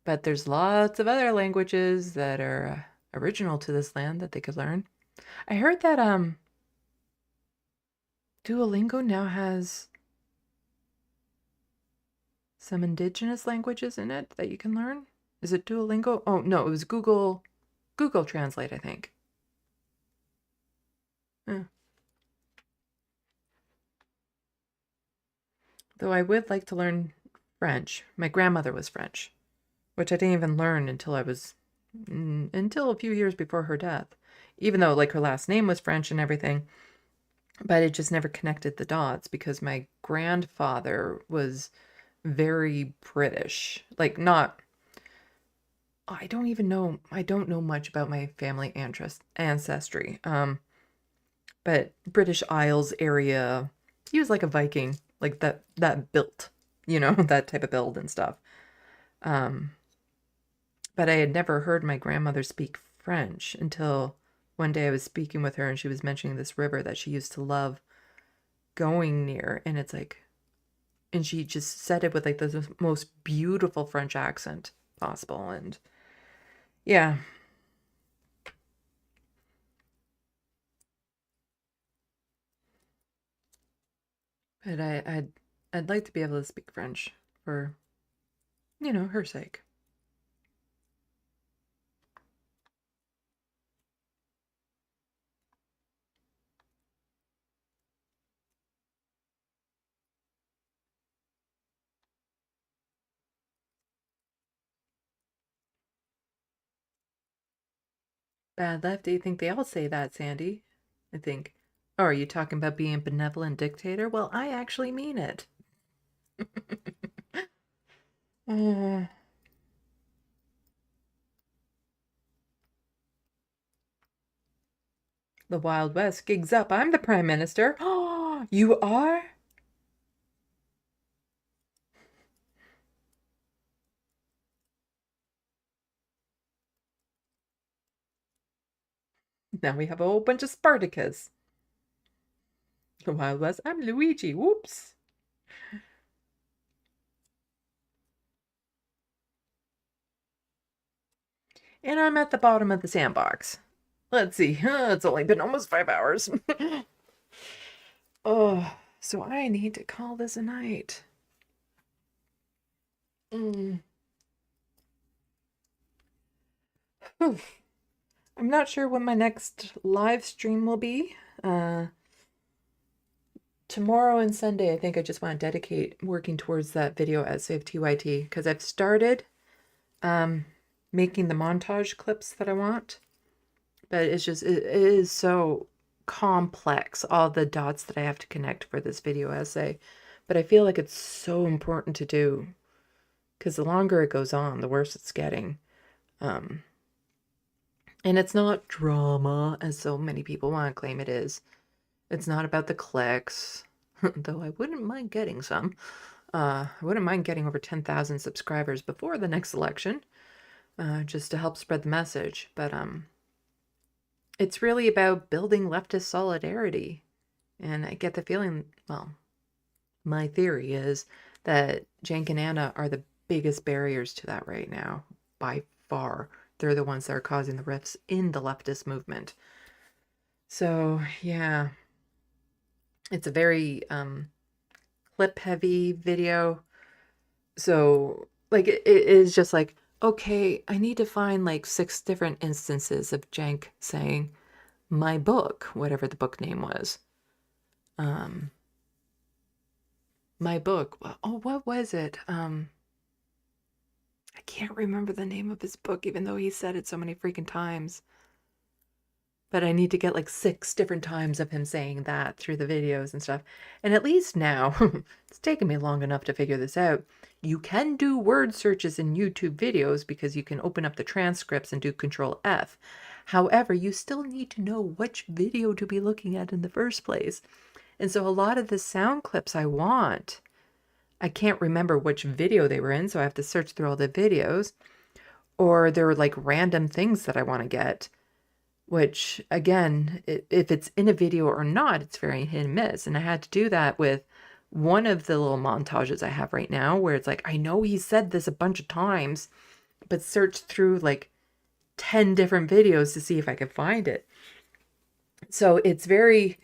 But there's lots of other languages that are original to this land that they could learn. I heard that Duolingo now has some indigenous languages in it that you can learn. Is it Duolingo? Oh, no, it was Google Translate, I think. Though I would like to learn French. My grandmother was French, which I didn't even learn until until a few years before her death. Even though like her last name was French and everything, but it just never connected the dots because my grandfather was very British. Like not I don't even know. I don't know much about my family ancestry. But British Isles area, he was like a Viking, like that built, that type of build and stuff. But I had never heard my grandmother speak French until one day I was speaking with her and she was mentioning this river that she used to love going near, and it's like, and she just said it with like the most beautiful French accent possible, and yeah. But I'd like to be able to speak French for, her sake. Bad lefty, I think they all say that, Sandy. I think. Oh, are you talking about being a benevolent dictator? Well, I actually mean it. Uh, the Wild West gigs up. I'm the Prime Minister. Oh, you are? Now we have a whole bunch of Spartacus. The Wild West. I'm Luigi. Whoops. And I'm at the bottom of the sandbox. Let's see. It's only been almost 5 hours. Oh, so I need to call this a night. I'm not sure when my next live stream will be. Tomorrow and Sunday, I think I just want to dedicate working towards that video essay of TYT, because I've started making the montage clips that I want, but it's just, it is so complex, all the dots that I have to connect for this video essay, but I feel like it's so important to do, because the longer it goes on, the worse it's getting. And it's not drama, as so many people want to claim it is. It's not about the clicks, though I wouldn't mind getting some. I wouldn't mind getting over 10,000 subscribers before the next election, just to help spread the message. But it's really about building leftist solidarity. And I get the feeling, well, my theory is that Cenk and Anna are the biggest barriers to that right now, by far. They're the ones that are causing the rifts in the leftist movement. So, yeah. It's a very clip-heavy video. So, like, it is just like, okay, I need to find like 6 different instances of Cenk saying, my book, whatever the book name was. My book. Oh, what was it? I can't remember the name of his book, even though he said it so many freaking times. But I need to get like 6 different times of him saying that through the videos and stuff. And at least now, it's taken me long enough to figure this out. You can do word searches in YouTube videos because you can open up the transcripts and do Control F. However, you still need to know which video to be looking at in the first place. And so a lot of the sound clips I want, I can't remember which video they were in, so I have to search through all the videos. Or there were like random things that I want to get, which again, if it's in a video or not, it's very hit and miss. And I had to do that with one of the little montages I have right now, where it's like, I know he said this a bunch of times, but search through like 10 different videos to see if I could find it. So it's very,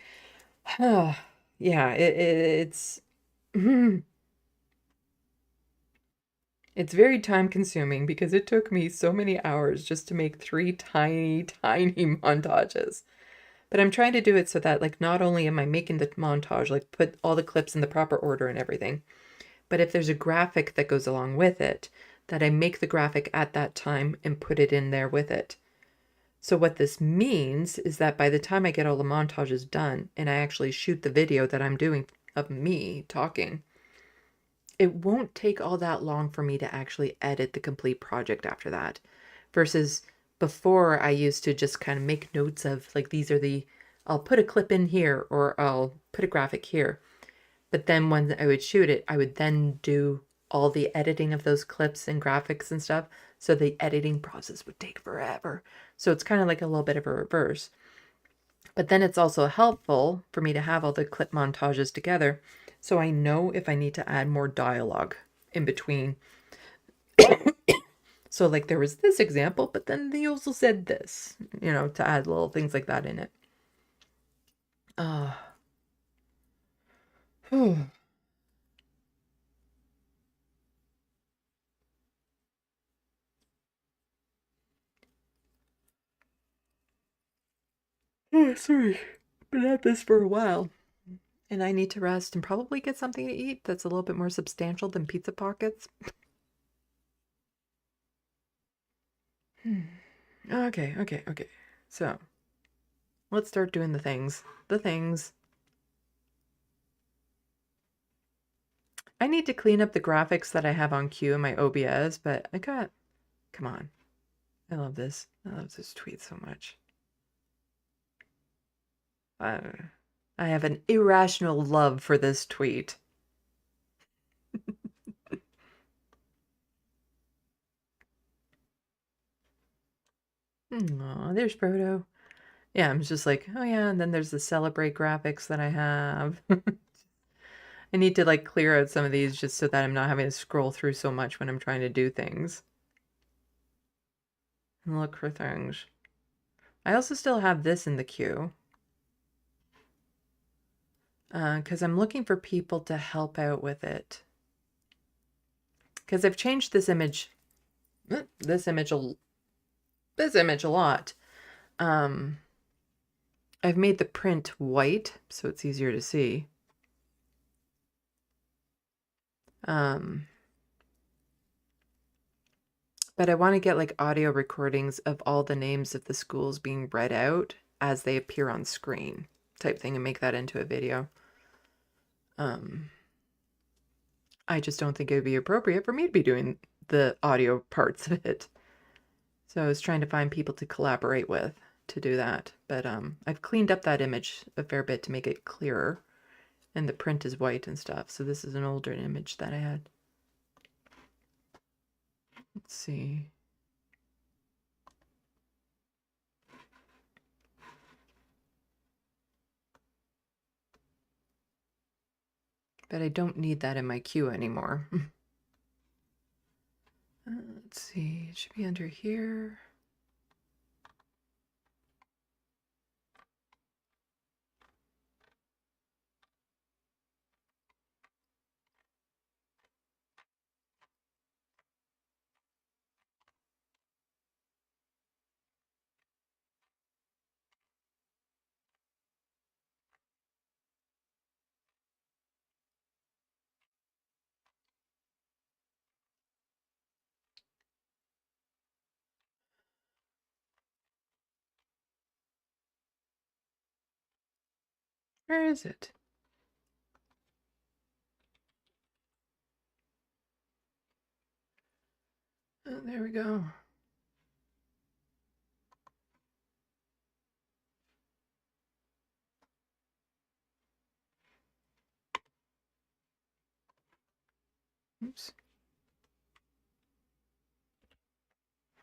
yeah, it's it's very time consuming because it took me so many hours just to make 3 tiny, tiny montages. But I'm trying to do it so that like not only am I making the montage, like put all the clips in the proper order and everything, but if there's a graphic that goes along with it, that I make the graphic at that time and put it in there with it. So what this means is that by the time I get all the montages done and I actually shoot the video that I'm doing of me talking, it won't take all that long for me to actually edit the complete project after that. versus before I used to just kind of make notes of like, these are the, I'll put a clip in here or I'll put a graphic here. But then when I would shoot it, I would then do all the editing of those clips and graphics and stuff. So the editing process would take forever. So it's kind of like a little bit of a reverse. But then it's also helpful for me to have all the clip montages together. So I know if I need to add more dialogue in between. So like there was this example, but then they also said this, you know, to add little things like that in it. Oh, sorry. Been at this for a while. And I need to rest and probably get something to eat that's a little bit more substantial than pizza pockets. Okay. So, let's start doing the things. I need to clean up the graphics that I have on queue in my OBS, but come on. I love this. I love this tweet so much. I have an irrational love for this tweet. Aw, there's Proto. Yeah, I'm just like, oh yeah, and then there's the celebrate graphics that I have. I need to like clear out some of these just so that I'm not having to scroll through so much when I'm trying to do things. And look for things. I also still have this in the queue. Because I'm looking for people to help out with it. Because I've changed this image a lot. I've made the print white so it's easier to see. But I want to get like audio recordings of all the names of the schools being read out as they appear on screen type thing and make that into a video. I just don't think it would be appropriate for me to be doing the audio parts of it. So I was trying to find people to collaborate with to do that. But I've cleaned up that image a fair bit to make it clearer. And the print is white and stuff. So this is an older image that I had. Let's see. But I don't need that in my queue anymore. Let's see. It should be under here. Where is it? Oh, there we go. Oops.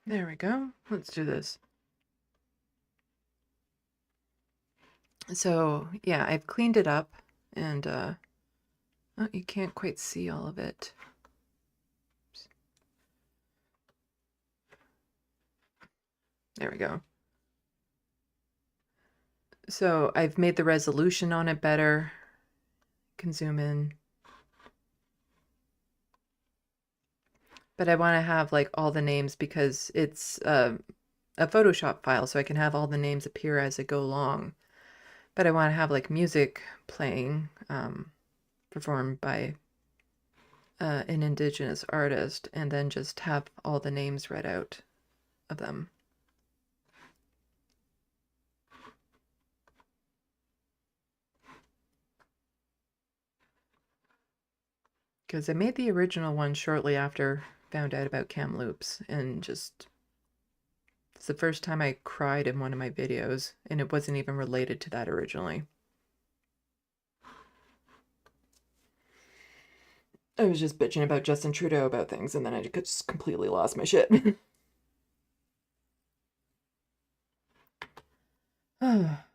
There we go. Let's do this. So, yeah, I've cleaned it up and oh, you can't quite see all of it. Oops. There we go. So I've made the resolution on it better. Can zoom in. But I want to have like all the names because it's a Photoshop file, so I can have all the names appear as I go along. But I want to have like music playing, performed by an Indigenous artist, and then just have all the names read out of them. Because I made the original one shortly after found out about Kamloops and just It's the first time I cried in one of my videos, and it wasn't even related to that originally. I was just bitching about Justin Trudeau about things, and then I just completely lost my shit. There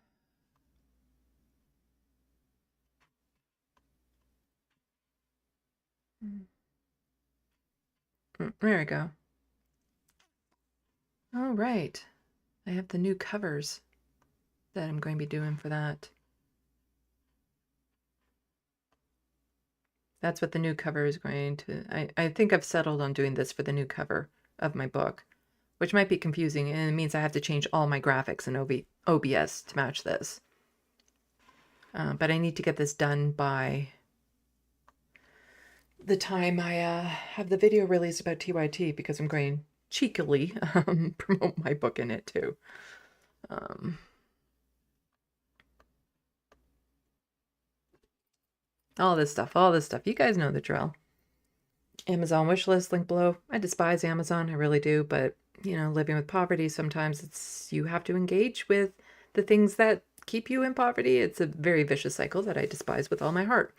we go. All right. I have the new covers that I'm going to be doing for that. That's what the new cover is going to... I think I've settled on doing this for the new cover of my book, which might be confusing, and it means I have to change all my graphics in OBS to match this. But I need to get this done by the time I have the video released about TYT, because I'm going cheekily promote my book in it too. All this stuff. You guys know the drill. Amazon wishlist, link below. I despise Amazon, I really do, but you know, living with poverty, sometimes you have to engage with the things that keep you in poverty. It's a very vicious cycle that I despise with all my heart.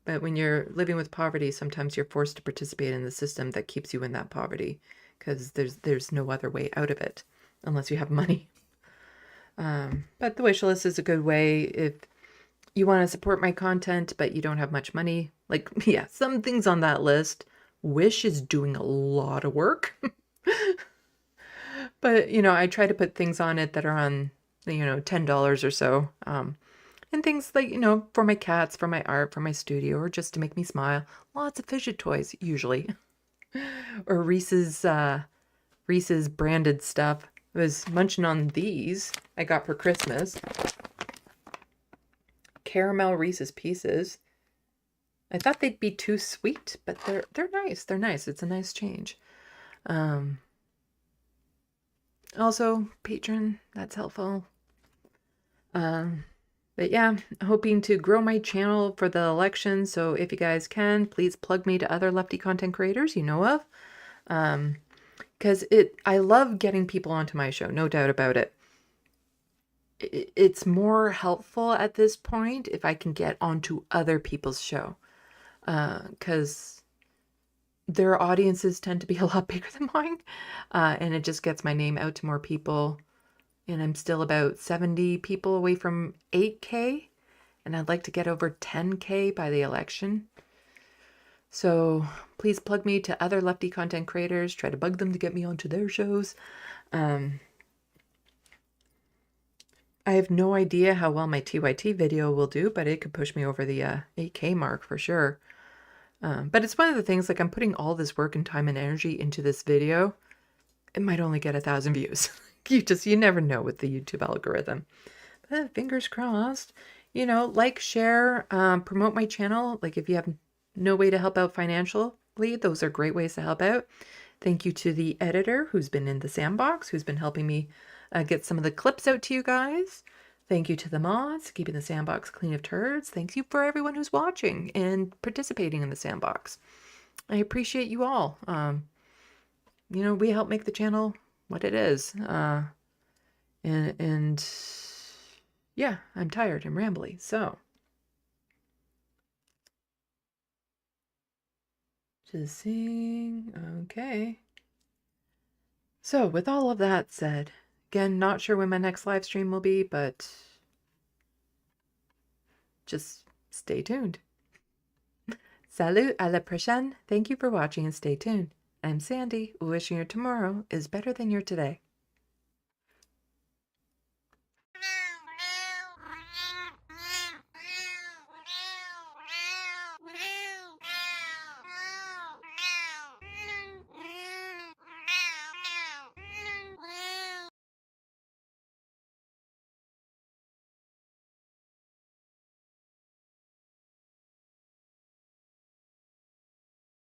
But when you're living with poverty, sometimes you're forced to participate in the system that keeps you in that poverty, because there's no other way out of it unless you have money. But the wish list is a good way if you want to support my content, but you don't have much money. Like, yeah, some things on that list. Wish is doing a lot of work. But, you know, I try to put things on it that are on, you know, $10 or so. And things like, you know, for my cats, for my art, for my studio, or just to make me smile. Lots of fidget toys, usually. Or Reese's branded stuff. I was munching on these I got for Christmas. Caramel Reese's Pieces. I thought they'd be too sweet, but they're nice. They're nice. It's a nice change. Also, Patreon, that's helpful. But yeah, hoping to grow my channel for the election. So if you guys can, please plug me to other lefty content creators you know of. Because I love getting people onto my show, no doubt about it. It's more helpful at this point if I can get onto other people's show. Because their audiences tend to be a lot bigger than mine. And it just gets my name out to more people. And I'm still about 70 people away from 8K. And I'd like to get over 10K by the election. So please plug me to other lefty content creators. Try to bug them to get me onto their shows. I have no idea how well my TYT video will do, but it could push me over the 8K mark for sure. But it's one of the things, like, I'm putting all this work and time and energy into this video. It might only get 1,000 views. You never know with the YouTube algorithm. But fingers crossed. You know, like, share, promote my channel. Like, if you have no way to help out financially, those are great ways to help out. Thank you to the editor who's been in the Sandbox, who's been helping me get some of the clips out to you guys. Thank you to the mods, keeping the Sandbox clean of turds. Thank you for everyone who's watching and participating in the Sandbox. I appreciate you all. You know, we help make the channel what it is. And yeah, I'm tired and rambly, so. Just seeing, okay. So with all of that said, again, not sure when my next live stream will be, but just stay tuned. Salut, à la prochaine. Thank you for watching and stay tuned. I'm Sandy, wishing your tomorrow is better than your today.